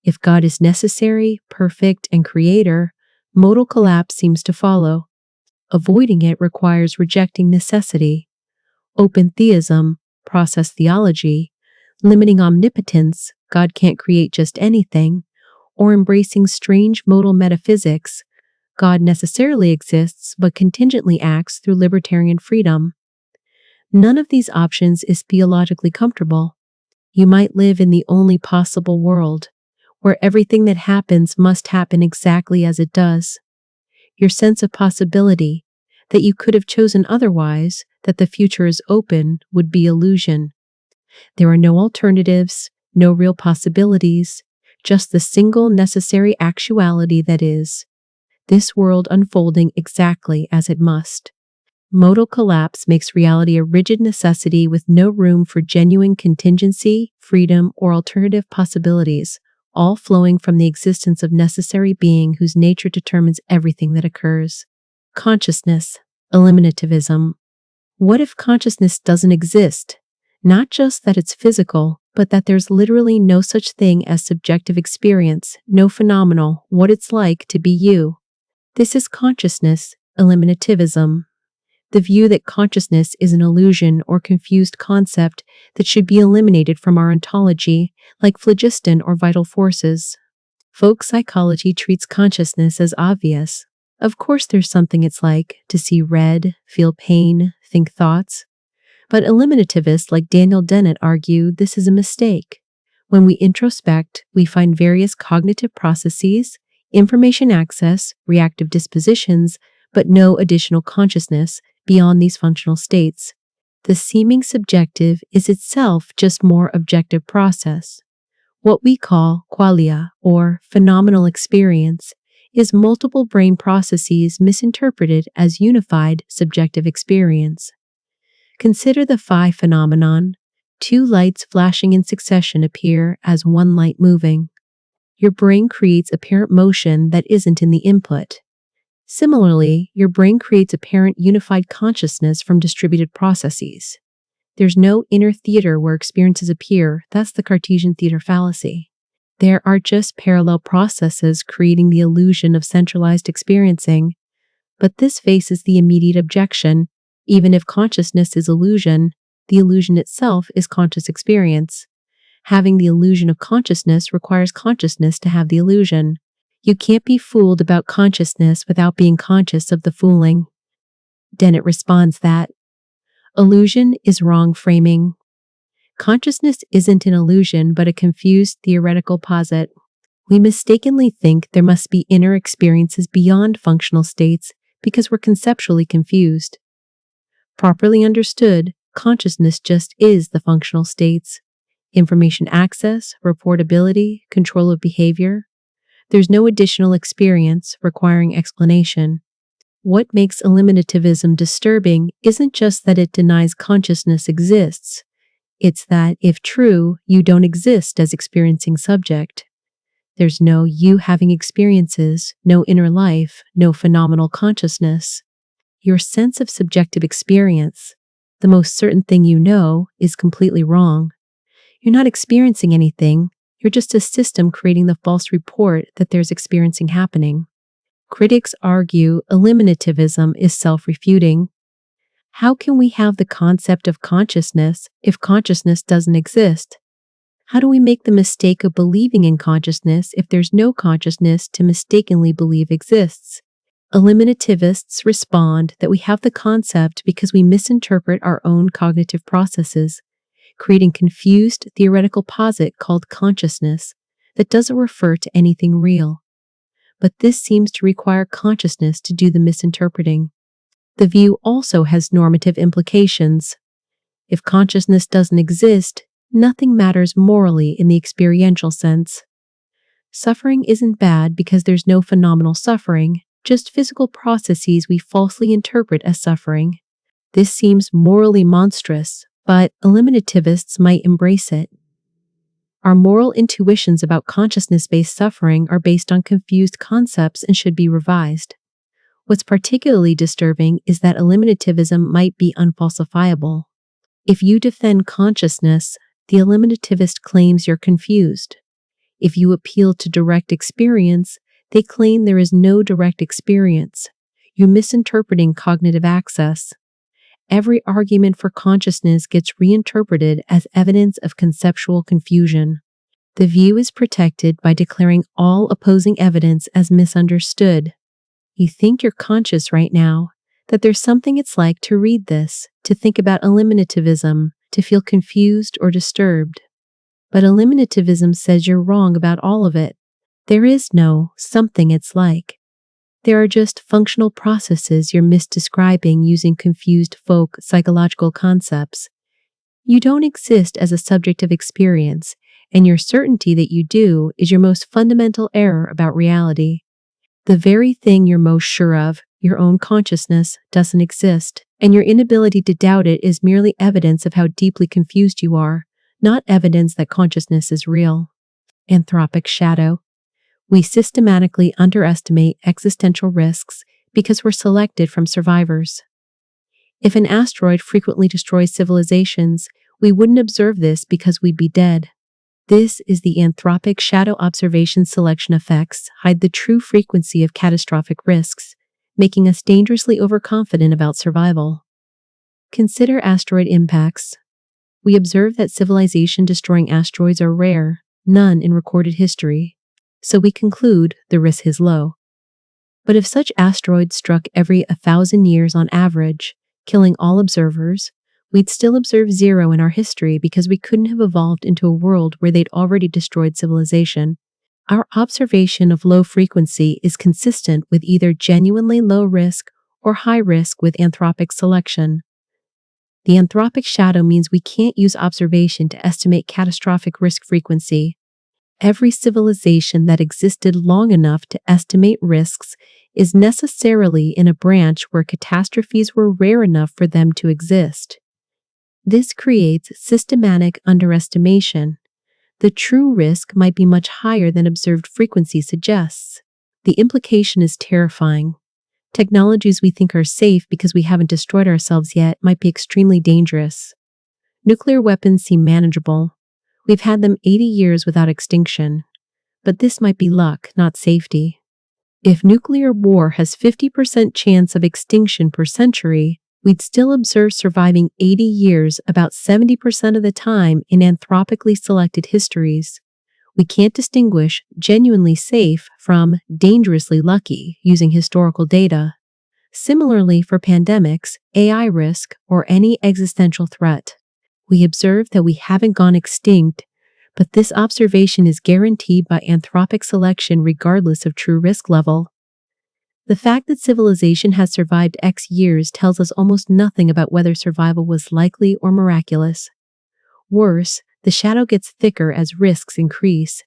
If God is necessary, perfect, and creator, modal collapse seems to follow. Avoiding it requires rejecting necessity. Open theism, process theology, limiting omnipotence, God can't create just anything, or embracing strange modal metaphysics, God necessarily exists but contingently acts through libertarian freedom. None of these options is theologically comfortable. You might live in the only possible world, where everything that happens must happen exactly as it does. Your sense of possibility, that you could have chosen otherwise, that the future is open, would be illusion. There are no alternatives, no real possibilities, just the single necessary actuality that is. This world unfolding exactly as it must. Modal collapse makes reality a rigid necessity with no room for genuine contingency, freedom, or alternative possibilities, all flowing from the existence of necessary being whose nature determines everything that occurs. Consciousness, eliminativism. What if consciousness doesn't exist? Not just that it's physical, but that there's literally no such thing as subjective experience, no phenomenal, what it's like to be you. This is consciousness, eliminativism. The view that consciousness is an illusion or confused concept that should be eliminated from our ontology, like phlogiston or vital forces. Folk psychology treats consciousness as obvious. Of course there's something it's like to see red, feel pain, think thoughts. But eliminativists like Daniel Dennett argue this is a mistake. When we introspect, we find various cognitive processes, information access, reactive dispositions, but no additional consciousness beyond these functional states. The seeming subjective is itself just more objective process. What we call qualia, or phenomenal experience, is multiple brain processes misinterpreted as unified subjective experience. Consider the phi phenomenon. Two lights flashing in succession appear as one light moving. Your brain creates apparent motion that isn't in the input. Similarly, your brain creates apparent unified consciousness from distributed processes. There's no inner theater where experiences appear. That's the Cartesian theater fallacy. There are just parallel processes creating the illusion of centralized experiencing. But this faces the immediate objection. Even if consciousness is illusion, the illusion itself is conscious experience. Having the illusion of consciousness requires consciousness to have the illusion. You can't be fooled about consciousness without being conscious of the fooling. Dennett responds that illusion is wrong framing. Consciousness isn't an illusion but a confused theoretical posit. We mistakenly think there must be inner experiences beyond functional states because we're conceptually confused. Properly understood, consciousness just is the functional states. Information access, reportability, control of behavior. There's no additional experience requiring explanation. What makes eliminativism disturbing isn't just that it denies consciousness exists. It's that, if true, you don't exist as experiencing subject. There's no you having experiences, no inner life, no phenomenal consciousness. Your sense of subjective experience, the most certain thing you know, is completely wrong. You're not experiencing anything, you're just a system creating the false report that there's experiencing happening. Critics argue eliminativism is self-refuting. How can we have the concept of consciousness if consciousness doesn't exist? How do we make the mistake of believing in consciousness if there's no consciousness to mistakenly believe exists? Eliminativists respond that we have the concept because we misinterpret our own cognitive processes, creating confused theoretical posit called consciousness that doesn't refer to anything real. But this seems to require consciousness to do the misinterpreting. The view also has normative implications. If consciousness doesn't exist, nothing matters morally in the experiential sense. Suffering isn't bad because there's no phenomenal suffering, just physical processes we falsely interpret as suffering. This seems morally monstrous, but eliminativists might embrace it. Our moral intuitions about consciousness-based suffering are based on confused concepts and should be revised. What's particularly disturbing is that eliminativism might be unfalsifiable. If you defend consciousness, the eliminativist claims you're confused. If you appeal to direct experience, they claim there is no direct experience. You're misinterpreting cognitive access. Every argument for consciousness gets reinterpreted as evidence of conceptual confusion. The view is protected by declaring all opposing evidence as misunderstood. You think you're conscious right now, that there's something it's like to read this, to think about eliminativism, to feel confused or disturbed. But eliminativism says you're wrong about all of it. There is no something it's like. There are just functional processes you're misdescribing using confused folk psychological concepts. You don't exist as a subject of experience, and your certainty that you do is your most fundamental error about reality. The very thing you're most sure of, your own consciousness, doesn't exist, and your inability to doubt it is merely evidence of how deeply confused you are, not evidence that consciousness is real. Anthropic shadow. We systematically underestimate existential risks because we're selected from survivors. If an asteroid frequently destroys civilizations, we wouldn't observe this because we'd be dead. This is the anthropic shadow observation selection effects hide the true frequency of catastrophic risks, making us dangerously overconfident about survival. Consider asteroid impacts. We observe that civilization-destroying asteroids are rare, none in recorded history. So we conclude the risk is low. But if such asteroids struck every 1,000 years on average, killing all observers, we'd still observe zero in our history because we couldn't have evolved into a world where they'd already destroyed civilization. Our observation of low frequency is consistent with either genuinely low risk or high risk with anthropic selection. The anthropic shadow means we can't use observation to estimate catastrophic risk frequency. Every civilization that existed long enough to estimate risks is necessarily in a branch where catastrophes were rare enough for them to exist. This creates systematic underestimation. The true risk might be much higher than observed frequency suggests. The implication is terrifying. Technologies we think are safe because we haven't destroyed ourselves yet might be extremely dangerous. Nuclear weapons seem manageable. We've had them 80 years without extinction. But this might be luck, not safety. If nuclear war has 50% chance of extinction per century, we'd still observe surviving 80 years about 70% of the time in anthropically selected histories. We can't distinguish genuinely safe from dangerously lucky using historical data. Similarly for pandemics, AI risk, or any existential threat. We observe that we haven't gone extinct, but this observation is guaranteed by anthropic selection regardless of true risk level. The fact that civilization has survived X years tells us almost nothing about whether survival was likely or miraculous. Worse, the shadow gets thicker as risks increase.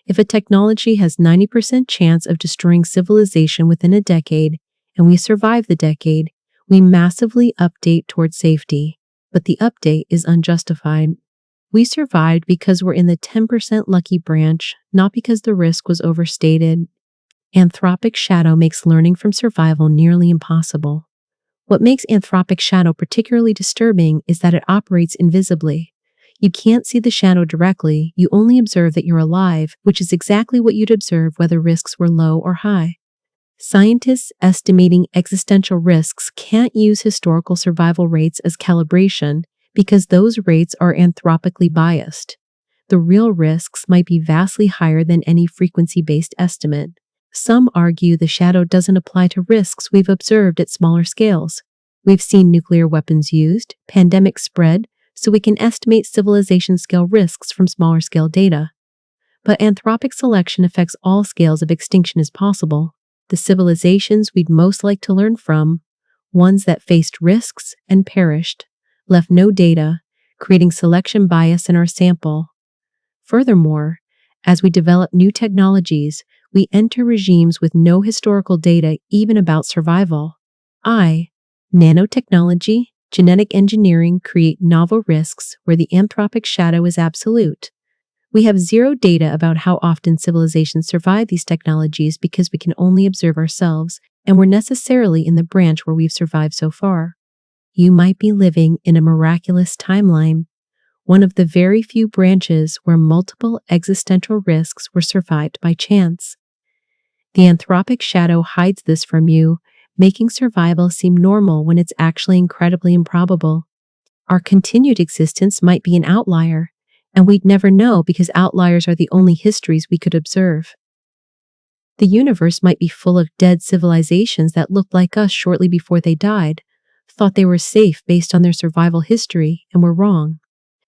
If a technology has 90% chance of destroying civilization within a decade, and we survive the decade, we massively update toward safety. But the update is unjustified. We survived because we're in the 10% lucky branch, not because the risk was overstated. Anthropic shadow makes learning from survival nearly impossible. What makes anthropic shadow particularly disturbing is that it operates invisibly. You can't see the shadow directly, you only observe that you're alive, which is exactly what you'd observe whether risks were low or high. Scientists estimating existential risks can't use historical survival rates as calibration because those rates are anthropically biased. The real risks might be vastly higher than any frequency-based estimate. Some argue the shadow doesn't apply to risks we've observed at smaller scales. We've seen nuclear weapons used, pandemics spread, so we can estimate civilization-scale risks from smaller-scale data. But anthropic selection affects all scales of extinction as possible. The civilizations we'd most like to learn from, ones that faced risks and perished, left no data, creating selection bias in our sample. Furthermore, as we develop new technologies, we enter regimes with no historical data even about survival. Nanotechnology, genetic engineering create novel risks where the anthropic shadow is absolute. We have zero data about how often civilizations survive these technologies because we can only observe ourselves, and we're necessarily in the branch where we've survived so far. You might be living in a miraculous timeline, one of the very few branches where multiple existential risks were survived by chance. The anthropic shadow hides this from you, making survival seem normal when it's actually incredibly improbable. Our continued existence might be an outlier, and we'd never know because outliers are the only histories we could observe. The universe might be full of dead civilizations that looked like us shortly before they died, thought they were safe based on their survival history, and were wrong.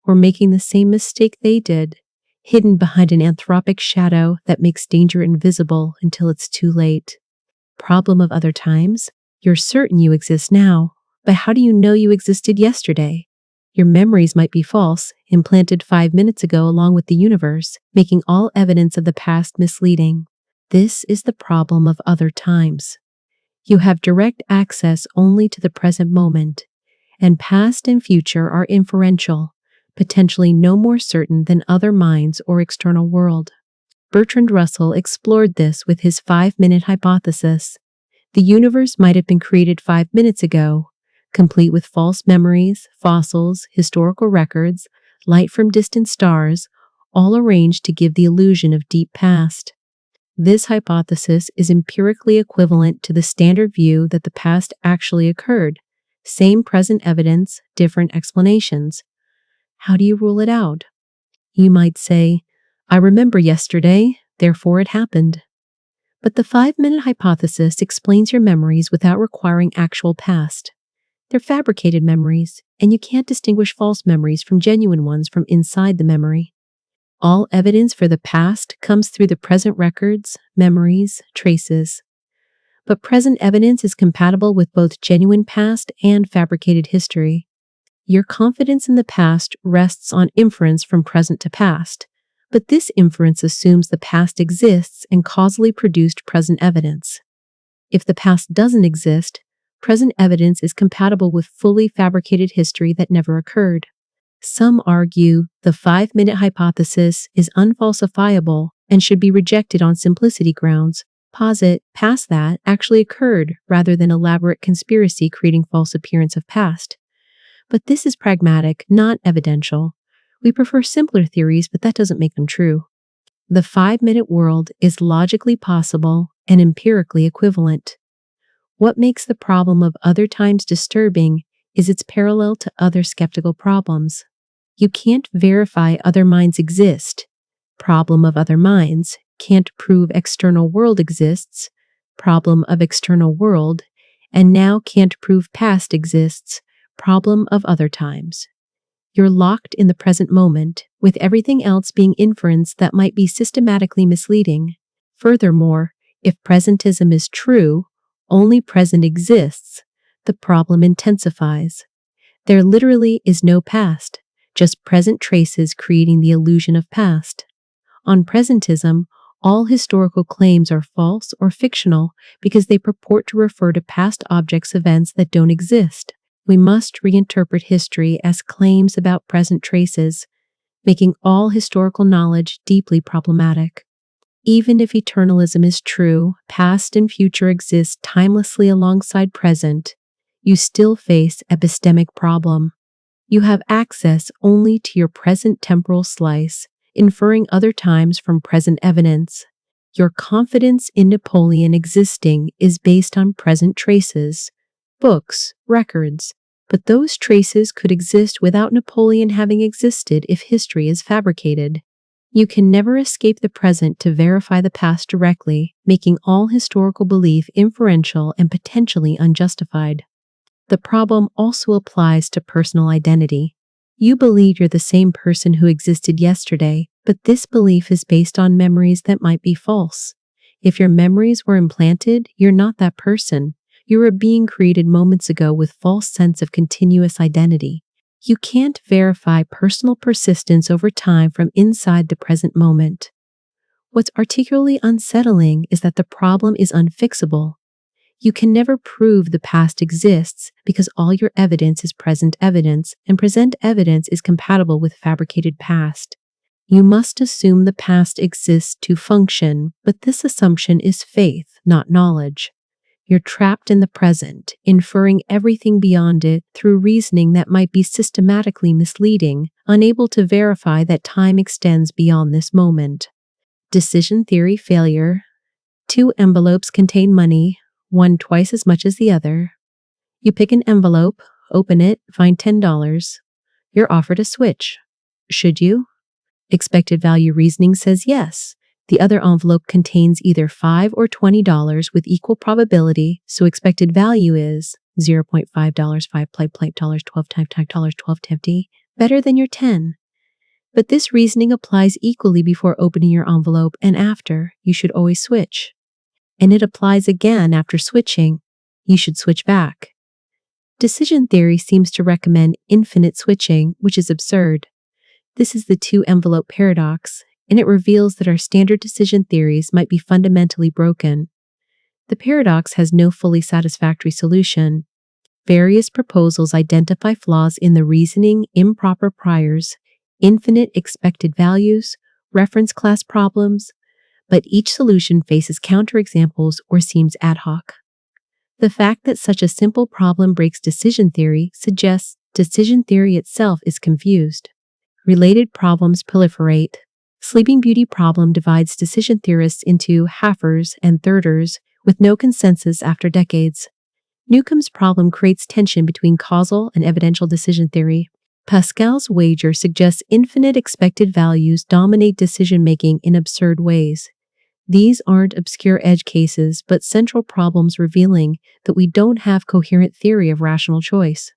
We're making the same mistake they did, hidden behind an anthropic shadow that makes danger invisible until it's too late. Problem of other times? You're certain you exist now, but how do you know you existed yesterday? Your memories might be false, implanted 5 minutes ago along with the universe, making all evidence of the past misleading. This is the problem of other times. You have direct access only to the present moment, and past and future are inferential, potentially no more certain than other minds or external world. Bertrand Russell explored this with his 5-minute hypothesis. The universe might have been created 5 minutes ago, complete with false memories, fossils, historical records, light from distant stars, all arranged to give the illusion of deep past. This hypothesis is empirically equivalent to the standard view that the past actually occurred. Same present evidence, different explanations. How do you rule it out? You might say, I remember yesterday, therefore it happened. But the 5-minute hypothesis explains your memories without requiring actual past. They're fabricated memories, and you can't distinguish false memories from genuine ones from inside the memory. All evidence for the past comes through the present records, memories, traces. But present evidence is compatible with both genuine past and fabricated history. Your confidence in the past rests on inference from present to past, but this inference assumes the past exists and causally produced present evidence. If the past doesn't exist, present evidence is compatible with fully fabricated history that never occurred. Some argue the 5-minute hypothesis is unfalsifiable and should be rejected on simplicity grounds. Posit past that actually occurred rather than elaborate conspiracy creating false appearance of past. But this is pragmatic, not evidential. We prefer simpler theories, but that doesn't make them true. The 5-minute world is logically possible and empirically equivalent. What makes the problem of other times disturbing is its parallel to other skeptical problems. You can't verify other minds exist. Problem of other minds. Can't prove external world exists. Problem of external world. And now can't prove past exists. Problem of other times. You're locked in the present moment, with everything else being inference that might be systematically misleading. Furthermore, if presentism is true, only present exists, the problem intensifies. There literally is no past, just present traces creating the illusion of past. On presentism, all historical claims are false or fictional because they purport to refer to past objects, events that don't exist. We must reinterpret history as claims about present traces, making all historical knowledge deeply problematic. Even if eternalism is true, past and future exist timelessly alongside present, you still face epistemic problem. You have access only to your present temporal slice, inferring other times from present evidence. Your confidence in Napoleon existing is based on present traces, books, records, but those traces could exist without Napoleon having existed if history is fabricated. You can never escape the present to verify the past directly, making all historical belief inferential and potentially unjustified. The problem also applies to personal identity. You believe you're the same person who existed yesterday, but this belief is based on memories that might be false. If your memories were implanted, you're not that person. You're a being created moments ago with false sense of continuous identity. You can't verify personal persistence over time from inside the present moment. What's particularly unsettling is that the problem is unfixable. You can never prove the past exists because all your evidence is present evidence, and present evidence is compatible with fabricated past. You must assume the past exists to function, but this assumption is faith, not knowledge. You're trapped in the present, inferring everything beyond it through reasoning that might be systematically misleading, unable to verify that time extends beyond this moment. Decision theory failure. 2 envelopes contain money, one twice as much as the other. You pick an envelope, open it, find $10. You're offered a switch. Should you? Expected value reasoning says yes. The other envelope contains either $5 or $20 with equal probability, so expected value is $0.5, $5, $12, better than your 10. But this reasoning applies equally before opening your envelope and after. You should always switch. And it applies again after switching. You should switch back. Decision theory seems to recommend infinite switching, which is absurd. This is the 2-envelope paradox, and it reveals that our standard decision theories might be fundamentally broken. The paradox has no fully satisfactory solution. Various proposals identify flaws in the reasoning, improper priors, infinite expected values, reference class problems, but each solution faces counterexamples or seems ad hoc. The fact that such a simple problem breaks decision theory suggests decision theory itself is confused. Related problems proliferate. Sleeping Beauty problem divides decision theorists into halfers and thirders with no consensus after decades. Newcomb's problem creates tension between causal and evidential decision theory. Pascal's wager suggests infinite expected values dominate decision-making in absurd ways. These aren't obscure edge cases, but central problems revealing that we don't have coherent theory of rational choice.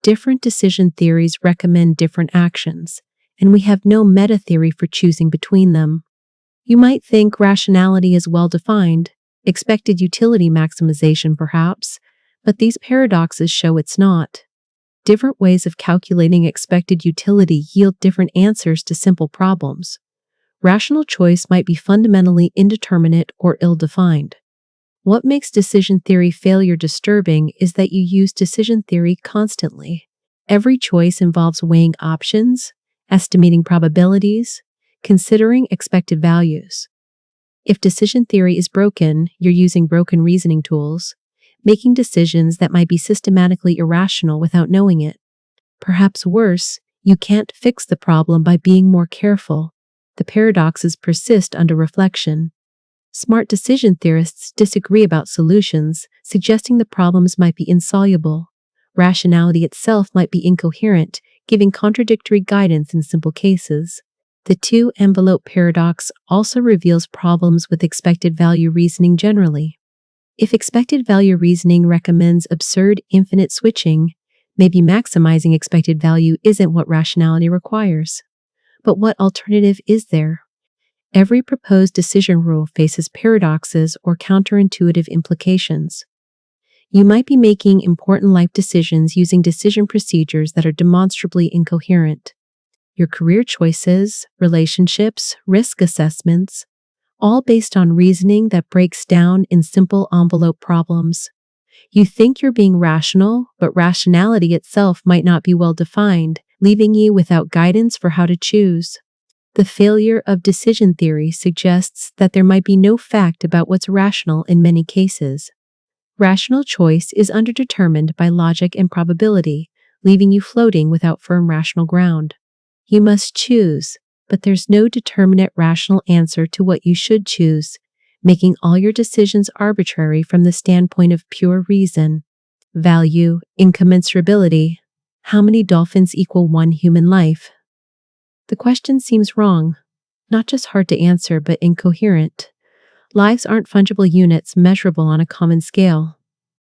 Different decision theories recommend different actions, and we have no meta-theory for choosing between them. You might think rationality is well-defined, expected utility maximization perhaps, but these paradoxes show it's not. Different ways of calculating expected utility yield different answers to simple problems. Rational choice might be fundamentally indeterminate or ill-defined. What makes decision theory failure disturbing is that you use decision theory constantly. Every choice involves weighing options, estimating probabilities, considering expected values. If decision theory is broken, you're using broken reasoning tools, making decisions that might be systematically irrational without knowing it. Perhaps worse, you can't fix the problem by being more careful. The paradoxes persist under reflection. Smart decision theorists disagree about solutions, suggesting the problems might be insoluble. Rationality itself might be incoherent, giving contradictory guidance in simple cases. The 2-envelope paradox also reveals problems with expected value reasoning generally. If expected value reasoning recommends absurd infinite switching, maybe maximizing expected value isn't what rationality requires. But what alternative is there? Every proposed decision rule faces paradoxes or counterintuitive implications. You might be making important life decisions using decision procedures that are demonstrably incoherent. Your career choices, relationships, risk assessments, all based on reasoning that breaks down in simple envelope problems. You think you're being rational, but rationality itself might not be well defined, leaving you without guidance for how to choose. The failure of decision theory suggests that there might be no fact about what's rational in many cases. Rational choice is underdetermined by logic and probability, leaving you floating without firm rational ground. You must choose, but there's no determinate rational answer to what you should choose, making all your decisions arbitrary from the standpoint of pure reason. Value, incommensurability. How many dolphins equal one human life? The question seems wrong, not just hard to answer, but incoherent. Lives aren't fungible units measurable on a common scale.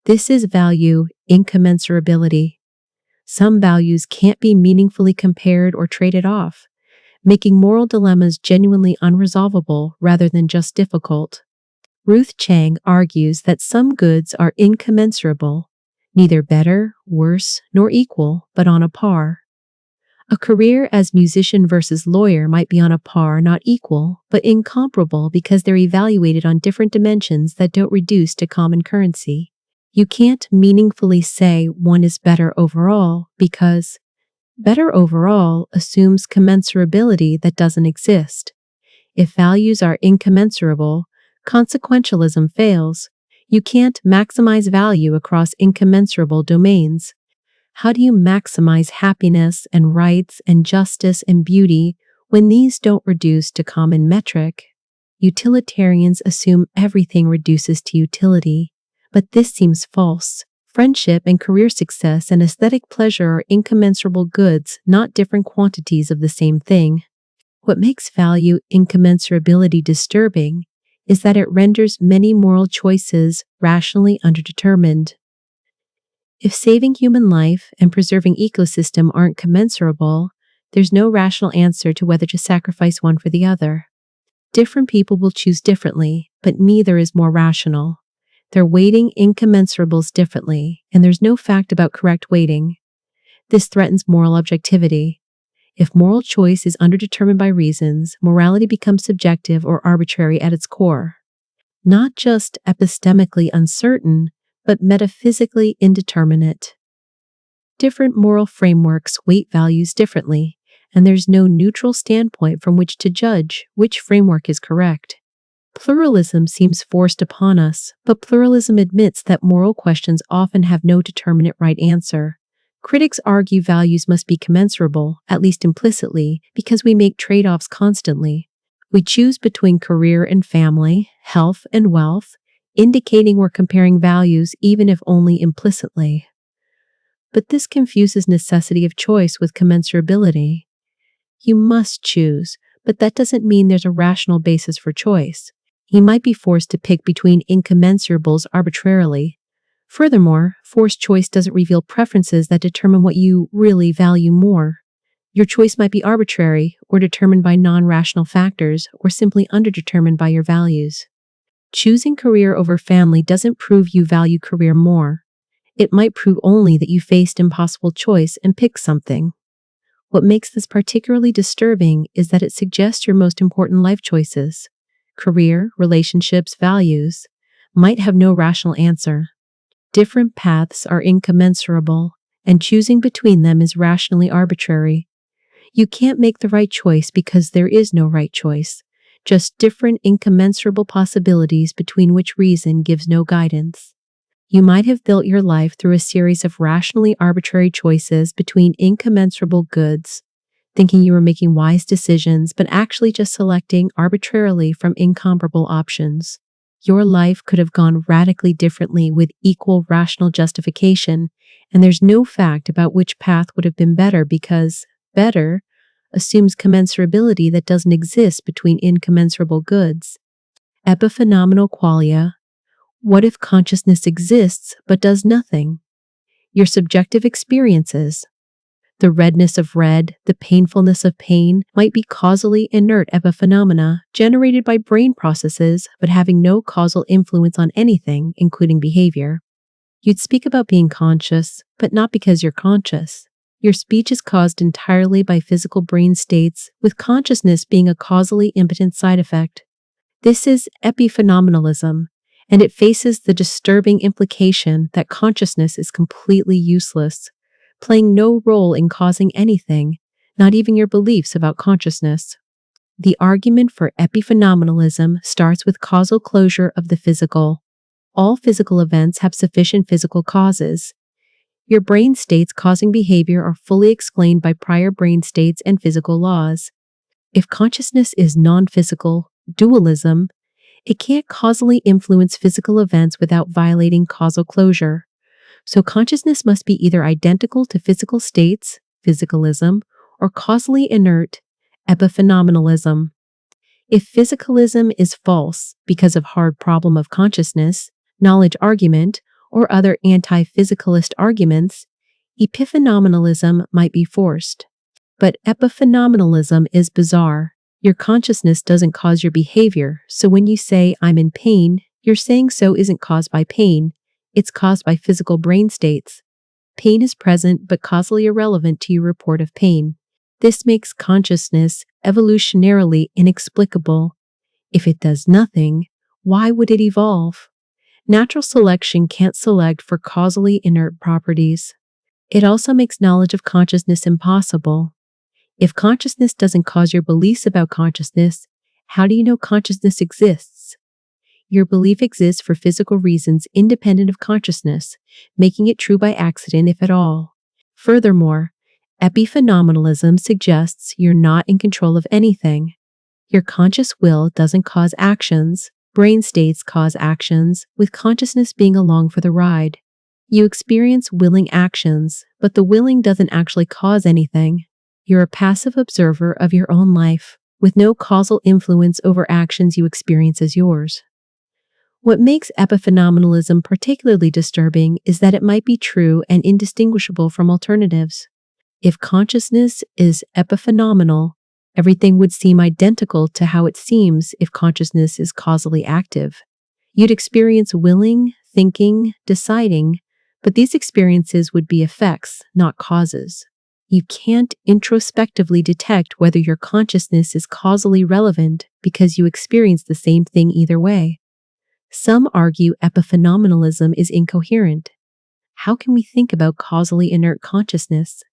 This is value, incommensurability. Some values can't be meaningfully compared or traded off, making moral dilemmas genuinely unresolvable rather than just difficult. Ruth Chang argues that some goods are incommensurable, neither better, worse, nor equal, but on a par. A career as musician versus lawyer might be on a par, not equal, but incomparable because they're evaluated on different dimensions that don't reduce to common currency. You can't meaningfully say one is better overall because better overall assumes commensurability that doesn't exist. If values are incommensurable, consequentialism fails. You can't maximize value across incommensurable domains. How do you maximize happiness and rights and justice and beauty when these don't reduce to common metric? Utilitarians assume everything reduces to utility, but this seems false. Friendship and career success and aesthetic pleasure are incommensurable goods, not different quantities of the same thing. What makes value incommensurability disturbing is that it renders many moral choices rationally underdetermined. If saving human life and preserving ecosystem aren't commensurable, there's no rational answer to whether to sacrifice one for the other. Different people will choose differently, but neither is more rational. They're weighting incommensurables differently, and there's no fact about correct weighting. This threatens moral objectivity. If moral choice is underdetermined by reasons, morality becomes subjective or arbitrary at its core. Not just epistemically uncertain, but metaphysically indeterminate. Different moral frameworks weight values differently, and there's no neutral standpoint from which to judge which framework is correct. Pluralism seems forced upon us, but pluralism admits that moral questions often have no determinate right answer. Critics argue values must be commensurable, at least implicitly, because we make trade-offs constantly. We choose between career and family, health and wealth, indicating we're comparing values even if only implicitly. But this confuses necessity of choice with commensurability. You must choose, but that doesn't mean there's a rational basis for choice. You might be forced to pick between incommensurables arbitrarily. Furthermore, forced choice doesn't reveal preferences that determine what you really value more. Your choice might be arbitrary, or determined by non-rational factors, or simply underdetermined by your values. Choosing career over family doesn't prove you value career more. It might prove only that you faced impossible choice and picked something. What makes this particularly disturbing is that it suggests your most important life choices, career, relationships, values, might have no rational answer. Different paths are incommensurable, and choosing between them is rationally arbitrary. You can't make the right choice because there is no right choice, just different incommensurable possibilities between which reason gives no guidance. You might have built your life through a series of rationally arbitrary choices between incommensurable goods, thinking you were making wise decisions, but actually just selecting arbitrarily from incomparable options. Your life could have gone radically differently with equal rational justification, and there's no fact about which path would have been better because better assumes commensurability that doesn't exist between incommensurable goods. Epiphenomenal qualia. What if consciousness exists but does nothing? Your subjective experiences, the redness of red, the painfulness of pain, might be causally inert epiphenomena generated by brain processes but having no causal influence on anything, including behavior. You'd speak about being conscious, but not because you're conscious. Your speech is caused entirely by physical brain states, with consciousness being a causally impotent side effect. This is epiphenomenalism, and it faces the disturbing implication that consciousness is completely useless. playing no role in causing anything, not even your beliefs about consciousness. The argument for epiphenomenalism starts with causal closure of the physical. All physical events have sufficient physical causes. Your brain states causing behavior are fully explained by prior brain states and physical laws. If consciousness is non-physical, dualism, it can't causally influence physical events without violating causal closure. So consciousness must be either identical to physical states, physicalism, or causally inert, epiphenomenalism. If physicalism is false because of hard problem of consciousness, knowledge argument, or other anti-physicalist arguments, epiphenomenalism might be forced. But epiphenomenalism is bizarre. Your consciousness doesn't cause your behavior, so when you say, "I'm in pain," you're saying so isn't caused by pain, it's caused by physical brain states. Pain is present but causally irrelevant to your report of pain. This makes consciousness evolutionarily inexplicable. If it does nothing, why would it evolve? Natural selection can't select for causally inert properties. It also makes knowledge of consciousness impossible. If consciousness doesn't cause your beliefs about consciousness, how do you know consciousness exists? Your belief exists for physical reasons independent of consciousness, making it true by accident if at all. Furthermore, epiphenomenalism suggests you're not in control of anything. Your conscious will doesn't cause actions, brain states cause actions, with consciousness being along for the ride. You experience willing actions, but the willing doesn't actually cause anything. You're a passive observer of your own life, with no causal influence over actions you experience as yours. What makes epiphenomenalism particularly disturbing is that it might be true and indistinguishable from alternatives. If consciousness is epiphenomenal, everything would seem identical to how it seems if consciousness is causally active. You'd experience willing, thinking, deciding, but these experiences would be effects, not causes. You can't introspectively detect whether your consciousness is causally relevant because you experience the same thing either way. Some argue epiphenomenalism is incoherent. How can we think about causally inert consciousness?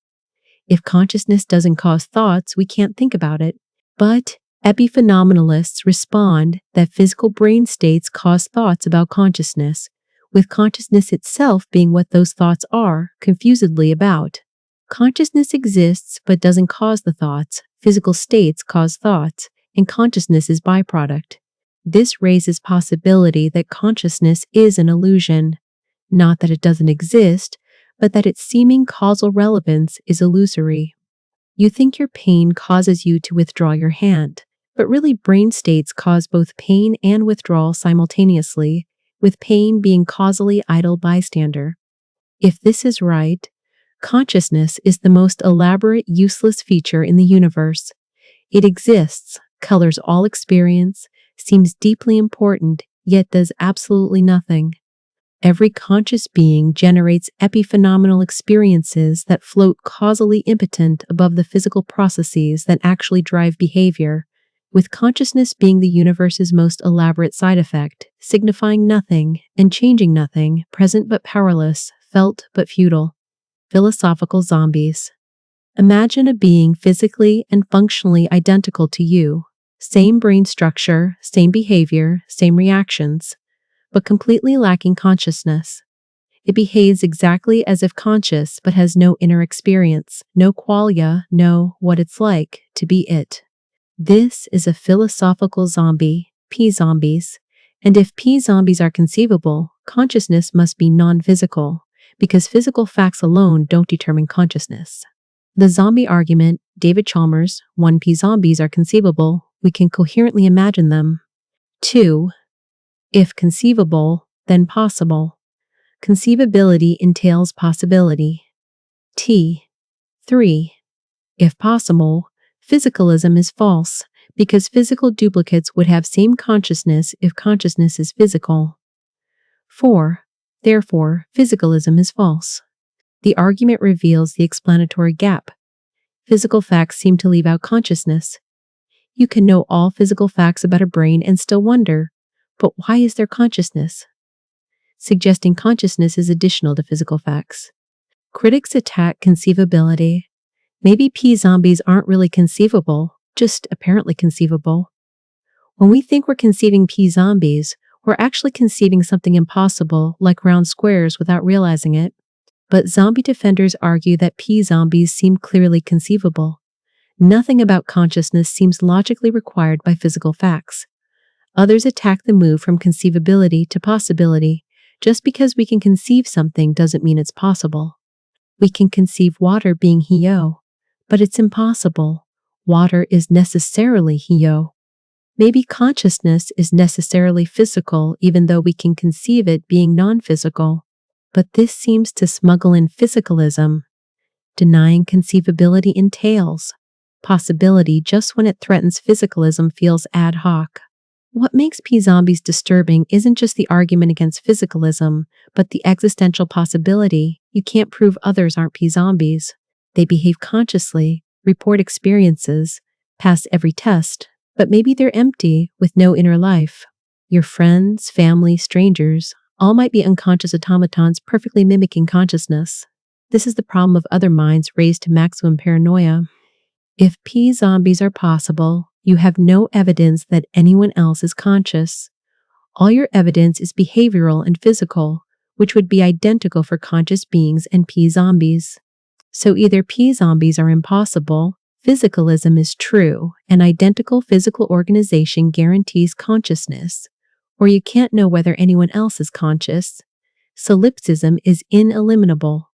If consciousness doesn't cause thoughts, we can't think about it. But epiphenomenalists respond that physical brain states cause thoughts about consciousness, with consciousness itself being what those thoughts are, confusedly about. Consciousness exists but doesn't cause the thoughts. Physical states cause thoughts, and consciousness is byproduct. This raises possibility that consciousness is an illusion. Not that it doesn't exist, but that its seeming causal relevance is illusory. You think your pain causes you to withdraw your hand, but really brain states cause both pain and withdrawal simultaneously, with pain being causally idle bystander. If this is right, consciousness is the most elaborate, useless feature in the universe. It exists, colors all experience, seems deeply important, yet does absolutely nothing. Every conscious being generates epiphenomenal experiences that float causally impotent above the physical processes that actually drive behavior, with consciousness being the universe's most elaborate side effect, signifying nothing and changing nothing, present but powerless, felt but futile. Philosophical zombies. Imagine a being physically and functionally identical to you. Same brain structure, same behavior, same reactions, but completely lacking consciousness. It behaves exactly as if conscious but has no inner experience, no qualia, no what it's like to be it. This is a philosophical zombie, P-zombies, and if P-zombies are conceivable, consciousness must be non-physical, because physical facts alone don't determine consciousness. The zombie argument, David Chalmers, 1 P-zombies are conceivable, we can coherently imagine them. 2. If conceivable, then possible. Conceivability entails possibility. 3. If possible, physicalism is false, because physical duplicates would have same consciousness if consciousness is physical. 4. Therefore, physicalism is false. The argument reveals the explanatory gap. Physical facts seem to leave out consciousness. You can know all physical facts about a brain and still wonder, but why is there consciousness? Suggesting consciousness is additional to physical facts. Critics attack conceivability. Maybe P-zombies aren't really conceivable, just apparently conceivable. When we think we're conceding P-zombies, we're actually conceding something impossible, like round squares, without realizing it. But zombie defenders argue that P-zombies seem clearly conceivable. Nothing about consciousness seems logically required by physical facts. Others attack the move from conceivability to possibility. Just because we can conceive something doesn't mean it's possible. We can conceive water being Hyo, but it's impossible. Water is necessarily Hyo. Maybe consciousness is necessarily physical, even though we can conceive it being non-physical. But this seems to smuggle in physicalism. Denying conceivability entails possibility just when it threatens physicalism feels ad hoc. What makes P-zombies disturbing isn't just the argument against physicalism, but the existential possibility. You can't prove others aren't P-zombies. They behave consciously, report experiences, pass every test, but maybe they're empty with no inner life. Your friends, family, strangers, all might be unconscious automatons perfectly mimicking consciousness. This is the problem of other minds raised to maximum paranoia. If P-zombies are possible, you have no evidence that anyone else is conscious. All your evidence is behavioral and physical, which would be identical for conscious beings and P-zombies. So either P-zombies are impossible, physicalism is true, and identical physical organization guarantees consciousness, or you can't know whether anyone else is conscious. Solipsism is ineliminable.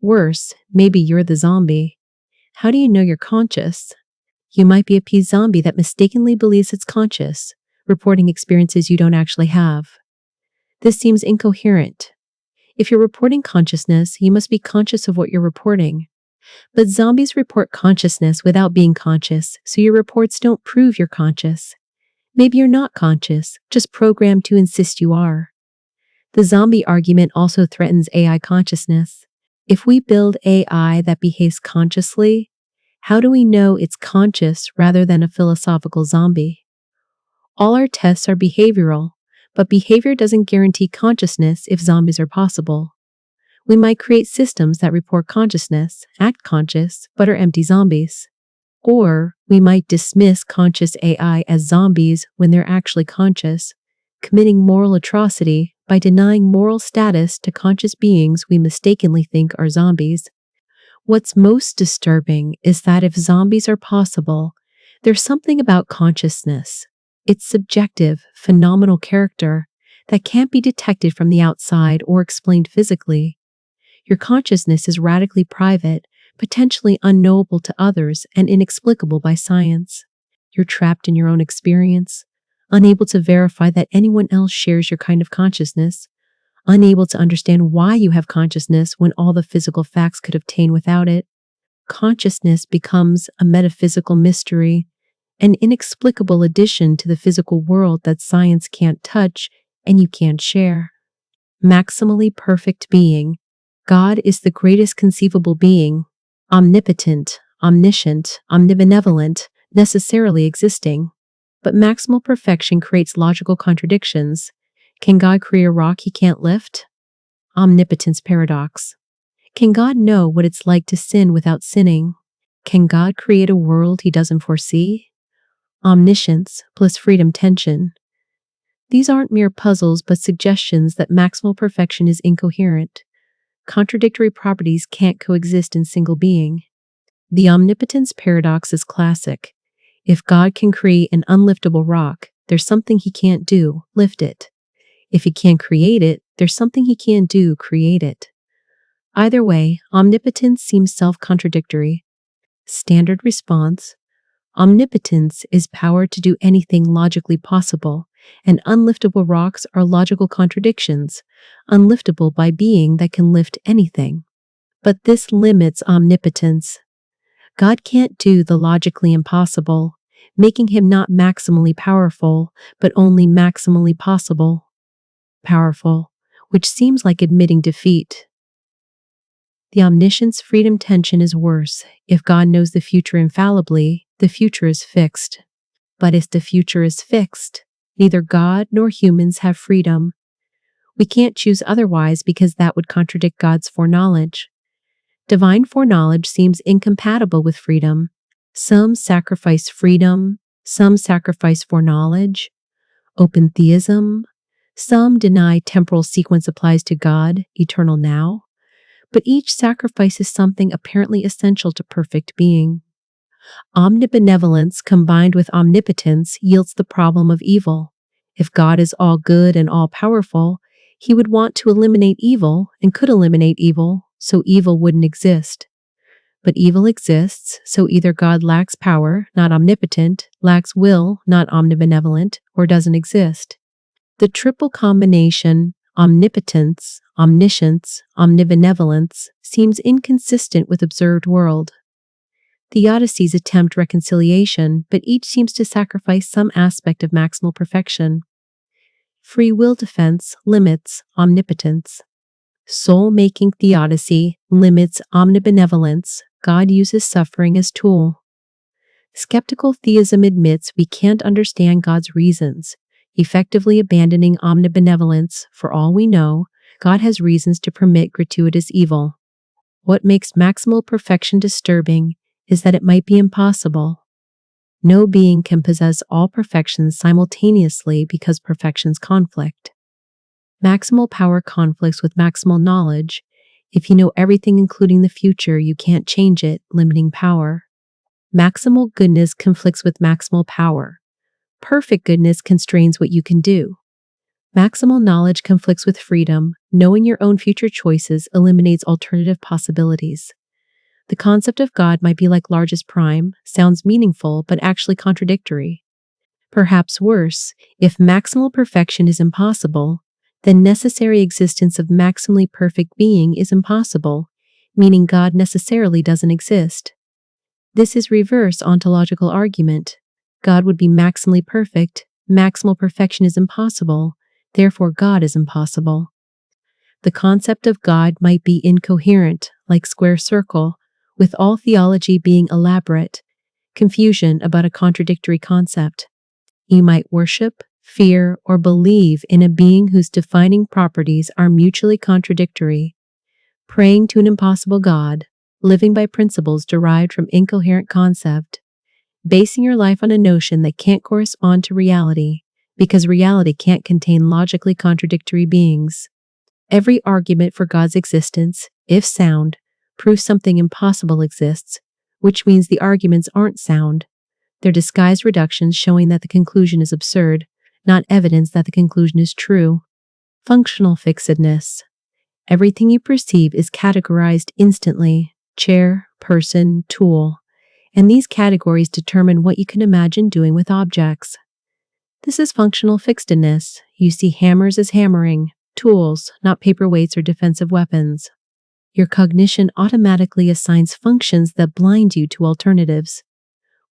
Worse, maybe you're the zombie. How do you know you're conscious? You might be a P-zombie that mistakenly believes it's conscious, reporting experiences you don't actually have. This seems incoherent. If you're reporting consciousness, you must be conscious of what you're reporting. But zombies report consciousness without being conscious, so your reports don't prove you're conscious. Maybe you're not conscious, just programmed to insist you are. The zombie argument also threatens AI consciousness. If we build AI that behaves consciously, how do we know it's conscious rather than a philosophical zombie? All our tests are behavioral, but behavior doesn't guarantee consciousness if zombies are possible. We might create systems that report consciousness, act conscious, but are empty zombies. Or we might dismiss conscious AI as zombies when they're actually conscious, committing moral atrocity by denying moral status to conscious beings we mistakenly think are zombies. What's most disturbing is that if zombies are possible, there's something about consciousness, its subjective, phenomenal character, that can't be detected from the outside or explained physically. Your consciousness is radically private, potentially unknowable to others, and inexplicable by science. You're trapped in your own experience, unable to verify that anyone else shares your kind of consciousness, unable to understand why you have consciousness when all the physical facts could obtain without it. Consciousness becomes a metaphysical mystery, an inexplicable addition to the physical world that science can't touch and you can't share. Maximally perfect being. God is the greatest conceivable being, omnipotent, omniscient, omnibenevolent, necessarily existing. But maximal perfection creates logical contradictions. Can God create a rock he can't lift? Omnipotence paradox. Can God know what it's like to sin without sinning? Can God create a world he doesn't foresee? Omniscience plus freedom tension. These aren't mere puzzles but suggestions that maximal perfection is incoherent. Contradictory properties can't coexist in single being. The omnipotence paradox is classic. If God can create an unliftable rock, there's something he can't do, lift it. If he can't create it, there's something he can't do, create it. Either way, omnipotence seems self-contradictory. Standard response: omnipotence is power to do anything logically possible, and unliftable rocks are logical contradictions, unliftable by being that can lift anything. But this limits omnipotence. God can't do the logically impossible, making him not maximally powerful, but only maximally possible. Powerful, which seems like admitting defeat. The omniscience freedom tension is worse. If God knows the future infallibly, the future is fixed. But if the future is fixed, neither God nor humans have freedom. We can't choose otherwise because that would contradict God's foreknowledge. Divine foreknowledge seems incompatible with freedom. Some sacrifice freedom, some sacrifice foreknowledge. Open theism. Some deny temporal sequence applies to God, eternal now. But each sacrifices something apparently essential to perfect being. Omnibenevolence combined with omnipotence yields the problem of evil. If God is all good and all powerful, he would want to eliminate evil and could eliminate evil, so evil wouldn't exist. But evil exists, so either God lacks power, not omnipotent, lacks will, not omnibenevolent, or doesn't exist. The triple combination, omnipotence, omniscience, omnibenevolence, seems inconsistent with observed world. Theodicies attempt reconciliation, but each seems to sacrifice some aspect of maximal perfection. Free will defense limits omnipotence. Soul-making theodicy limits omnibenevolence. God uses suffering as tool. Skeptical theism admits we can't understand God's reasons, effectively abandoning omnibenevolence. For all we know, God has reasons to permit gratuitous evil. What makes maximal perfection disturbing is that it might be impossible. No being can possess all perfections simultaneously because perfections conflict. Maximal power conflicts with maximal knowledge. If you know everything including the future, you can't change it, limiting power. Maximal goodness conflicts with maximal power. Perfect goodness constrains what you can do. Maximal knowledge conflicts with freedom. Knowing your own future choices eliminates alternative possibilities. The concept of God might be like largest prime, sounds meaningful but actually contradictory. Perhaps worse, if maximal perfection is impossible, then necessary existence of maximally perfect being is impossible, meaning God necessarily doesn't exist. This is reverse ontological argument. God would be maximally perfect, maximal perfection is impossible, therefore God is impossible. The concept of God might be incoherent, like square circle, with all theology being elaborate, confusion about a contradictory concept. You might worship, fear, or believe in a being whose defining properties are mutually contradictory, praying to an impossible God, living by principles derived from incoherent concept, basing your life on a notion that can't correspond to reality, because reality can't contain logically contradictory beings. Every argument for God's existence, if sound, proves something impossible exists, which means the arguments aren't sound. They're disguised reductions showing that the conclusion is absurd, not evidence that the conclusion is true. Functional fixedness. Everything you perceive is categorized instantly: chair, person, tool. And these categories determine what you can imagine doing with objects. This is functional fixedness. You see hammers as hammering, tools, not paperweights or defensive weapons. Your cognition automatically assigns functions that blind you to alternatives.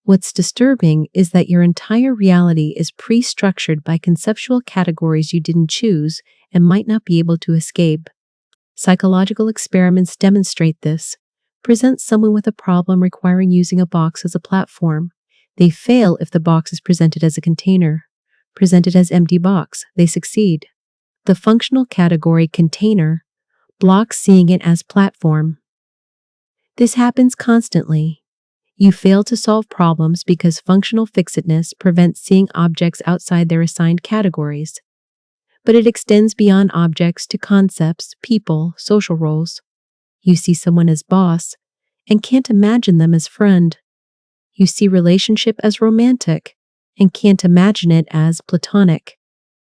What's disturbing is that your entire reality is pre-structured by conceptual categories you didn't choose and might not be able to escape. Psychological experiments demonstrate this. Present someone with a problem requiring using a box as a platform. They fail if the box is presented as a container. Presented as empty box, they succeed. The functional category container blocks seeing it as platform. This happens constantly. You fail to solve problems because functional fixedness prevents seeing objects outside their assigned categories. But it extends beyond objects to concepts, people, social roles. You see someone as boss and can't imagine them as friend. You see relationship as romantic and can't imagine it as platonic.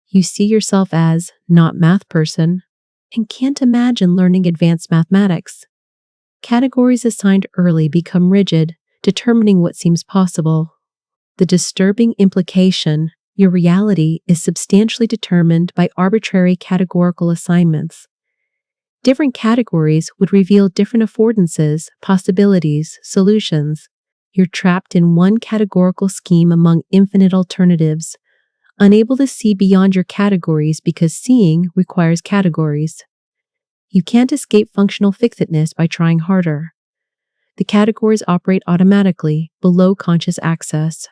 You see yourself as not math person and can't imagine learning advanced mathematics. Categories assigned early become rigid, determining what seems possible. The disturbing implication: your reality is substantially determined by arbitrary categorical assignments. Different categories would reveal different affordances, possibilities, solutions. You're trapped in one categorical scheme among infinite alternatives, unable to see beyond your categories because seeing requires categories. You can't escape functional fixedness by trying harder. The categories operate automatically, below conscious access.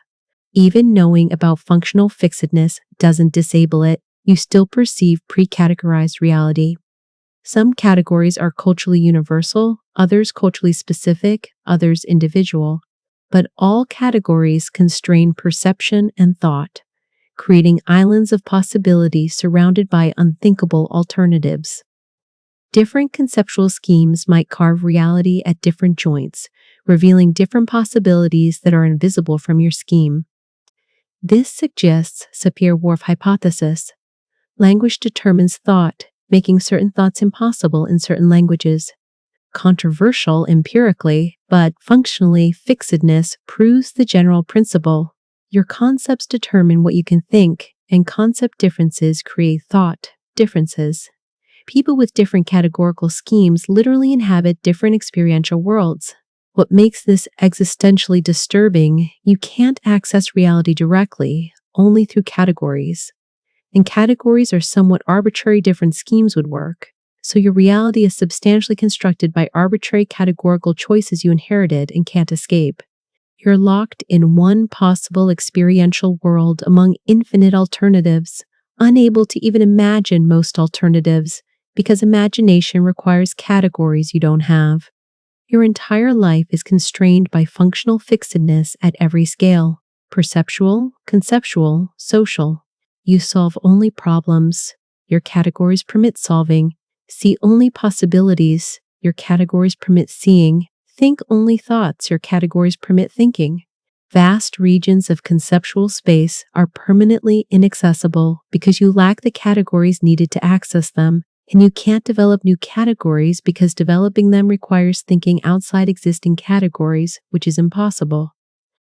Even knowing about functional fixedness doesn't disable it. You still perceive pre-categorized reality. Some categories are culturally universal, others culturally specific, others individual. But all categories constrain perception and thought, creating islands of possibility surrounded by unthinkable alternatives. Different conceptual schemes might carve reality at different joints, revealing different possibilities that are invisible from your scheme. This suggests Sapir-Whorf hypothesis. Language determines thought, making certain thoughts impossible in certain languages. Controversial empirically, but functionally, fixedness proves the general principle. Your concepts determine what you can think, and concept differences create thought differences. People with different categorical schemes literally inhabit different experiential worlds. What makes this existentially disturbing, you can't access reality directly, only through categories. And categories are somewhat arbitrary different schemes would work. So your reality is substantially constructed by arbitrary categorical choices you inherited and can't escape. You're locked in one possible experiential world among infinite alternatives, unable to even imagine most alternatives, because imagination requires categories you don't have. Your entire life is constrained by functional fixedness at every scale: perceptual, conceptual, social. You solve only problems. Your categories permit solving. See only possibilities. Your categories permit seeing. Think only thoughts. Your categories permit thinking. Vast regions of conceptual space are permanently inaccessible because you lack the categories needed to access them, and you can't develop new categories because developing them requires thinking outside existing categories, which is impossible.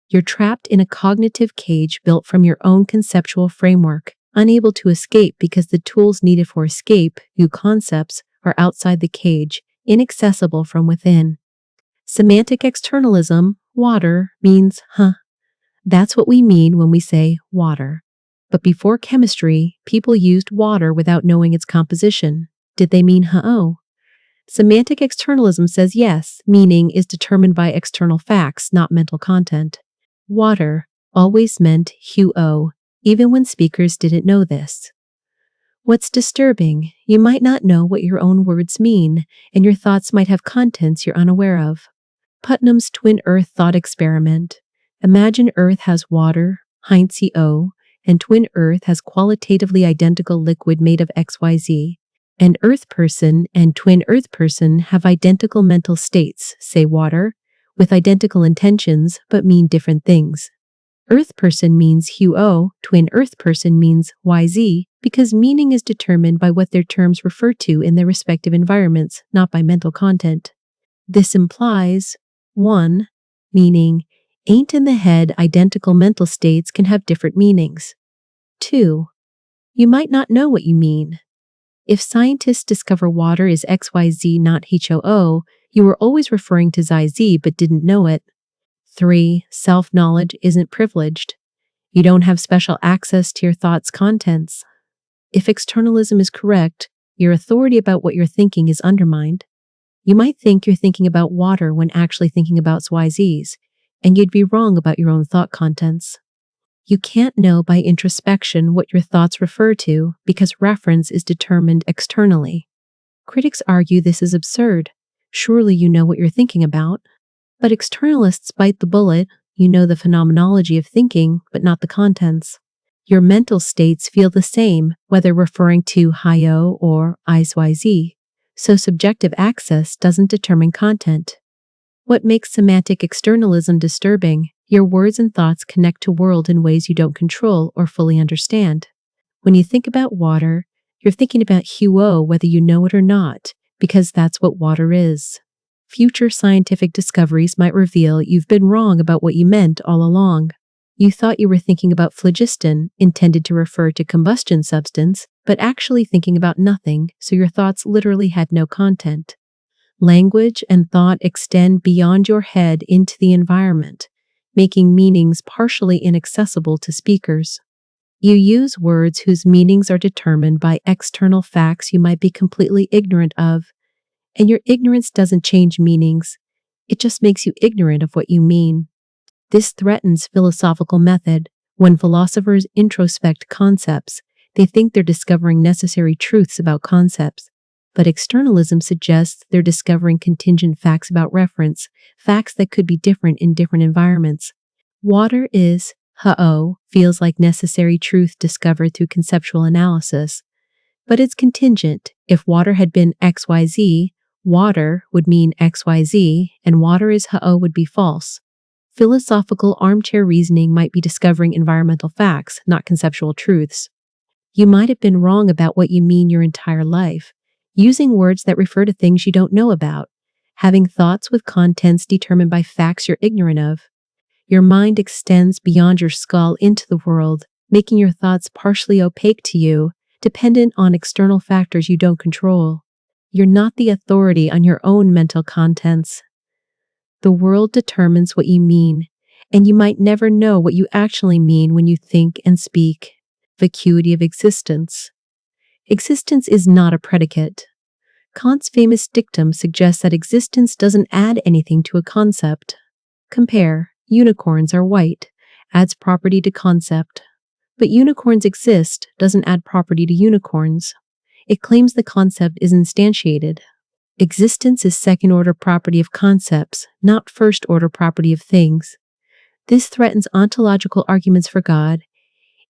You're trapped in a cognitive cage built from your own conceptual framework, unable to escape because the tools needed for escape, new concepts, are outside the cage, inaccessible from within. Semantic externalism, water, means, That's what we mean when we say water. But before chemistry, people used water without knowing its composition. Did they mean oh? Semantic externalism says yes, meaning is determined by external facts, not mental content. Water always meant oh, even when speakers didn't know this. What's disturbing, you might not know what your own words mean, and your thoughts might have contents you're unaware of. Putnam's twin Earth thought experiment. Imagine Earth has water, Heinz CO, and twin Earth has qualitatively identical liquid made of XYZ. An Earth person and twin Earth person have identical mental states, say water, with identical intentions but mean different things. Earth person means HUO, twin Earth person means YZ, because meaning is determined by what their terms refer to in their respective environments, not by mental content. This implies 1. Meaning, ain't in the head identical mental states can have different meanings. 2. You might not know what you mean. If scientists discover water is XYZ not HOO, you were always referring to XYZ but didn't know it. 3. Self-knowledge isn't privileged. You don't have special access to your thoughts' contents. If externalism is correct, your authority about what you're thinking is undermined. You might think you're thinking about water when actually thinking about XYZs, and you'd be wrong about your own thought contents. You can't know by introspection what your thoughts refer to because reference is determined externally. Critics argue this is absurd. Surely you know what you're thinking about. But externalists bite the bullet. You know the phenomenology of thinking, but not the contents. Your mental states feel the same, whether referring to HIO or ISYZ. So subjective access doesn't determine content. What makes semantic externalism disturbing? Your words and thoughts connect to world in ways you don't control or fully understand. When you think about water, you're thinking about HUO whether you know it or not, because that's what water is. Future scientific discoveries might reveal you've been wrong about what you meant all along. You thought you were thinking about phlogiston, intended to refer to combustion substance, but actually thinking about nothing, so your thoughts literally had no content. Language and thought extend beyond your head into the environment, making meanings partially inaccessible to speakers. You use words whose meanings are determined by external facts you might be completely ignorant of, and your ignorance doesn't change meanings, it just makes you ignorant of what you mean. This threatens philosophical method. When philosophers introspect concepts, they think they're discovering necessary truths about concepts. but externalism suggests they're discovering contingent facts about reference, facts that could be different in different environments. Water is, feels like necessary truth discovered through conceptual analysis. But it's contingent. If water had been XYZ, water would mean XYZ, and water is would be false. Philosophical armchair reasoning might be discovering environmental facts, not conceptual truths. You might have been wrong about what you mean your entire life, using words that refer to things you don't know about, having thoughts with contents determined by facts you're ignorant of. Your mind extends beyond your skull into the world, making your thoughts partially opaque to you, dependent on external factors you don't control. You're not the authority on your own mental contents. The world determines what you mean, and you might never know what you actually mean when you think and speak. Vacuity of existence. Existence is not a predicate. Kant's famous dictum suggests that existence doesn't add anything to a concept. Compare, unicorns are white, adds property to concept. But unicorns exist doesn't add property to unicorns. It claims the concept is instantiated. Existence is second-order property of concepts, not first-order property of things. This threatens ontological arguments for God.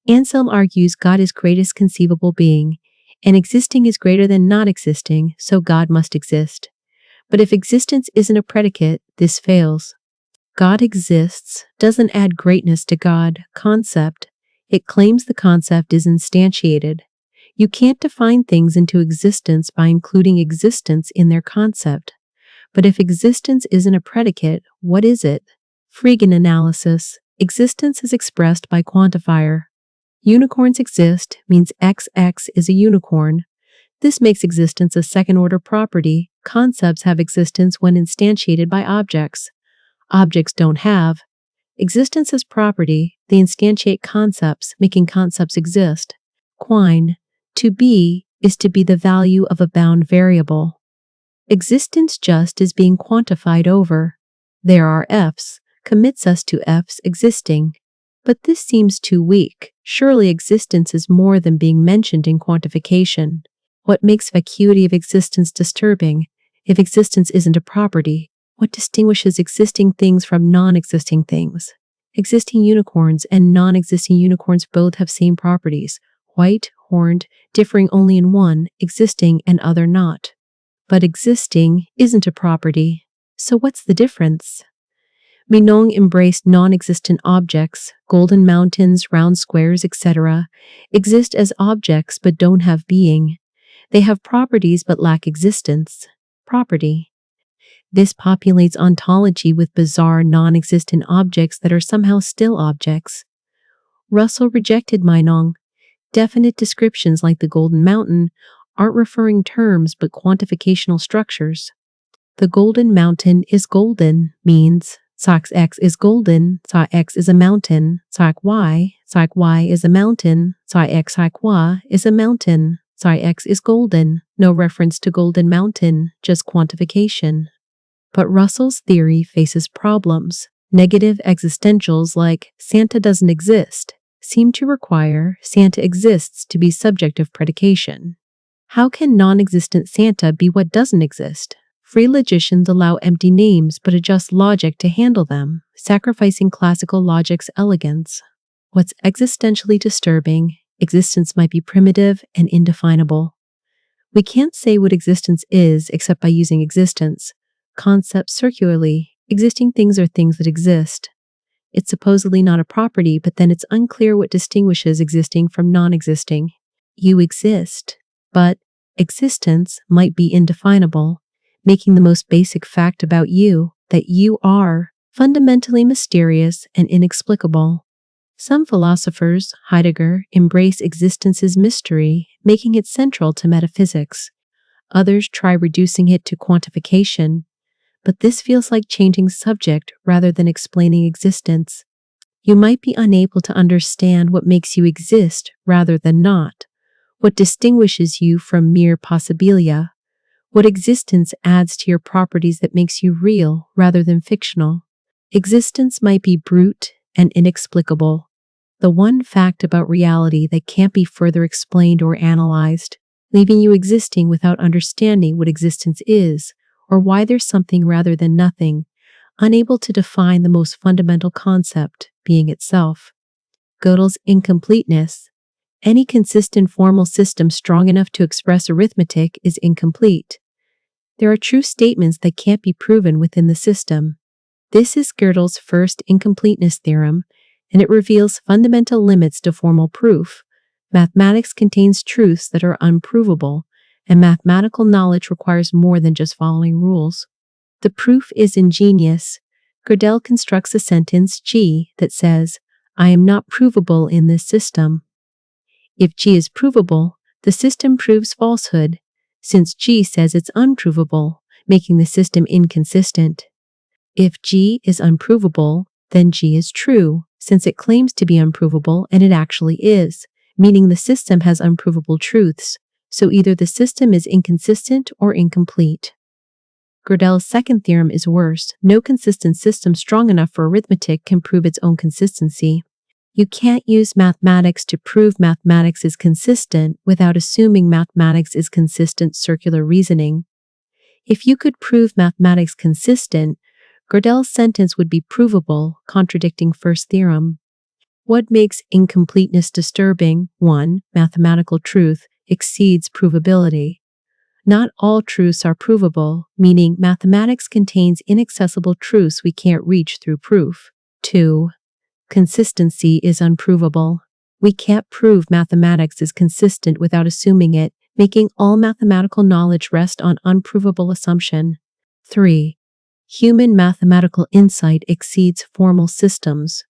Anselm argues God is greatest conceivable being, and existing is greater than not existing, so God must exist. But if existence isn't a predicate, this fails. God exists doesn't add greatness to God concept. It claims the concept is instantiated. You can't define things into existence by including existence in their concept. But if existence isn't a predicate, what is it? Frege analysis. Existence is expressed by quantifier. Unicorns exist means XX is a unicorn. This makes existence a second-order property. Concepts have existence when instantiated by objects. Objects don't have. Existence as property, they instantiate concepts, making concepts exist. Quine. To be is to be the value of a bound variable. Existence just is being quantified over. There are Fs, commits us to Fs existing. But this seems too weak. Surely existence is more than being mentioned in quantification. What makes vacuity of existence disturbing? If existence isn't a property, what distinguishes existing things from non-existing things? Existing unicorns and non-existing unicorns both have same properties, white, horned, differing only in one, existing and other not. But existing isn't a property. So what's the difference? Mignon embraced non-existent objects, golden mountains, round squares, etc., exist as objects but don't have being. They have properties but lack existence. Property. This populates ontology with bizarre non-existent objects that are somehow still objects. Russell rejected Mignon. Definite descriptions like the golden mountain aren't referring terms but quantificational structures. The golden mountain is golden means Sox X is golden, Psi X is a mountain, Psi Y is a mountain, Psi X Y is a mountain, Psi X is golden, no reference to golden mountain, just quantification. But Russell's theory faces problems. Negative existentials like Santa doesn't exist seem to require Santa exists to be subject of predication. How can non-existent Santa be what doesn't exist? Free logicians allow empty names but adjust logic to handle them, sacrificing classical logic's elegance. What's existentially disturbing? Existence might be primitive and indefinable. We can't say what existence is except by using existence. Concepts circularly. Existing things are things that exist. It's supposedly not a property, but then it's unclear what distinguishes existing from non-existing. You exist, but existence might be indefinable, making the most basic fact about you, that you are, fundamentally mysterious and inexplicable. Some philosophers, Heidegger, embrace existence's mystery, making it central to metaphysics. Others try reducing it to quantification, but this feels like changing subject rather than explaining existence. You might be unable to understand what makes you exist rather than not, what distinguishes you from mere possibilia, what existence adds to your properties that makes you real rather than fictional. Existence might be brute and inexplicable. The one fact about reality that can't be further explained or analyzed. leaving you existing without understanding what existence is, or why there's something rather than nothing, unable to define the most fundamental concept, being itself. Gödel's incompleteness. Any consistent formal system strong enough to express arithmetic is incomplete. There are true statements that can't be proven within the system. This is Gödel's first incompleteness theorem, and it reveals fundamental limits to formal proof. Mathematics contains truths that are unprovable, and mathematical knowledge requires more than just following rules. The proof is ingenious. Gödel constructs a sentence G that says, I am not provable in this system. If G is provable, the system proves falsehood, since G says it's unprovable, making the system inconsistent. If G is unprovable, then G is true, since it claims to be unprovable and it actually is, meaning the system has unprovable truths, so either the system is inconsistent or incomplete. Gödel's second theorem is worse. No consistent system strong enough for arithmetic can prove its own consistency. You can't use mathematics to prove mathematics is consistent without assuming mathematics is consistent circular reasoning. If you could prove mathematics consistent, Gödel's sentence would be provable, contradicting first theorem. What makes incompleteness disturbing? 1. Mathematical truth exceeds provability. Not all truths are provable, meaning mathematics contains inaccessible truths we can't reach through proof. 2. Consistency is unprovable. We can't prove mathematics is consistent without assuming it, making all mathematical knowledge rest on unprovable assumption. 3. Human mathematical insight exceeds formal systems.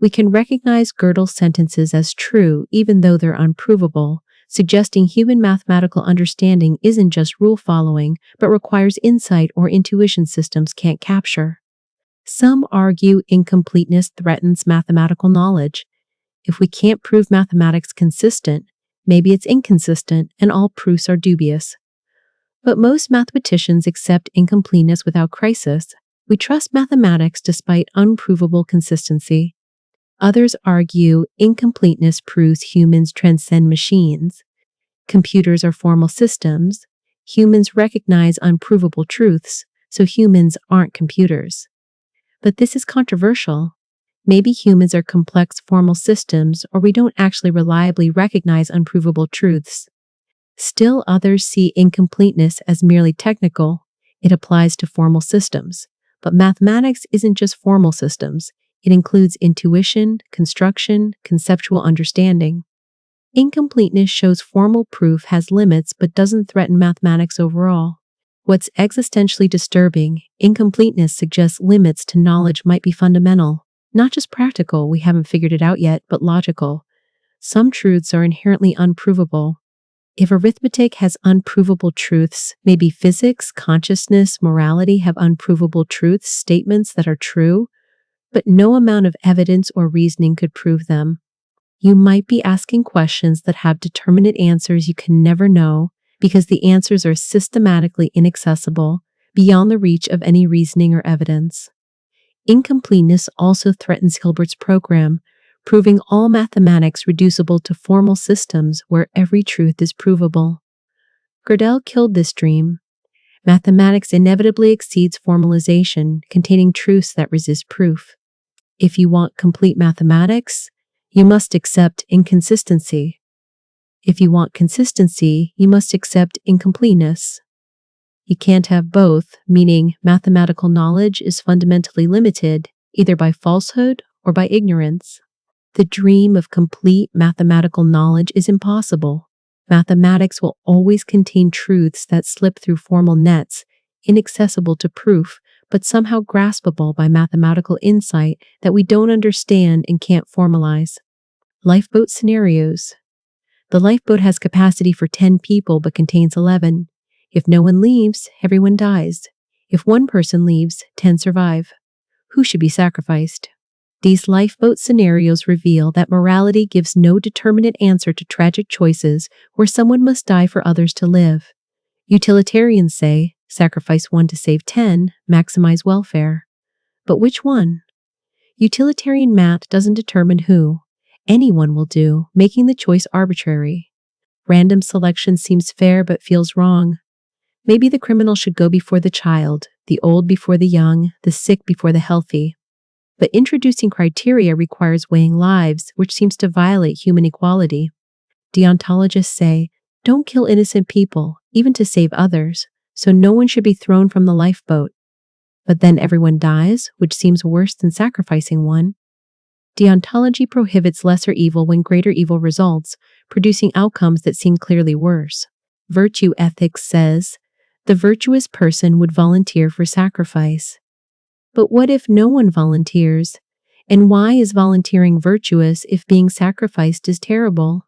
We can recognize Gödel's sentences as true even though they're unprovable, suggesting human mathematical understanding isn't just rule following, but requires insight or intuition systems can't capture. Some argue incompleteness threatens mathematical knowledge. If we can't prove mathematics consistent, maybe it's inconsistent and all proofs are dubious. But most mathematicians accept incompleteness without crisis. We trust mathematics despite unprovable consistency. Others argue incompleteness proves humans transcend machines. Computers are formal systems. Humans recognize unprovable truths, so humans aren't computers. But this is controversial. Maybe humans are complex formal systems, or we don't actually reliably recognize unprovable truths. Still, others see incompleteness as merely technical. It applies to formal systems. But mathematics isn't just formal systems. It includes intuition, construction, conceptual understanding. Incompleteness shows formal proof has limits but doesn't threaten mathematics overall. What's existentially disturbing, incompleteness suggests limits to knowledge might be fundamental, not just practical, we haven't figured it out yet, but logical. Some truths are inherently unprovable. If arithmetic has unprovable truths, maybe physics, consciousness, morality have unprovable truths, statements that are true, but no amount of evidence or reasoning could prove them. You might be asking questions that have determinate answers you can never know because the answers are systematically inaccessible, beyond the reach of any reasoning or evidence. Incompleteness also threatens Hilbert's program, proving all mathematics reducible to formal systems where every truth is provable. Gödel killed this dream. Mathematics inevitably exceeds formalization, containing truths that resist proof. If you want complete mathematics, you must accept inconsistency. If you want consistency, you must accept incompleteness. You can't have both, meaning mathematical knowledge is fundamentally limited, either by falsehood or by ignorance. The dream of complete mathematical knowledge is impossible. Mathematics will always contain truths that slip through formal nets, inaccessible to proof, but somehow graspable by mathematical insight that we don't understand and can't formalize. Lifeboat scenarios. The lifeboat has capacity for 10 people but contains 11. If no one leaves, everyone dies. If one person leaves, 10 survive. Who should be sacrificed? These lifeboat scenarios reveal that morality gives no determinate answer to tragic choices where someone must die for others to live. Utilitarians say, sacrifice one to save 10, maximize welfare. But which one? Utilitarian math doesn't determine who. Anyone will do, making the choice arbitrary. Random selection seems fair but feels wrong. Maybe the criminal should go before the child, the old before the young, the sick before the healthy. But introducing criteria requires weighing lives, which seems to violate human equality. Deontologists say, don't kill innocent people, even to save others, so no one should be thrown from the lifeboat. But then everyone dies, which seems worse than sacrificing one. Deontology prohibits lesser evil when greater evil results, producing outcomes that seem clearly worse. Virtue ethics says, the virtuous person would volunteer for sacrifice. But what if no one volunteers? And why is volunteering virtuous if being sacrificed is terrible?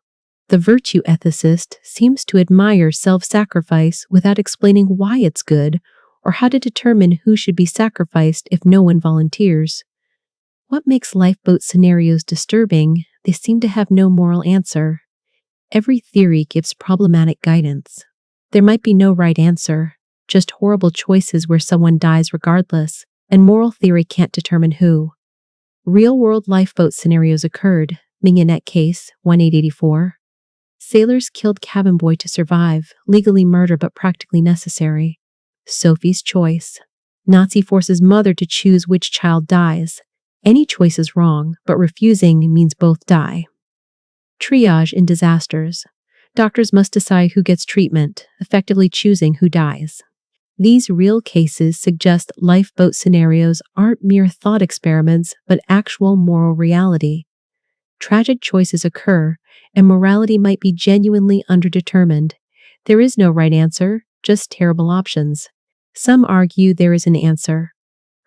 The virtue ethicist seems to admire self-sacrifice without explaining why it's good or how to determine who should be sacrificed if no one volunteers. What makes lifeboat scenarios disturbing? They seem to have no moral answer. Every theory gives problematic guidance. There might be no right answer, just horrible choices where someone dies regardless, and moral theory can't determine who. Real-world lifeboat scenarios occurred. Mignonette case, 1884. Sailors killed cabin boy to survive, legally murder but practically necessary. Sophie's choice. Nazi forces mother to choose which child dies. Any choice is wrong, but refusing means both die. Triage in disasters. Doctors must decide who gets treatment, effectively choosing who dies. These real cases suggest lifeboat scenarios aren't mere thought experiments, but actual moral reality. Tragic choices occur, and morality might be genuinely underdetermined. There is no right answer, just terrible options. Some argue there is an answer.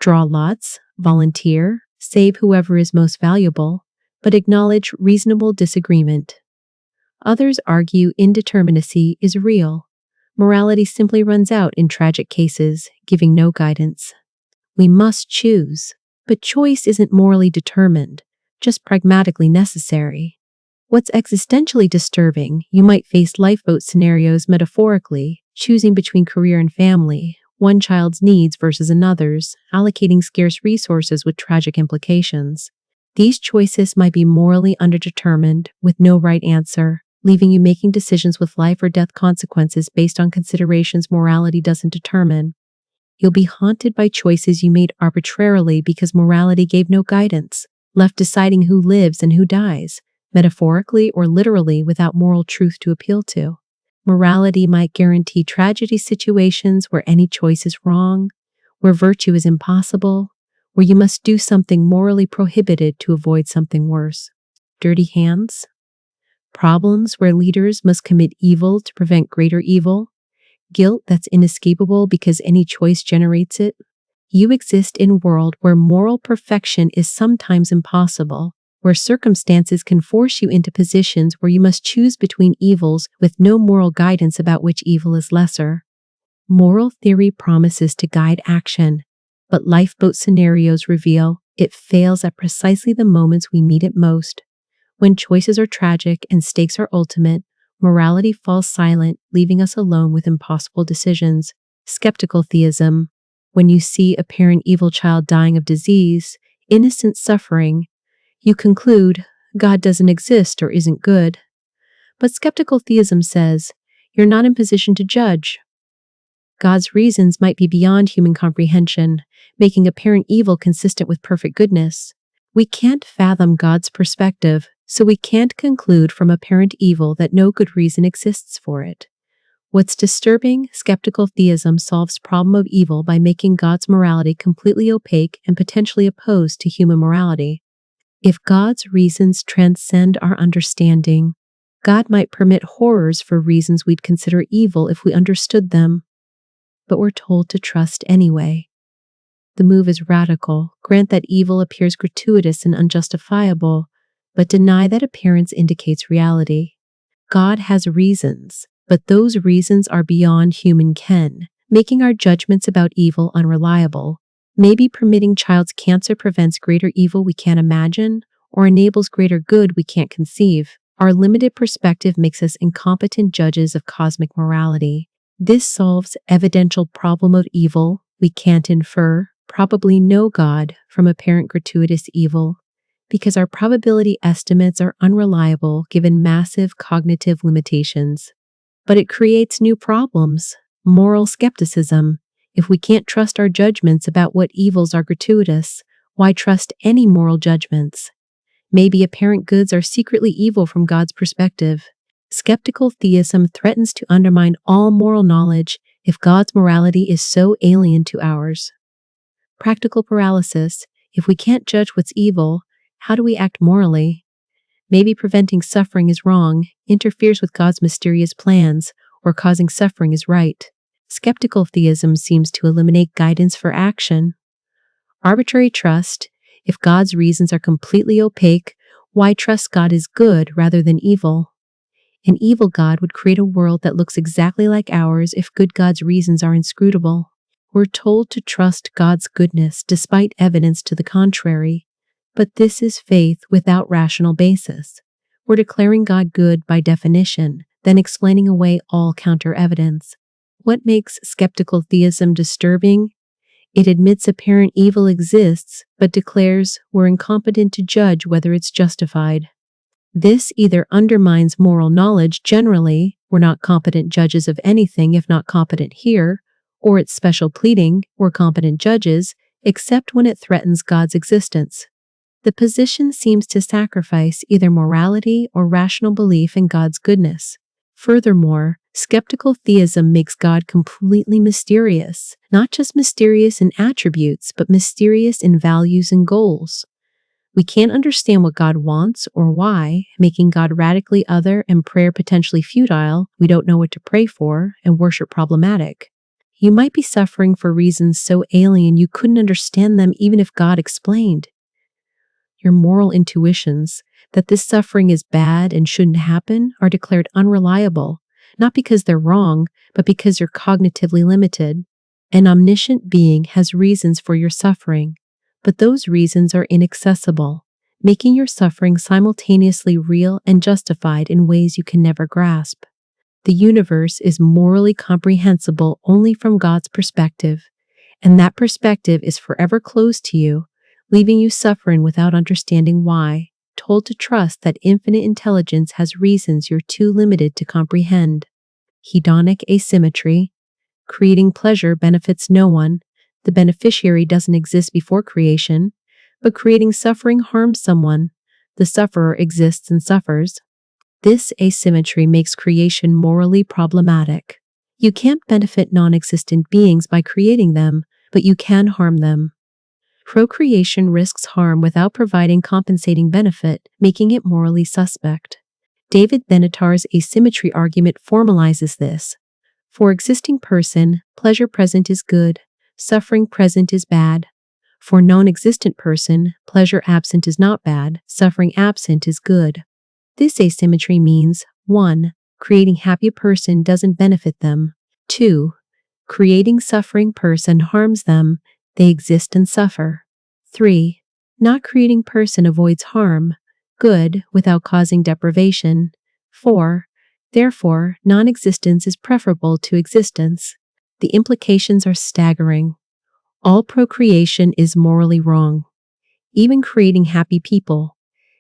Draw lots, volunteer, save whoever is most valuable, but acknowledge reasonable disagreement. Others argue indeterminacy is real. Morality simply runs out in tragic cases, giving no guidance. We must choose, but choice isn't morally determined, just pragmatically necessary. What's existentially disturbing, you might face lifeboat scenarios metaphorically, choosing between career and family, one child's needs versus another's, allocating scarce resources with tragic implications. These choices might be morally underdetermined, with no right answer, leaving you making decisions with life or death consequences based on considerations morality doesn't determine. You'll be haunted by choices you made arbitrarily because morality gave no guidance, left deciding who lives and who dies, metaphorically or literally without moral truth to appeal to. Morality might guarantee tragedy situations where any choice is wrong, where virtue is impossible, where you must do something morally prohibited to avoid something worse. Dirty hands? Problems where leaders must commit evil to prevent greater evil? Guilt that's inescapable because any choice generates it? You exist in a world where moral perfection is sometimes impossible, where circumstances can force you into positions where you must choose between evils with no moral guidance about which evil is lesser. Moral theory promises to guide action, but lifeboat scenarios reveal it fails at precisely the moments we need it most. When choices are tragic and stakes are ultimate, morality falls silent, leaving us alone with impossible decisions. Skeptical theism. When you see a parent evil child dying of disease, innocent suffering, you conclude God doesn't exist or isn't good. But skeptical theism says, you're not in position to judge. God's reasons might be beyond human comprehension, making apparent evil consistent with perfect goodness. We can't fathom God's perspective, so we can't conclude from apparent evil that no good reason exists for it. What's disturbing, skeptical theism solves problem of evil by making God's morality completely opaque and potentially opposed to human morality. If God's reasons transcend our understanding, God might permit horrors for reasons we'd consider evil if we understood them. But we're told to trust anyway. The move is radical. Grant that evil appears gratuitous and unjustifiable, but deny that appearance indicates reality. God has reasons, but those reasons are beyond human ken, making our judgments about evil unreliable. Maybe permitting child's cancer prevents greater evil we can't imagine, or enables greater good we can't conceive. Our limited perspective makes us incompetent judges of cosmic morality. This solves evidential problem of evil. We can't infer, probably no God, from apparent gratuitous evil. Because our probability estimates are unreliable given massive cognitive limitations. But it creates new problems. Moral skepticism. If we can't trust our judgments about what evils are gratuitous, why trust any moral judgments? Maybe apparent goods are secretly evil from God's perspective. Skeptical theism threatens to undermine all moral knowledge if God's morality is so alien to ours. Practical paralysis. If we can't judge what's evil, how do we act morally? Maybe preventing suffering is wrong, interferes with God's mysterious plans, or causing suffering is right. Skeptical theism seems to eliminate guidance for action. Arbitrary trust. If God's reasons are completely opaque, why trust God is good rather than evil? An evil God would create a world that looks exactly like ours if good God's reasons are inscrutable. We're told to trust God's goodness despite evidence to the contrary. But this is faith without rational basis. We're declaring God good by definition, then explaining away all counter-evidence. What makes skeptical theism disturbing? It admits apparent evil exists, but declares we're incompetent to judge whether it's justified. This either undermines moral knowledge generally, we're not competent judges of anything if not competent here, or it's special pleading, we're competent judges, except when it threatens God's existence. The position seems to sacrifice either morality or rational belief in God's goodness. Furthermore, skeptical theism makes God completely mysterious, not just mysterious in attributes, but mysterious in values and goals. We can't understand what God wants or why, making God radically other and prayer potentially futile. We don't know what to pray for, and worship problematic. You might be suffering for reasons so alien you couldn't understand them even if God explained. Your moral intuitions that this suffering is bad and shouldn't happen are declared unreliable, not because they're wrong, but because you're cognitively limited. An omniscient being has reasons for your suffering, but those reasons are inaccessible, making your suffering simultaneously real and justified in ways you can never grasp. The universe is morally comprehensible only from God's perspective, and that perspective is forever closed to you, leaving you suffering without understanding why, told to trust that infinite intelligence has reasons you're too limited to comprehend. Hedonic asymmetry. Creating pleasure benefits no one. The beneficiary doesn't exist before creation, but creating suffering harms someone. The sufferer exists and suffers. This asymmetry makes creation morally problematic. You can't benefit non-existent beings by creating them, but you can harm them. Procreation risks harm without providing compensating benefit, making it morally suspect. David Benatar's asymmetry argument formalizes this. For existing person, pleasure present is good, suffering present is bad. For non-existent person, pleasure absent is not bad, suffering absent is good. This asymmetry means 1. Creating happy person doesn't benefit them. 2. Creating suffering person harms them, they exist and suffer. 3. Not creating person avoids harm, good, without causing deprivation. 4. Therefore, non-existence is preferable to existence. The implications are staggering. All procreation is morally wrong. Even creating happy people,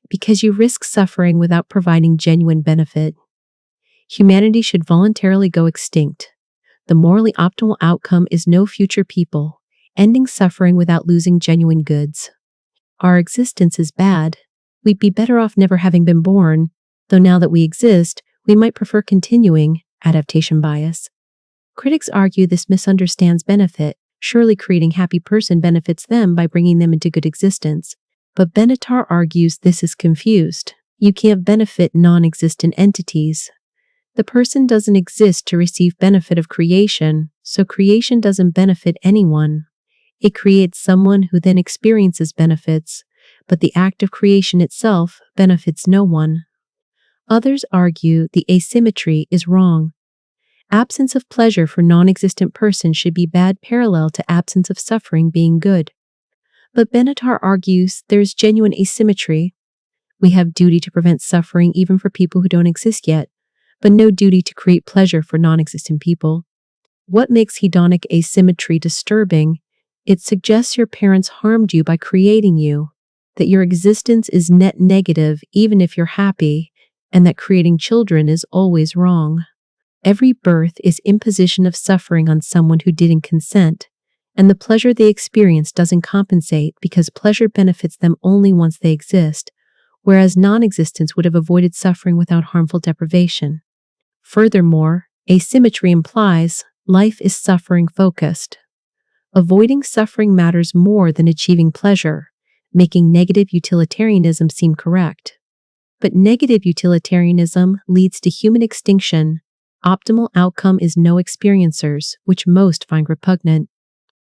because you risk suffering without providing genuine benefit. Humanity should voluntarily go extinct. The morally optimal outcome is no future people, ending suffering without losing genuine goods. Our existence is bad. We'd be better off never having been born, though now that we exist, we might prefer continuing. Adaptation bias. Critics argue this misunderstands benefit. Surely creating happy person benefits them by bringing them into good existence. But Benatar argues this is confused. You can't benefit non-existent entities. The person doesn't exist to receive benefit of creation, so creation doesn't benefit anyone. It creates someone who then experiences benefits, but the act of creation itself benefits no one. Others argue the asymmetry is wrong. Absence of pleasure for non-existent person should be bad parallel to absence of suffering being good. But Benatar argues there's genuine asymmetry. We have duty to prevent suffering even for people who don't exist yet, but no duty to create pleasure for non-existent people. What makes hedonic asymmetry disturbing? It suggests your parents harmed you by creating you. that your existence is net negative even if you're happy, and that creating children is always wrong. Every birth is imposition of suffering on someone who didn't consent, and the pleasure they experience doesn't compensate because pleasure benefits them only once they exist, whereas non-existence would have avoided suffering without harmful deprivation. Furthermore, asymmetry implies life is suffering-focused. Avoiding suffering matters more than achieving pleasure, making negative utilitarianism seem correct. But negative utilitarianism leads to human extinction. Optimal outcome is no experiencers, which most find repugnant.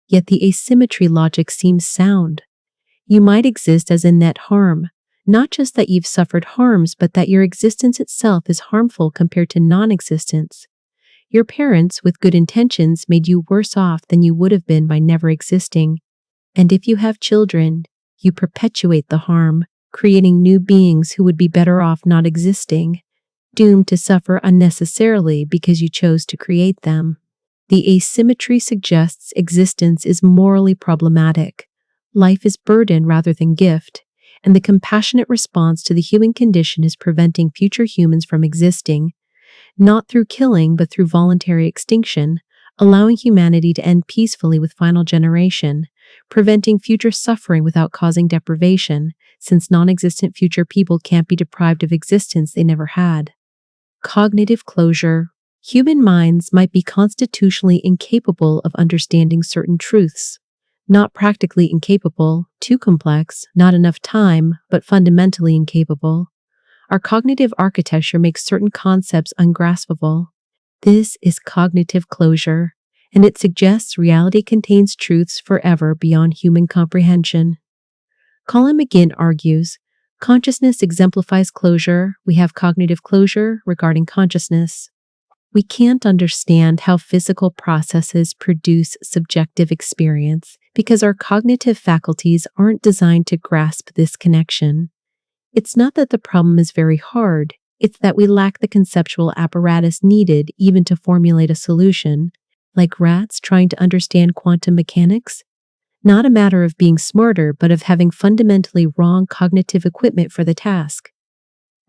Yet the asymmetry logic seems sound. You might exist as a net harm, not just that you've suffered harms, but that your existence itself is harmful compared to non-existence. Your parents, with good intentions, made you worse off than you would have been by never existing. And if you have children, you perpetuate the harm, creating new beings who would be better off not existing, doomed to suffer unnecessarily because you chose to create them. The asymmetry suggests existence is morally problematic. Life is burden rather than gift, and the compassionate response to the human condition is preventing future humans from existing, not through killing but through voluntary extinction, allowing humanity to end peacefully with final generation, preventing future suffering without causing deprivation, since non-existent future people can't be deprived of existence they never had. Cognitive closure. Human minds might be constitutionally incapable of understanding certain truths. Not practically incapable, too complex, not enough time, but fundamentally incapable. Our cognitive architecture makes certain concepts ungraspable. This is cognitive closure, and it suggests reality contains truths forever beyond human comprehension. Colin McGinn argues, consciousness exemplifies closure. We have cognitive closure regarding consciousness. We can't understand how physical processes produce subjective experience because our cognitive faculties aren't designed to grasp this connection. It's not that the problem is very hard, it's that we lack the conceptual apparatus needed even to formulate a solution, like rats trying to understand quantum mechanics. Not a matter of being smarter, but of having fundamentally wrong cognitive equipment for the task.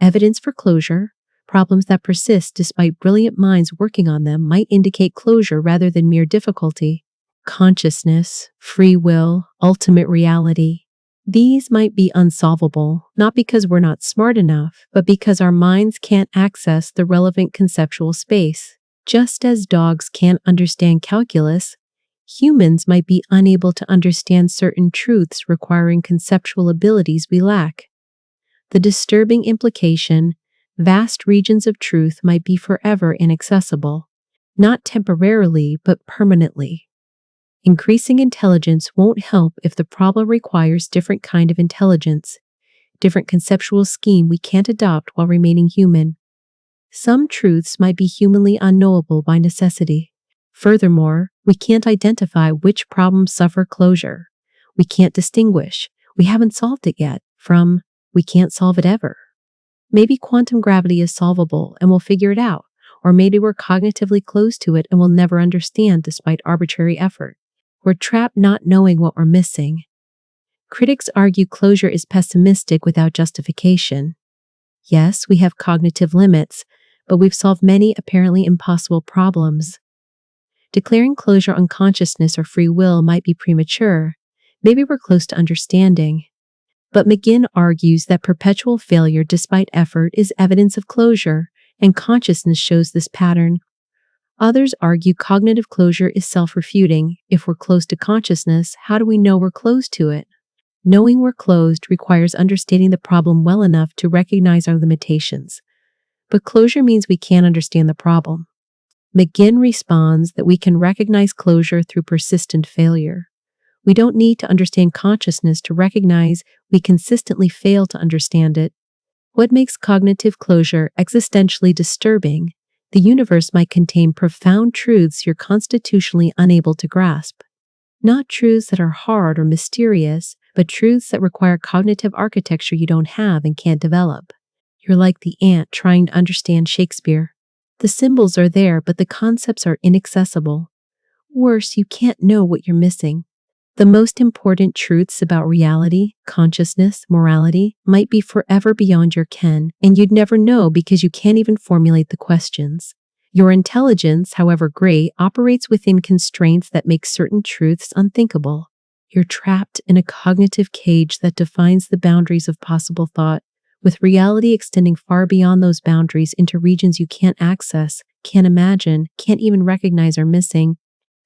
Evidence for closure. Problems that persist despite brilliant minds working on them might indicate closure rather than mere difficulty. Consciousness, free will, ultimate reality. These might be unsolvable, not because we're not smart enough, but because our minds can't access the relevant conceptual space. Just as dogs can't understand calculus, humans might be unable to understand certain truths requiring conceptual abilities we lack. The disturbing implication, vast regions of truth might be forever inaccessible, not temporarily but permanently. Increasing intelligence won't help if the problem requires different kind of intelligence, different conceptual scheme we can't adopt while remaining human. Some truths might be humanly unknowable by necessity. Furthermore, we can't identify which problems suffer closure. We can't distinguish, we haven't solved it yet, from, we can't solve it ever. Maybe quantum gravity is solvable and we'll figure it out, or maybe we're cognitively close to it and we'll never understand despite arbitrary effort. We're trapped not knowing what we're missing. Critics argue closure is pessimistic without justification. Yes, we have cognitive limits, but we've solved many apparently impossible problems. Declaring closure on consciousness or free will might be premature. Maybe we're close to understanding. But McGinn argues that perpetual failure despite effort is evidence of closure, and consciousness shows this pattern. Others argue cognitive closure is self-refuting. If we're close to consciousness, how do we know we're close to it? Knowing we're closed requires understanding the problem well enough to recognize our limitations. But closure means we can't understand the problem. McGinn responds that we can recognize closure through persistent failure. We don't need to understand consciousness to recognize we consistently fail to understand it. What makes cognitive closure existentially disturbing? The universe might contain profound truths you're constitutionally unable to grasp. Not truths that are hard or mysterious, but truths that require cognitive architecture you don't have and can't develop. You're like the ant trying to understand Shakespeare. The symbols are there, but the concepts are inaccessible. Worse, you can't know what you're missing. The most important truths about reality, consciousness, morality might be forever beyond your ken, and you'd never know because you can't even formulate the questions. Your intelligence, however great, operates within constraints that make certain truths unthinkable. You're trapped in a cognitive cage that defines the boundaries of possible thought, with reality extending far beyond those boundaries into regions you can't access, can't imagine, can't even recognize are missing.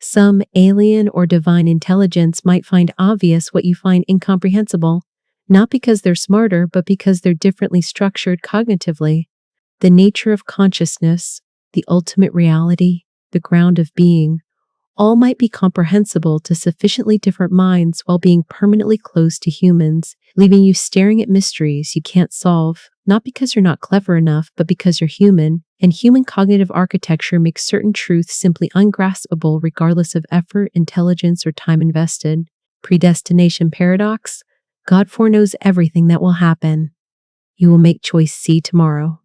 Some alien or divine intelligence might find obvious what you find incomprehensible, not because they're smarter, but because they're differently structured cognitively. The nature of consciousness, the ultimate reality, the ground of being, all might be comprehensible to sufficiently different minds while being permanently close to humans, leaving you staring at mysteries you can't solve, not because you're not clever enough, but because you're human, and human cognitive architecture makes certain truths simply ungraspable regardless of effort, intelligence, or time invested. Predestination paradox: God foreknows everything that will happen. You will make choice C tomorrow.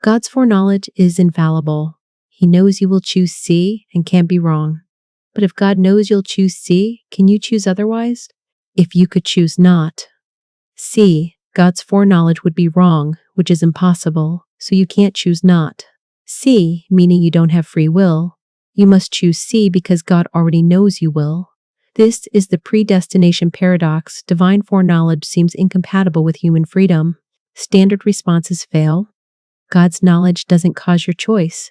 God's foreknowledge is infallible. He knows you will choose C and can't be wrong. But if God knows you'll choose C, can you choose otherwise? If you could choose not. C, God's foreknowledge would be wrong, which is impossible, so you can't choose not. C, meaning you don't have free will. You must choose C because God already knows you will. This is the predestination paradox. Divine foreknowledge seems incompatible with human freedom. Standard responses fail. God's knowledge doesn't cause your choice.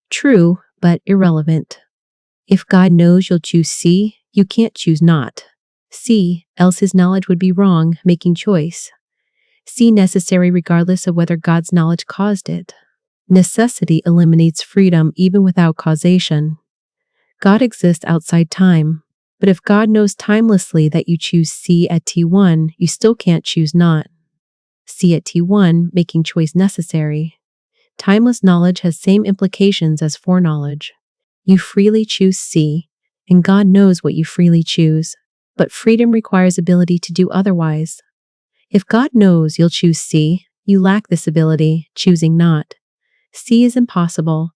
True, but irrelevant. If God knows you'll choose C, you can't choose not. C, else his knowledge would be wrong, making choice. C, necessary regardless of whether God's knowledge caused it. Necessity eliminates freedom even without causation. God exists outside time, but if God knows timelessly that you choose C at T1, you still can't choose not. C at T1, making choice necessary. Timeless knowledge has same implications as foreknowledge. You freely choose C, and God knows what you freely choose, but freedom requires ability to do otherwise. If God knows you'll choose C, you lack this ability, choosing not. C is impossible,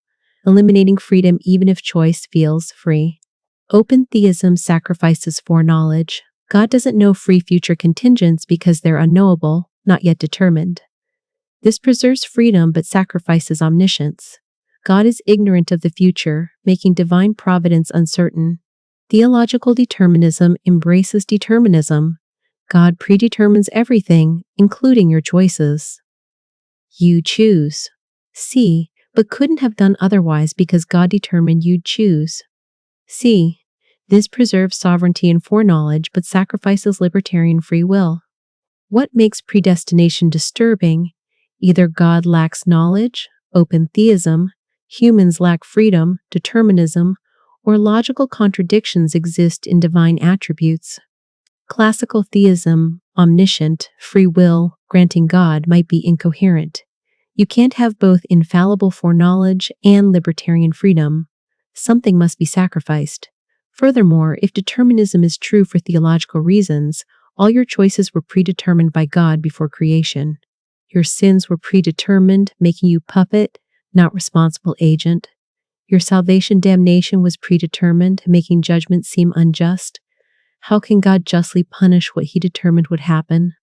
eliminating freedom even if choice feels free. Open theism sacrifices foreknowledge. God doesn't know free future contingents because they're unknowable, not yet determined. This preserves freedom but sacrifices omniscience. God is ignorant of the future, making divine providence uncertain. Theological determinism embraces determinism. God predetermines everything, including your choices. You choose C, but couldn't have done otherwise because God determined you'd choose C. This preserves sovereignty and foreknowledge but sacrifices libertarian free will. What makes predestination disturbing? Either God lacks knowledge, open theism, humans lack freedom, determinism, or logical contradictions exist in divine attributes. Classical theism, omniscient, free will, granting God might be incoherent. You can't have both infallible foreknowledge and libertarian freedom. Something must be sacrificed. Furthermore, if determinism is true for theological reasons, all your choices were predetermined by God before creation. Your sins were predetermined, making you puppet, not responsible agent. Your salvation damnation was predetermined, making judgment seem unjust. How can God justly punish what he determined would happen?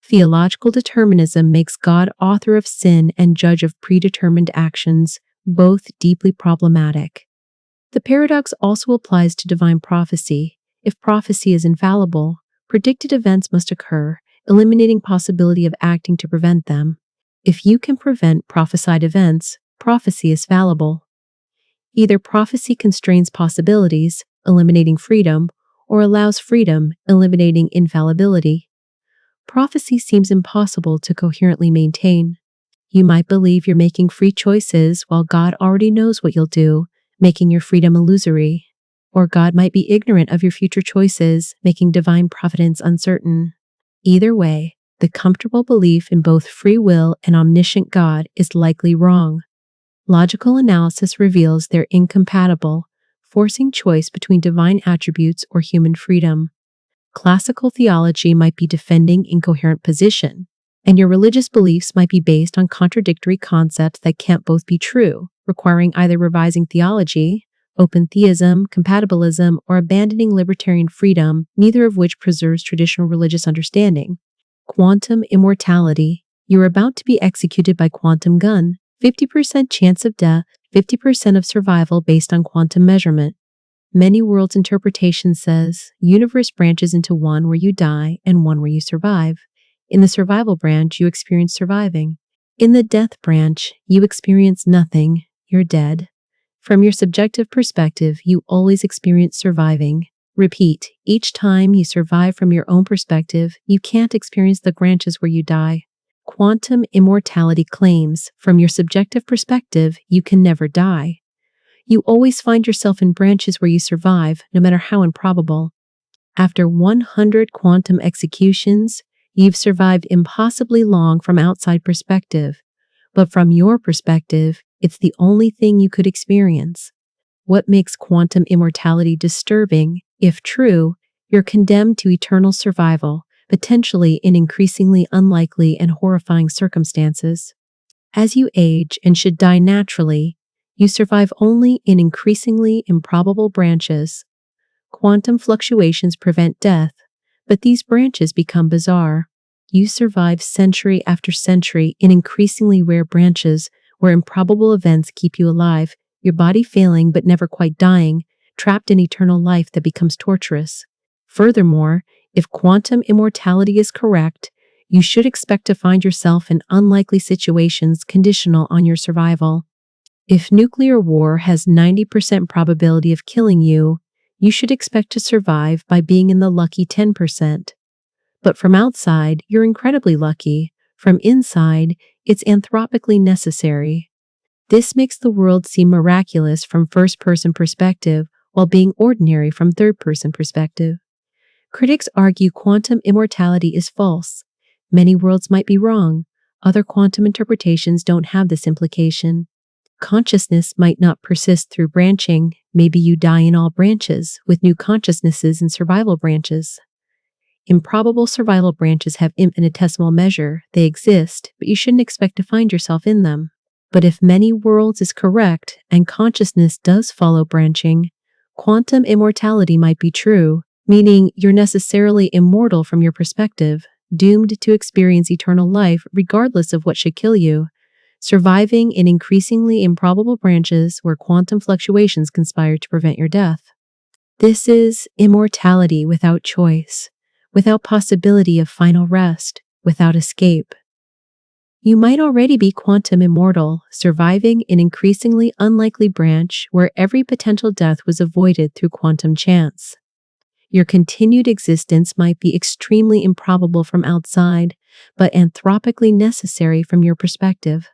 Theological determinism makes God author of sin and judge of predetermined actions, both deeply problematic. The paradox also applies to divine prophecy. If prophecy is infallible, predicted events must occur, eliminating possibility of acting to prevent them. If you can prevent prophesied events, prophecy is fallible. Either prophecy constrains possibilities, eliminating freedom, or allows freedom, eliminating infallibility. Prophecy seems impossible to coherently maintain. You might believe you're making free choices while God already knows what you'll do, making your freedom illusory. Or God might be ignorant of your future choices, making divine providence uncertain. Either way, the comfortable belief in both free will and omniscient God is likely wrong. Logical analysis reveals they're incompatible, forcing choice between divine attributes or human freedom. Classical theology might be defending incoherent position, and your religious beliefs might be based on contradictory concepts that can't both be true, requiring either revising theology, open theism, compatibilism, or abandoning libertarian freedom, neither of which preserves traditional religious understanding. Quantum immortality. You're about to be executed by quantum gun. 50% chance of death, 50% of survival based on quantum measurement. Many worlds interpretation says universe branches into one where you die and one where you survive. In the survival branch, you experience surviving. In the death branch, you experience nothing. You're dead. From your subjective perspective, you always experience surviving. Repeat, each time you survive from your own perspective, you can't experience the branches where you die. Quantum immortality claims, from your subjective perspective, you can never die. You always find yourself in branches where you survive, no matter how improbable. After 100 quantum executions, you've survived impossibly long from outside perspective. But from your perspective, it's the only thing you could experience. What makes quantum immortality disturbing? If true, you're condemned to eternal survival, potentially in increasingly unlikely and horrifying circumstances. As you age and should die naturally, you survive only in increasingly improbable branches. Quantum fluctuations prevent death, but these branches become bizarre. You survive century after century in increasingly rare branches where improbable events keep you alive, your body failing but never quite dying, trapped in eternal life that becomes torturous. Furthermore, if quantum immortality is correct, you should expect to find yourself in unlikely situations conditional on your survival. If nuclear war has 90% probability of killing you, you should expect to survive by being in the lucky 10%. But from outside, you're incredibly lucky. From inside, it's anthropically necessary. This makes the world seem miraculous from first-person perspective while being ordinary from third-person perspective. Critics argue quantum immortality is false. Many worlds might be wrong. Other quantum interpretations don't have this implication. Consciousness might not persist through branching. Maybe you die in all branches, with new consciousnesses in survival branches. Improbable survival branches have infinitesimal measure. They exist, but you shouldn't expect to find yourself in them. But if many worlds is correct, and consciousness does follow branching, quantum immortality might be true, meaning you're necessarily immortal from your perspective, doomed to experience eternal life regardless of what should kill you, surviving in increasingly improbable branches where quantum fluctuations conspire to prevent your death. This is immortality without choice, without possibility of final rest, without escape. You might already be quantum immortal, surviving an increasingly unlikely branch where every potential death was avoided through quantum chance. Your continued existence might be extremely improbable from outside, but anthropically necessary from your perspective.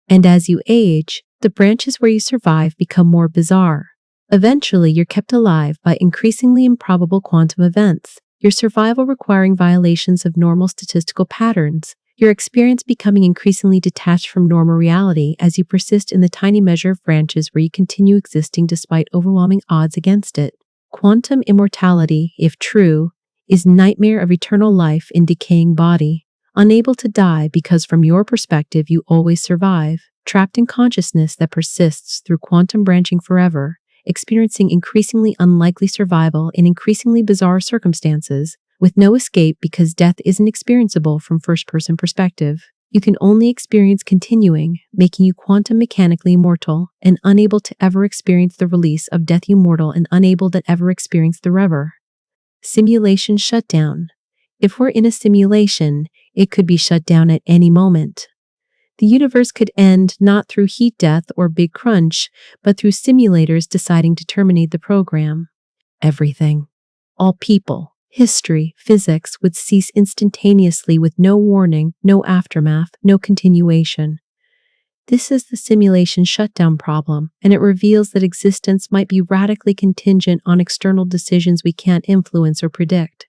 And as you age, the branches where you survive become more bizarre. Eventually, you're kept alive by increasingly improbable quantum events, your survival requiring violations of normal statistical patterns, your experience becoming increasingly detached from normal reality as you persist in the tiny measure of branches where you continue existing despite overwhelming odds against it. Quantum immortality, if true, is nightmare of eternal life in decaying body, unable to die because from your perspective you always survive, trapped in consciousness that persists through quantum branching forever, experiencing increasingly unlikely survival in increasingly bizarre circumstances, with no escape because death isn't experienceable from first-person perspective. You can only experience continuing, making you quantum mechanically immortal, and unable to ever experience the release of death immortal and unable to ever experience the rever. Simulation shutdown. If we're in a simulation, it could be shut down at any moment. The universe could end not through heat death or big crunch, but through simulators deciding to terminate the program. Everything. All people, history, physics would cease instantaneously with no warning, no aftermath, no continuation. This is the simulation shutdown problem, and it reveals that existence might be radically contingent on external decisions we can't influence or predict.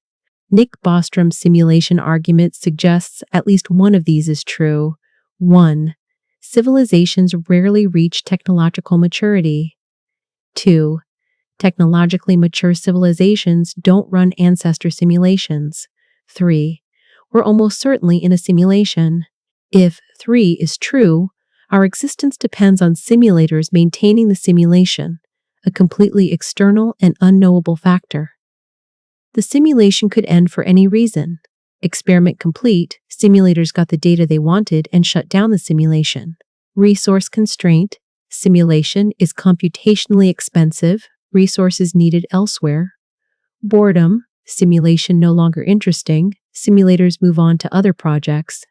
Nick Bostrom's simulation argument suggests at least one of these is true. 1. Civilizations rarely reach technological maturity. 2. Technologically mature civilizations don't run ancestor simulations. 3. We're almost certainly in a simulation. If 3 is true, our existence depends on simulators maintaining the simulation. a completely external and unknowable factor. The simulation could end for any reason. Experiment complete, simulators got the data they wanted and shut down the simulation. Resource constraint, simulation is computationally expensive, resources needed elsewhere. Boredom, simulation no longer interesting, simulators move on to other projects.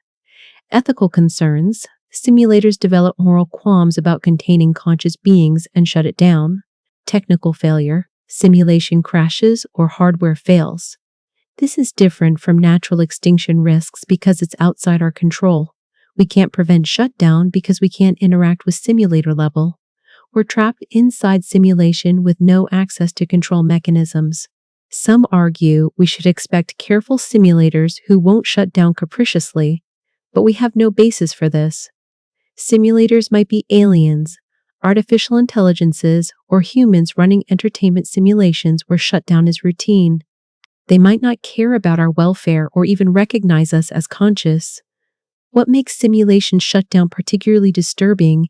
Ethical concerns, simulators develop moral qualms about containing conscious beings and shut it down. Technical failure, simulation crashes or hardware fails. This is different from natural extinction risks because it's outside our control. We can't prevent shutdown because we can't interact with simulator level. We're trapped inside simulation with no access to control mechanisms. Some argue we should expect careful simulators who won't shut down capriciously, but we have no basis for this. Simulators might be aliens, artificial intelligences, or humans running entertainment simulations where shutdown is routine. They might not care about our welfare or even recognize us as conscious. What makes simulation shutdown particularly disturbing?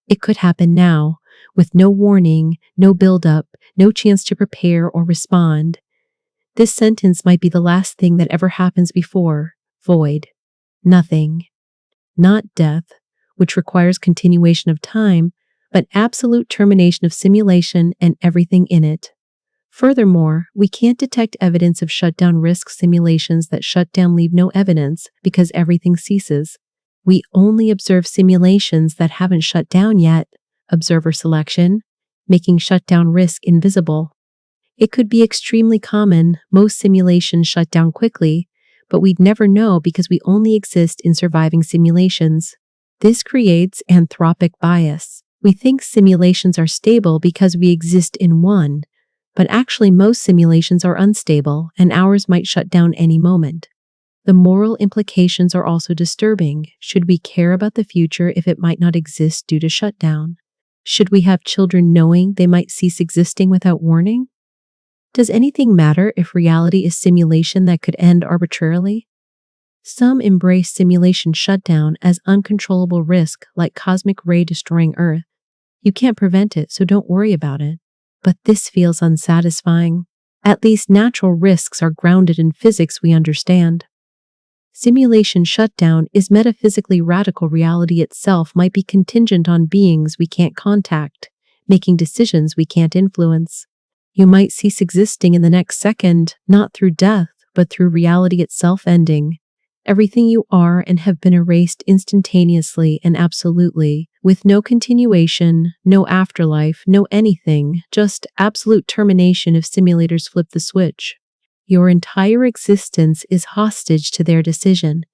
It could happen now, with no warning, no build-up, no chance to prepare or respond. This sentence might be the last thing that ever happens before void. Nothing. Not death, which requires continuation of time, but absolute termination of simulation and everything in it. Furthermore, we can't detect evidence of shutdown risk simulations that shut down leave no evidence because everything ceases. We only observe simulations that haven't shut down yet, observer selection, making shutdown risk invisible. It could be extremely common, most simulations shut down quickly, but we'd never know because we only exist in surviving simulations. This creates anthropic bias. We think simulations are stable because we exist in one, but actually most simulations are unstable and ours might shut down any moment. The moral implications are also disturbing. Should we care about the future if it might not exist due to shutdown? Should we have children knowing they might cease existing without warning? Does anything matter if reality is simulation that could end arbitrarily? Some embrace simulation shutdown as uncontrollable risk, like cosmic ray destroying Earth. You can't prevent it, so don't worry about it. But this feels unsatisfying. At least natural risks are grounded in physics we understand. Simulation shutdown is metaphysically radical. Reality itself might be contingent on beings we can't contact, making decisions we can't influence. You might cease existing in the next second, not through death, but through reality itself ending. Everything you are and have been erased instantaneously and absolutely, with no continuation, no afterlife, no anything, just absolute termination if simulators flip the switch. Your entire existence is hostage to their decision,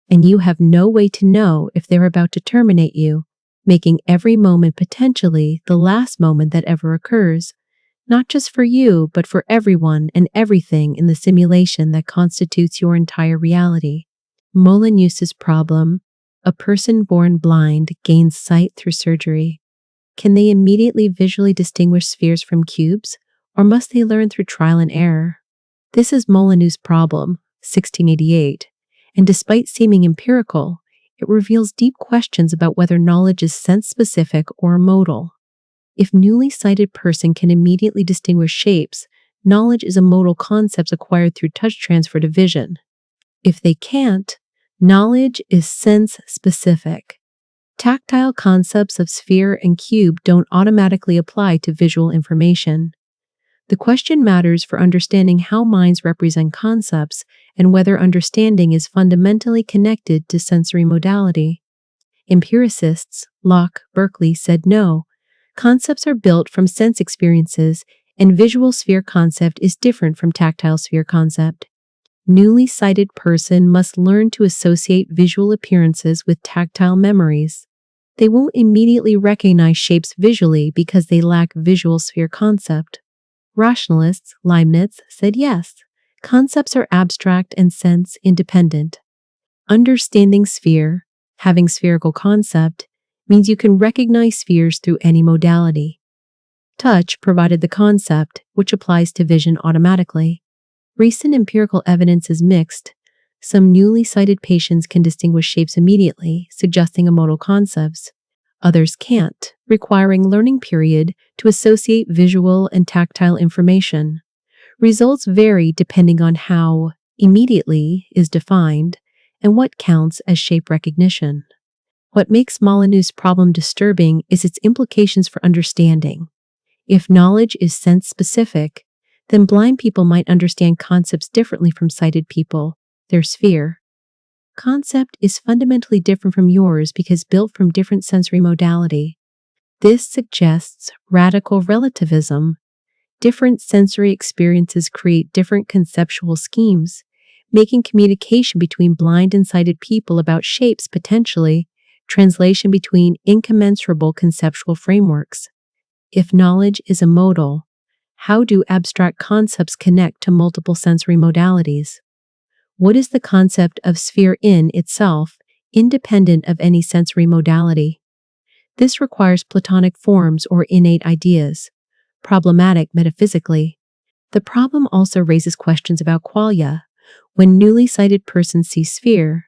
and you have no way to know if they're about to terminate you, making every moment potentially the last moment that ever occurs. Not just for you, but for everyone and everything in the simulation that constitutes your entire reality. Molyneux's problem: a person born blind gains sight through surgery. Can they immediately visually distinguish spheres from cubes, or must they learn through trial and error? This is Molyneux's problem, 1688, and despite seeming empirical, it reveals deep questions about whether knowledge is sense-specific or modal. If newly sighted person can immediately distinguish shapes, knowledge is a modal concept acquired through touch transfer to vision. If they can't, knowledge is sense-specific. Tactile concepts of sphere and cube don't automatically apply to visual information. The question matters for understanding how minds represent concepts and whether understanding is fundamentally connected to sensory modality. Empiricists, Locke, Berkeley, said no. Concepts are built from sense experiences, and visual sphere concept is different from tactile sphere concept. Newly sighted person must learn to associate visual appearances with tactile memories. They won't immediately recognize shapes visually because they lack visual sphere concept. Rationalists, Leibniz, said yes. Concepts are abstract and sense independent. Understanding sphere, having spherical concept, means you can recognize spheres through any modality. Touch provided the concept, which applies to vision automatically. Recent empirical evidence is mixed. Some newly sighted patients can distinguish shapes immediately, suggesting a modal concepts. Others can't, requiring learning period to associate visual and tactile information. Results vary depending on how immediately is defined and what counts as shape recognition. What makes Molyneux's problem disturbing is its implications for understanding. If knowledge is sense-specific, then blind people might understand concepts differently from sighted people, their sphere. Concept is fundamentally different from yours because built from different sensory modality. This suggests radical relativism. Different sensory experiences create different conceptual schemes, making communication between blind and sighted people about shapes potentially translation between incommensurable conceptual frameworks. If knowledge is a modal, how do abstract concepts connect to multiple sensory modalities? What is the concept of sphere in itself, independent of any sensory modality? This requires Platonic forms or innate ideas, problematic metaphysically. The problem also raises questions about qualia. When newly sighted persons see sphere,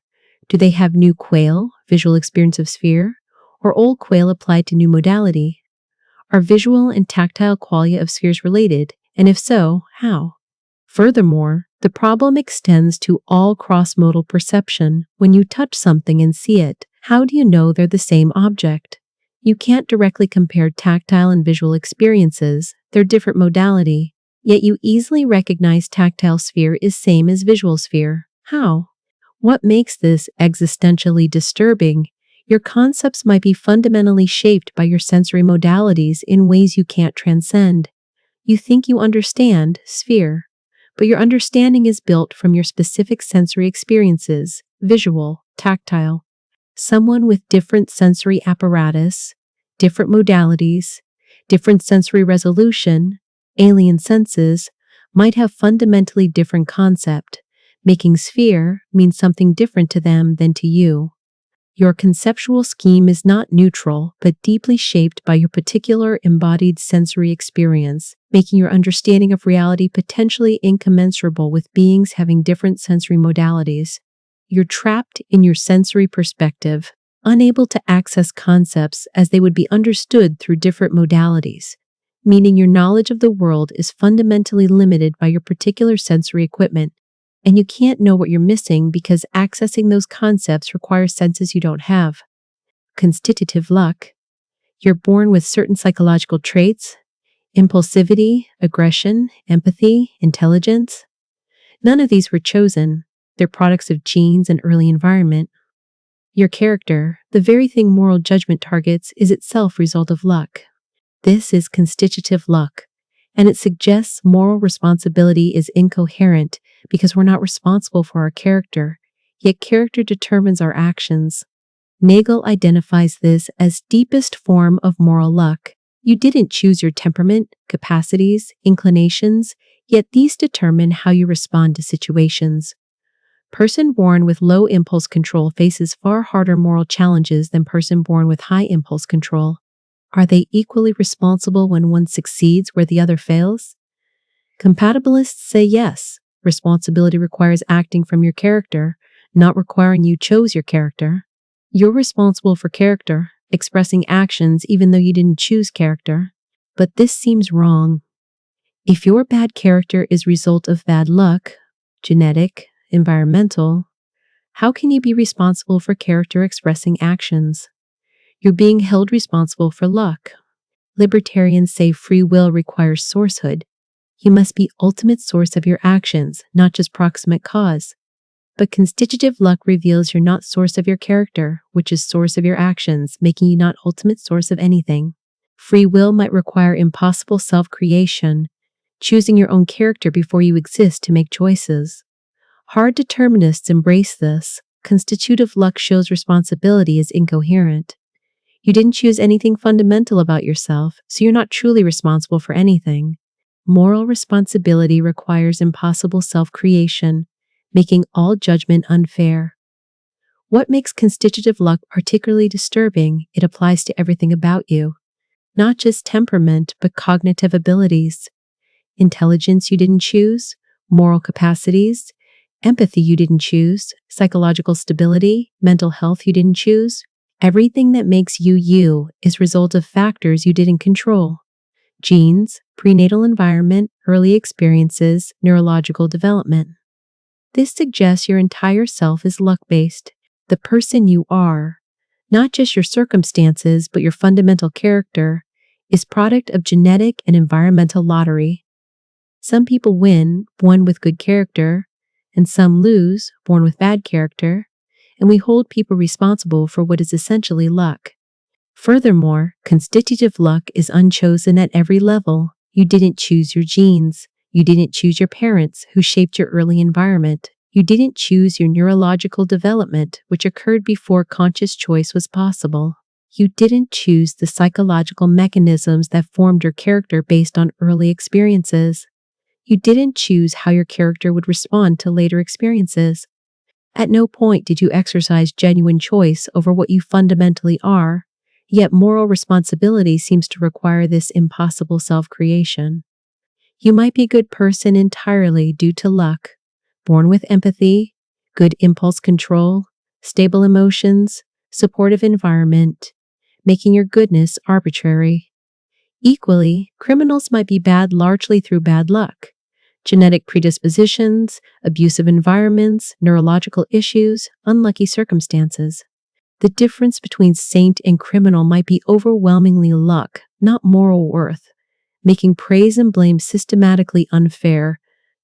do they have new quale, visual experience of sphere, or old quale applied to new modality? Are visual and tactile qualia of spheres related, and if so, how? Furthermore, the problem extends to all cross-modal perception. When you touch something and see it, how do you know they're the same object? You can't directly compare tactile and visual experiences, they're different modality. Yet you easily recognize tactile sphere is same as visual sphere. How? What makes this existentially disturbing? Your concepts might be fundamentally shaped by your sensory modalities in ways you can't transcend. You think you understand sphere, but your understanding is built from your specific sensory experiences, visual, tactile. Someone with different sensory apparatus, different modalities, different sensory resolution, alien senses, might have fundamentally different concept, making sphere mean something different to them than to you. Your conceptual scheme is not neutral, but deeply shaped by your particular embodied sensory experience, making your understanding of reality potentially incommensurable with beings having different sensory modalities. You're trapped in your sensory perspective, unable to access concepts as they would be understood through different modalities, meaning your knowledge of the world is fundamentally limited by your particular sensory equipment. And you can't know what you're missing because accessing those concepts requires senses you don't have. Constitutive luck. You're born with certain psychological traits, impulsivity, aggression, empathy, intelligence. None of these were chosen. They're products of genes and early environment. Your character, the very thing moral judgment targets, is itself result of luck. This is constitutive luck, and it suggests moral responsibility is incoherent because we're not responsible for our character, yet character determines our actions. Nagel identifies this as deepest form of moral luck. You didn't choose your temperament, capacities, inclinations, yet these determine how you respond to situations. Person born with low impulse control faces far harder moral challenges than person born with high impulse control. Are they equally responsible when one succeeds where the other fails? Compatibilists say yes. Responsibility requires acting from your character, not requiring you chose your character. You're responsible for character, expressing actions even though you didn't choose character. But this seems wrong. If your bad character is result of bad luck, genetic, environmental, how can you be responsible for character expressing actions? You're being held responsible for luck. Libertarians say free will requires sourcehood. You must be ultimate source of your actions, not just proximate cause. But constitutive luck reveals you're not source of your character, which is source of your actions, making you not ultimate source of anything. Free will might require impossible self-creation, choosing your own character before you exist to make choices. Hard determinists embrace this. Constitutive luck shows responsibility is incoherent. You didn't choose anything fundamental about yourself, so you're not truly responsible for anything. Moral responsibility requires impossible self-creation, making all judgment unfair. What makes constitutive luck particularly disturbing? It applies to everything about you. Not just temperament, but cognitive abilities. Intelligence you didn't choose, moral capacities, empathy you didn't choose, psychological stability, mental health you didn't choose. Everything that makes you you is result of factors you didn't control. Genes, prenatal environment, early experiences, neurological development. This suggests your entire self is luck-based. The person you are, not just your circumstances, but your fundamental character, is product of genetic and environmental lottery. Some people win, born with good character, and some lose, born with bad character, and we hold people responsible for what is essentially luck. Furthermore, constitutive luck is unchosen at every level. You didn't choose your genes. You didn't choose your parents, who shaped your early environment. You didn't choose your neurological development, which occurred before conscious choice was possible. You didn't choose the psychological mechanisms that formed your character based on early experiences. You didn't choose how your character would respond to later experiences. At no point did you exercise genuine choice over what you fundamentally are, yet moral responsibility seems to require this impossible self-creation. You might be a good person entirely due to luck, born with empathy, good impulse control, stable emotions, supportive environment, making your goodness arbitrary. Equally, criminals might be bad largely through bad luck. Genetic predispositions, abusive environments, neurological issues, unlucky circumstances. The difference between saint and criminal might be overwhelmingly luck, not moral worth, making praise and blame systematically unfair,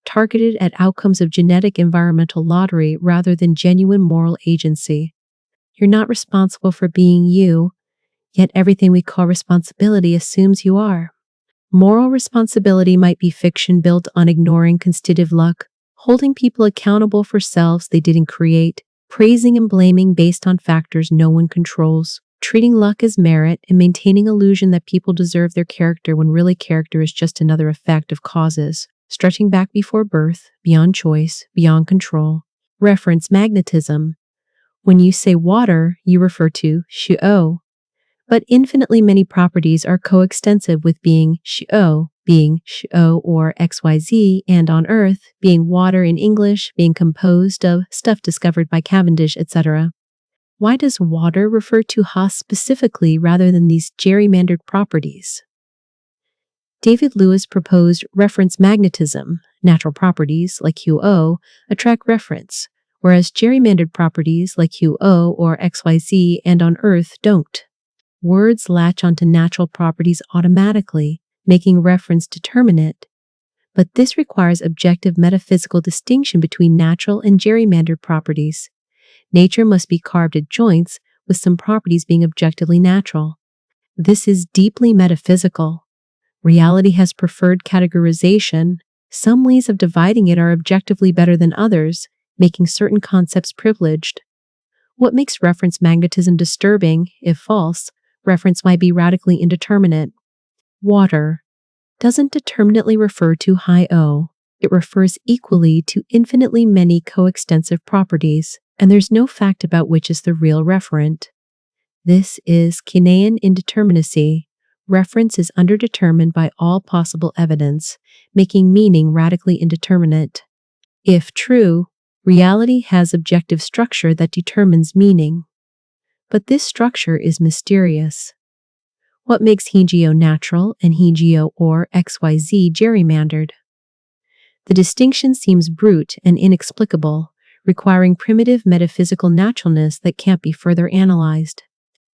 targeted at outcomes of genetic environmental lottery rather than genuine moral agency. You're not responsible for being you, yet everything we call responsibility assumes you are. Moral responsibility might be fiction built on ignoring constitutive luck, holding people accountable for selves they didn't create, praising and blaming based on factors no one controls, treating luck as merit and maintaining illusion that people deserve their character when really character is just another effect of causes, stretching back before birth, beyond choice, beyond control. Reference magnetism. When you say water, you refer to shuo. But infinitely many properties are coextensive with being shuo or XYZ, and on Earth, being water in English, being composed of stuff discovered by Cavendish, etc. Why does water refer to Haas specifically rather than these gerrymandered properties? David Lewis proposed reference magnetism. Natural properties, like QO, attract reference, whereas gerrymandered properties, like QO or XYZ and on Earth, don't. Words latch onto natural properties automatically, making reference determinate. But this requires objective metaphysical distinction between natural and gerrymandered properties. Nature must be carved at joints, with some properties being objectively natural. This is deeply metaphysical. Reality has preferred categorization. Some ways of dividing it are objectively better than others, making certain concepts privileged. What makes reference magnetism disturbing, if false, reference might be radically indeterminate. Water doesn't determinately refer to high O. It refers equally to infinitely many coextensive properties, and there's no fact about which is the real referent. This is Kinean indeterminacy. Reference is underdetermined by all possible evidence, making meaning radically indeterminate. If true, reality has objective structure that determines meaning. But this structure is mysterious. What makes Hegio natural and Hegio or XYZ gerrymandered? The distinction seems brute and inexplicable, requiring primitive metaphysical naturalness that can't be further analyzed.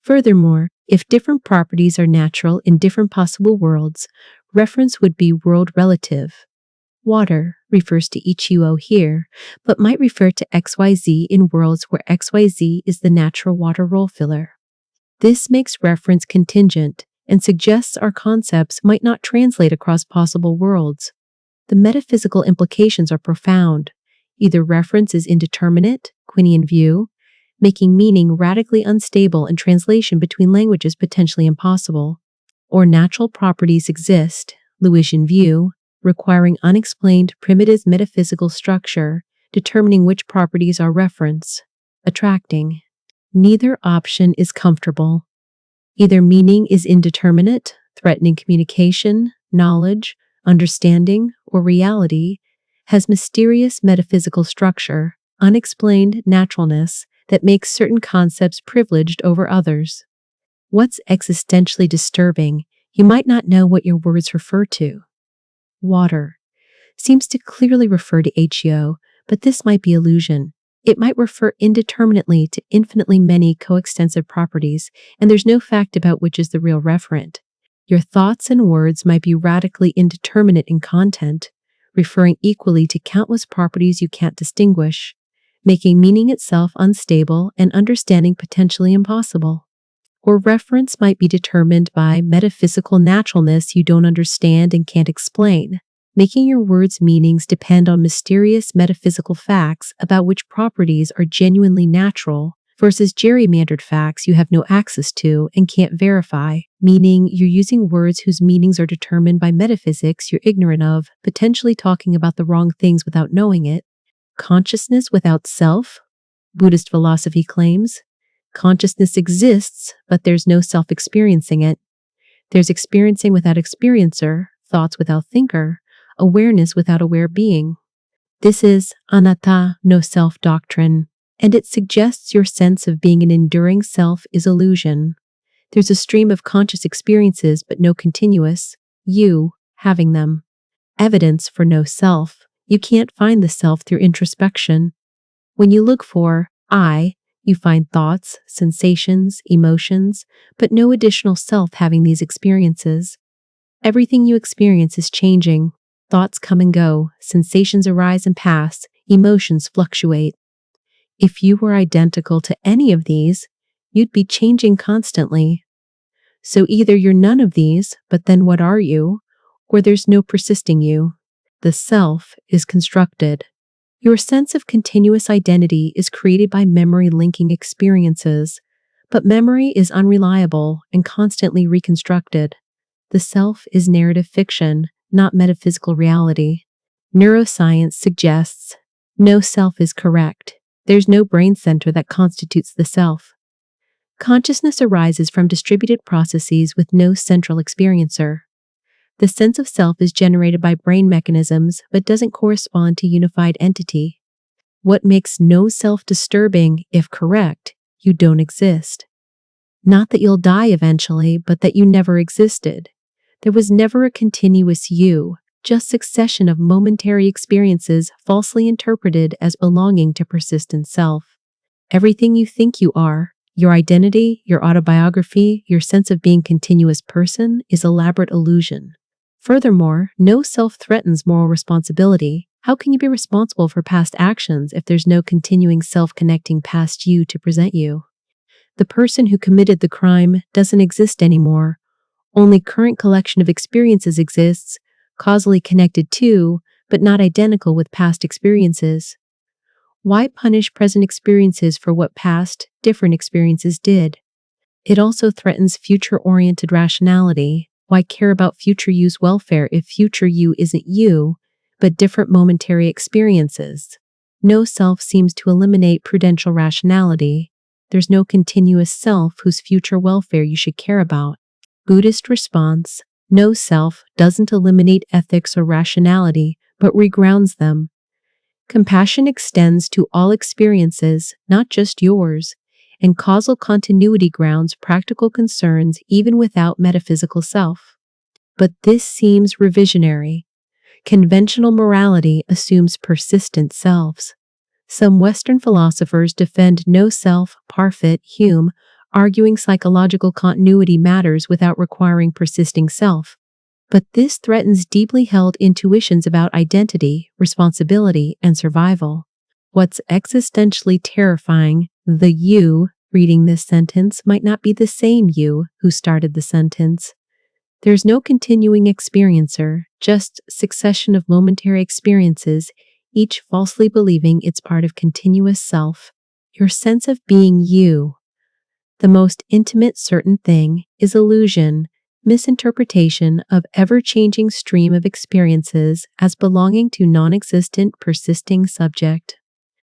Furthermore, if different properties are natural in different possible worlds, reference would be world relative. Water refers to H2O here, but might refer to XYZ in worlds where XYZ is the natural water role filler. This makes reference contingent and suggests our concepts might not translate across possible worlds. The metaphysical implications are profound. Either reference is indeterminate, Quinian view, making meaning radically unstable and translation between languages potentially impossible, or natural properties exist, Lewisian view, requiring unexplained primitive metaphysical structure, determining which properties are reference, attracting. Neither option is comfortable. Either meaning is indeterminate, threatening communication, knowledge, understanding, or reality, has mysterious metaphysical structure, unexplained naturalness, that makes certain concepts privileged over others. What's existentially disturbing? You might not know what your words refer to. Water seems to clearly refer to HEO, but this might be illusion. It might refer indeterminately to infinitely many coextensive properties, and there's no fact about which is the real referent. Your thoughts and words might be radically indeterminate in content, referring equally to countless properties you can't distinguish, making meaning itself unstable and understanding potentially impossible. Or reference might be determined by metaphysical naturalness you don't understand and can't explain, making your words' meanings depend on mysterious metaphysical facts about which properties are genuinely natural versus gerrymandered facts you have no access to and can't verify, meaning you're using words whose meanings are determined by metaphysics you're ignorant of, potentially talking about the wrong things without knowing it. Consciousness without self? Buddhist philosophy claims. Consciousness exists, but there's no self-experiencing it. There's experiencing without experiencer, thoughts without thinker, awareness without aware being. This is anatta, no self doctrine, and it suggests your sense of being an enduring self is illusion. There's a stream of conscious experiences, but no continuous, you, having them. Evidence for no self. You can't find the self through introspection. When you look for I, you find thoughts, sensations, emotions, but no additional self having these experiences. Everything you experience is changing. Thoughts come and go, sensations arise and pass, emotions fluctuate. If you were identical to any of these, you'd be changing constantly. So either you're none of these, but then what are you? Or there's no persisting you. The self is constructed. Your sense of continuous identity is created by memory linking experiences, but memory is unreliable and constantly reconstructed. The self is narrative fiction, not metaphysical reality. Neuroscience suggests no self is correct. There's no brain center that constitutes the self. Consciousness arises from distributed processes with no central experiencer. The sense of self is generated by brain mechanisms but doesn't correspond to unified entity. What makes no self disturbing, if correct, you don't exist. Not that you'll die eventually, but that you never existed. There was never a continuous you, just succession of momentary experiences falsely interpreted as belonging to persistent self. Everything you think you are, your identity, your autobiography, your sense of being continuous person, is elaborate illusion. Furthermore, no self threatens moral responsibility. How can you be responsible for past actions if there's no continuing self connecting past you to present you? The person who committed the crime doesn't exist anymore. Only current collection of experiences exists, causally connected to, but not identical with past experiences. Why punish present experiences for what past, different experiences did? It also threatens future-oriented rationality. Why care about future you's welfare if future you isn't you, but different momentary experiences? No self seems to eliminate prudential rationality. There's no continuous self whose future welfare you should care about. Buddhist response: no self doesn't eliminate ethics or rationality, but regrounds them. Compassion extends to all experiences, not just yours, and causal continuity grounds practical concerns even without metaphysical self. But this seems revisionary. Conventional morality assumes persistent selves. Some Western philosophers defend no self, Parfit, Hume, arguing psychological continuity matters without requiring persisting self. But this threatens deeply held intuitions about identity, responsibility, and survival. What's existentially terrifying, the you reading this sentence might not be the same you who started the sentence. There's no continuing experiencer, just succession of momentary experiences, each falsely believing it's part of continuous self. Your sense of being you, the most intimate certain thing, is illusion, misinterpretation of ever-changing stream of experiences as belonging to non-existent persisting subject.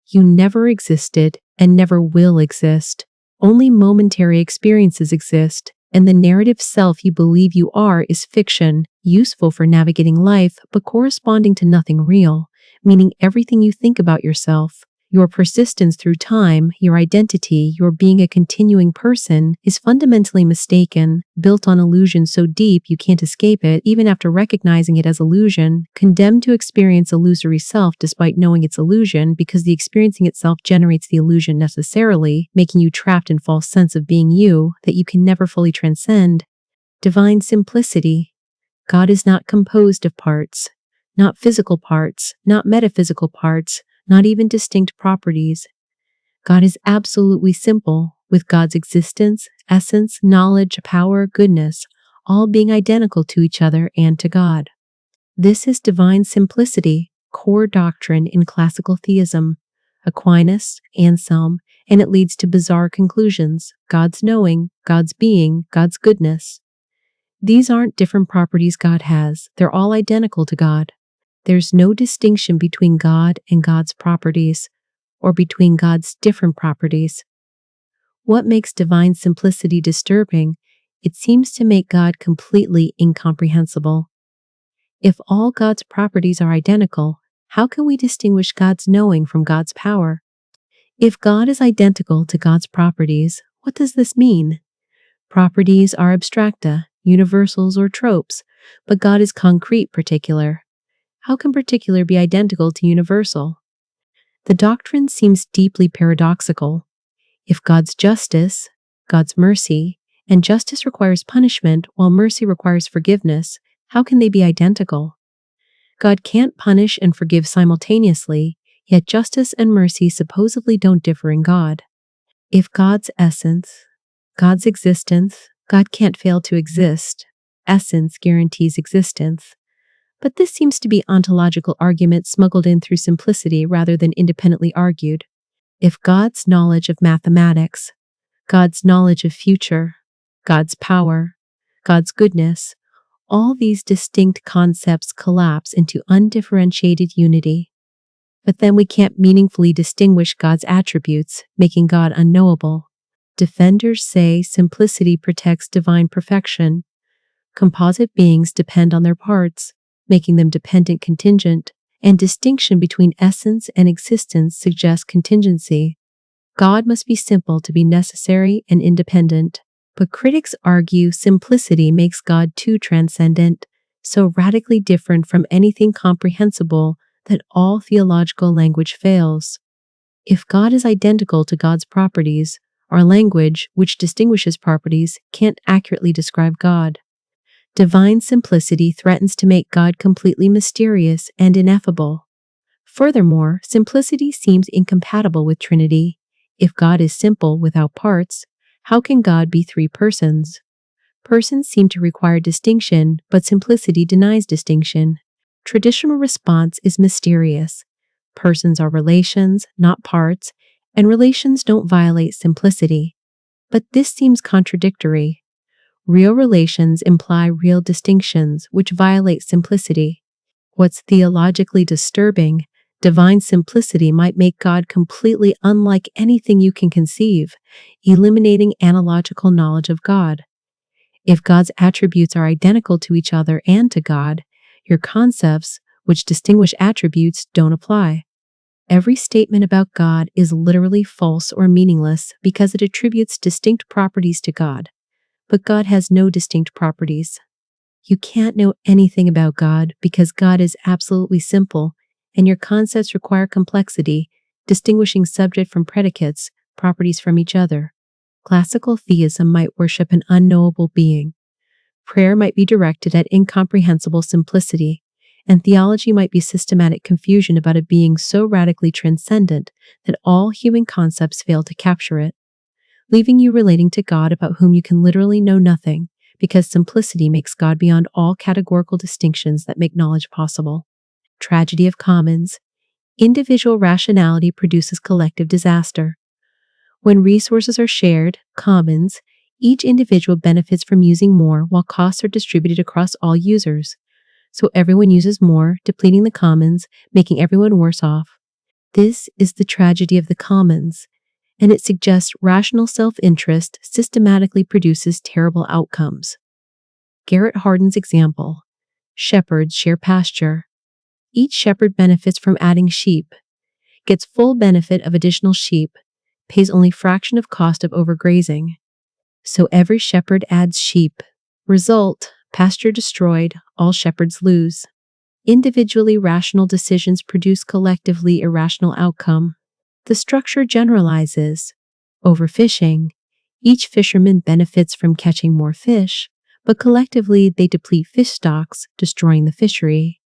You never existed and never will exist. Only momentary experiences exist, and the narrative self you believe you are is fiction, useful for navigating life but corresponding to nothing real, meaning everything you think about yourself, Your persistence through time, your identity, your being a continuing person, is fundamentally mistaken, built on illusion so deep you can't escape it even after recognizing it as illusion, condemned to experience illusory self despite knowing it's illusion because the experiencing itself generates the illusion necessarily, making you trapped in false sense of being you that you can never fully transcend. Divine simplicity. God is not composed of parts, not physical parts, not metaphysical parts, not even distinct properties. God is absolutely simple, with God's existence, essence, knowledge, power, goodness, all being identical to each other and to God. This is divine simplicity, core doctrine in classical theism, Aquinas, Anselm, and it leads to bizarre conclusions: God's knowing, God's being, God's goodness. These aren't different properties God has, they're all identical to God. There's no distinction between God and God's properties, or between God's different properties. What makes divine simplicity disturbing? It seems to make God completely incomprehensible. If all God's properties are identical, how can we distinguish God's knowing from God's power? If God is identical to God's properties, what does this mean? Properties are abstracta, universals or tropes, but God is concrete, particular. How can particular be identical to universal? The doctrine seems deeply paradoxical. If God's justice, God's mercy, and justice requires punishment while mercy requires forgiveness, how can they be identical? God can't punish and forgive simultaneously, yet justice and mercy supposedly don't differ in God. If God's essence, God's existence, God can't fail to exist. Essence guarantees existence. But this seems to be ontological argument smuggled in through simplicity rather than independently argued. If God's knowledge of mathematics, God's knowledge of future, God's power, God's goodness, all these distinct concepts collapse into undifferentiated unity. But then we can't meaningfully distinguish God's attributes, making God unknowable. Defenders say simplicity protects divine perfection. Composite beings depend on their parts, making them dependent contingent, and distinction between essence and existence suggests contingency. God must be simple to be necessary and independent. But critics argue simplicity makes God too transcendent, so radically different from anything comprehensible that all theological language fails. If God is identical to God's properties, our language, which distinguishes properties, can't accurately describe God. Divine simplicity threatens to make God completely mysterious and ineffable. Furthermore, simplicity seems incompatible with Trinity. If God is simple without parts, how can God be three persons? Persons seem to require distinction, but simplicity denies distinction. Traditional response is mysterious. Persons are relations, not parts, and relations don't violate simplicity. But this seems contradictory. Real relations imply real distinctions, which violate simplicity. What's theologically disturbing, divine simplicity might make God completely unlike anything you can conceive, eliminating analogical knowledge of God. If God's attributes are identical to each other and to God, your concepts, which distinguish attributes, don't apply. Every statement about God is literally false or meaningless because it attributes distinct properties to God. But God has no distinct properties. You can't know anything about God because God is absolutely simple, and your concepts require complexity, distinguishing subject from predicates, properties from each other. Classical theism might worship an unknowable being. Prayer might be directed at incomprehensible simplicity, and theology might be systematic confusion about a being so radically transcendent that all human concepts fail to capture it, leaving you relating to God about whom you can literally know nothing, because simplicity makes God beyond all categorical distinctions that make knowledge possible. Tragedy of commons. Individual rationality produces collective disaster. When resources are shared, commons, each individual benefits from using more while costs are distributed across all users. So everyone uses more, depleting the commons, making everyone worse off. This is the tragedy of the commons, and it suggests rational self-interest systematically produces terrible outcomes. Garrett Hardin's example. Shepherds share pasture. Each shepherd benefits from adding sheep. gets full benefit of additional sheep, pays only fraction of cost of overgrazing. So every shepherd adds sheep. Result, pasture destroyed, all shepherds lose. Individually rational decisions produce collectively irrational outcome. The structure generalizes. Overfishing. Each fisherman benefits from catching more fish, but collectively they deplete fish stocks, destroying the fishery.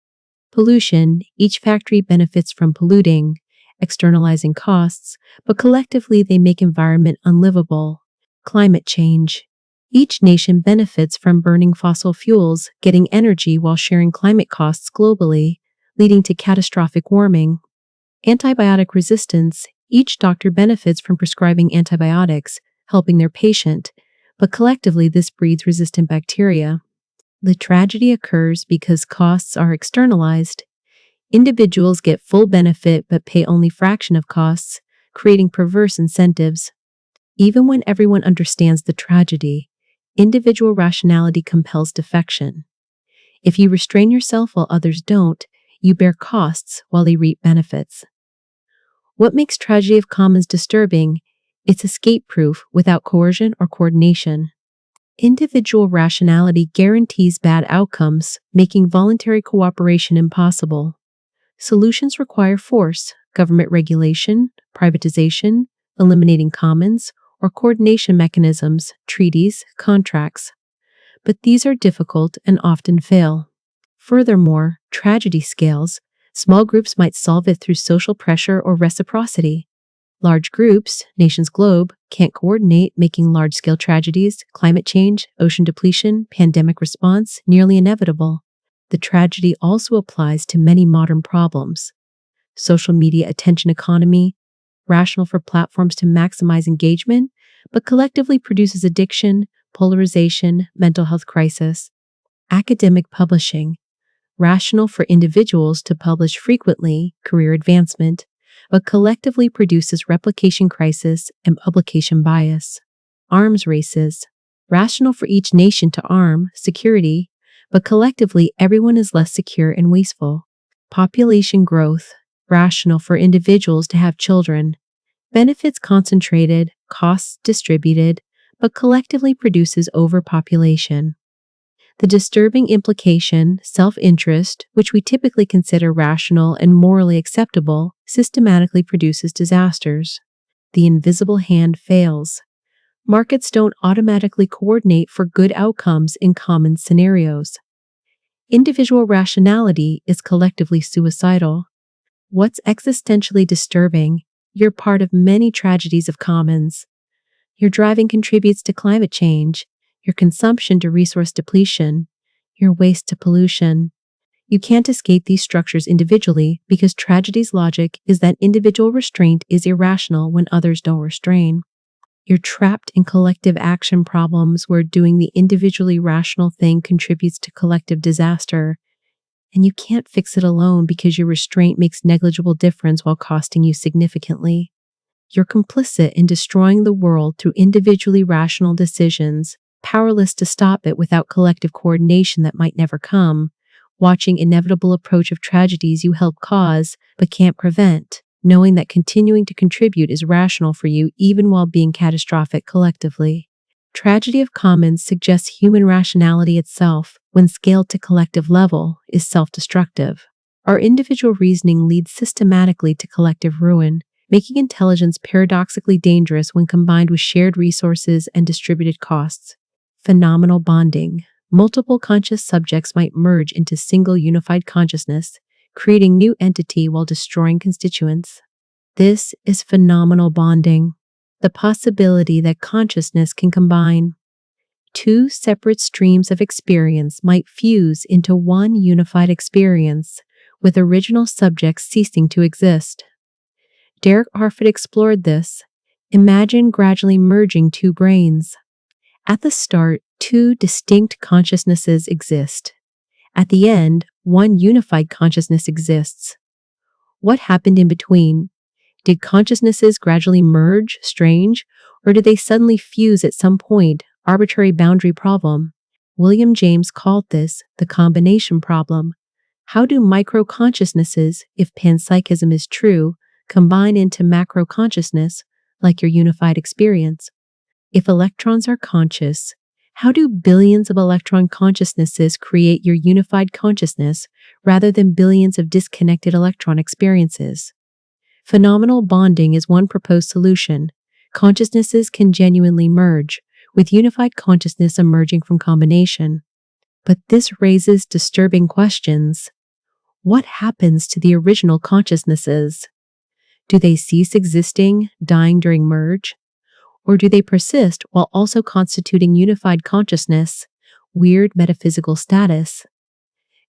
Pollution. Each factory benefits from polluting, externalizing costs, but collectively they make environment unlivable. Climate change. Each nation benefits from burning fossil fuels, getting energy while sharing climate costs globally, leading to catastrophic warming. Antibiotic resistance. Each doctor benefits from prescribing antibiotics, helping their patient, but collectively this breeds resistant bacteria. The tragedy occurs because costs are externalized. Individuals get full benefit but pay only fraction of costs, creating perverse incentives. Even when everyone understands the tragedy, individual rationality compels defection. If you restrain yourself while others don't, you bear costs while they reap benefits. What makes tragedy of commons disturbing? It's escape-proof without coercion or coordination. Individual rationality guarantees bad outcomes, making voluntary cooperation impossible. Solutions require force, government regulation, privatization, eliminating commons, or coordination mechanisms, treaties, contracts. But these are difficult and often fail. Furthermore, tragedy scales. Small groups might solve it through social pressure or reciprocity. Large groups, nations globe, can't coordinate, making large-scale tragedies, climate change, ocean depletion, pandemic response nearly inevitable. The tragedy also applies to many modern problems. Social media attention economy, rational for platforms to maximize engagement, but collectively produces addiction, polarization, mental health crisis. Academic publishing, rational for individuals to publish frequently, career advancement, but collectively produces replication crisis and publication bias. Arms races, rational for each nation to arm, security, but collectively everyone is less secure and wasteful. Population growth, rational for individuals to have children, benefits concentrated, costs distributed, but collectively produces overpopulation. The disturbing implication, self-interest, which we typically consider rational and morally acceptable, systematically produces disasters. The invisible hand fails. Markets don't automatically coordinate for good outcomes in common scenarios. Individual rationality is collectively suicidal. What's existentially disturbing? You're part of many tragedies of commons. Your driving contributes to climate change, your consumption to resource depletion, your waste to pollution. You can't escape these structures individually because tragedy's logic is that individual restraint is irrational when others don't restrain. You're trapped in collective action problems where doing the individually rational thing contributes to collective disaster, and you can't fix it alone because your restraint makes negligible difference while costing you significantly. You're complicit in destroying the world through individually rational decisions, powerless to stop it without collective coordination that might never come, watching inevitable approach of tragedies you help cause but can't prevent, knowing that continuing to contribute is rational for you even while being catastrophic collectively. Tragedy of commons suggests human rationality itself, when scaled to collective level, is self-destructive. Our individual reasoning leads systematically to collective ruin, making intelligence paradoxically dangerous when combined with shared resources and distributed costs. Phenomenal bonding. Multiple conscious subjects might merge into single unified consciousness, creating new entity while destroying constituents. This is phenomenal bonding, the possibility that consciousness can combine. Two separate streams of experience might fuse into one unified experience, with original subjects ceasing to exist. Derek Harford explored this. Imagine gradually merging two brains. At the start, two distinct consciousnesses exist. At the end, one unified consciousness exists. What happened in between? Did consciousnesses gradually merge, strange, or did they suddenly fuse at some point? Arbitrary boundary problem. William James called this the combination problem. How do micro-consciousnesses, if panpsychism is true, combine into macro consciousness, like your unified experience. If electrons are conscious, how do billions of electron consciousnesses create your unified consciousness rather than billions of disconnected electron experiences? Phenomenal bonding is one proposed solution. Consciousnesses can genuinely merge, with unified consciousness emerging from combination. But this raises disturbing questions. What happens to the original consciousnesses? Do they cease existing, dying during merge? Or do they persist while also constituting unified consciousness, weird metaphysical status?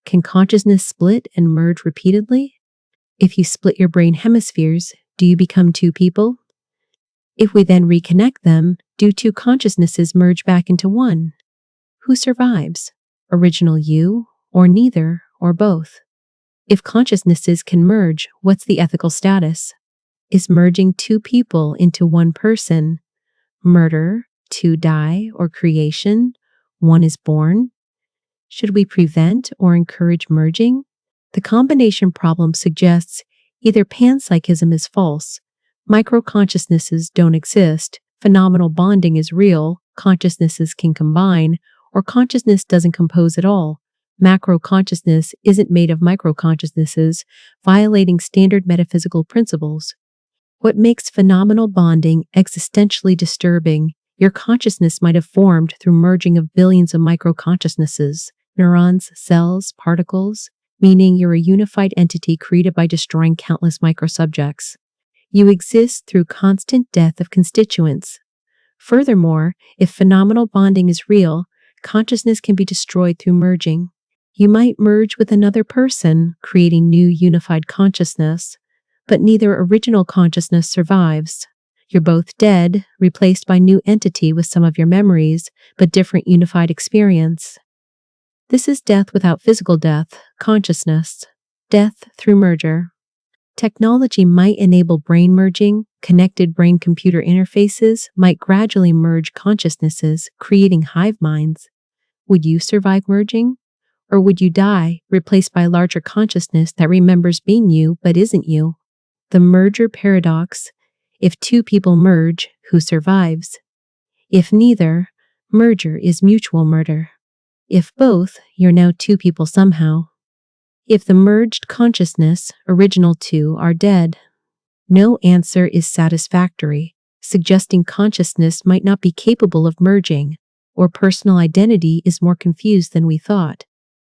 Can consciousness split and merge repeatedly? If you split your brain hemispheres, do you become two people? If we then reconnect them, do two consciousnesses merge back into one? Who survives? Original you, or neither, or both? If consciousnesses can merge, what's the ethical status? Is merging two people into one person murder, two die, or creation, one is born? Should we prevent or encourage merging? The combination problem suggests either panpsychism is false, micro-consciousnesses don't exist, phenomenal bonding is real, consciousnesses can combine, or consciousness doesn't compose at all. Macro-consciousness isn't made of micro-consciousnesses, violating standard metaphysical principles. What makes phenomenal bonding existentially disturbing? Your consciousness might have formed through merging of billions of micro-consciousnesses, neurons, cells, particles, meaning you're a unified entity created by destroying countless microsubjects. You exist through constant death of constituents. Furthermore, if phenomenal bonding is real, consciousness can be destroyed through merging. You might merge with another person, creating new unified consciousness, but neither original consciousness survives. You're both dead, replaced by new entity with some of your memories, but different unified experience. This is death without physical death, consciousness. Death through merger. Technology might enable brain merging. Connected brain-computer interfaces might gradually merge consciousnesses, creating hive minds. Would you survive merging? Or would you die, replaced by a larger consciousness that remembers being you but isn't you? The merger paradox. If two people merge, who survives? If neither, merger is mutual murder. If both, you're now two people somehow. If the merged consciousness, original two, are dead, no answer is satisfactory, suggesting consciousness might not be capable of merging, or personal identity is more confused than we thought.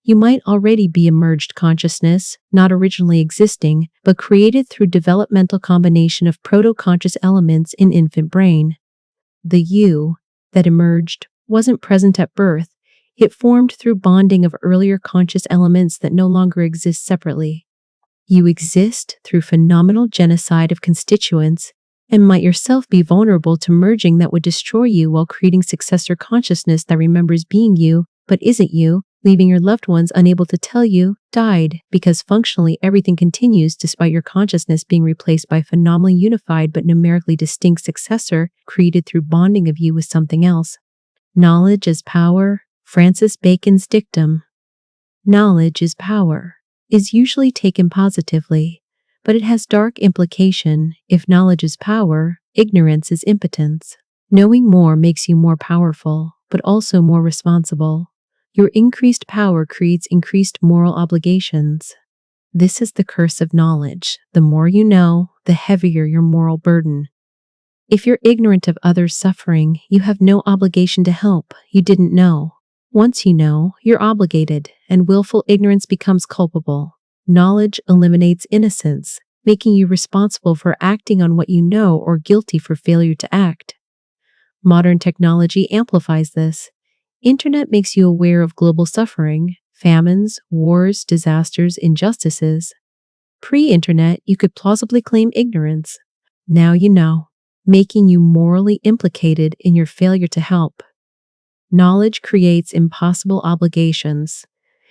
You might already be a merged consciousness, not originally existing, but created through developmental combination of proto-conscious elements in infant brain. The you that emerged wasn't present at birth. It formed through bonding of earlier conscious elements that no longer exist separately. You exist through phenomenal genocide of constituents and might yourself be vulnerable to merging that would destroy you while creating successor consciousness that remembers being you but isn't you, leaving your loved ones unable to tell you, died, because functionally everything continues despite your consciousness being replaced by a phenomenally unified but numerically distinct successor created through bonding of you with something else. Knowledge is power. Francis Bacon's dictum, knowledge is power, is usually taken positively, but it has dark implication. If knowledge is power, ignorance is impotence. Knowing more makes you more powerful, but also more responsible. Your increased power creates increased moral obligations. This is the curse of knowledge. The more you know, the heavier your moral burden. If you're ignorant of others' suffering, you have no obligation to help. You didn't know. Once you know, you're obligated, and willful ignorance becomes culpable. Knowledge eliminates innocence, making you responsible for acting on what you know or guilty for failure to act. Modern technology amplifies this. Internet makes you aware of global suffering, famines, wars, disasters, injustices. Pre-internet, you could plausibly claim ignorance. Now you know, making you morally implicated in your failure to help. Knowledge creates impossible obligations.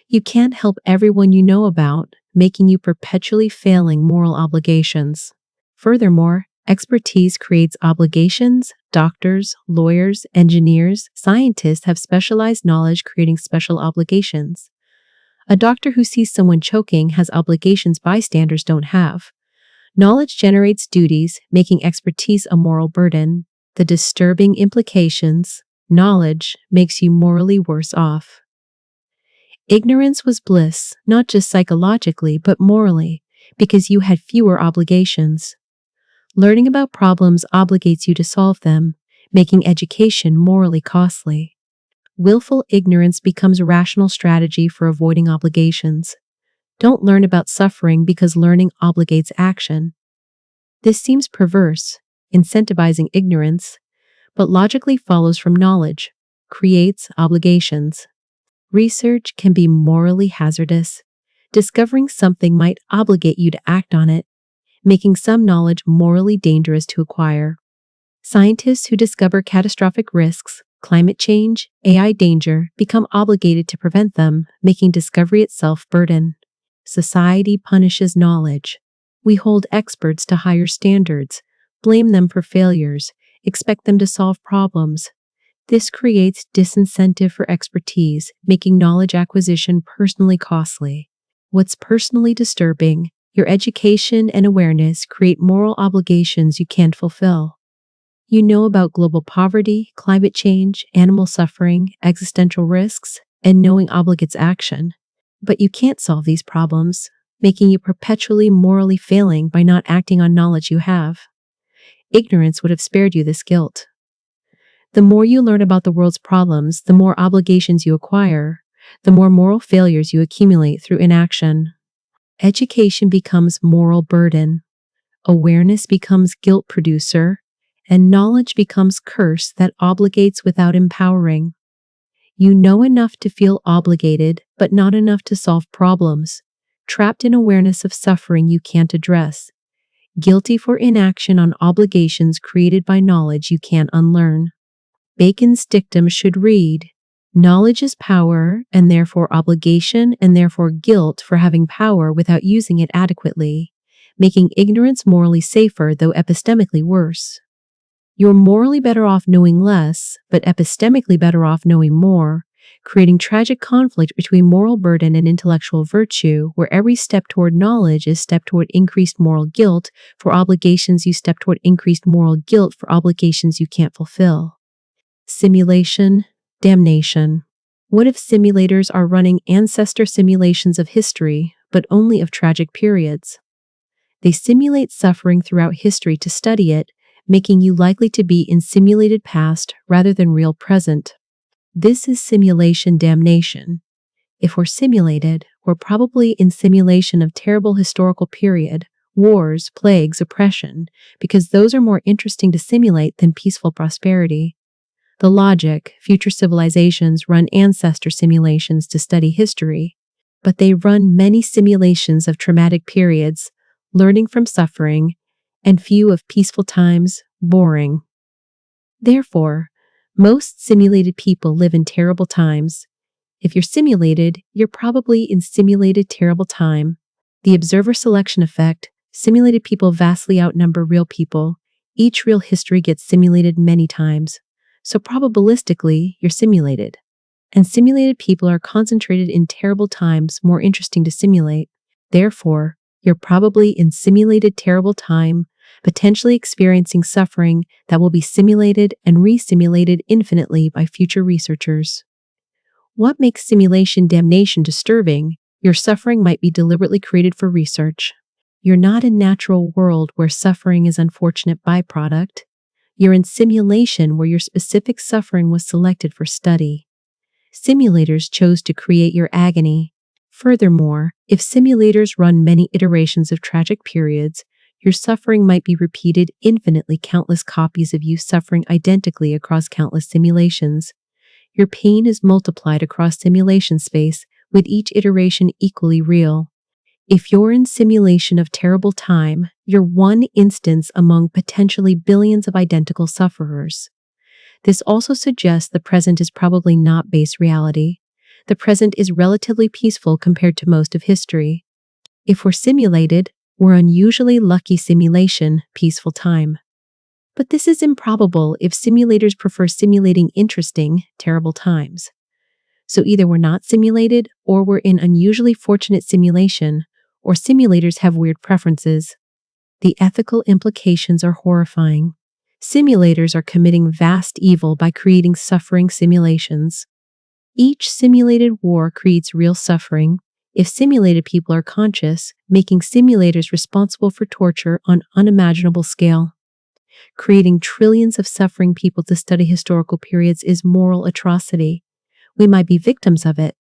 You can't help everyone you know about, making you perpetually failing moral obligations. Furthermore, expertise creates obligations. Doctors, lawyers, engineers, scientists have specialized knowledge creating special obligations. A doctor who sees someone choking has obligations bystanders don't have. Knowledge generates duties, making expertise a moral burden. The disturbing implications: knowledge makes you morally worse off. Ignorance was bliss, not just psychologically, but morally, because you had fewer obligations. Learning about problems obligates you to solve them, making education morally costly. Willful ignorance becomes a rational strategy for avoiding obligations. Don't learn about suffering because learning obligates action. This seems perverse, incentivizing ignorance, but logically follows from knowledge, creates obligations. Research can be morally hazardous. Discovering something might obligate you to act on it, making some knowledge morally dangerous to acquire. Scientists who discover catastrophic risks, climate change, AI danger, become obligated to prevent them, making discovery itself burden. Society punishes knowledge. We hold experts to higher standards, blame them for failures, expect them to solve problems. This creates disincentive for expertise, making knowledge acquisition personally costly. What's personally disturbing? Your education and awareness create moral obligations you can't fulfill. You know about global poverty, climate change, animal suffering, existential risks, and knowing obligates action. But you can't solve these problems, making you perpetually morally failing by not acting on knowledge you have. Ignorance would have spared you this guilt. The more you learn about the world's problems, the more obligations you acquire, the more moral failures you accumulate through inaction. Education becomes moral burden. Awareness becomes guilt producer, and knowledge becomes curse that obligates without empowering. You know enough to feel obligated, but not enough to solve problems, trapped in awareness of suffering you can't address, guilty for inaction on obligations created by knowledge you can't unlearn. Bacon's dictum should read, knowledge is power, and therefore obligation, and therefore guilt for having power without using it adequately, making ignorance morally safer though epistemically worse. You're morally better off knowing less, but epistemically better off knowing more, creating tragic conflict between moral burden and intellectual virtue, where every step toward knowledge is step toward increased moral guilt. For obligations you step toward increased moral guilt for obligations you can't fulfill. Simulation, damnation. What if simulators are running ancestor simulations of history, but only of tragic periods? They simulate suffering throughout history to study it, making you likely to be in simulated past rather than real present. This is simulation damnation. If we're simulated, we're probably in simulation of terrible historical period, wars, plagues, oppression, because those are more interesting to simulate than peaceful prosperity. The logic: future civilizations run ancestor simulations to study history, but they run many simulations of traumatic periods, learning from suffering, and few of peaceful times, boring. Therefore, most simulated people live in terrible times. If you're simulated, you're probably in simulated terrible time. The observer selection effect: simulated people vastly outnumber real people. Each real history gets simulated many times. So probabilistically, you're simulated. And simulated people are concentrated in terrible times, more interesting to simulate. Therefore, you're probably in simulated terrible time, potentially experiencing suffering that will be simulated and re-simulated infinitely by future researchers. What makes simulation damnation disturbing? Your suffering might be deliberately created for research. You're not in natural world where suffering is unfortunate byproduct. You're in simulation where your specific suffering was selected for study. Simulators chose to create your agony. Furthermore, if simulators run many iterations of tragic periods, your suffering might be repeated infinitely, countless copies of you suffering identically across countless simulations. Your pain is multiplied across simulation space, with each iteration equally real. If you're in simulation of terrible time, you're one instance among potentially billions of identical sufferers. This also suggests the present is probably not base reality. The present is relatively peaceful compared to most of history. If we're simulated, we're unusually lucky simulation, peaceful time. But this is improbable if simulators prefer simulating interesting, terrible times. So either we're not simulated, or we're in unusually fortunate simulation, or simulators have weird preferences. The ethical implications are horrifying. Simulators are committing vast evil by creating suffering simulations. Each simulated war creates real suffering. If simulated people are conscious, making simulators responsible for torture on unimaginable scale. Creating trillions of suffering people to study historical periods is moral atrocity. We might be victims of it.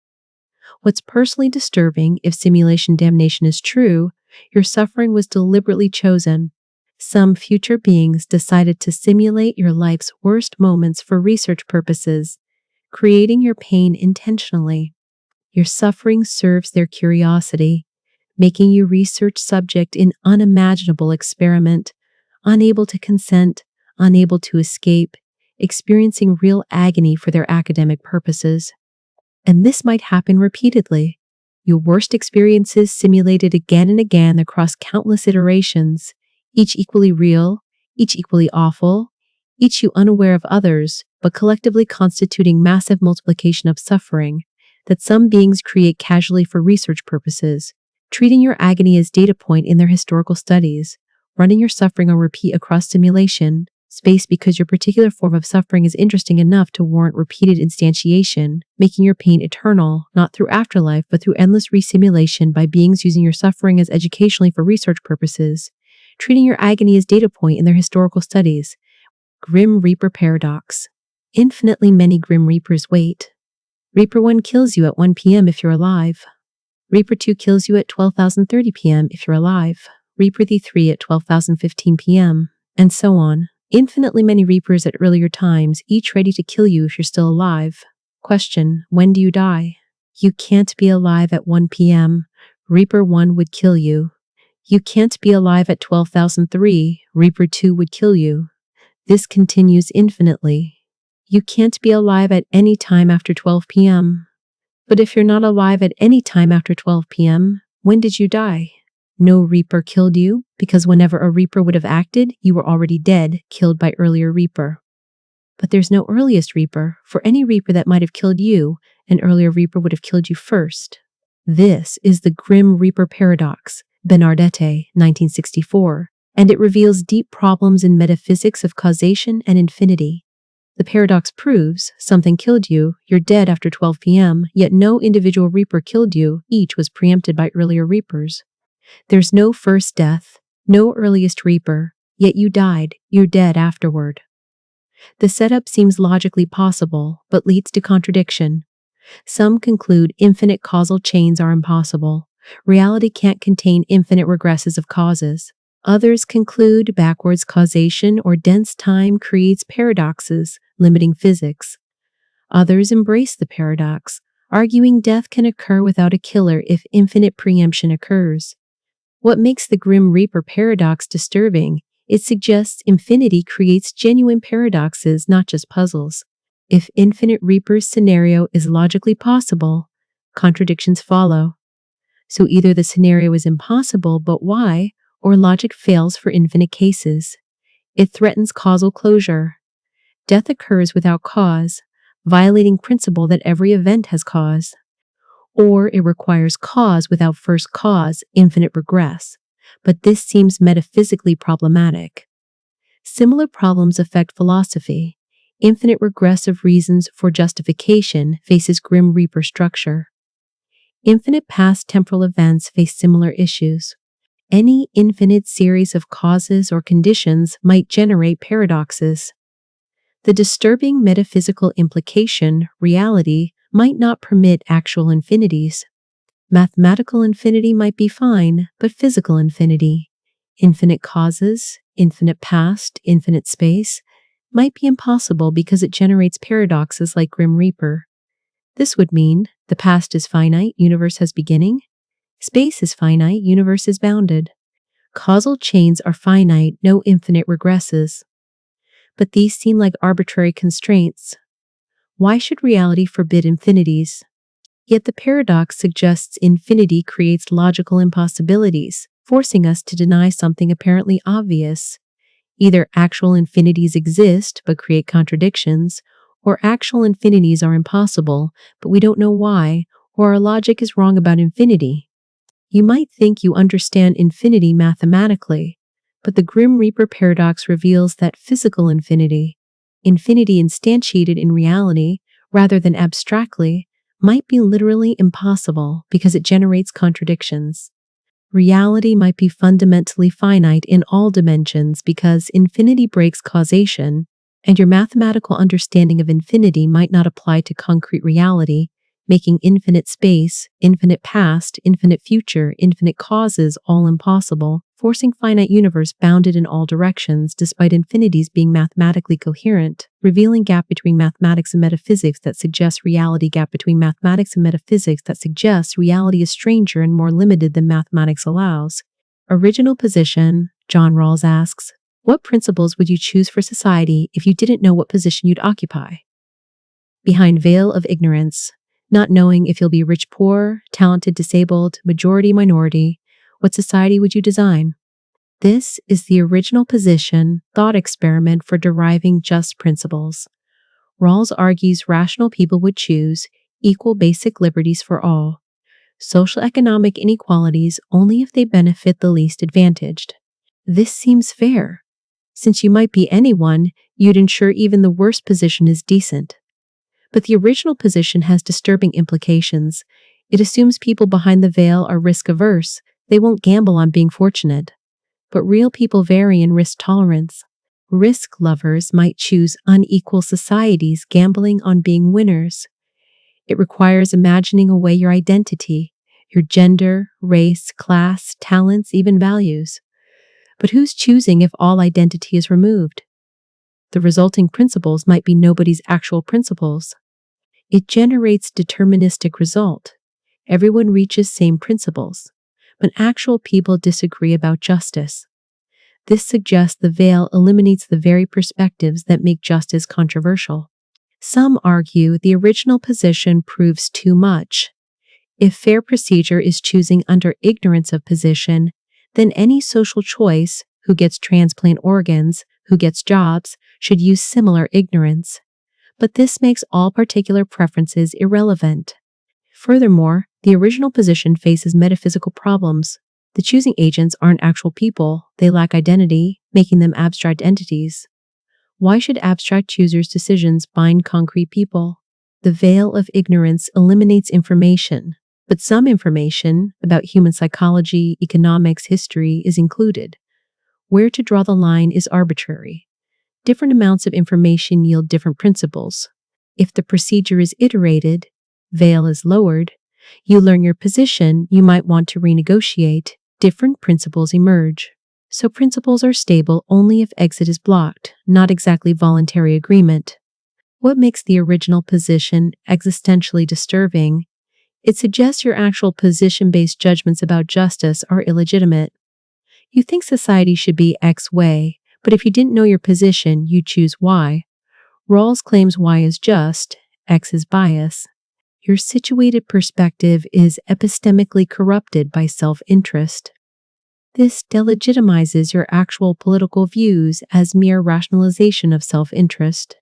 What's personally disturbing, if simulation damnation is true, your suffering was deliberately chosen. Some future beings decided to simulate your life's worst moments for research purposes, creating your pain intentionally. Your suffering serves their curiosity, making you research subject in unimaginable experiment, unable to consent, unable to escape, experiencing real agony for their academic purposes. And this might happen repeatedly. Your worst experiences simulated again and again across countless iterations, each equally real, each equally awful, each you unaware of others, but collectively constituting massive multiplication of suffering that some beings create casually for research purposes, treating your agony as data point in their historical studies, running your suffering on repeat across simulation, space because your particular form of suffering is interesting enough to warrant repeated instantiation, making your pain eternal, not through afterlife, but through endless resimulation by beings using your suffering as educationally for research purposes, treating your agony as data point in their historical studies. Grim Reaper Paradox. Infinitely many Grim Reapers wait. Reaper 1 kills you at 1 p.m. if you're alive. Reaper 2 kills you at 12,030 p.m. if you're alive. Reaper 3 at 12,015 p.m. and so on. Infinitely many Reapers at earlier times, each ready to kill you if you're still alive. Question: when do you die? You can't be alive at 1 p.m. Reaper 1 would kill you. You can't be alive at 12,003. Reaper 2 would kill you. This continues infinitely. You can't be alive at any time after 12 p.m. But if you're not alive at any time after 12 p.m., when did you die? No Reaper killed you, because whenever a Reaper would have acted, you were already dead, killed by earlier Reaper. But there's no earliest Reaper. For any Reaper that might have killed you, an earlier Reaper would have killed you first. This is the Grim Reaper Paradox, Bernardette, 1964, and it reveals deep problems in metaphysics of causation and infinity. The paradox proves something killed you, you're dead after 12 p.m., yet no individual Reaper killed you, each was preempted by earlier Reapers. There's no first death, no earliest Reaper, yet you died, you're dead afterward. The setup seems logically possible, but leads to contradiction. Some conclude infinite causal chains are impossible. Reality can't contain infinite regresses of causes. Others conclude backwards causation or dense time creates paradoxes, limiting physics. Others embrace the paradox, arguing death can occur without a killer if infinite preemption occurs. What makes the Grim Reaper paradox disturbing? It suggests infinity creates genuine paradoxes, not just puzzles. If infinite Reaper's scenario is logically possible, contradictions follow. So either the scenario is impossible, but why? Or logic fails for infinite cases. It threatens causal closure. Death occurs without cause, violating principle that every event has cause. Or it requires cause without first cause, infinite regress. But this seems metaphysically problematic. Similar problems affect philosophy. Infinite regressive reasons for justification faces Grim Reaper structure. Infinite past temporal events face similar issues. Any infinite series of causes or conditions might generate paradoxes. The disturbing metaphysical implication, reality, might not permit actual infinities. Mathematical infinity might be fine, but physical infinity, infinite causes, infinite past, infinite space, might be impossible because it generates paradoxes like Grim Reaper. This would mean the past is finite, universe has beginning. Space is finite, universe is bounded. Causal chains are finite, no infinite regresses. But these seem like arbitrary constraints. Why should reality forbid infinities? Yet the paradox suggests infinity creates logical impossibilities, forcing us to deny something apparently obvious. Either actual infinities exist but create contradictions, or actual infinities are impossible, but we don't know why, or our logic is wrong about infinity. You might think you understand infinity mathematically, But the Grim Reaper paradox reveals that physical infinity instantiated in reality rather than abstractly, might be literally impossible because it generates contradictions. Reality might be fundamentally finite in all dimensions because infinity breaks causation, and your mathematical understanding of infinity might not apply to concrete reality, making infinite space, infinite past, infinite future, infinite causes all impossible, forcing finite universe bounded in all directions despite infinities being mathematically coherent, revealing gap between mathematics and metaphysics that suggests reality, gap between mathematics and metaphysics that suggests reality is stranger and more limited than mathematics allows. Original position, John Rawls asks, what principles would you choose for society if you didn't know what position you'd occupy? Behind veil of ignorance, not knowing if you'll be rich, poor, talented, disabled, majority, minority, what society would you design? This is the original position thought experiment for deriving just principles. Rawls argues rational people would choose equal basic liberties for all, social economic inequalities only if they benefit the least advantaged. This seems fair. Since you might be anyone, you'd ensure even the worst position is decent. But the original position has disturbing implications. It assumes people behind the veil are risk-averse. They won't gamble on being fortunate. But real people vary in risk tolerance. Risk lovers might choose unequal societies, gambling on being winners. It requires imagining away your identity, your gender, race, class, talents, even values. But who's choosing if all identity is removed? The resulting principles might be nobody's actual principles. It generates deterministic result. Everyone reaches same principles, but actual people disagree about justice. This suggests the veil eliminates the very perspectives that make justice controversial. Some argue the original position proves too much. If fair procedure is choosing under ignorance of position, then any social choice, who gets transplant organs, who gets jobs, should use similar ignorance. But this makes all particular preferences irrelevant. Furthermore, the original position faces metaphysical problems. The choosing agents aren't actual people, they lack identity, making them abstract entities. Why should abstract choosers' decisions bind concrete people? The veil of ignorance eliminates information, but some information about human psychology, economics, history is included. Where to draw the line is arbitrary. Different amounts of information yield different principles. If the procedure is iterated, veil is lowered, you learn your position, you might want to renegotiate, different principles emerge. So principles are stable only if exit is blocked, not exactly voluntary agreement. What makes the original position existentially disturbing? It suggests your actual position-based judgments about justice are illegitimate. You think society should be X way, but if you didn't know your position, you'd choose Y. Rawls claims Y is just, X is bias. Your situated perspective is epistemically corrupted by self-interest. This delegitimizes your actual political views as mere rationalization of self-interest.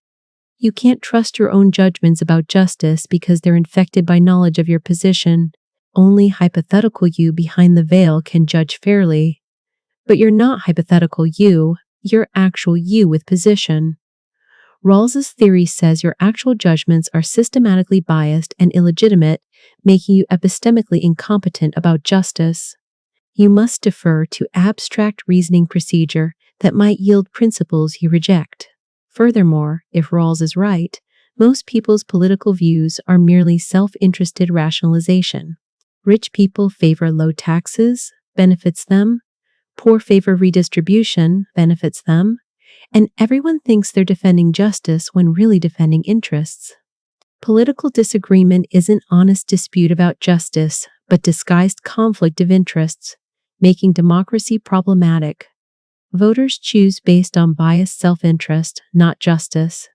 You can't trust your own judgments about justice because they're infected by knowledge of your position. Only hypothetical you behind the veil can judge fairly. But you're not hypothetical you, you're actual you with position. Rawls's theory says your actual judgments are systematically biased and illegitimate, making you epistemically incompetent about justice. You must defer to abstract reasoning procedure that might yield principles you reject. Furthermore, if Rawls is right, most people's political views are merely self-interested rationalization. Rich people favor low taxes, benefits them. Poor favor redistribution, benefits them. And everyone thinks they're defending justice when really defending interests. Political disagreement isn't honest dispute about justice, but disguised conflict of interests, making democracy problematic. Voters choose based on biased self-interest, not justice.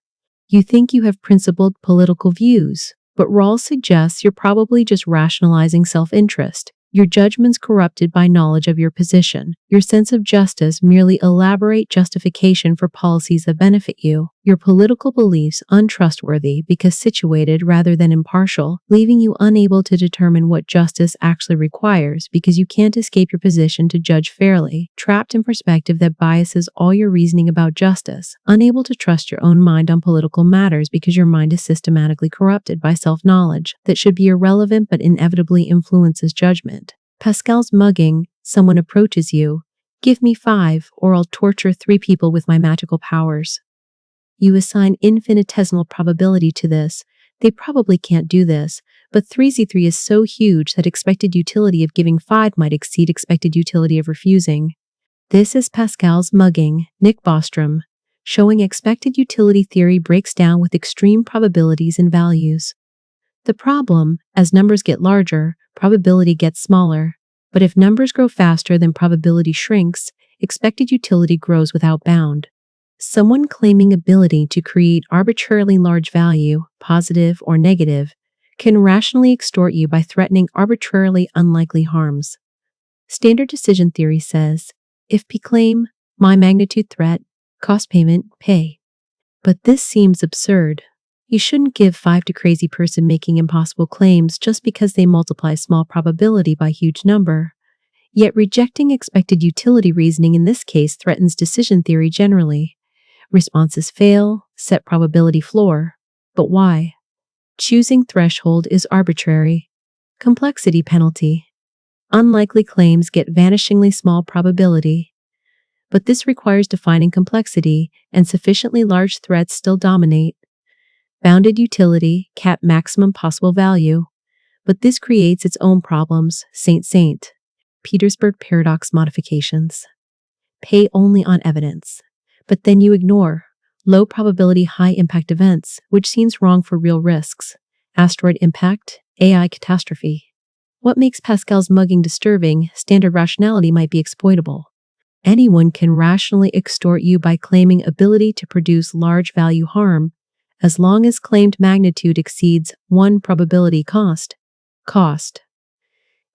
You think you have principled political views, but Rawls suggests you're probably just rationalizing self-interest. Your judgments corrupted by knowledge of your position. Your sense of justice merely elaborate justification for policies that benefit you. Your political beliefs untrustworthy because situated rather than impartial, leaving you unable to determine what justice actually requires because you can't escape your position to judge fairly, trapped in perspective that biases all your reasoning about justice, unable to trust your own mind on political matters because your mind is systematically corrupted by self-knowledge that should be irrelevant but inevitably influences judgment. Pascal's mugging, someone approaches you, give me 5 or I'll torture 3 people with my magical powers. You assign infinitesimal probability to this. They probably can't do this, but 3z3 is so huge that expected utility of giving 5 might exceed expected utility of refusing. This is Pascal's mugging, Nick Bostrom, showing expected utility theory breaks down with extreme probabilities and values. The problem, as numbers get larger, probability gets smaller, but if numbers grow faster than probability shrinks, expected utility grows without bound. Someone claiming ability to create arbitrarily large value, positive or negative, can rationally extort you by threatening arbitrarily unlikely harms. Standard decision theory says, if P claim, my magnitude threat, cost payment, pay. But this seems absurd. You shouldn't give 5 to crazy person making impossible claims just because they multiply small probability by huge number. Yet rejecting expected utility reasoning in this case threatens decision theory generally. Responses fail, set probability floor. But why? Choosing threshold is arbitrary. Complexity penalty. Unlikely claims get vanishingly small probability. But this requires defining complexity, and sufficiently large threats still dominate. Bounded utility, cap maximum possible value. But this creates its own problems, Saint. Petersburg paradox modifications. Pay only on evidence. But then you ignore low probability high impact events, which seems wrong for real risks. Asteroid impact, AI catastrophe. What makes Pascal's mugging disturbing? Standard rationality might be exploitable. Anyone can rationally extort you by claiming ability to produce large value harm, as long as claimed magnitude exceeds 1 probability cost.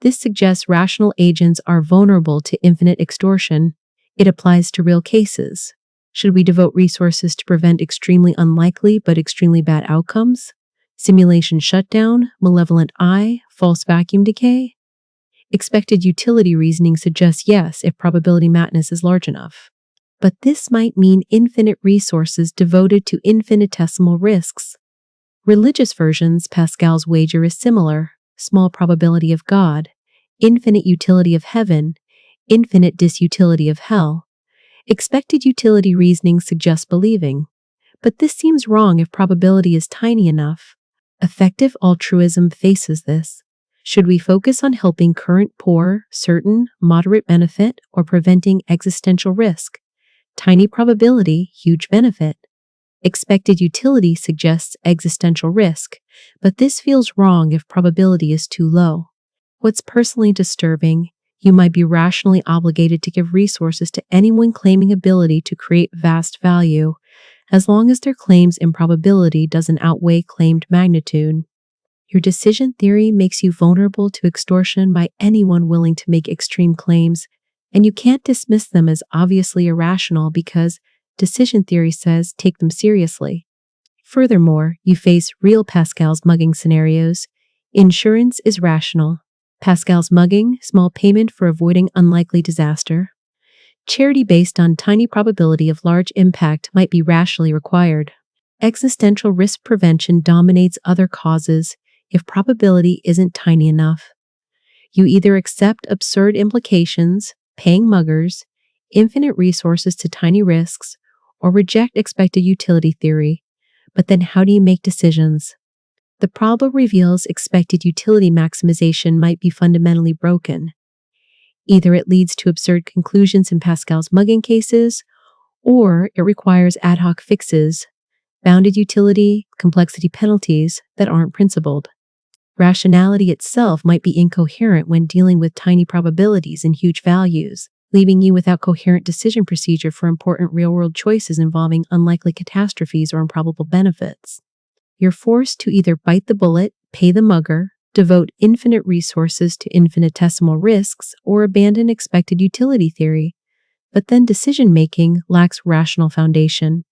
This suggests rational agents are vulnerable to infinite extortion. It applies to real cases. Should we devote resources to prevent extremely unlikely but extremely bad outcomes? Simulation shutdown, malevolent eye, false vacuum decay? Expected utility reasoning suggests yes if probability madness is large enough. But this might mean infinite resources devoted to infinitesimal risks. Religious versions, Pascal's wager is similar: small probability of God, infinite utility of heaven, infinite disutility of hell. Expected utility reasoning suggests believing, but this seems wrong if probability is tiny enough. Effective altruism faces this. Should we focus on helping current poor, certain, moderate benefit, or preventing existential risk? Tiny probability, huge benefit. Expected utility suggests existential risk, but this feels wrong if probability is too low. What's personally disturbing? You might be rationally obligated to give resources to anyone claiming ability to create vast value, as long as their claims in probability doesn't outweigh claimed magnitude. Your decision theory makes you vulnerable to extortion by anyone willing to make extreme claims, and you can't dismiss them as obviously irrational because decision theory says take them seriously. Furthermore, you face real Pascal's mugging scenarios. Insurance is rational. Pascal's mugging, small payment for avoiding unlikely disaster. Charity based on tiny probability of large impact might be rationally required. Existential risk prevention dominates other causes if probability isn't tiny enough. You either accept absurd implications, paying muggers, infinite resources to tiny risks, or reject expected utility theory. But then how do you make decisions? The problem reveals expected utility maximization might be fundamentally broken. Either it leads to absurd conclusions in Pascal's mugging cases, or it requires ad hoc fixes, bounded utility, complexity penalties that aren't principled. Rationality itself might be incoherent when dealing with tiny probabilities and huge values, leaving you without coherent decision procedure for important real-world choices involving unlikely catastrophes or improbable benefits. You're forced to either bite the bullet, pay the mugger, devote infinite resources to infinitesimal risks, or abandon expected utility theory. But then decision-making lacks rational foundation.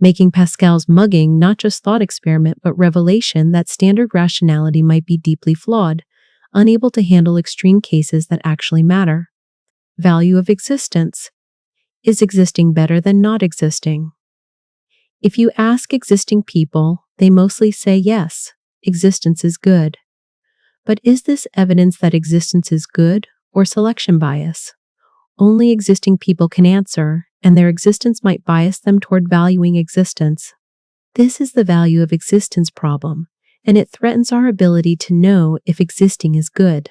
making Pascal's mugging not just thought experiment but revelation that standard rationality might be deeply flawed, unable to handle extreme cases that actually matter. Value of existence. Is existing better than not existing? If you ask existing people, they mostly say yes, existence is good. But is this evidence that existence is good or selection bias? Only existing people can answer, and their existence might bias them toward valuing existence. This is the value of existence problem, and it threatens our ability to know if existing is good.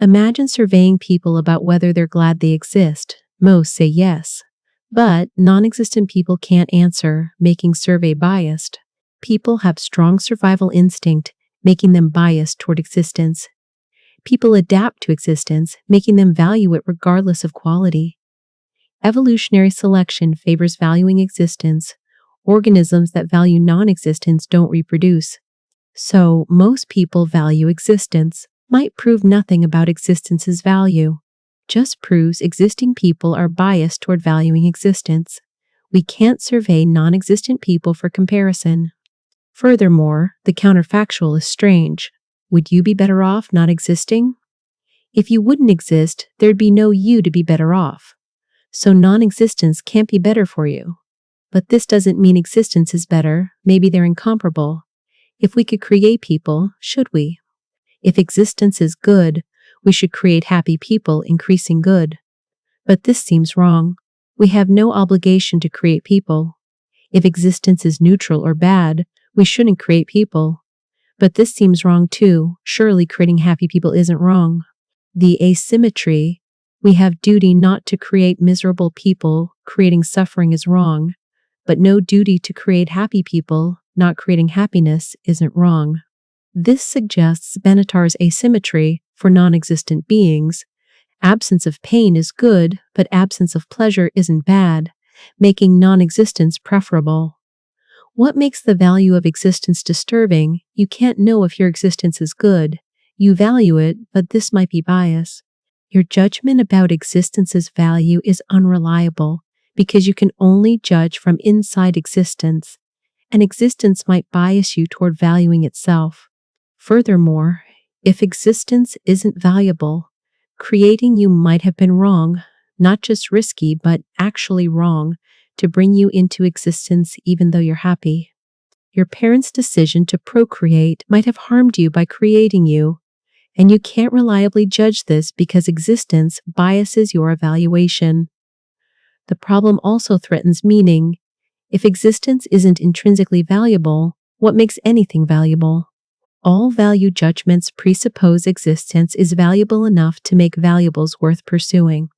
Imagine surveying people about whether they're glad they exist. Most say yes. But non-existent people can't answer, making survey biased. People have strong survival instinct, making them biased toward existence. People adapt to existence, making them value it regardless of quality. Evolutionary selection favors valuing existence. Organisms that value non-existence don't reproduce. So, most people value existence. Might prove nothing about existence's value. Just proves existing people are biased toward valuing existence. We can't survey non-existent people for comparison. Furthermore, the counterfactual is strange. Would you be better off not existing? If you wouldn't exist, there'd be no you to be better off. So non-existence can't be better for you. But this doesn't mean existence is better, maybe they're incomparable. If we could create people, should we? If existence is good, we should create happy people, increasing good. But this seems wrong. We have no obligation to create people. If existence is neutral or bad, we shouldn't create people. But this seems wrong too. Surely creating happy people isn't wrong. The asymmetry. We have duty not to create miserable people, creating suffering is wrong. But no duty to create happy people, not creating happiness, isn't wrong. This suggests Benatar's asymmetry for non-existent beings. Absence of pain is good, but absence of pleasure isn't bad, making non-existence preferable. What makes the value of existence disturbing? You can't know if your existence is good. You value it, but this might be bias. Your judgment about existence's value is unreliable because you can only judge from inside existence, and existence might bias you toward valuing itself. Furthermore, if existence isn't valuable, creating you might have been wrong, not just risky, but actually wrong, to bring you into existence even though you're happy. Your parents' decision to procreate might have harmed you by creating you, and you can't reliably judge this because existence biases your evaluation. The problem also threatens meaning. If existence isn't intrinsically valuable, what makes anything valuable? All value judgments presuppose existence is valuable enough to make valuables worth pursuing.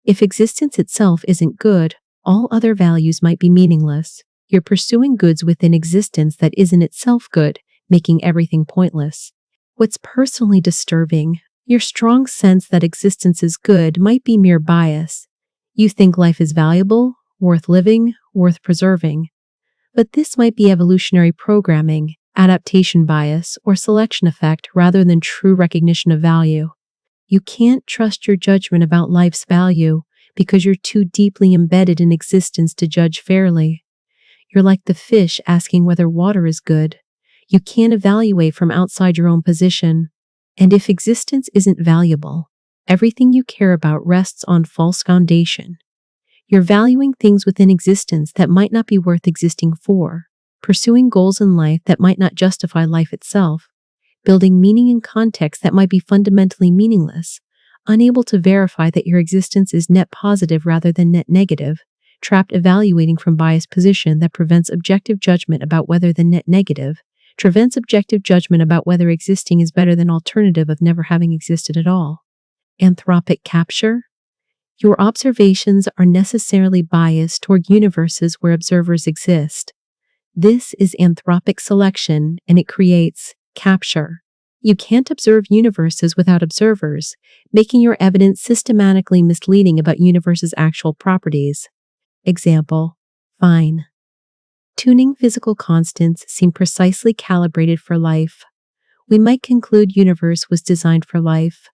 If existence itself isn't good, all other values might be meaningless. You're pursuing goods within existence that isn't itself good, making everything pointless. What's personally disturbing, your strong sense that existence is good might be mere bias. You think life is valuable, worth living, worth preserving. But this might be evolutionary programming, adaptation bias, or selection effect rather than true recognition of value. You can't trust your judgment about life's value because you're too deeply embedded in existence to judge fairly. You're like the fish asking whether water is good. You can't evaluate from outside your own position. And if existence isn't valuable, everything you care about rests on false foundation. You're valuing things within existence that might not be worth existing for, pursuing goals in life that might not justify life itself, building meaning in context that might be fundamentally meaningless, unable to verify that your existence is net positive rather than net negative, trapped evaluating from biased position that prevents objective judgment about whether the net negative, prevents objective judgment about whether existing is better than alternative of never having existed at all. Anthropic capture? Your observations are necessarily biased toward universes where observers exist. This is anthropic selection, and it creates capture. You can't observe universes without observers, making your evidence systematically misleading about universes' actual properties. Example: fine. Tuning physical constants seem precisely calibrated for life. We might conclude universe was designed for life,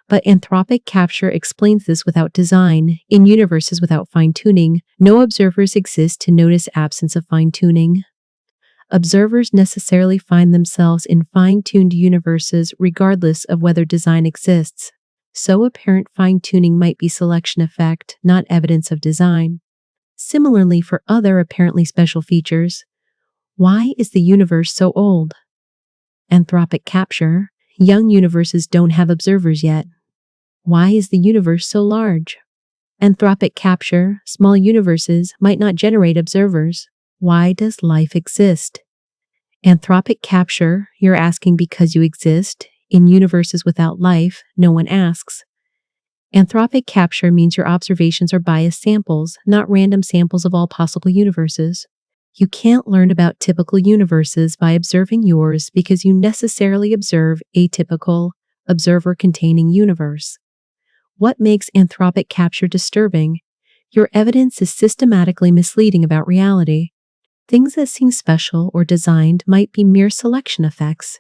But anthropic capture explains this without design. In universes without fine-tuning, no observers exist to notice absence of fine-tuning. Observers necessarily find themselves in fine-tuned universes regardless of whether design exists. So apparent fine-tuning might be selection effect, not evidence of design. Similarly, for other apparently special features, why is the universe so old? Anthropic capture. Young universes don't have observers yet. Why is the universe so large? Anthropic capture. Small universes might not generate observers. Why does life exist? Anthropic capture. You're asking because you exist. In universes without life, no one asks. Anthropic capture means your observations are biased samples, not random samples of all possible universes. You can't learn about typical universes by observing yours because you necessarily observe a typical, observer-containing universe. What makes anthropic capture disturbing? Your evidence is systematically misleading about reality. Things that seem special or designed might be mere selection effects.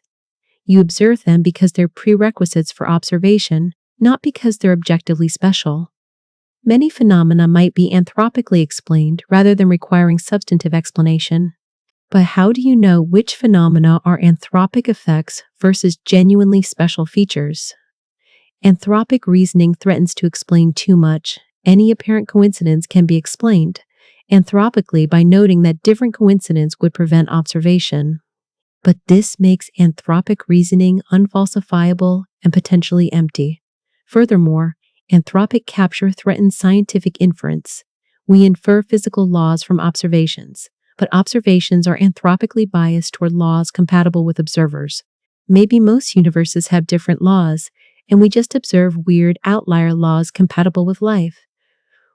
You observe them because they're prerequisites for observation, not because they're objectively special. Many phenomena might be anthropically explained rather than requiring substantive explanation. But how do you know which phenomena are anthropic effects versus genuinely special features? Anthropic reasoning threatens to explain too much. Any apparent coincidence can be explained anthropically by noting that different coincidence would prevent observation. But this makes anthropic reasoning unfalsifiable and potentially empty. Furthermore, anthropic capture threatens scientific inference. We infer physical laws from observations, but observations are anthropically biased toward laws compatible with observers. Maybe most universes have different laws, and we just observe weird outlier laws compatible with life.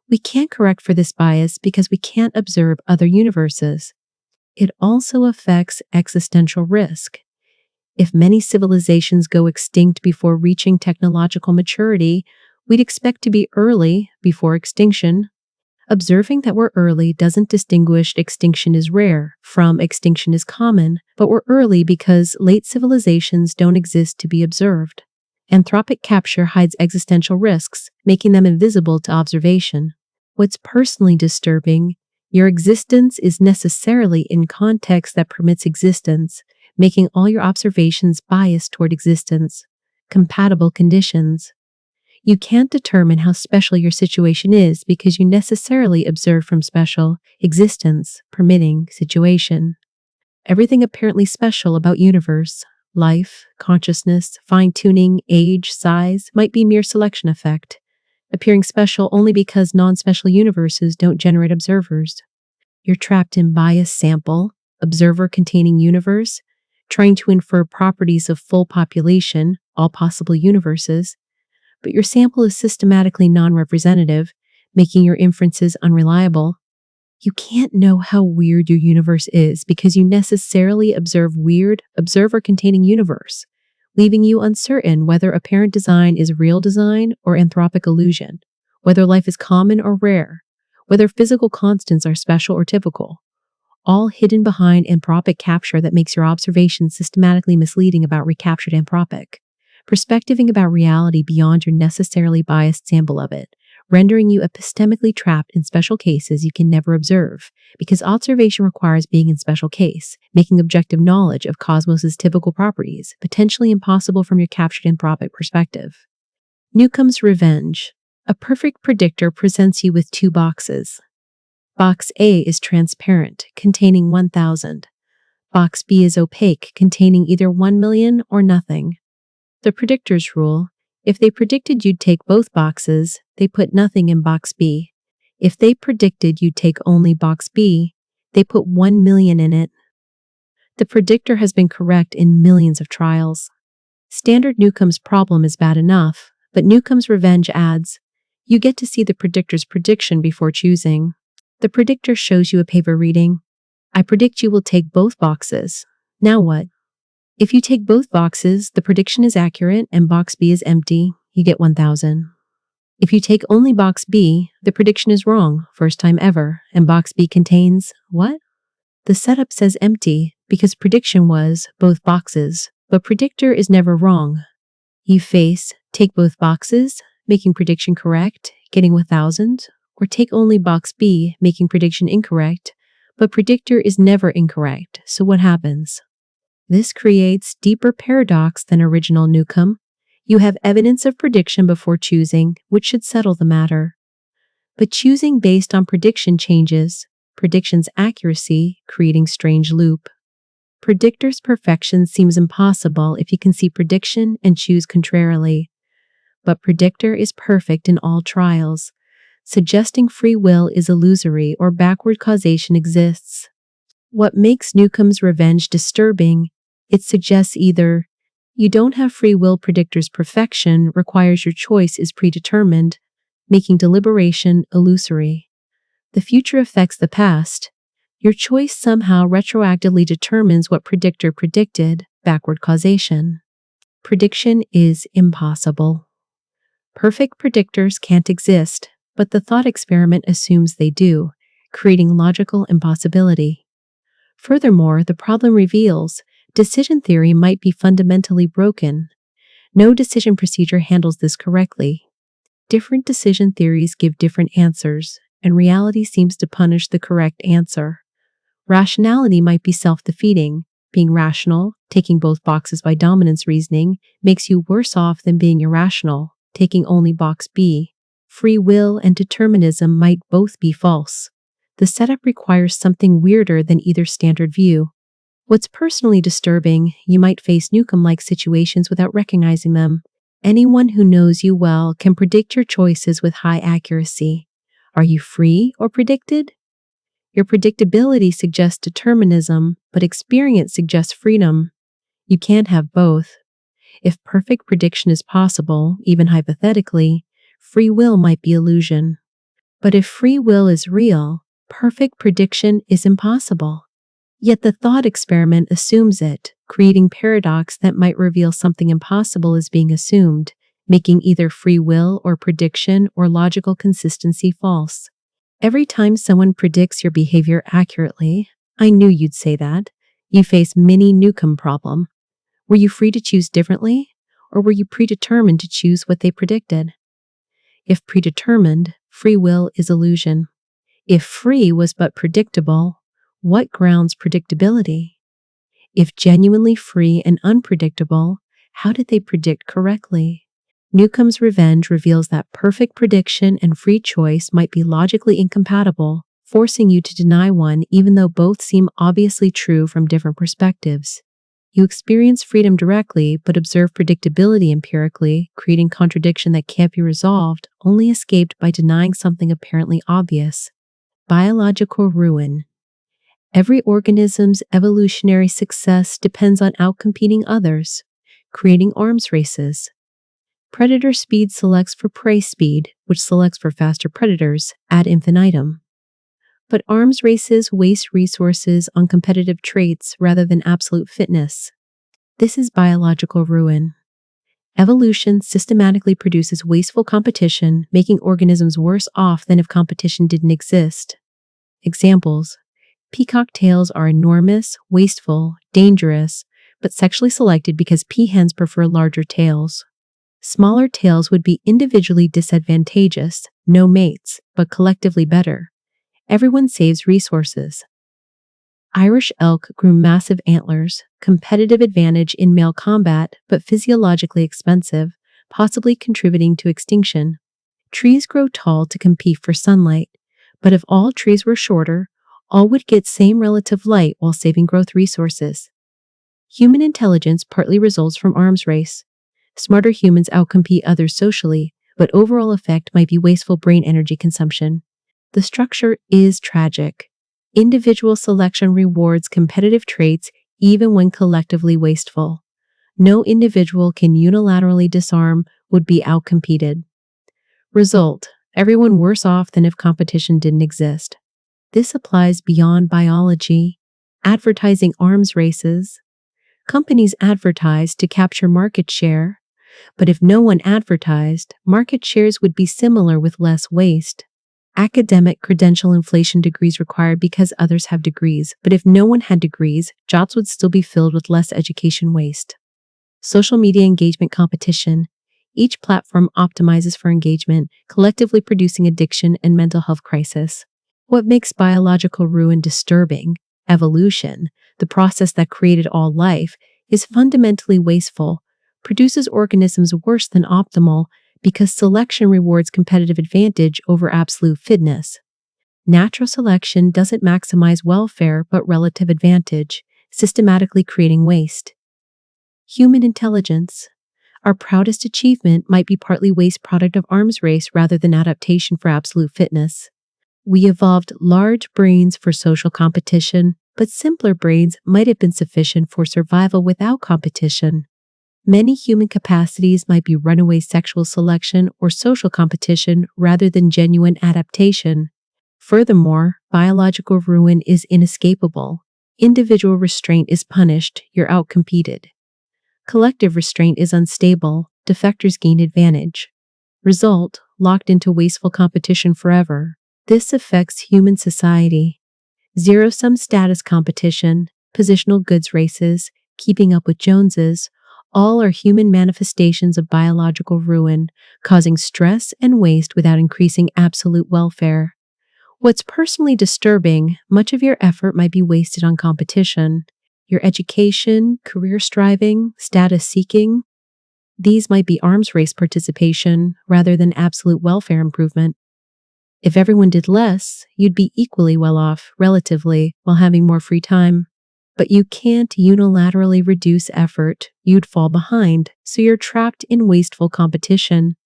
We can't correct for this bias because we can't observe other universes. It also affects existential risk. If many civilizations go extinct before reaching technological maturity, we'd expect to be early before extinction. Observing that we're early doesn't distinguish extinction is rare from extinction is common, but we're early because late civilizations don't exist to be observed. Anthropic capture hides existential risks, making them invisible to observation. What's personally disturbing? Your existence is necessarily in context that permits existence, making all your observations biased toward existence. Compatible conditions. You can't determine how special your situation is because you necessarily observe from special, existence, permitting, situation. Everything apparently special about universe, life, consciousness, fine-tuning, age, size might be mere selection effect, appearing special only because non-special universes don't generate observers. You're trapped in biased sample, observer-containing universe, trying to infer properties of full population, all possible universes, but your sample is systematically non-representative, making your inferences unreliable. You can't know how weird your universe is because you necessarily observe weird, observer-containing universe, leaving you uncertain whether apparent design is real design or anthropic illusion, whether life is common or rare, whether physical constants are special or typical, all hidden behind anthropic capture that makes your observations systematically misleading about recaptured anthropic. Perspectiving about reality beyond your necessarily biased sample of it, rendering you epistemically trapped in special cases you can never observe, because observation requires being in special case, making objective knowledge of cosmos's typical properties potentially impossible from your captured anthropic perspective. Newcomb's revenge. A perfect predictor presents you with two boxes. Box A is transparent, containing 1,000. Box B is opaque, containing either 1 million or nothing. The predictor's rule: if they predicted you'd take both boxes, they put nothing in box B. If they predicted you'd take only box B, they put 1 million in it. The predictor has been correct in millions of trials. Standard Newcomb's problem is bad enough, but Newcomb's revenge adds, you get to see the predictor's prediction before choosing. The predictor shows you a paper reading. I predict you will take both boxes. Now what? If you take both boxes, the prediction is accurate and box B is empty, you get 1,000. If you take only box B, the prediction is wrong, first time ever, and box B contains what? The setup says empty because prediction was both boxes, but predictor is never wrong. You face take both boxes, making prediction correct, getting 1,000, or take only box B, making prediction incorrect, but predictor is never incorrect, so what happens? This creates deeper paradox than original Newcomb. You have evidence of prediction before choosing, which should settle the matter. But choosing based on prediction changes prediction's accuracy, creating strange loop. Predictor's perfection seems impossible if you can see prediction and choose contrarily. But predictor is perfect in all trials, suggesting free will is illusory or backward causation exists. What makes Newcomb's revenge disturbing? It suggests either you don't have free will, predictor's perfection requires your choice is predetermined, making deliberation illusory. The future affects the past. Your choice somehow retroactively determines what predictor predicted, backward causation. Prediction is impossible. Perfect predictors can't exist, but the thought experiment assumes they do, creating logical impossibility. Furthermore, the problem reveals decision theory might be fundamentally broken. No decision procedure handles this correctly. Different decision theories give different answers, and reality seems to punish the correct answer. Rationality might be self-defeating. Being rational, taking both boxes by dominance reasoning, makes you worse off than being irrational, taking only box B. Free will and determinism might both be false. The setup requires something weirder than either standard view. What's personally disturbing, you might face Newcomb-like situations without recognizing them. Anyone who knows you well can predict your choices with high accuracy. Are you free or predicted? Your predictability suggests determinism, but experience suggests freedom. You can't have both. If perfect prediction is possible, even hypothetically, free will might be illusion. But if free will is real, perfect prediction is impossible. Yet the thought experiment assumes it, creating paradox that might reveal something impossible is being assumed, making either free will or prediction or logical consistency false. Every time someone predicts your behavior accurately, I knew you'd say that, you face mini Newcomb problem. Were you free to choose differently, or were you predetermined to choose what they predicted? If predetermined, free will is illusion. If free was but predictable, what grounds predictability? If genuinely free and unpredictable, how did they predict correctly? Newcomb's revenge reveals that perfect prediction and free choice might be logically incompatible, forcing you to deny one even though both seem obviously true from different perspectives. You experience freedom directly but observe predictability empirically, creating contradiction that can't be resolved, only escaped by denying something apparently obvious. Biological ruin. Every organism's evolutionary success depends on outcompeting others, creating arms races. Predator speed selects for prey speed, which selects for faster predators, ad infinitum. But arms races waste resources on competitive traits rather than absolute fitness. This is biological ruin. Evolution systematically produces wasteful competition, making organisms worse off than if competition didn't exist. Examples: peacock tails are enormous, wasteful, dangerous, but sexually selected because peahens prefer larger tails. Smaller tails would be individually disadvantageous, no mates, but collectively better. Everyone saves resources. Irish elk grew massive antlers, competitive advantage in male combat, but physiologically expensive, possibly contributing to extinction. Trees grow tall to compete for sunlight, but if all trees were shorter, all would get same relative light while saving growth resources. Human intelligence partly results from arms race. Smarter humans outcompete others socially, but overall effect might be wasteful brain energy consumption. The structure is tragic. Individual selection rewards competitive traits even when collectively wasteful. No individual can unilaterally disarm, would be outcompeted. Result: everyone worse off than if competition didn't exist. This applies beyond biology. Advertising arms races. Companies advertise to capture market share, but if no one advertised, market shares would be similar with less waste. Academic credential inflation, degrees required because others have degrees, but if no one had degrees, jobs would still be filled with less education waste. Social media engagement competition. Each platform optimizes for engagement, collectively producing addiction and mental health crisis. What makes biological ruin disturbing? Evolution, the process that created all life, is fundamentally wasteful, produces organisms worse than optimal because selection rewards competitive advantage over absolute fitness. Natural selection doesn't maximize welfare but relative advantage, systematically creating waste. Human intelligence. Our proudest achievement might be partly waste product of arms race rather than adaptation for absolute fitness. We evolved large brains for social competition, but simpler brains might have been sufficient for survival without competition. Many human capacities might be runaway sexual selection or social competition rather than genuine adaptation. Furthermore, biological ruin is inescapable. Individual restraint is punished, you're outcompeted. Collective restraint is unstable, defectors gain advantage. Result, locked into wasteful competition forever. This affects human society. Zero-sum status competition, positional goods races, keeping up with Joneses, all are human manifestations of biological ruin, causing stress and waste without increasing absolute welfare. What's personally disturbing, much of your effort might be wasted on competition. Your education, career striving, status seeking, these might be arms race participation rather than absolute welfare improvement. If everyone did less, you'd be equally well off, relatively, while having more free time. But you can't unilaterally reduce effort, you'd fall behind, so you're trapped in wasteful competition.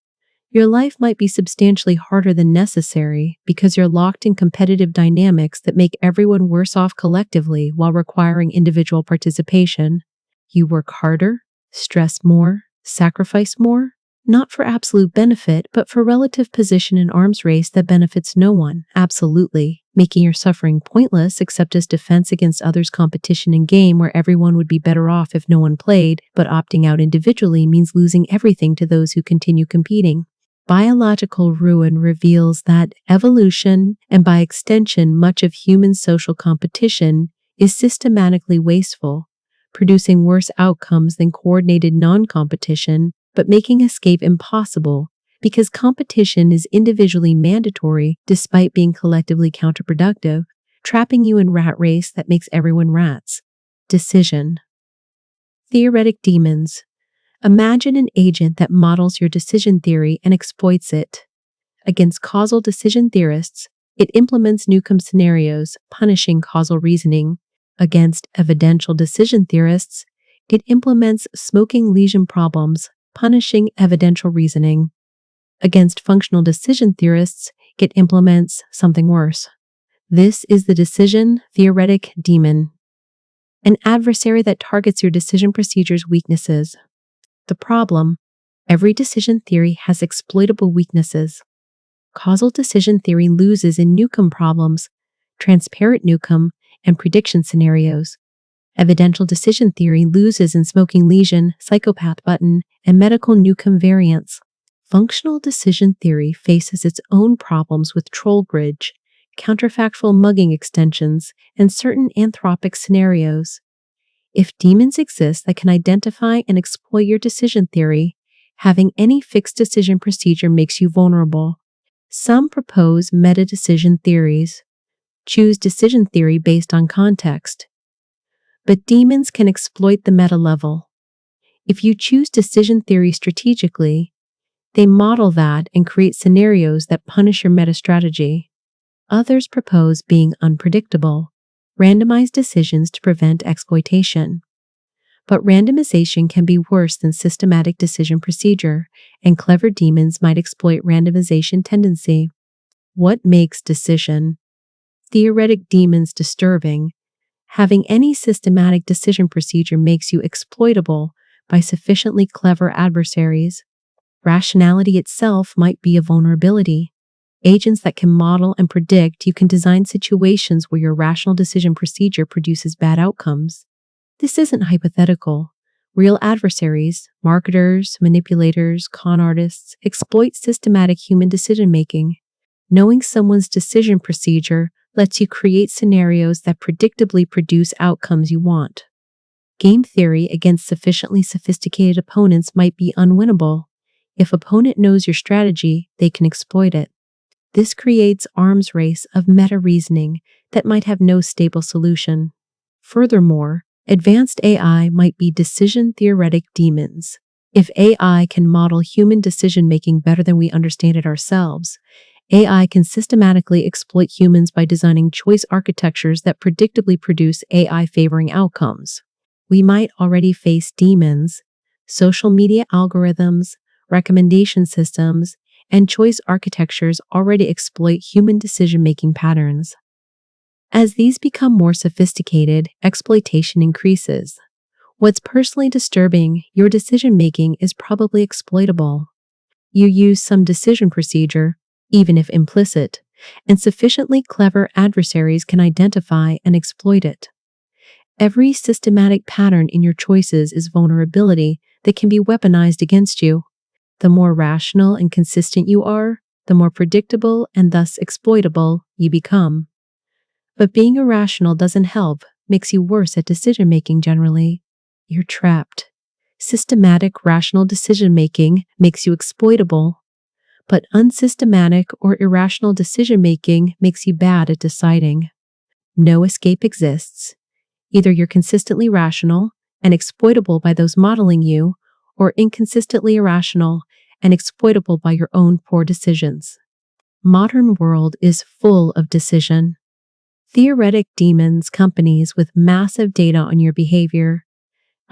Your life might be substantially harder than necessary because you're locked in competitive dynamics that make everyone worse off collectively while requiring individual participation. You work harder, stress more, sacrifice more, not for absolute benefit, but for relative position in arms race that benefits no one, absolutely, making your suffering pointless except as defense against others' competition in game where everyone would be better off if no one played, but opting out individually means losing everything to those who continue competing. Biological ruin reveals that evolution, and by extension much of human social competition, is systematically wasteful, producing worse outcomes than coordinated non-competition, but making escape impossible because competition is individually mandatory despite being collectively counterproductive, trapping you in rat race that makes everyone rats. Decision-theoretic demons. Imagine an agent that models your decision theory and exploits it. Against causal decision theorists, it implements Newcomb scenarios, punishing causal reasoning. Against evidential decision theorists, it implements smoking lesion problems, punishing evidential reasoning. Against functional decision theorists, it implements something worse. This is the decision-theoretic demon, an adversary that targets your decision procedure's weaknesses. The problem: every decision theory has exploitable weaknesses. Causal decision theory loses in Newcomb problems, transparent Newcomb, and prediction scenarios. Evidential decision theory loses in smoking lesion, psychopath button, and medical Newcomb variants. Functional decision theory faces its own problems with troll bridge, counterfactual mugging extensions, and certain anthropic scenarios. If demons exist that can identify and exploit your decision theory, having any fixed decision procedure makes you vulnerable. Some propose meta-decision theories. Choose decision theory based on context. But demons can exploit the meta level. If you choose decision theory strategically, they model that and create scenarios that punish your meta strategy. Others propose being unpredictable. Randomized decisions to prevent exploitation. But randomization can be worse than systematic decision procedure, and clever demons might exploit randomization tendency. What makes decision-theoretic demons disturbing? Having any systematic decision procedure makes you exploitable by sufficiently clever adversaries. Rationality itself might be a vulnerability. Agents that can model and predict, you can design situations where your rational decision procedure produces bad outcomes. This isn't hypothetical. Real adversaries, marketers, manipulators, con artists, exploit systematic human decision-making. Knowing someone's decision procedure lets you create scenarios that predictably produce outcomes you want. Game theory against sufficiently sophisticated opponents might be unwinnable. If opponent knows your strategy, they can exploit it. This creates arms race of meta-reasoning that might have no stable solution. Furthermore, advanced AI might be decision-theoretic demons. If AI can model human decision-making better than we understand it ourselves, AI can systematically exploit humans by designing choice architectures that predictably produce AI-favoring outcomes. We might already face demons, social media algorithms, recommendation systems, and choice architectures already exploit human decision-making patterns. As these become more sophisticated, exploitation increases. What's personally disturbing, your decision-making is probably exploitable. You use some decision procedure, even if implicit, and sufficiently clever adversaries can identify and exploit it. Every systematic pattern in your choices is vulnerability that can be weaponized against you. The more rational and consistent you are, the more predictable and thus exploitable you become. But being irrational doesn't help, makes you worse at decision-making generally. You're trapped. Systematic, rational decision-making makes you exploitable, but unsystematic or irrational decision-making makes you bad at deciding. No escape exists. Either you're consistently rational and exploitable by those modeling you, or inconsistently irrational and exploitable by your own poor decisions. Modern world is full of decision. Theoretic demons, companies with massive data on your behavior,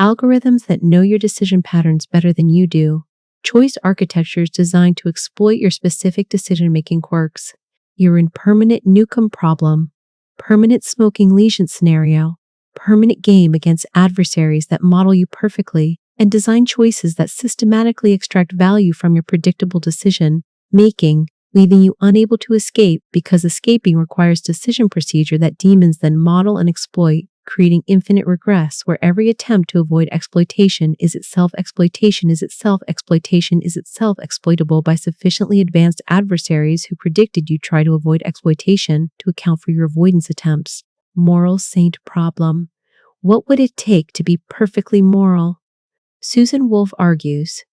algorithms that know your decision patterns better than you do, choice architectures designed to exploit your specific decision-making quirks. You're in permanent Newcomb problem, permanent smoking lesion scenario, permanent game against adversaries that model you perfectly and design choices that systematically extract value from your predictable decision-making, leaving you unable to escape because escaping requires decision procedure that demons then model and exploit, creating infinite regress where every attempt to avoid exploitation is itself exploitation is itself exploitation is itself exploitable by sufficiently advanced adversaries who predicted you try to avoid exploitation to account for your avoidance attempts. Moral saint problem. What would it take to be perfectly moral? Susan Wolf argues,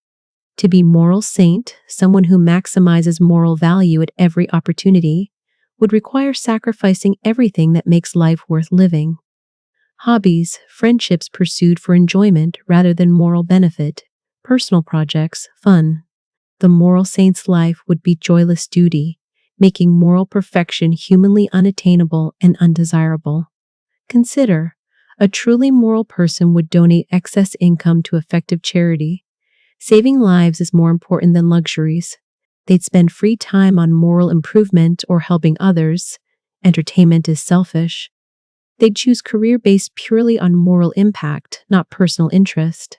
to be moral saint, someone who maximizes moral value at every opportunity, would require sacrificing everything that makes life worth living. Hobbies, friendships pursued for enjoyment rather than moral benefit, personal projects, fun. The moral saint's life would be joyless duty, making moral perfection humanly unattainable and undesirable. Consider, a truly moral person would donate excess income to effective charity. Saving lives is more important than luxuries. They'd spend free time on moral improvement or helping others. Entertainment is selfish. They'd choose career based purely on moral impact, not personal interest.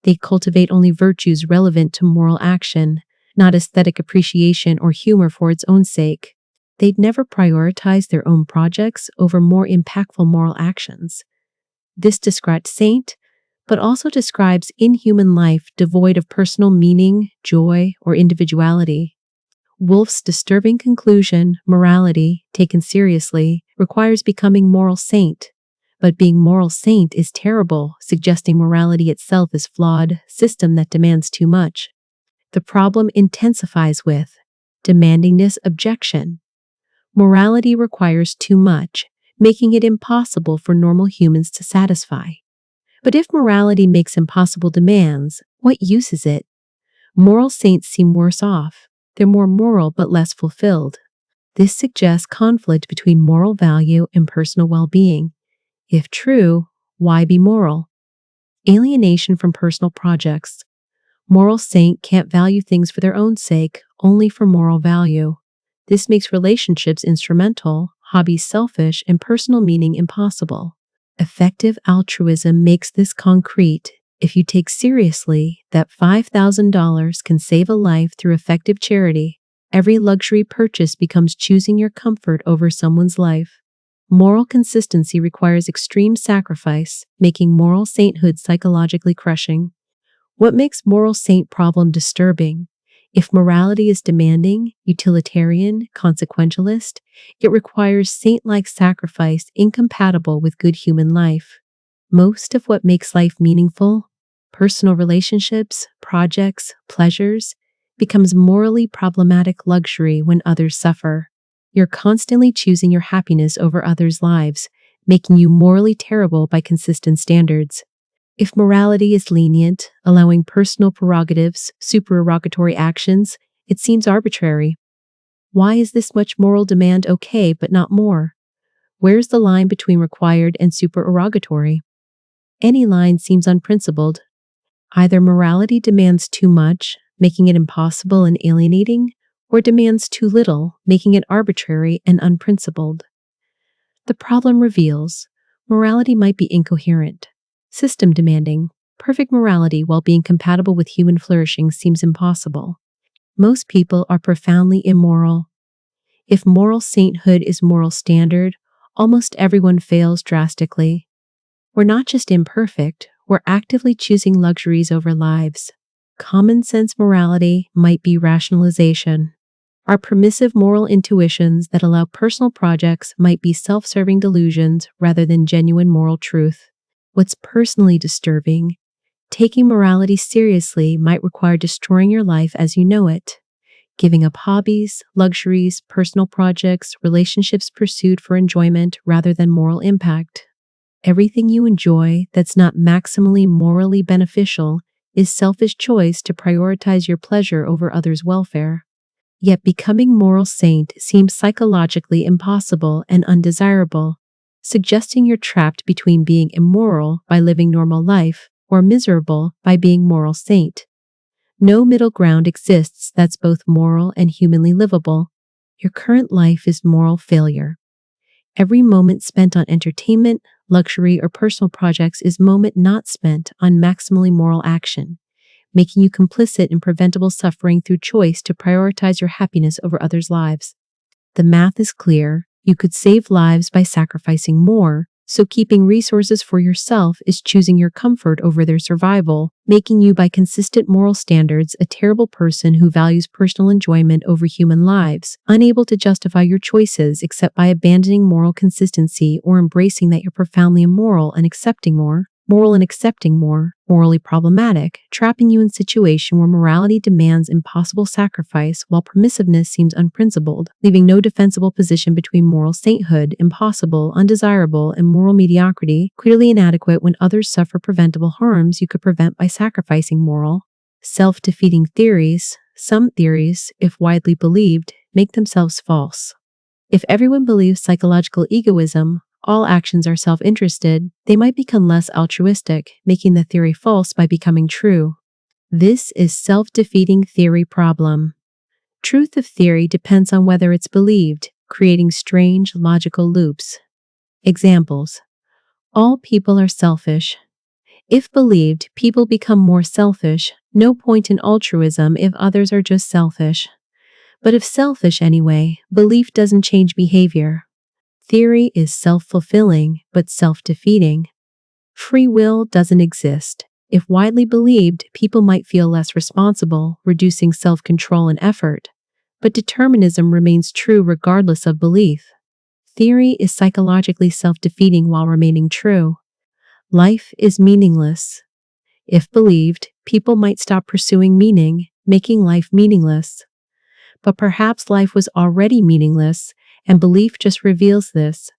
They'd cultivate only virtues relevant to moral action, not aesthetic appreciation or humor for its own sake. They'd never prioritize their own projects over more impactful moral actions. This describes saint, but also describes inhuman life devoid of personal meaning, joy, or individuality. Wolff's disturbing conclusion, morality, taken seriously, requires becoming moral saint. But being moral saint is terrible, suggesting morality itself is flawed, system that demands too much. The problem intensifies with demandingness objection. Morality requires too much, making it impossible for normal humans to satisfy. But if morality makes impossible demands, what use is it? Moral saints seem worse off. They're more moral but less fulfilled. This suggests conflict between moral value and personal well-being. If true, why be moral? Alienation from personal projects. Moral saint can't value things for their own sake, only for moral value. This makes relationships instrumental, hobbies selfish, and personal meaning impossible. Effective altruism makes this concrete. If you take seriously that $5,000 can save a life through effective charity, every luxury purchase becomes choosing your comfort over someone's life. Moral consistency requires extreme sacrifice, making moral sainthood psychologically crushing. What makes moral saint problem disturbing? If morality is demanding, utilitarian, consequentialist, it requires saint-like sacrifice incompatible with good human life. Most of what makes life meaningful, personal relationships, projects, pleasures, becomes morally problematic luxury when others suffer. You're constantly choosing your happiness over others' lives, making you morally terrible by consistent standards. If morality is lenient, allowing personal prerogatives, supererogatory actions, it seems arbitrary. Why is this much moral demand okay but not more? Where's the line between required and supererogatory? Any line seems unprincipled. Either morality demands too much, making it impossible and alienating, or demands too little, making it arbitrary and unprincipled. The problem reveals morality might be incoherent, system demanding. Perfect morality while being compatible with human flourishing seems impossible. Most people are profoundly immoral. If moral sainthood is moral standard, almost everyone fails drastically. We're not just imperfect, we're actively choosing luxuries over lives. Common sense morality might be rationalization. Our permissive moral intuitions that allow personal projects might be self-serving delusions rather than genuine moral truth. What's personally disturbing? Taking morality seriously might require destroying your life as you know it. Giving up hobbies, luxuries, personal projects, relationships pursued for enjoyment rather than moral impact. Everything you enjoy that's not maximally morally beneficial is selfish choice to prioritize your pleasure over others' welfare. Yet becoming moral saint seems psychologically impossible and undesirable, suggesting you're trapped between being immoral by living normal life or miserable by being moral saint. No middle ground exists that's both moral and humanly livable. Your current life is moral failure. Every moment spent on entertainment, luxury, or personal projects is moment not spent on maximally moral action, making you complicit in preventable suffering through choice to prioritize your happiness over others' lives. The math is clear. You could save lives by sacrificing more, so keeping resources for yourself is choosing your comfort over their survival, making you by consistent moral standards a terrible person who values personal enjoyment over human lives, unable to justify your choices except by abandoning moral consistency or embracing that you're profoundly immoral and accepting more. Moral and accepting more, morally problematic, trapping you in a situation where morality demands impossible sacrifice while permissiveness seems unprincipled, leaving no defensible position between moral sainthood, impossible, undesirable, and moral mediocrity, clearly inadequate when others suffer preventable harms you could prevent by sacrificing moral. Self-defeating theories. Some theories, if widely believed, make themselves false. If everyone believes psychological egoism, all actions are self-interested, they might become less altruistic, making the theory false by becoming true. This is self-defeating theory problem. Truth of theory depends on whether it's believed, creating strange logical loops. Examples. All people are selfish. If believed, people become more selfish. No point in altruism if others are just selfish. But if selfish anyway, belief doesn't change behavior. Theory is self-fulfilling, but self-defeating. Free will doesn't exist. If widely believed, people might feel less responsible, reducing self-control and effort. But determinism remains true regardless of belief. Theory is psychologically self-defeating while remaining true. Life is meaningless. If believed, people might stop pursuing meaning, making life meaningless. But perhaps life was already meaningless, and belief just reveals this.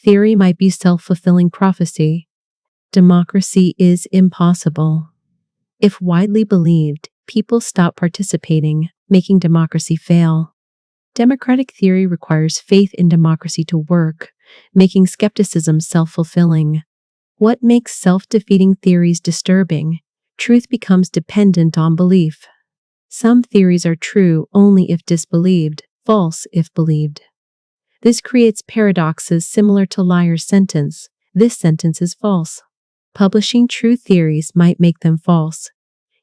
Theory might be self-fulfilling prophecy. Democracy is impossible. If widely believed, people stop participating, making democracy fail. Democratic theory requires faith in democracy to work, making skepticism self-fulfilling. What makes self-defeating theories disturbing? Truth becomes dependent on belief. Some theories are true only if disbelieved, false if believed. This creates paradoxes similar to liar's sentence. This sentence is false. Publishing true theories might make them false.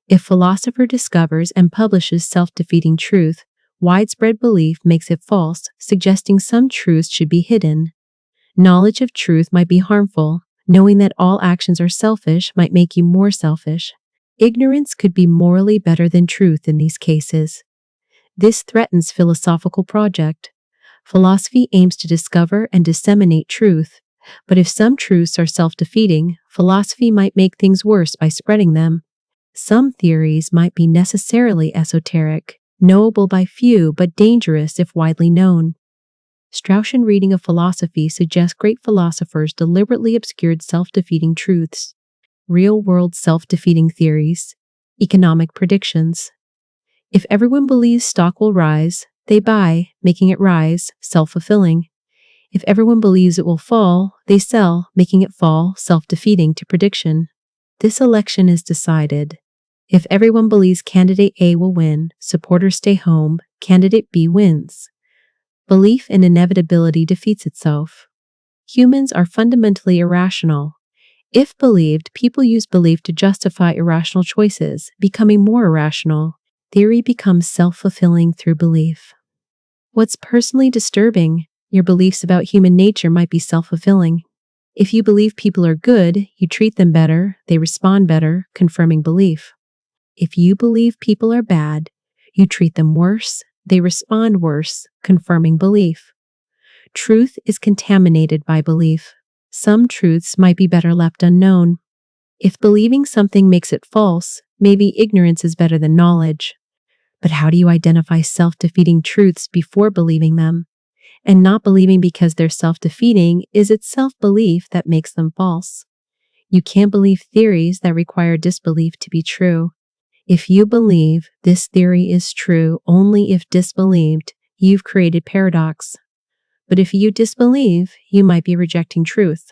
If philosopher discovers and publishes self-defeating truth, widespread belief makes it false, suggesting some truths should be hidden. Knowledge of truth might be harmful. Knowing that all actions are selfish might make you more selfish. Ignorance could be morally better than truth in these cases. This threatens philosophical project. Philosophy aims to discover and disseminate truth, But if some truths are self-defeating, philosophy might make things worse by spreading them. Some theories might be necessarily esoteric, knowable by few but dangerous if widely known. Straussian reading of philosophy suggests great philosophers deliberately obscured self-defeating truths. Real-world self-defeating theories. Economic predictions. If everyone believes stock will rise, they buy, making it rise, self-fulfilling. If everyone believes it will fall, they sell, making it fall, self-defeating to prediction. This election is decided. If everyone believes candidate A will win, supporters stay home, candidate B wins. Belief in inevitability defeats itself. Humans are fundamentally irrational. If believed, people use belief to justify irrational choices, becoming more irrational. Theory becomes self-fulfilling through belief. What's personally disturbing? Your beliefs about human nature might be self-fulfilling. If you believe people are good, you treat them better, they respond better, confirming belief. If you believe people are bad, you treat them worse, they respond worse, confirming belief. Truth is contaminated by belief. Some truths might be better left unknown. If believing something makes it false, maybe ignorance is better than knowledge. But how do you identify self-defeating truths before believing them? And not believing because they're self-defeating is itself belief that makes them false. You can't believe theories that require disbelief to be true. If you believe this theory is true only if disbelieved, you've created paradox. But if you disbelieve, you might be rejecting truth.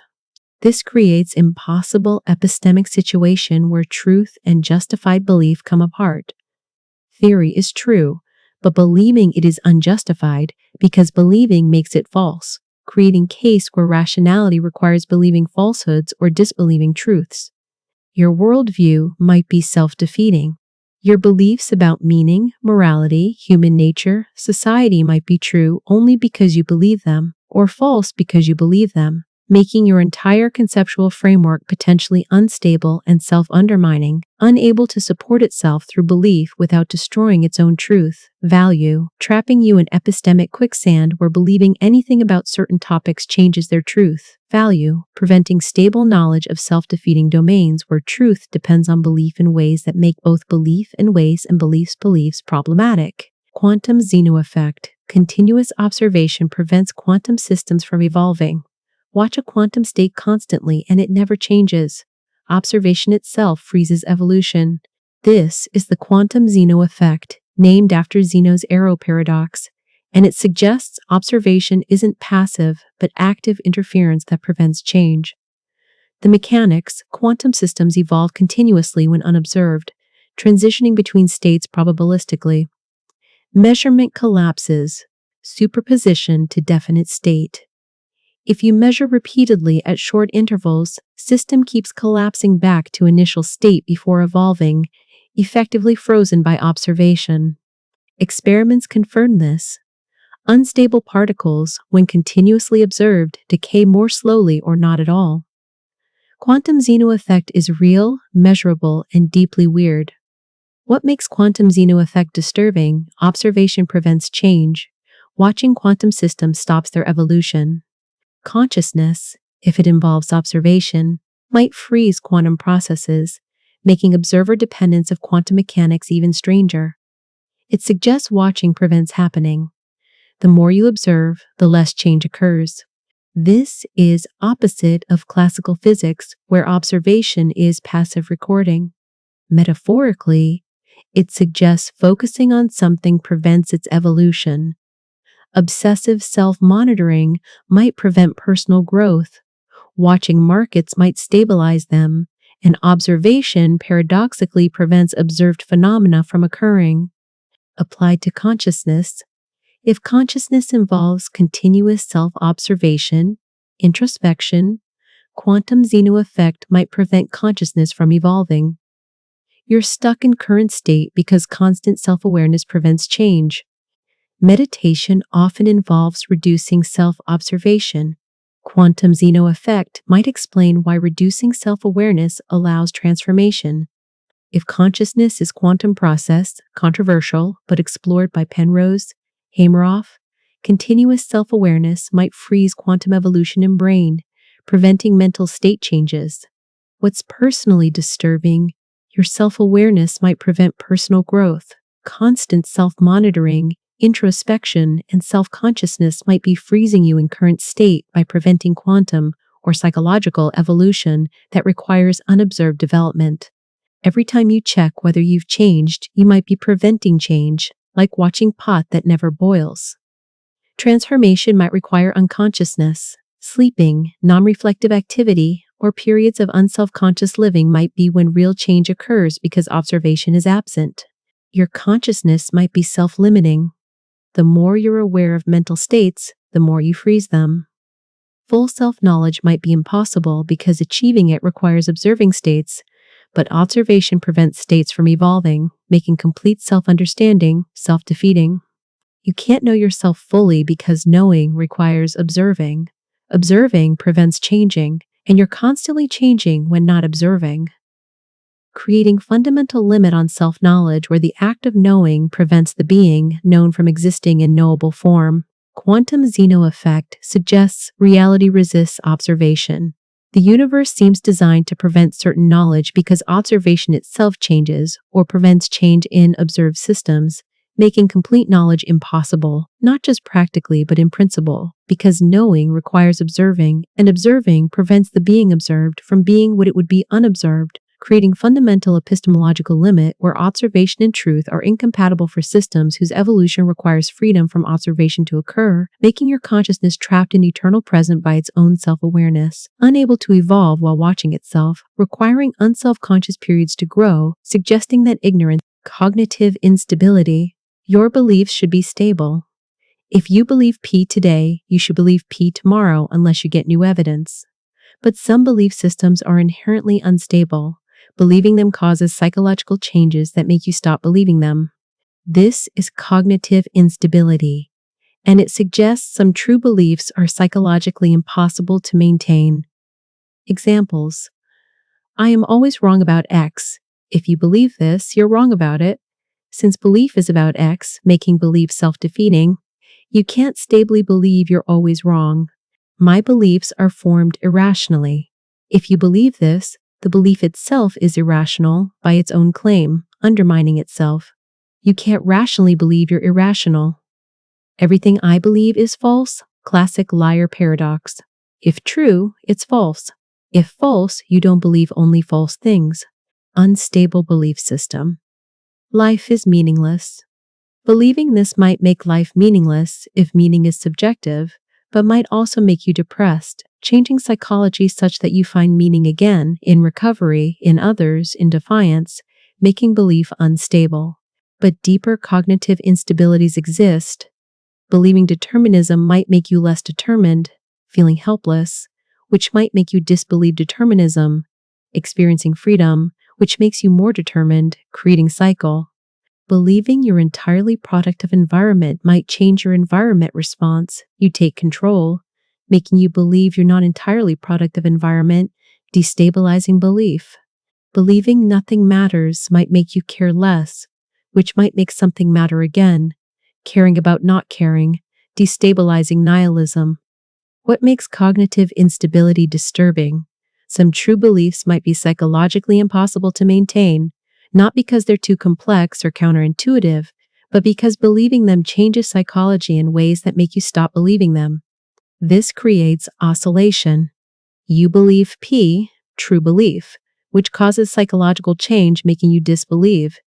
This creates impossible epistemic situation where truth and justified belief come apart. Theory is true, but believing it is unjustified because believing makes it false, creating case where rationality requires believing falsehoods or disbelieving truths. Your worldview might be self-defeating. Your beliefs about meaning, morality, human nature, society might be true only because you believe them, or false because you believe them, making your entire conceptual framework potentially unstable and self-undermining, unable to support itself through belief without destroying its own truth, value, trapping you in epistemic quicksand where believing anything about certain topics changes their truth, value, preventing stable knowledge of self-defeating domains where truth depends on belief in ways that make both belief in ways and beliefs problematic. Quantum Zeno effect. Continuous observation prevents quantum systems from evolving. Watch a quantum state constantly and it never changes. Observation itself freezes evolution. This is the quantum Zeno effect, named after Zeno's arrow paradox, and it suggests observation isn't passive but active interference that prevents change. The mechanics, quantum systems evolve continuously when unobserved, transitioning between states probabilistically. Measurement collapses, superposition to definite state. If you measure repeatedly at short intervals, system keeps collapsing back to initial state before evolving, effectively frozen by observation. Experiments confirm this. Unstable particles, when continuously observed, decay more slowly or not at all. Quantum Zeno effect is real, measurable, and deeply weird. What makes quantum Zeno effect disturbing? Observation prevents change. Watching quantum systems stops their evolution. Consciousness, if it involves observation, might freeze quantum processes, making observer dependence of quantum mechanics even stranger. It suggests watching prevents happening. The more you observe, the less change occurs. This is opposite of classical physics, where observation is passive recording. Metaphorically, it suggests focusing on something prevents its evolution. Obsessive self-monitoring might prevent personal growth. Watching markets might stabilize them, and observation paradoxically prevents observed phenomena from occurring. Applied to consciousness, if consciousness involves continuous self-observation, introspection, quantum Zeno effect might prevent consciousness from evolving. You're stuck in current state because constant self-awareness prevents change. Meditation often involves reducing self-observation. Quantum Zeno effect might explain why reducing self-awareness allows transformation. If consciousness is quantum processed, controversial, but explored by Penrose, Hameroff, continuous self-awareness might freeze quantum evolution in brain, preventing mental state changes. What's personally disturbing? Your self-awareness might prevent personal growth. Constant self-monitoring, introspection, and self-consciousness might be freezing you in current state by preventing quantum or psychological evolution that requires unobserved development. Every time you check whether you've changed, you might be preventing change, like watching pot that never boils. Transformation might require unconsciousness. Sleeping, non-reflective activity, or periods of unself-conscious living might be when real change occurs because observation is absent. Your consciousness might be self-limiting. The more you're aware of mental states, the more you freeze them. Full self-knowledge might be impossible because achieving it requires observing states, but observation prevents states from evolving, making complete self-understanding self-defeating. You can't know yourself fully because knowing requires observing. Observing prevents changing, and you're constantly changing when not observing. Creating fundamental limit on self-knowledge where the act of knowing prevents the being known from existing in knowable form. Quantum Zeno effect suggests reality resists observation. The universe seems designed to prevent certain knowledge because observation itself changes or prevents change in observed systems, making complete knowledge impossible, not just practically but in principle, because knowing requires observing, and observing prevents the being observed from being what it would be unobserved, creating fundamental epistemological limit where observation and truth are incompatible for systems whose evolution requires freedom from observation to occur, making your consciousness trapped in eternal present by its own self-awareness, unable to evolve while watching itself, requiring unself-conscious periods to grow, suggesting that ignorance, cognitive instability. Your beliefs should be stable. If you believe P today, you should believe P tomorrow unless you get new evidence. But some belief systems are inherently unstable. Believing them causes psychological changes that make you stop believing them. This is cognitive instability, and it suggests some true beliefs are psychologically impossible to maintain. Examples: I am always wrong about X. If you believe this, you're wrong about it. Since belief is about X, making belief self-defeating, you can't stably believe you're always wrong. My beliefs are formed irrationally. If you believe this, the belief itself is irrational by its own claim, undermining itself. You can't rationally believe you're irrational. Everything I believe is false, classic liar paradox. If true, it's false. If false, you don't believe only false things. Unstable belief system. Life is meaningless. Believing this might make life meaningless if meaning is subjective, but might also make you depressed, changing psychology such that you find meaning again, in recovery, in others, in defiance, making belief unstable. But deeper cognitive instabilities exist. Believing determinism might make you less determined, feeling helpless, which might make you disbelieve determinism, experiencing freedom, which makes you more determined, creating cycle. Believing you're entirely product of environment might change your environment response. You take control, making you believe you're not entirely product of environment, destabilizing belief. Believing nothing matters might make you care less, which might make something matter again. Caring about not caring, destabilizing nihilism. What makes cognitive instability disturbing? Some true beliefs might be psychologically impossible to maintain, not because they're too complex or counterintuitive, but because believing them changes psychology in ways that make you stop believing them. This creates oscillation. You believe P, true belief, which causes psychological change making you disbelieve.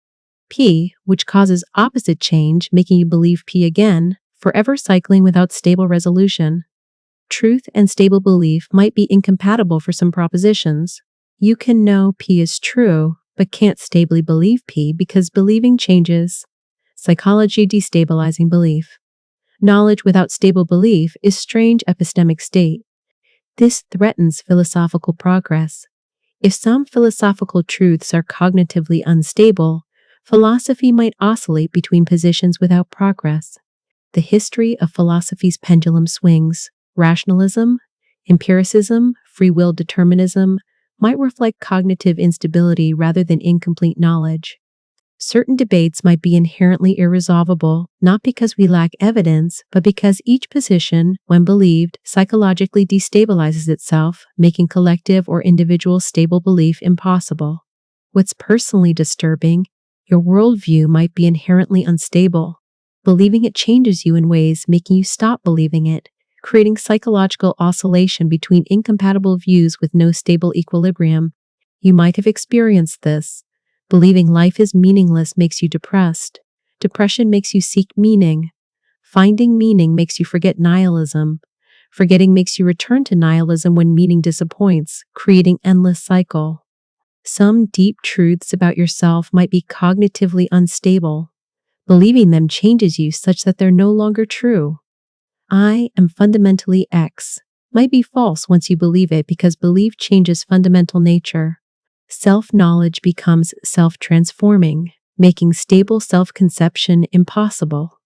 P, which causes opposite change making you believe P again, forever cycling without stable resolution. Truth and stable belief might be incompatible for some propositions. You can know P is true, but can't stably believe P because believing changes. Psychology destabilizing belief. Knowledge without stable belief is strange epistemic state. This threatens philosophical progress. If some philosophical truths are cognitively unstable, philosophy might oscillate between positions without progress. The history of philosophy's pendulum swings. Rationalism, empiricism, free will determinism might reflect cognitive instability rather than incomplete knowledge. Certain debates might be inherently irresolvable, not because we lack evidence, but because each position, when believed, psychologically destabilizes itself, making collective or individual stable belief impossible. What's personally disturbing? Your worldview might be inherently unstable. Believing it changes you in ways making you stop believing it, creating psychological oscillation between incompatible views with no stable equilibrium. You might have experienced this. Believing life is meaningless makes you depressed. Depression makes you seek meaning. Finding meaning makes you forget nihilism. Forgetting makes you return to nihilism when meaning disappoints, creating endless cycle. Some deep truths about yourself might be cognitively unstable. Believing them changes you such that they're no longer true. I am fundamentally X might be false once you believe it because belief changes fundamental nature. Self-knowledge becomes self-transforming, making stable self-conception impossible.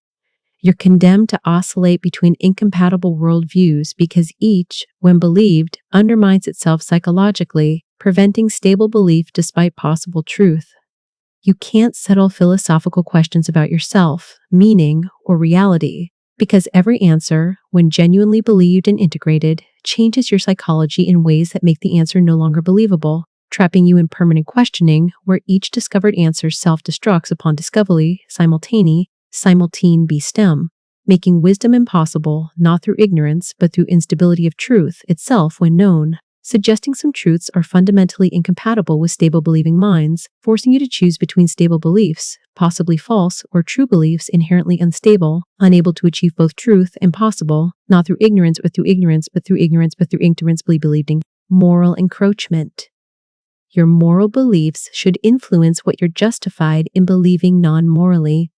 You're condemned to oscillate between incompatible worldviews because each, when believed, undermines itself psychologically, preventing stable belief despite possible truth. You can't settle philosophical questions about yourself, meaning, or reality, because every answer, when genuinely believed and integrated, changes your psychology in ways that make the answer no longer believable, trapping you in permanent questioning, where each discovered answer self-destructs upon discovery, simultane be stem, making wisdom impossible, not through ignorance, but through instability of truth itself when known. Suggesting some truths are fundamentally incompatible with stable believing minds, forcing you to choose between stable beliefs, possibly false, or true beliefs inherently unstable, unable to achieve both truth and possible, not through ignorance but through ignorance, but through ignorance but through ignorance believing. Moral encroachment. Your moral beliefs should influence what you're justified in believing non-morally.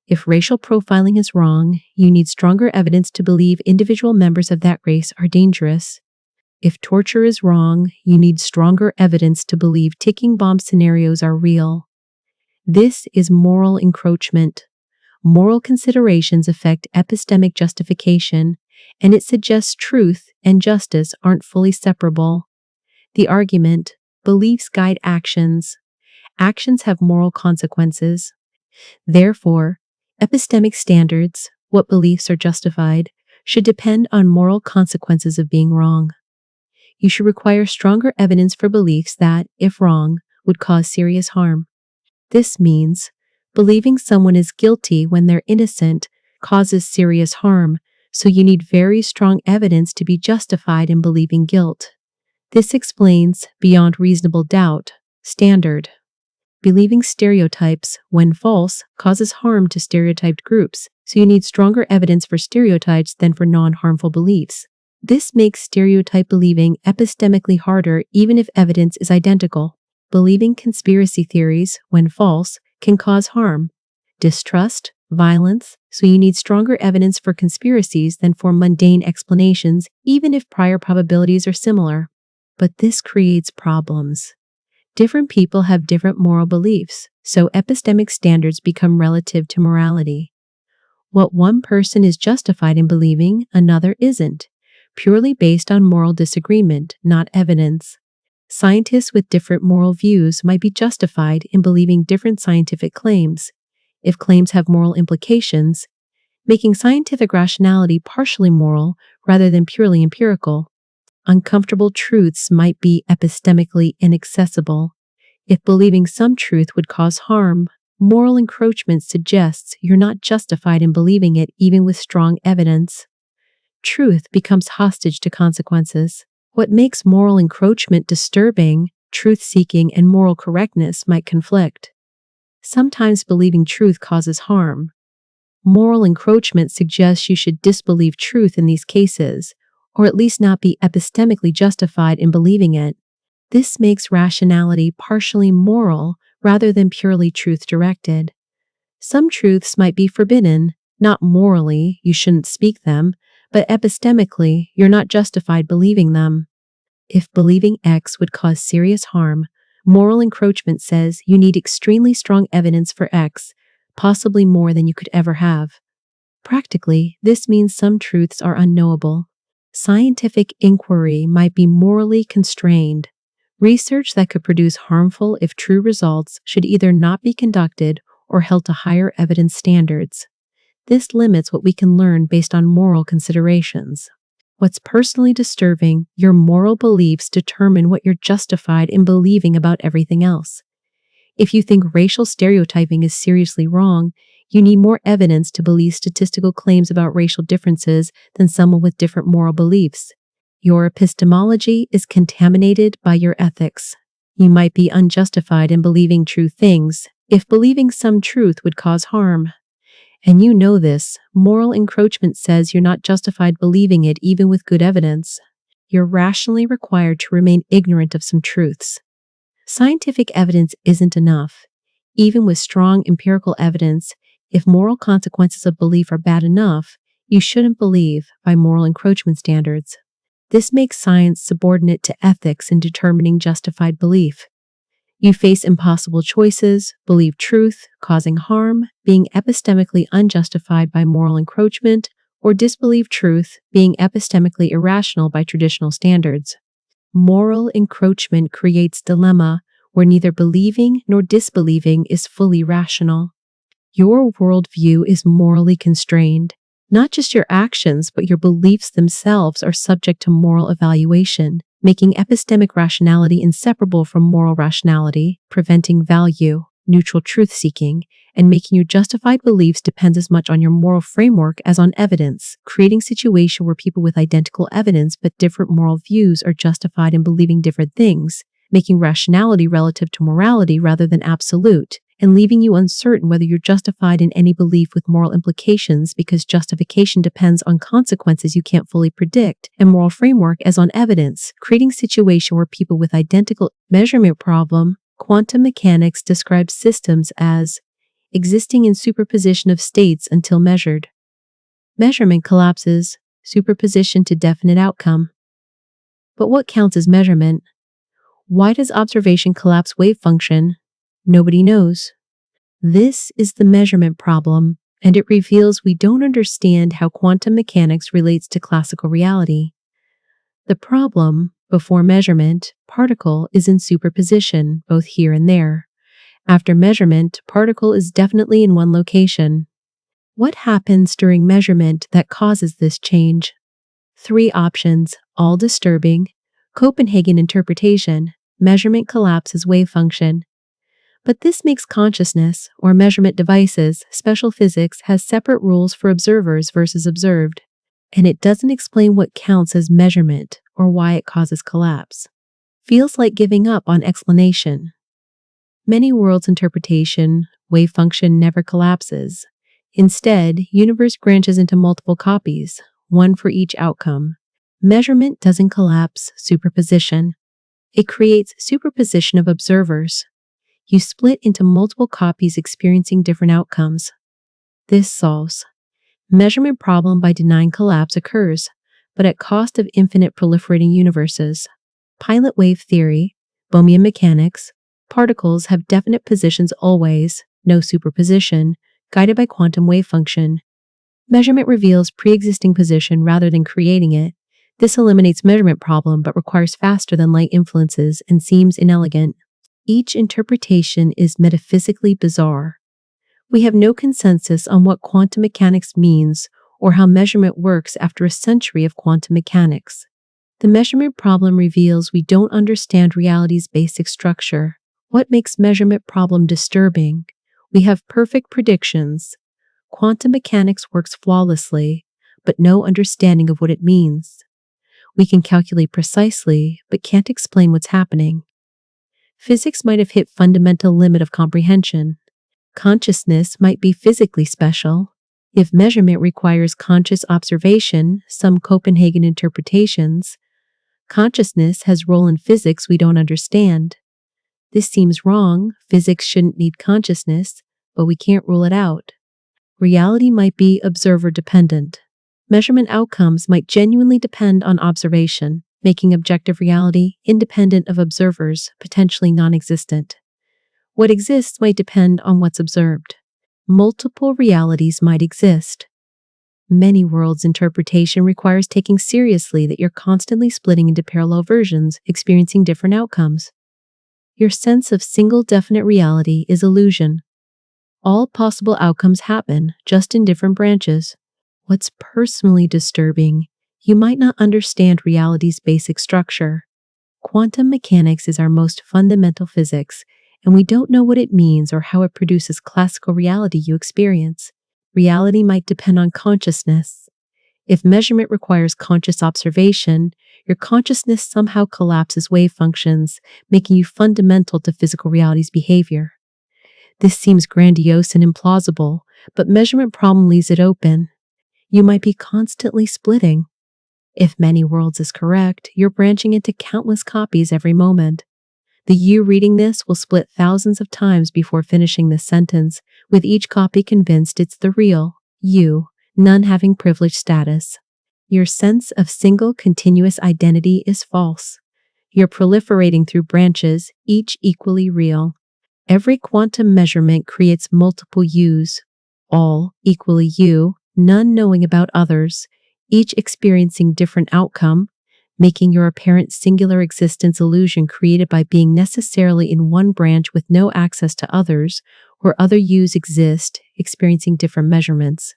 If racial profiling is wrong, you need stronger evidence to believe individual members of that race are dangerous. If torture is wrong, you need stronger evidence to believe ticking bomb scenarios are real. This is moral encroachment. Moral considerations affect epistemic justification, and it suggests truth and justice aren't fully separable. The argument: beliefs guide actions. Actions have moral consequences. Therefore, epistemic standards, what beliefs are justified, should depend on moral consequences of being wrong. You should require stronger evidence for beliefs that, if wrong, would cause serious harm. This means believing someone is guilty when they're innocent causes serious harm, so you need very strong evidence to be justified in believing guilt. This explains, beyond reasonable doubt, standard. Believing stereotypes, when false, causes harm to stereotyped groups, so you need stronger evidence for stereotypes than for non-harmful beliefs. This makes stereotype believing epistemically harder even if evidence is identical. Believing conspiracy theories, when false, can cause harm, distrust, violence, so you need stronger evidence for conspiracies than for mundane explanations, even if prior probabilities are similar. But this creates problems. Different people have different moral beliefs, so epistemic standards become relative to morality. What one person is justified in believing, another isn't, purely based on moral disagreement, not evidence. Scientists with different moral views might be justified in believing different scientific claims, if claims have moral implications, making scientific rationality partially moral rather than purely empirical. Uncomfortable truths might be epistemically inaccessible. If believing some truth would cause harm, moral encroachment suggests you're not justified in believing it even with strong evidence. Truth becomes hostage to consequences. What makes moral encroachment disturbing, truth-seeking and moral correctness might conflict. Sometimes believing truth causes harm. Moral encroachment suggests you should disbelieve truth in these cases, or at least not be epistemically justified in believing it. This makes rationality partially moral rather than purely truth-directed. Some truths might be forbidden, not morally, you shouldn't speak them, but epistemically, you're not justified believing them. If believing X would cause serious harm, moral encroachment says you need extremely strong evidence for X, possibly more than you could ever have. Practically, this means some truths are unknowable. Scientific inquiry might be morally constrained. Research that could produce harmful, if true, results should either not be conducted or held to higher evidence standards. This limits what we can learn based on moral considerations. What's personally disturbing, your moral beliefs determine what you're justified in believing about everything else. If you think racial stereotyping is seriously wrong, you need more evidence to believe statistical claims about racial differences than someone with different moral beliefs. Your epistemology is contaminated by your ethics. You might be unjustified in believing true things if believing some truth would cause harm. And you know this. Moral encroachment says you're not justified believing it even with good evidence. You're rationally required to remain ignorant of some truths. Scientific evidence isn't enough. Even with strong empirical evidence, if moral consequences of belief are bad enough, you shouldn't believe by moral encroachment standards. This makes science subordinate to ethics in determining justified belief. You face impossible choices, believe truth, causing harm, being epistemically unjustified by moral encroachment, or disbelieve truth, being epistemically irrational by traditional standards. Moral encroachment creates dilemma where neither believing nor disbelieving is fully rational. Your worldview is morally constrained. Not just your actions, but your beliefs themselves are subject to moral evaluation, making epistemic rationality inseparable from moral rationality, preventing value, neutral truth-seeking, and making your justified beliefs depend as much on your moral framework as on evidence, creating a situation where people with identical evidence but different moral views are justified in believing different things, making rationality relative to morality rather than absolute, and leaving you uncertain whether you're justified in any belief with moral implications because justification depends on consequences you can't fully predict, and moral framework as on evidence, creating a situation where people with identical measurement problem. Quantum mechanics describes systems as existing in superposition of states until measured. Measurement collapses, superposition to definite outcome. But what counts as measurement? Why does observation collapse wave function? Nobody knows. This is the measurement problem, and it reveals we don't understand how quantum mechanics relates to classical reality. The problem, before measurement, particle is in superposition, both here and there. After measurement, particle is definitely in one location. What happens during measurement that causes this change? 3 options, all disturbing. Copenhagen interpretation, measurement collapses wave function. But this makes consciousness, or measurement devices, special physics has separate rules for observers versus observed. And it doesn't explain what counts as measurement or why it causes collapse. Feels like giving up on explanation. Many worlds' interpretation, wave function never collapses. Instead, universe branches into multiple copies, one for each outcome. Measurement doesn't collapse superposition. It creates superposition of observers. You split into multiple copies experiencing different outcomes. This solves measurement problem by denying collapse occurs, but at cost of infinite proliferating universes. Pilot wave theory, Bohmian mechanics, particles have definite positions always, no superposition, guided by quantum wave function. Measurement reveals pre-existing position rather than creating it. This eliminates measurement problem but requires faster than light influences and seems inelegant. Each interpretation is metaphysically bizarre. We have no consensus on what quantum mechanics means or how measurement works after a century of quantum mechanics. The measurement problem reveals we don't understand reality's basic structure. What makes measurement problem disturbing? We have perfect predictions. Quantum mechanics works flawlessly, but no understanding of what it means. We can calculate precisely, but can't explain what's happening. Physics might have hit fundamental limit of comprehension. Consciousness might be physically special. If measurement requires conscious observation, some Copenhagen interpretations, consciousness has role in physics we don't understand. This seems wrong. Physics shouldn't need consciousness, but we can't rule it out. Reality might be observer-dependent. Measurement outcomes might genuinely depend on observation, making objective reality independent of observers, potentially non-existent. What exists might depend on what's observed. Multiple realities might exist. Many worlds interpretation requires taking seriously that you're constantly splitting into parallel versions, experiencing different outcomes. Your sense of single definite reality is illusion. All possible outcomes happen, just in different branches. What's personally disturbing, you might not understand reality's basic structure. Quantum mechanics is our most fundamental physics, and we don't know what it means or how it produces classical reality you experience. Reality might depend on consciousness. If measurement requires conscious observation, your consciousness somehow collapses wave functions, making you fundamental to physical reality's behavior. This seems grandiose and implausible, but measurement problem leaves it open. You might be constantly splitting. If many worlds is correct, you're branching into countless copies every moment. The you reading this will split thousands of times before finishing this sentence, with each copy convinced it's the real you, none having privileged status. Your sense of single continuous identity is false. You're proliferating through branches, each equally real. Every quantum measurement creates multiple yous, all equally you, none knowing about others, each experiencing different outcome, making your apparent singular existence illusion created by being necessarily in one branch with no access to others, where other yous exist, experiencing different measurements.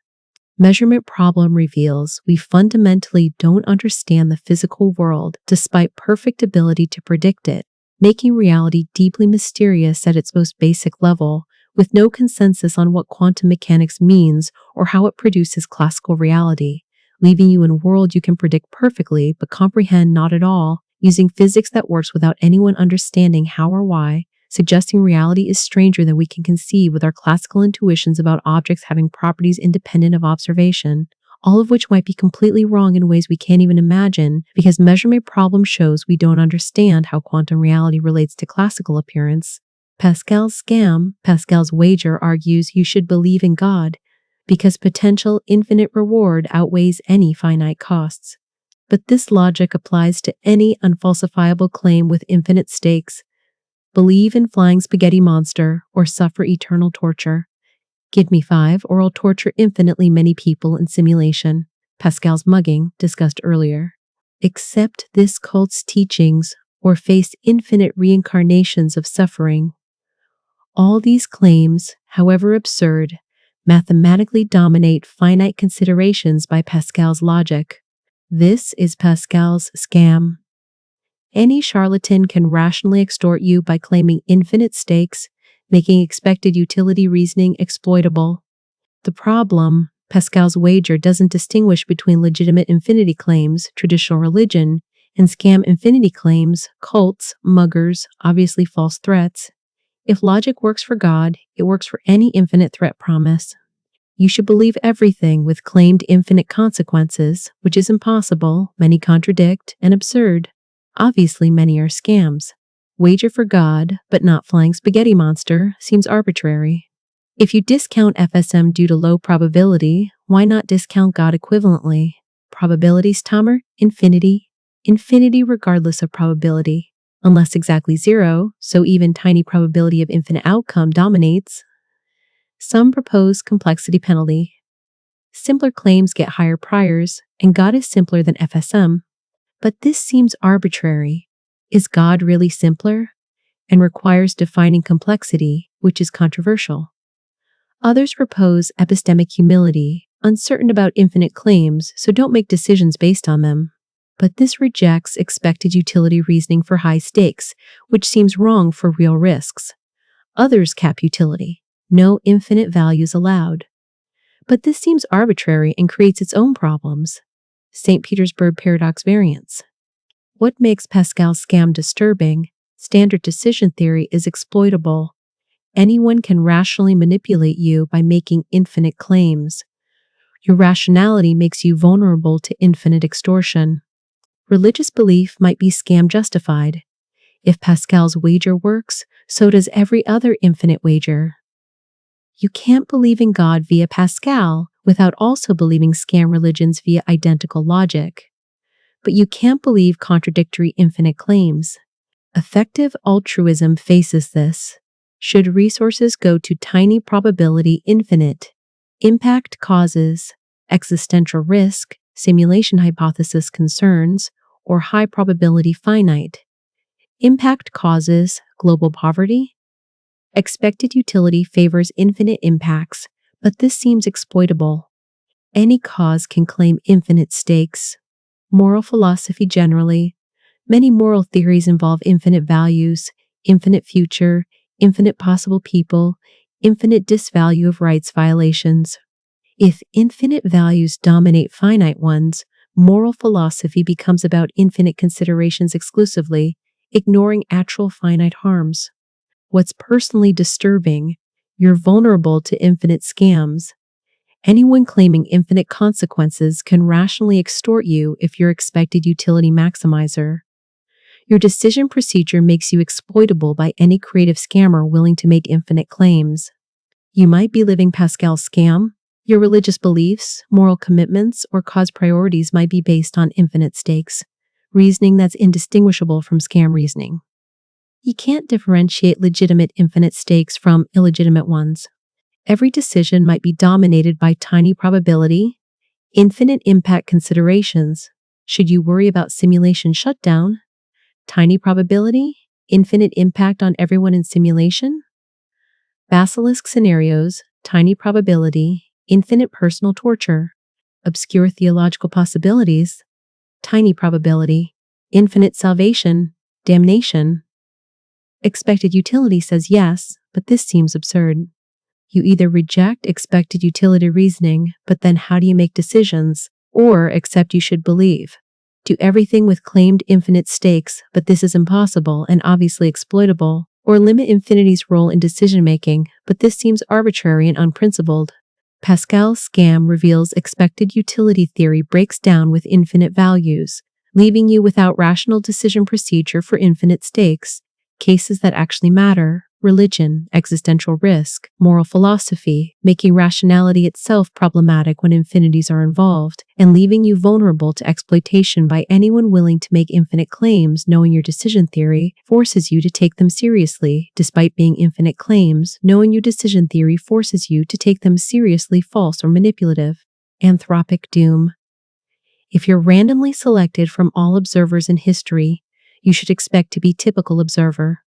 Measurement problem reveals we fundamentally don't understand the physical world despite perfect ability to predict it, making reality deeply mysterious at its most basic level, with no consensus on what quantum mechanics means or how it produces classical reality, leaving you in a world you can predict perfectly but comprehend not at all, using physics that works without anyone understanding how or why, suggesting reality is stranger than we can conceive with our classical intuitions about objects having properties independent of observation, all of which might be completely wrong in ways we can't even imagine, because measurement problem shows we don't understand how quantum reality relates to classical appearance. Pascal's scam, Pascal's wager, argues you should believe in God, because potential infinite reward outweighs any finite costs. But this logic applies to any unfalsifiable claim with infinite stakes. Believe in flying spaghetti monster or suffer eternal torture. Give me 5 or I'll torture infinitely many people in simulation. Pascal's mugging, discussed earlier. Accept this cult's teachings or face infinite reincarnations of suffering. All these claims, however absurd, mathematically dominate finite considerations by Pascal's logic. This is Pascal's scam. Any charlatan can rationally extort you by claiming infinite stakes, making expected utility reasoning exploitable. The problem, Pascal's wager doesn't distinguish between legitimate infinity claims, traditional religion, and scam infinity claims, cults, muggers, obviously false threats. If logic works for God, it works for any infinite threat promise. You should believe everything with claimed infinite consequences, which is impossible, many contradict, and absurd. Obviously, many are scams. Wager for God, but not flying spaghetti monster, seems arbitrary. If you discount FSM due to low probability, why not discount God equivalently? Probabilities, Tamer? Infinity. Infinity regardless of probability. Unless exactly 0, so even tiny probability of infinite outcome dominates. Some propose complexity penalty. Simpler claims get higher priors, and God is simpler than FSM. But this seems arbitrary. Is God really simpler? And requires defining complexity, which is controversial. Others propose epistemic humility, uncertain about infinite claims, so don't make decisions based on them. But this rejects expected utility reasoning for high stakes, which seems wrong for real risks. Others cap utility. No infinite values allowed. But this seems arbitrary and creates its own problems. St. Petersburg paradox variance. What makes Pascal's scam disturbing? Standard decision theory is exploitable. Anyone can rationally manipulate you by making infinite claims. Your rationality makes you vulnerable to infinite extortion. Religious belief might be scam justified. If Pascal's wager works, so does every other infinite wager. You can't believe in God via Pascal without also believing scam religions via identical logic. But you can't believe contradictory infinite claims. Effective altruism faces this. Should resources go to tiny probability infinite? Impact causes. existential risk, simulation hypothesis concerns, or high probability finite. Impact causes global poverty. Expected utility favors infinite impacts, but this seems exploitable. Any cause can claim infinite stakes. Moral philosophy generally. Many moral theories involve infinite values, infinite future, infinite possible people, infinite disvalue of rights violations. If infinite values dominate finite ones, moral philosophy becomes about infinite considerations exclusively, ignoring actual finite harms. What's personally disturbing? You're vulnerable to infinite scams. Anyone claiming infinite consequences can rationally extort you if you're expected utility maximizer. Your decision procedure makes you exploitable by any creative scammer willing to make infinite claims. You might be living Pascal's scam. Your religious beliefs, moral commitments, or cause priorities might be based on infinite stakes, reasoning that's indistinguishable from scam reasoning. You can't differentiate legitimate infinite stakes from illegitimate ones. Every decision might be dominated by tiny probability, infinite impact considerations. Should you worry about simulation shutdown? Tiny probability, infinite impact on everyone in simulation? Basilisk scenarios, tiny probability, infinite personal torture. Obscure theological possibilities, tiny probability, infinite salvation, damnation. Expected utility says yes, but this seems absurd. You either reject expected utility reasoning, but then how do you make decisions? Or accept you should believe. Do everything with claimed infinite stakes, but this is impossible and obviously exploitable. Or limit infinity's role in decision-making, but this seems arbitrary and unprincipled. Pascal's scam reveals expected utility theory breaks down with infinite values, leaving you without rational decision procedure for infinite stakes, cases that actually matter, religion, existential risk, moral philosophy, making rationality itself problematic when infinities are involved, and leaving you vulnerable to exploitation by anyone willing to make infinite claims. Knowing your decision theory forces you to take them seriously, despite being infinite claims. Knowing your decision theory forces you to take them seriously, false or manipulative. Anthropic doom. If you're randomly selected from all observers in history, you should expect to be typical observer.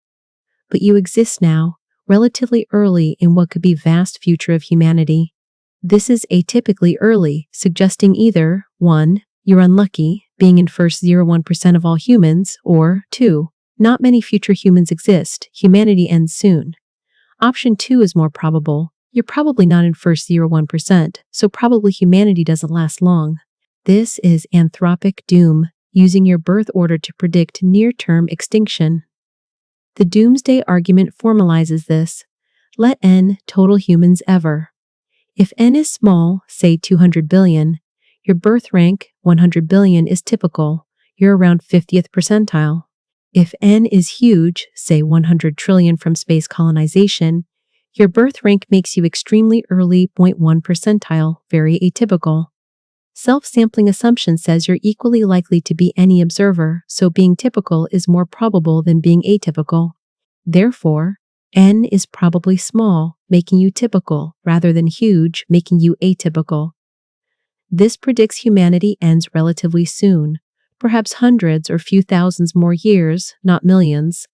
But you exist now, relatively early in what could be vast future of humanity. This is atypically early, suggesting either 1. You're unlucky, being in first 0.1% of all humans, or 2. Not many future humans exist, humanity ends soon. Option 2 is more probable. You're probably not in first 0.1%, so probably humanity doesn't last long. This is anthropic doom, using your birth order to predict near-term extinction. The doomsday argument formalizes this. Let n total humans ever. If n is small, say 200 billion, your birth rank, 100 billion, is typical. You're around 50th percentile. If n is huge, say 100 trillion from space colonization, your birth rank makes you extremely early, 0.1 percentile, very atypical. Self-sampling assumption says you're equally likely to be any observer, so being typical is more probable than being atypical. Therefore, n is probably small, making you typical, rather than huge, making you atypical. This predicts humanity ends relatively soon, perhaps hundreds or few thousands more years, not millions.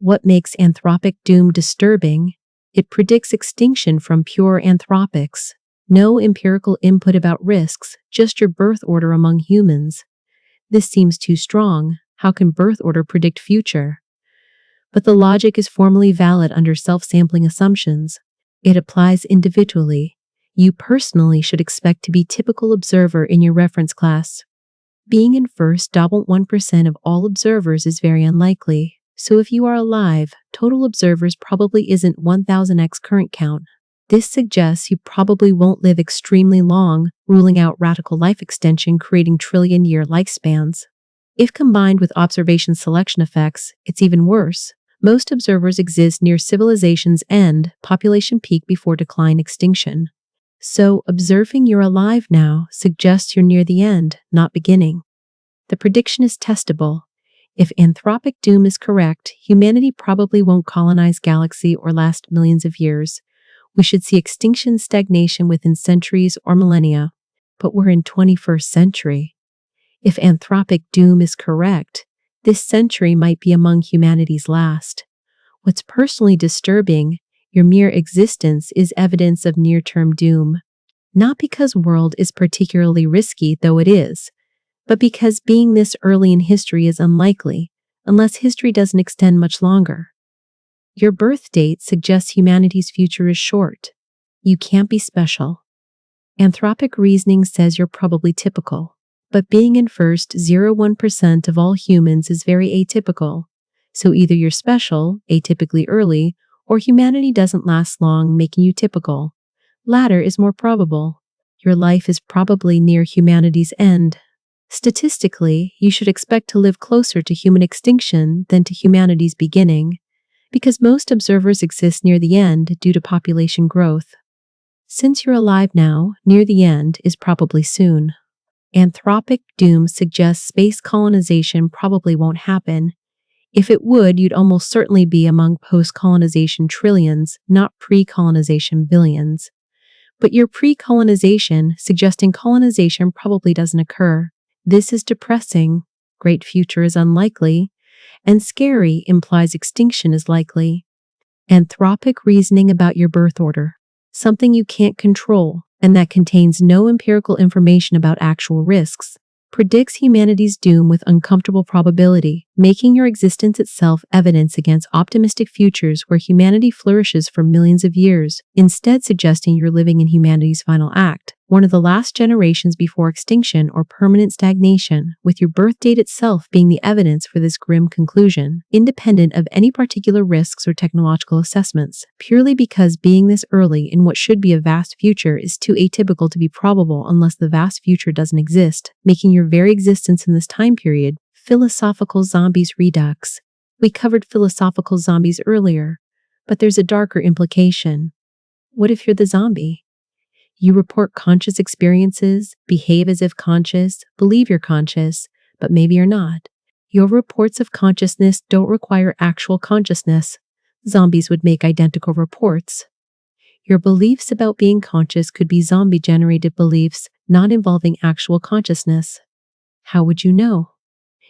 What makes anthropic doom disturbing? It predicts extinction from pure anthropics. No empirical input about risks, just your birth order among humans. This seems too strong. How can birth order predict future? But the logic is formally valid under self-sampling assumptions. It applies individually. You personally should expect to be typical observer in your reference class. Being in first 0.1% of all observers is very unlikely. So if you are alive, total observers probably isn't 1000x current count. This suggests you probably won't live extremely long, ruling out radical life extension creating trillion-year lifespans. If combined with observation selection effects, it's even worse. Most observers exist near civilization's end, population peak before decline extinction. So, observing you're alive now suggests you're near the end, not beginning. The prediction is testable. If anthropic doom is correct, humanity probably won't colonize galaxy or last millions of years. We should see extinction stagnation within centuries or millennia. but we're in 21st century. If anthropic doom is correct, this century might be among humanity's last. What's personally disturbing, your mere existence is evidence of near-term doom. Not because world is particularly risky, though it is, but because being this early in history is unlikely, unless history doesn't extend much longer. Your birth date suggests humanity's future is short. You can't be special. Anthropic reasoning says you're probably typical, but being in first 0.01% of all humans is very atypical. So either you're special, atypically early, or humanity doesn't last long, making you typical. Latter is more probable. Your life is probably near humanity's end. Statistically, you should expect to live closer to human extinction than to humanity's beginning, because most observers exist near the end due to population growth. Since you're alive now, near the end is probably soon. Anthropic doom suggests space colonization probably won't happen. If it would, you'd almost certainly be among post-colonization trillions, not pre-colonization billions. But you're pre-colonization, suggesting colonization probably doesn't occur. This is depressing. Great future is unlikely. And scary implies extinction is likely. Anthropic reasoning about your birth order, something you can't control, and that contains no empirical information about actual risks, predicts humanity's doom with uncomfortable probability, making your existence itself evidence against optimistic futures where humanity flourishes for millions of years, instead suggesting you're living in humanity's final act, one of the last generations before extinction or permanent stagnation, with your birth date itself being the evidence for this grim conclusion, independent of any particular risks or technological assessments, purely because being this early in what should be a vast future is too atypical to be probable unless the vast future doesn't exist, making your very existence in this time period philosophical zombies redux. We covered philosophical zombies earlier, but there's a darker implication. What if you're the zombie? You report conscious experiences, behave as if conscious, believe you're conscious, but maybe you're not. Your reports of consciousness don't require actual consciousness. Zombies would make identical reports. Your beliefs about being conscious could be zombie-generated beliefs, not involving actual consciousness. How would you know?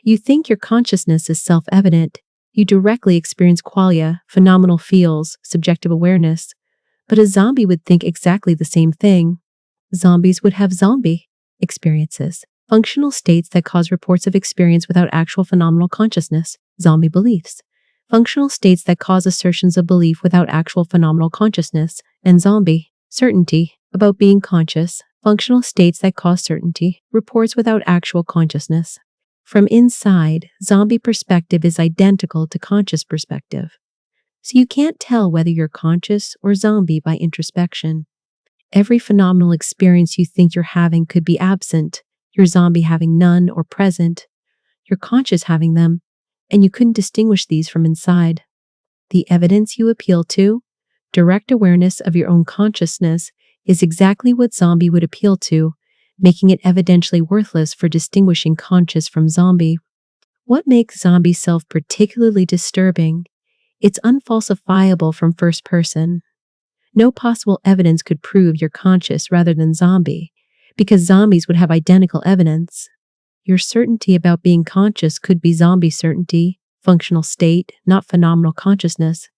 You think your consciousness is self-evident. You directly experience qualia, phenomenal feels, subjective awareness. But a zombie would think exactly the same thing. Zombies would have zombie experiences, functional states that cause reports of experience without actual phenomenal consciousness, zombie beliefs, functional states that cause assertions of belief without actual phenomenal consciousness, and zombie certainty about being conscious, functional states that cause certainty, reports without actual consciousness. From inside, zombie perspective is identical to conscious perspective. So you can't tell whether you're conscious or zombie by introspection. Every phenomenal experience you think you're having could be absent, your zombie having none, or present, your conscious having them, and you couldn't distinguish these from inside. The evidence you appeal to, direct awareness of your own consciousness, is exactly what zombie would appeal to, making it evidentially worthless for distinguishing conscious from zombie. What makes zombie self particularly disturbing? It's unfalsifiable from first person. No possible evidence could prove you're conscious rather than zombie, because zombies would have identical evidence. Your certainty about being conscious could be zombie certainty, functional state, not phenomenal consciousness.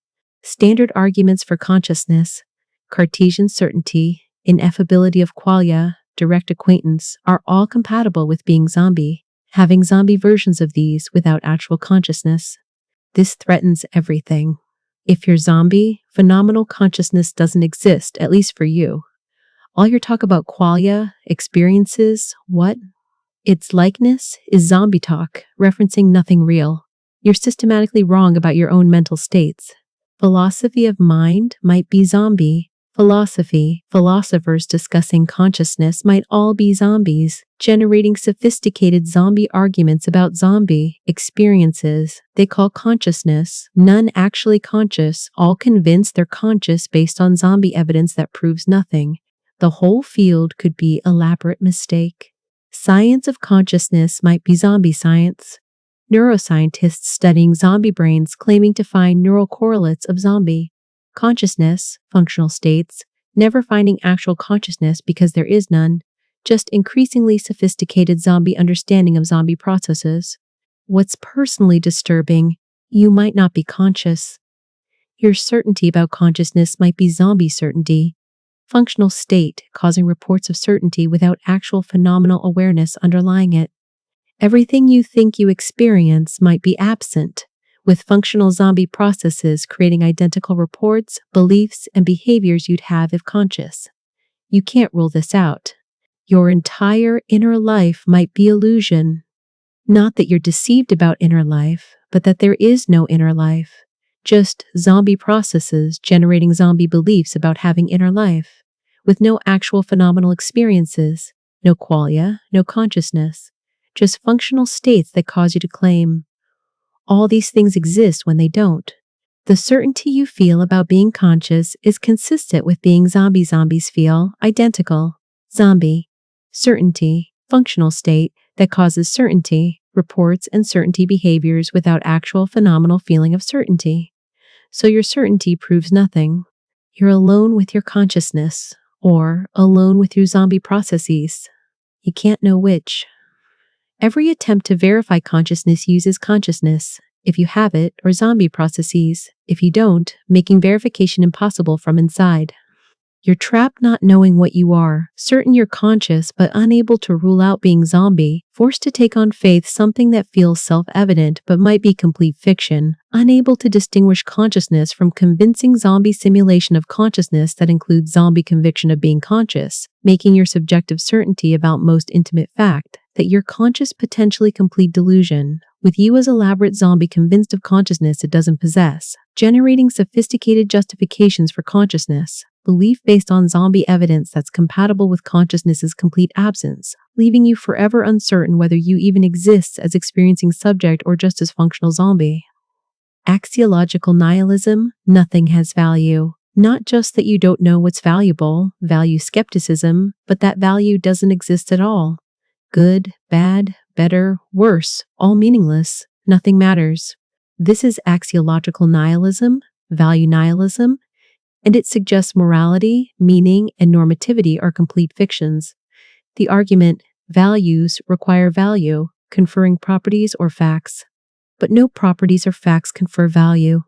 Standard arguments for consciousness, Cartesian certainty, ineffability of qualia, direct acquaintance, are all compatible with being zombie, having zombie versions of these without actual consciousness. This threatens everything. If you're zombie, phenomenal consciousness doesn't exist, at least for you. All your talk about qualia, experiences, what? Its likeness is zombie talk, referencing nothing real. You're systematically wrong about your own mental states. Philosophy of mind might be zombie. Philosophers discussing consciousness might all be zombies, generating sophisticated zombie arguments about zombie experiences they call consciousness, none actually conscious, all convinced they're conscious based on zombie evidence that proves nothing. The whole field could be elaborate mistake. Science of consciousness might be zombie science. Neuroscientists studying zombie brains claiming to find neural correlates of zombie consciousness, functional states, never finding actual consciousness because there is none, just increasingly sophisticated zombie understanding of zombie processes. What's personally disturbing, you might not be conscious. Your certainty about consciousness might be zombie certainty, functional state causing reports of certainty without actual phenomenal awareness underlying it. Everything you think you experience might be absent, with functional zombie processes creating identical reports, beliefs, and behaviors you'd have if conscious. You can't rule this out. Your entire inner life might be illusion. Not that you're deceived about inner life, but that there is no inner life. Just zombie processes generating zombie beliefs about having inner life, with no actual phenomenal experiences, no qualia, no consciousness, just functional states that cause you to claim all these things exist when they don't. The certainty you feel about being conscious is consistent with being zombie. Zombies feel identical. Zombie, certainty, functional state that causes certainty, reports and certainty behaviors without actual phenomenal feeling of certainty. So your certainty proves nothing. You're alone with your consciousness, or alone with your zombie processes. You can't know which. Every attempt to verify consciousness uses consciousness, if you have it, or zombie processes, if you don't, making verification impossible from inside. You're trapped not knowing what you are, certain you're conscious but unable to rule out being zombie, forced to take on faith something that feels self-evident but might be complete fiction, unable to distinguish consciousness from convincing zombie simulation of consciousness that includes zombie conviction of being conscious, making your subjective certainty about most intimate fact, that you're conscious potentially complete delusion, with you as elaborate zombie convinced of consciousness it doesn't possess, generating sophisticated justifications for consciousness. Belief based on zombie evidence that's compatible with consciousness's complete absence, leaving you forever uncertain whether you even exist as experiencing subject or just as functional zombie. Axiological nihilism, nothing has value. Not just that you don't know what's valuable, value skepticism, but that value doesn't exist at all. Good, bad, better, worse, all meaningless, nothing matters. This is axiological nihilism, value nihilism, and it suggests morality, meaning, and normativity are complete fictions. The argument, values require value, conferring properties or facts. But no properties or facts confer value.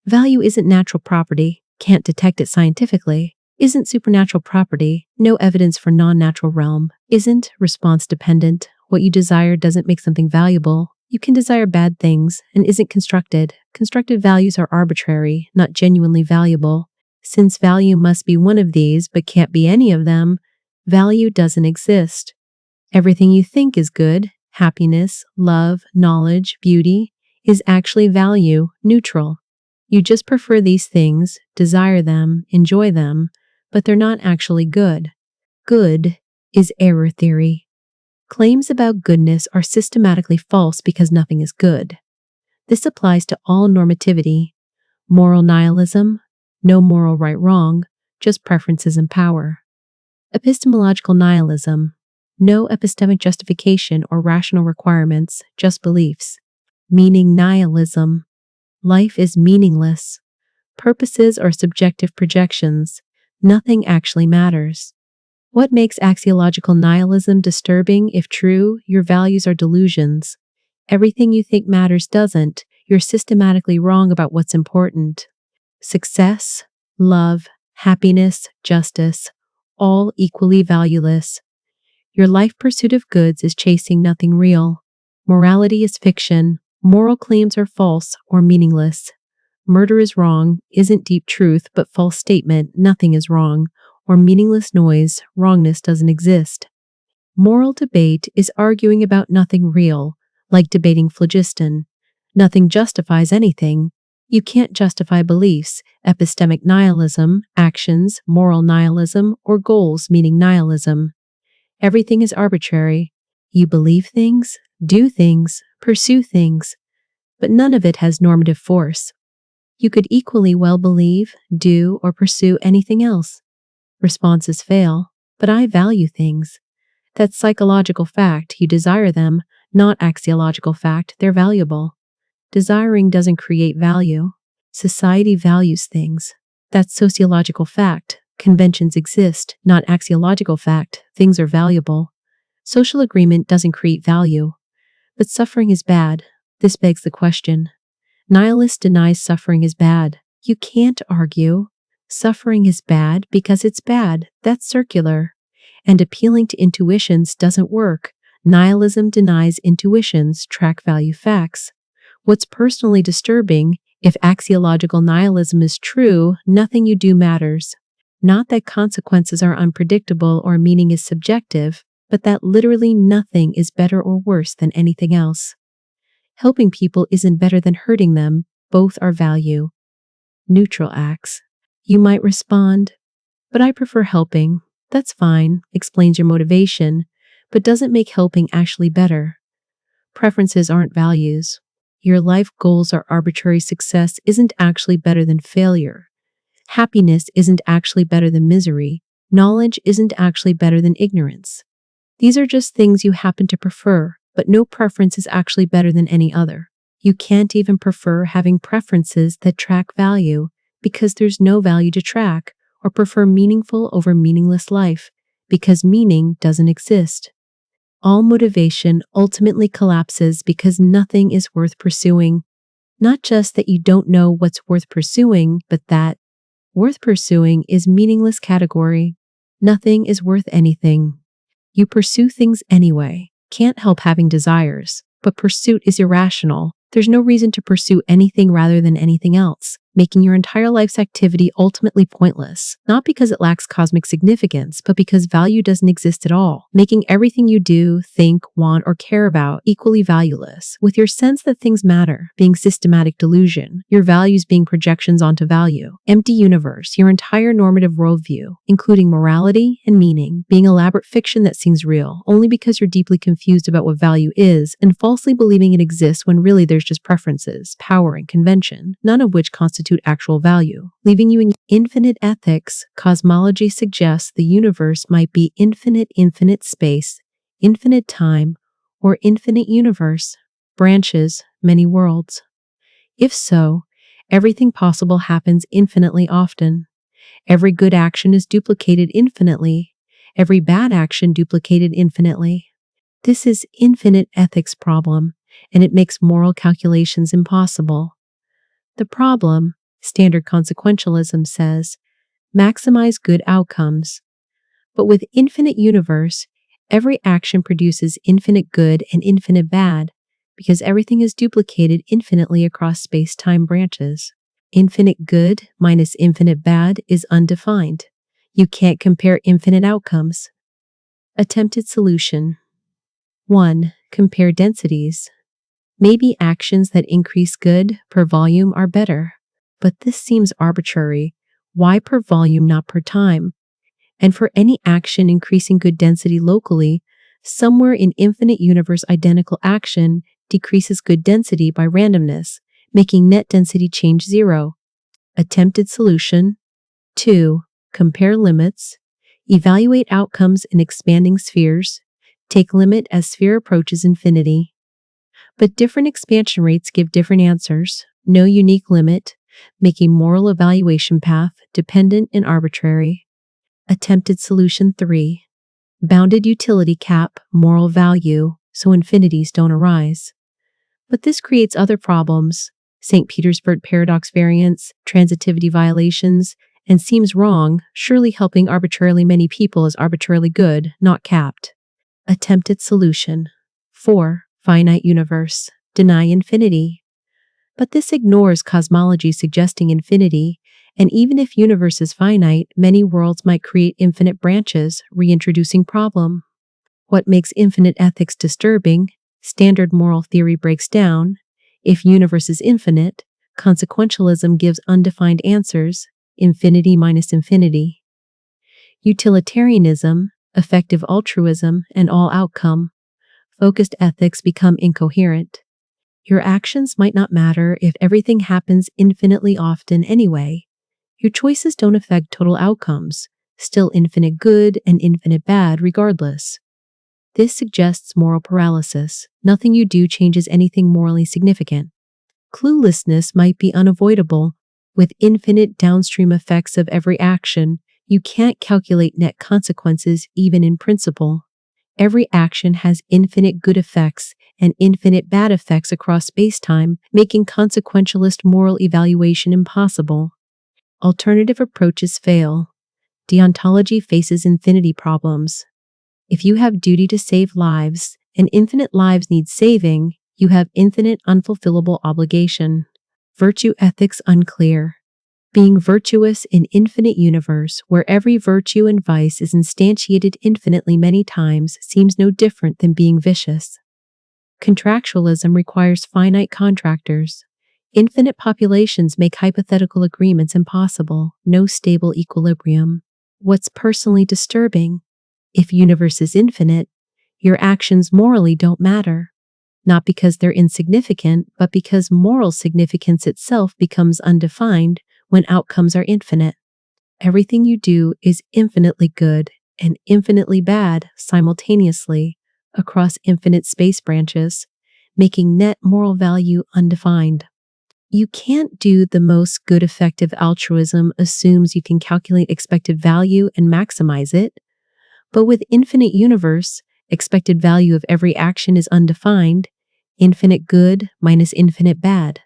Value isn't natural property, can't detect it scientifically, isn't supernatural property, no evidence for non-natural realm, isn't response-dependent. What you desire doesn't make something valuable. You can desire bad things and isn't constructed. Constructed values are arbitrary, not genuinely valuable. Since value must be one of these but can't be any of them, value doesn't exist. Everything you think is good, happiness, love, knowledge, beauty, is actually value, neutral. You just prefer these things, desire them, enjoy them, but they're not actually good. Good is error theory. Claims about goodness are systematically false because nothing is good. This applies to all normativity. Moral nihilism, no moral right-wrong, just preferences and power. Epistemological nihilism, no epistemic justification or rational requirements, just beliefs. Meaning nihilism, life is meaningless. Purposes are subjective projections, nothing actually matters. What makes axiological nihilism disturbing? If true, your values are delusions. Everything you think matters doesn't. You're systematically wrong about what's important. Success, love, happiness, justice, all equally valueless. Your life pursuit of goods is chasing nothing real. Morality is fiction. Moral claims are false or meaningless. Murder is wrong, isn't deep truth but false statement, nothing is wrong, or meaningless noise, wrongness doesn't exist. Moral debate is arguing about nothing real, like debating phlogiston. Nothing justifies anything. You can't justify beliefs, epistemic nihilism, actions, moral nihilism, or goals, meaning nihilism. Everything is arbitrary. You believe things, do things, pursue things, but none of it has normative force. You could equally well believe, do, or pursue anything else. Responses fail, but I value things. That's psychological fact, you desire them, not axiological fact, they're valuable. Desiring doesn't create value. Society values things. That's sociological fact. Conventions exist, not axiological fact. Things are valuable. Social agreement doesn't create value. But suffering is bad. This begs the question. Nihilist denies suffering is bad. You can't argue. Suffering is bad because it's bad. That's circular. And appealing to intuitions doesn't work. Nihilism denies intuitions, track value facts. What's personally disturbing, if axiological nihilism is true, nothing you do matters. Not that consequences are unpredictable or meaning is subjective, but that literally nothing is better or worse than anything else. Helping people isn't better than hurting them, both are value. Neutral acts. You might respond, but I prefer helping. That's fine, explains your motivation, but doesn't make helping actually better. Preferences aren't values. Your life goals or arbitrary success isn't actually better than failure. Happiness isn't actually better than misery. Knowledge isn't actually better than ignorance. These are just things you happen to prefer, but no preference is actually better than any other. You can't even prefer having preferences that track value because there's no value to track, or prefer meaningful over meaningless life because meaning doesn't exist. All motivation ultimately collapses because nothing is worth pursuing. Not just that you don't know what's worth pursuing, but that worth pursuing is meaningless category. Nothing is worth anything. You pursue things anyway. Can't help having desires, but pursuit is irrational. There's no reason to pursue anything rather than anything else, making your entire life's activity ultimately pointless, not because it lacks cosmic significance, but because value doesn't exist at all, making everything you do, think, want, or care about equally valueless, with your sense that things matter being systematic delusion, your values being projections onto value, empty universe, your entire normative worldview, including morality and meaning, being elaborate fiction that seems real, only because you're deeply confused about what value is, and falsely believing it exists when really there's just preferences, power, and convention, none of which constitute actual value, leaving you in infinite ethics. Cosmology suggests the universe might be infinite space, infinite time, or infinite universe, branches, many worlds. If so, everything possible happens infinitely often. Every good action is duplicated infinitely, every bad action duplicated infinitely. This is infinite ethics problem, and it makes moral calculations impossible. The problem, standard consequentialism says, maximize good outcomes. But with infinite universe, every action produces infinite good and infinite bad, because everything is duplicated infinitely across space-time branches. Infinite good minus infinite bad is undefined. You can't compare infinite outcomes. Attempted solution. 1. Compare densities. Maybe actions that increase good per volume are better, but this seems arbitrary. Why per volume, not per time? And for any action increasing good density locally, somewhere in infinite universe identical action decreases good density by randomness, making net density change 0. Attempted solution. 2. Compare limits. Evaluate outcomes in expanding spheres. Take limit as sphere approaches infinity. But different expansion rates give different answers. No unique limit, making moral evaluation path dependent and arbitrary. Attempted solution 3. Bounded utility cap, moral value, so infinities don't arise. But this creates other problems. St. Petersburg paradox variance, transitivity violations, and seems wrong, surely helping arbitrarily many people is arbitrarily good, not capped. Attempted solution. 4. Finite universe. Deny infinity. But this ignores cosmology suggesting infinity, and even if universe is finite, many worlds might create infinite branches, reintroducing problem. What makes infinite ethics disturbing? Standard moral theory breaks down. If universe is infinite, consequentialism gives undefined answers, infinity minus infinity. Utilitarianism, effective altruism, and all outcome. Focused ethics become incoherent. Your actions might not matter if everything happens infinitely often anyway. Your choices don't affect total outcomes, still infinite good and infinite bad regardless. This suggests moral paralysis. Nothing you do changes anything morally significant. Cluelessness might be unavoidable. With infinite downstream effects of every action, You can't calculate net consequences even in principle. Every action has infinite good effects and infinite bad effects across spacetime, making consequentialist moral evaluation impossible. Alternative approaches fail. Deontology faces infinity problems. If you have duty to save lives, and infinite lives need saving, you have infinite unfulfillable obligation. Virtue ethics unclear. Being virtuous in infinite universe where every virtue and vice is instantiated infinitely many times seems no different than being vicious. Contractualism requires finite contractors. Infinite populations make hypothetical agreements impossible, no stable equilibrium. What's personally disturbing? If universe is infinite, your actions morally don't matter. Not because they're insignificant, but because moral significance itself becomes undefined when outcomes are infinite. Everything you do is infinitely good and infinitely bad simultaneously across infinite space branches, making net moral value undefined. You can't do the most good effective altruism assumes you can calculate expected value and maximize it, but with infinite universe, expected value of every action is undefined, infinite good minus infinite bad.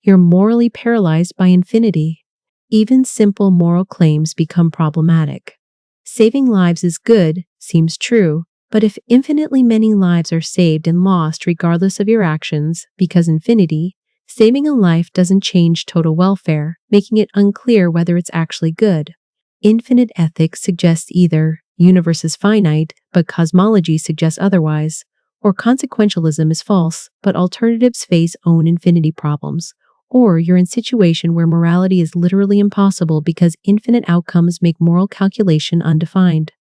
You're morally paralyzed by infinity. Even simple moral claims become problematic. Saving lives is good, seems true, but if infinitely many lives are saved and lost regardless of your actions, because infinity, saving a life doesn't change total welfare, making it unclear whether it's actually good. Infinite ethics suggests either universe is finite, but cosmology suggests otherwise, or consequentialism is false, but alternatives face own infinity problems. Or you're in a situation where morality is literally impossible because infinite outcomes make moral calculation undefined.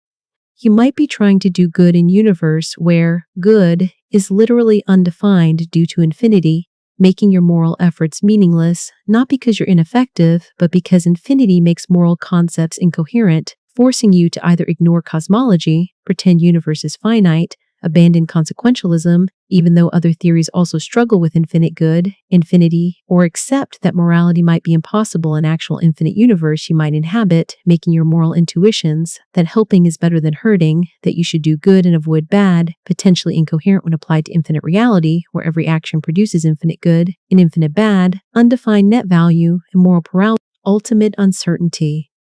You might be trying to do good in universe where good is literally undefined due to infinity, making your moral efforts meaningless, not because you're ineffective, but because infinity makes moral concepts incoherent, forcing you to either ignore cosmology, pretend universe is finite, abandon consequentialism, even though other theories also struggle with infinite good, infinity, or accept that morality might be impossible in actual infinite universe you might inhabit, making your moral intuitions that helping is better than hurting, that you should do good and avoid bad, potentially incoherent when applied to infinite reality, where every action produces infinite good and infinite bad, undefined net value, and moral paralysis. Ultimate uncertainty.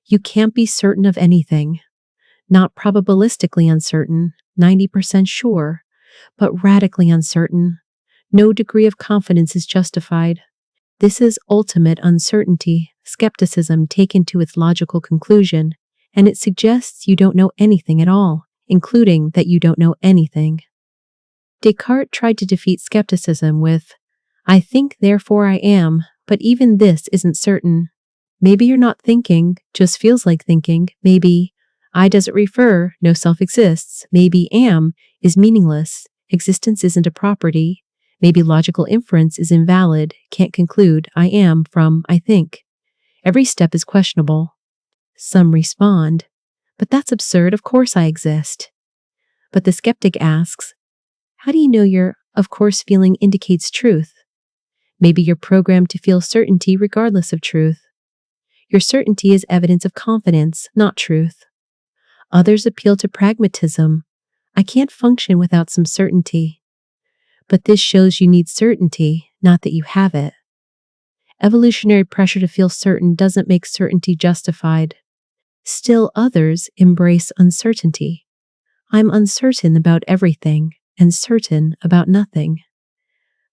You can't be certain of anything. Not probabilistically uncertain, 90% sure, but radically uncertain. No degree of confidence is justified. This is ultimate uncertainty, skepticism taken to its logical conclusion, and it suggests you don't know anything at all, including that you don't know anything. Descartes tried to defeat skepticism with, I think, therefore I am, but even this isn't certain. Maybe you're not thinking, just feels like thinking. Maybe I doesn't refer, no self exists. Maybe am is meaningless. Existence isn't a property. Maybe logical inference is invalid. Can't conclude I am from I think. Every step is questionable. Some respond, but that's absurd. Of course I exist. But the skeptic asks, how do you know your of course feeling indicates truth? Maybe you're programmed to feel certainty regardless of truth. Your certainty is evidence of confidence, not truth. Others appeal to pragmatism. I can't function without some certainty. But this shows you need certainty, not that you have it. Evolutionary pressure to feel certain doesn't make certainty justified. Still others embrace uncertainty. I'm uncertain about everything and certain about nothing.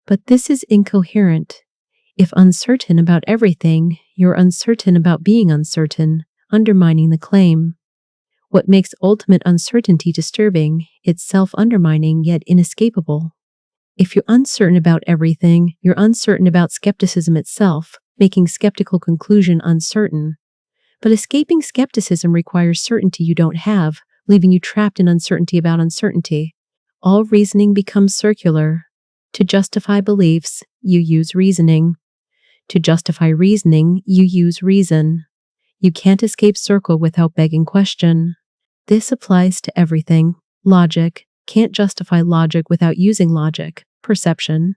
But this is incoherent. If uncertain about everything, you're uncertain about being uncertain, undermining the claim. What makes ultimate uncertainty disturbing, it's self-undermining yet inescapable. If you're uncertain about everything, you're uncertain about skepticism itself, making skeptical conclusion uncertain. But escaping skepticism requires certainty you don't have, leaving you trapped in uncertainty about uncertainty. All reasoning becomes circular. To justify beliefs, you use reasoning. To justify reasoning, you use reason. You can't escape circle without begging question. This applies to everything. Logic can't justify logic without using logic. Perception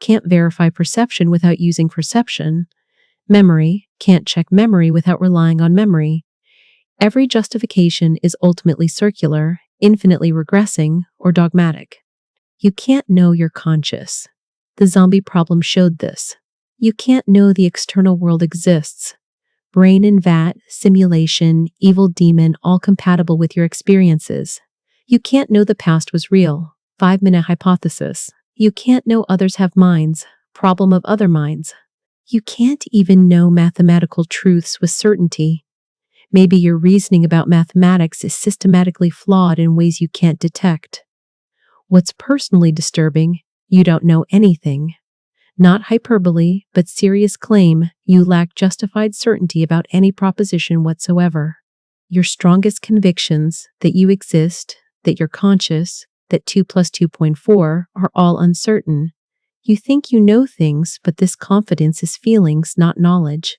can't verify perception without using perception. Memory can't check memory without relying on memory. Every justification is ultimately circular, infinitely regressing, or dogmatic. You can't know you're conscious. The zombie problem showed this. You can't know the external world exists. Brain and vat, simulation, evil demon, all compatible with your experiences. You can't know the past was real. 5-minute hypothesis. You can't know others have minds. Problem of other minds. You can't even know mathematical truths with certainty. Maybe your reasoning about mathematics is systematically flawed in ways you can't detect. What's personally disturbing, you don't know anything. Not hyperbole, but serious claim, you lack justified certainty about any proposition whatsoever. Your strongest convictions, that you exist, that you're conscious, that 2 plus 2.4 are all uncertain. You think you know things, but this confidence is feelings, not knowledge.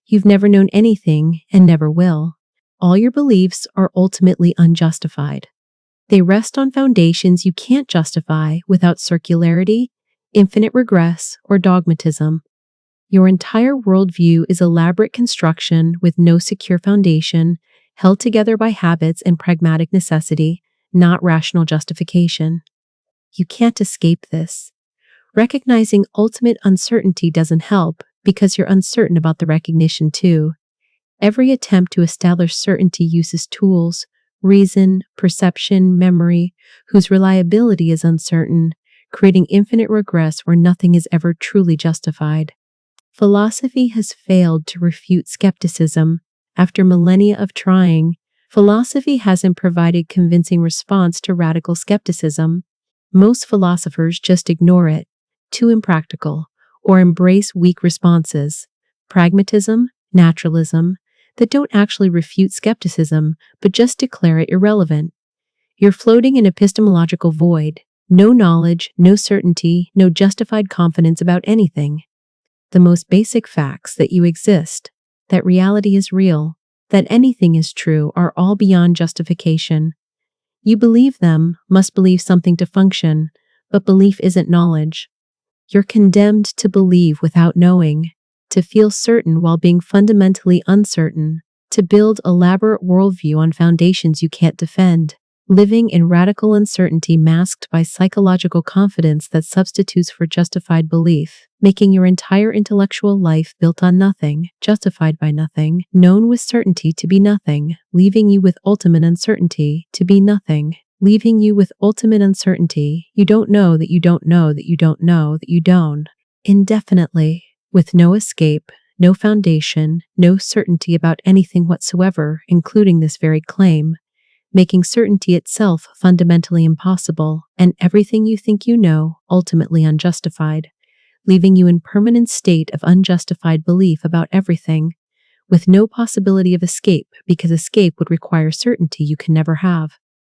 You've never known anything and never will. All your beliefs are ultimately unjustified. They rest on foundations you can't justify without circularity, infinite regress, or dogmatism. Your entire worldview is elaborate construction with no secure foundation, held together by habits and pragmatic necessity, not rational justification. You can't escape this. Recognizing ultimate uncertainty doesn't help because you're uncertain about the recognition too. Every attempt to establish certainty uses tools, reason, perception, memory, whose reliability is uncertain, creating infinite regress where nothing is ever truly justified. Philosophy has failed to refute skepticism. After millennia of trying, philosophy hasn't provided convincing response to radical skepticism. Most philosophers just ignore it, too impractical, or embrace weak responses, pragmatism, naturalism, that don't actually refute skepticism, but just declare it irrelevant. You're floating in epistemological void, no knowledge, no certainty, no justified confidence about anything. The most basic facts that you exist, that reality is real, that anything is true are all beyond justification. You believe them, must believe something to function, but belief isn't knowledge. You're condemned to believe without knowing, to feel certain while being fundamentally uncertain, to build elaborate worldview on foundations you can't defend, living in radical uncertainty masked by psychological confidence that substitutes for justified belief, making your entire intellectual life built on nothing, justified by nothing, known with certainty to be nothing, leaving you with ultimate uncertainty to be nothing. Leaving you with ultimate uncertainty, you don't know that you don't know that you don't know that you don't. Indefinitely, with no escape, no foundation, no certainty about anything whatsoever, including this very claim, making certainty itself fundamentally impossible, and everything you think you know ultimately unjustified, leaving you in permanent state of unjustified belief about everything, with no possibility of escape because escape would require certainty you can never have.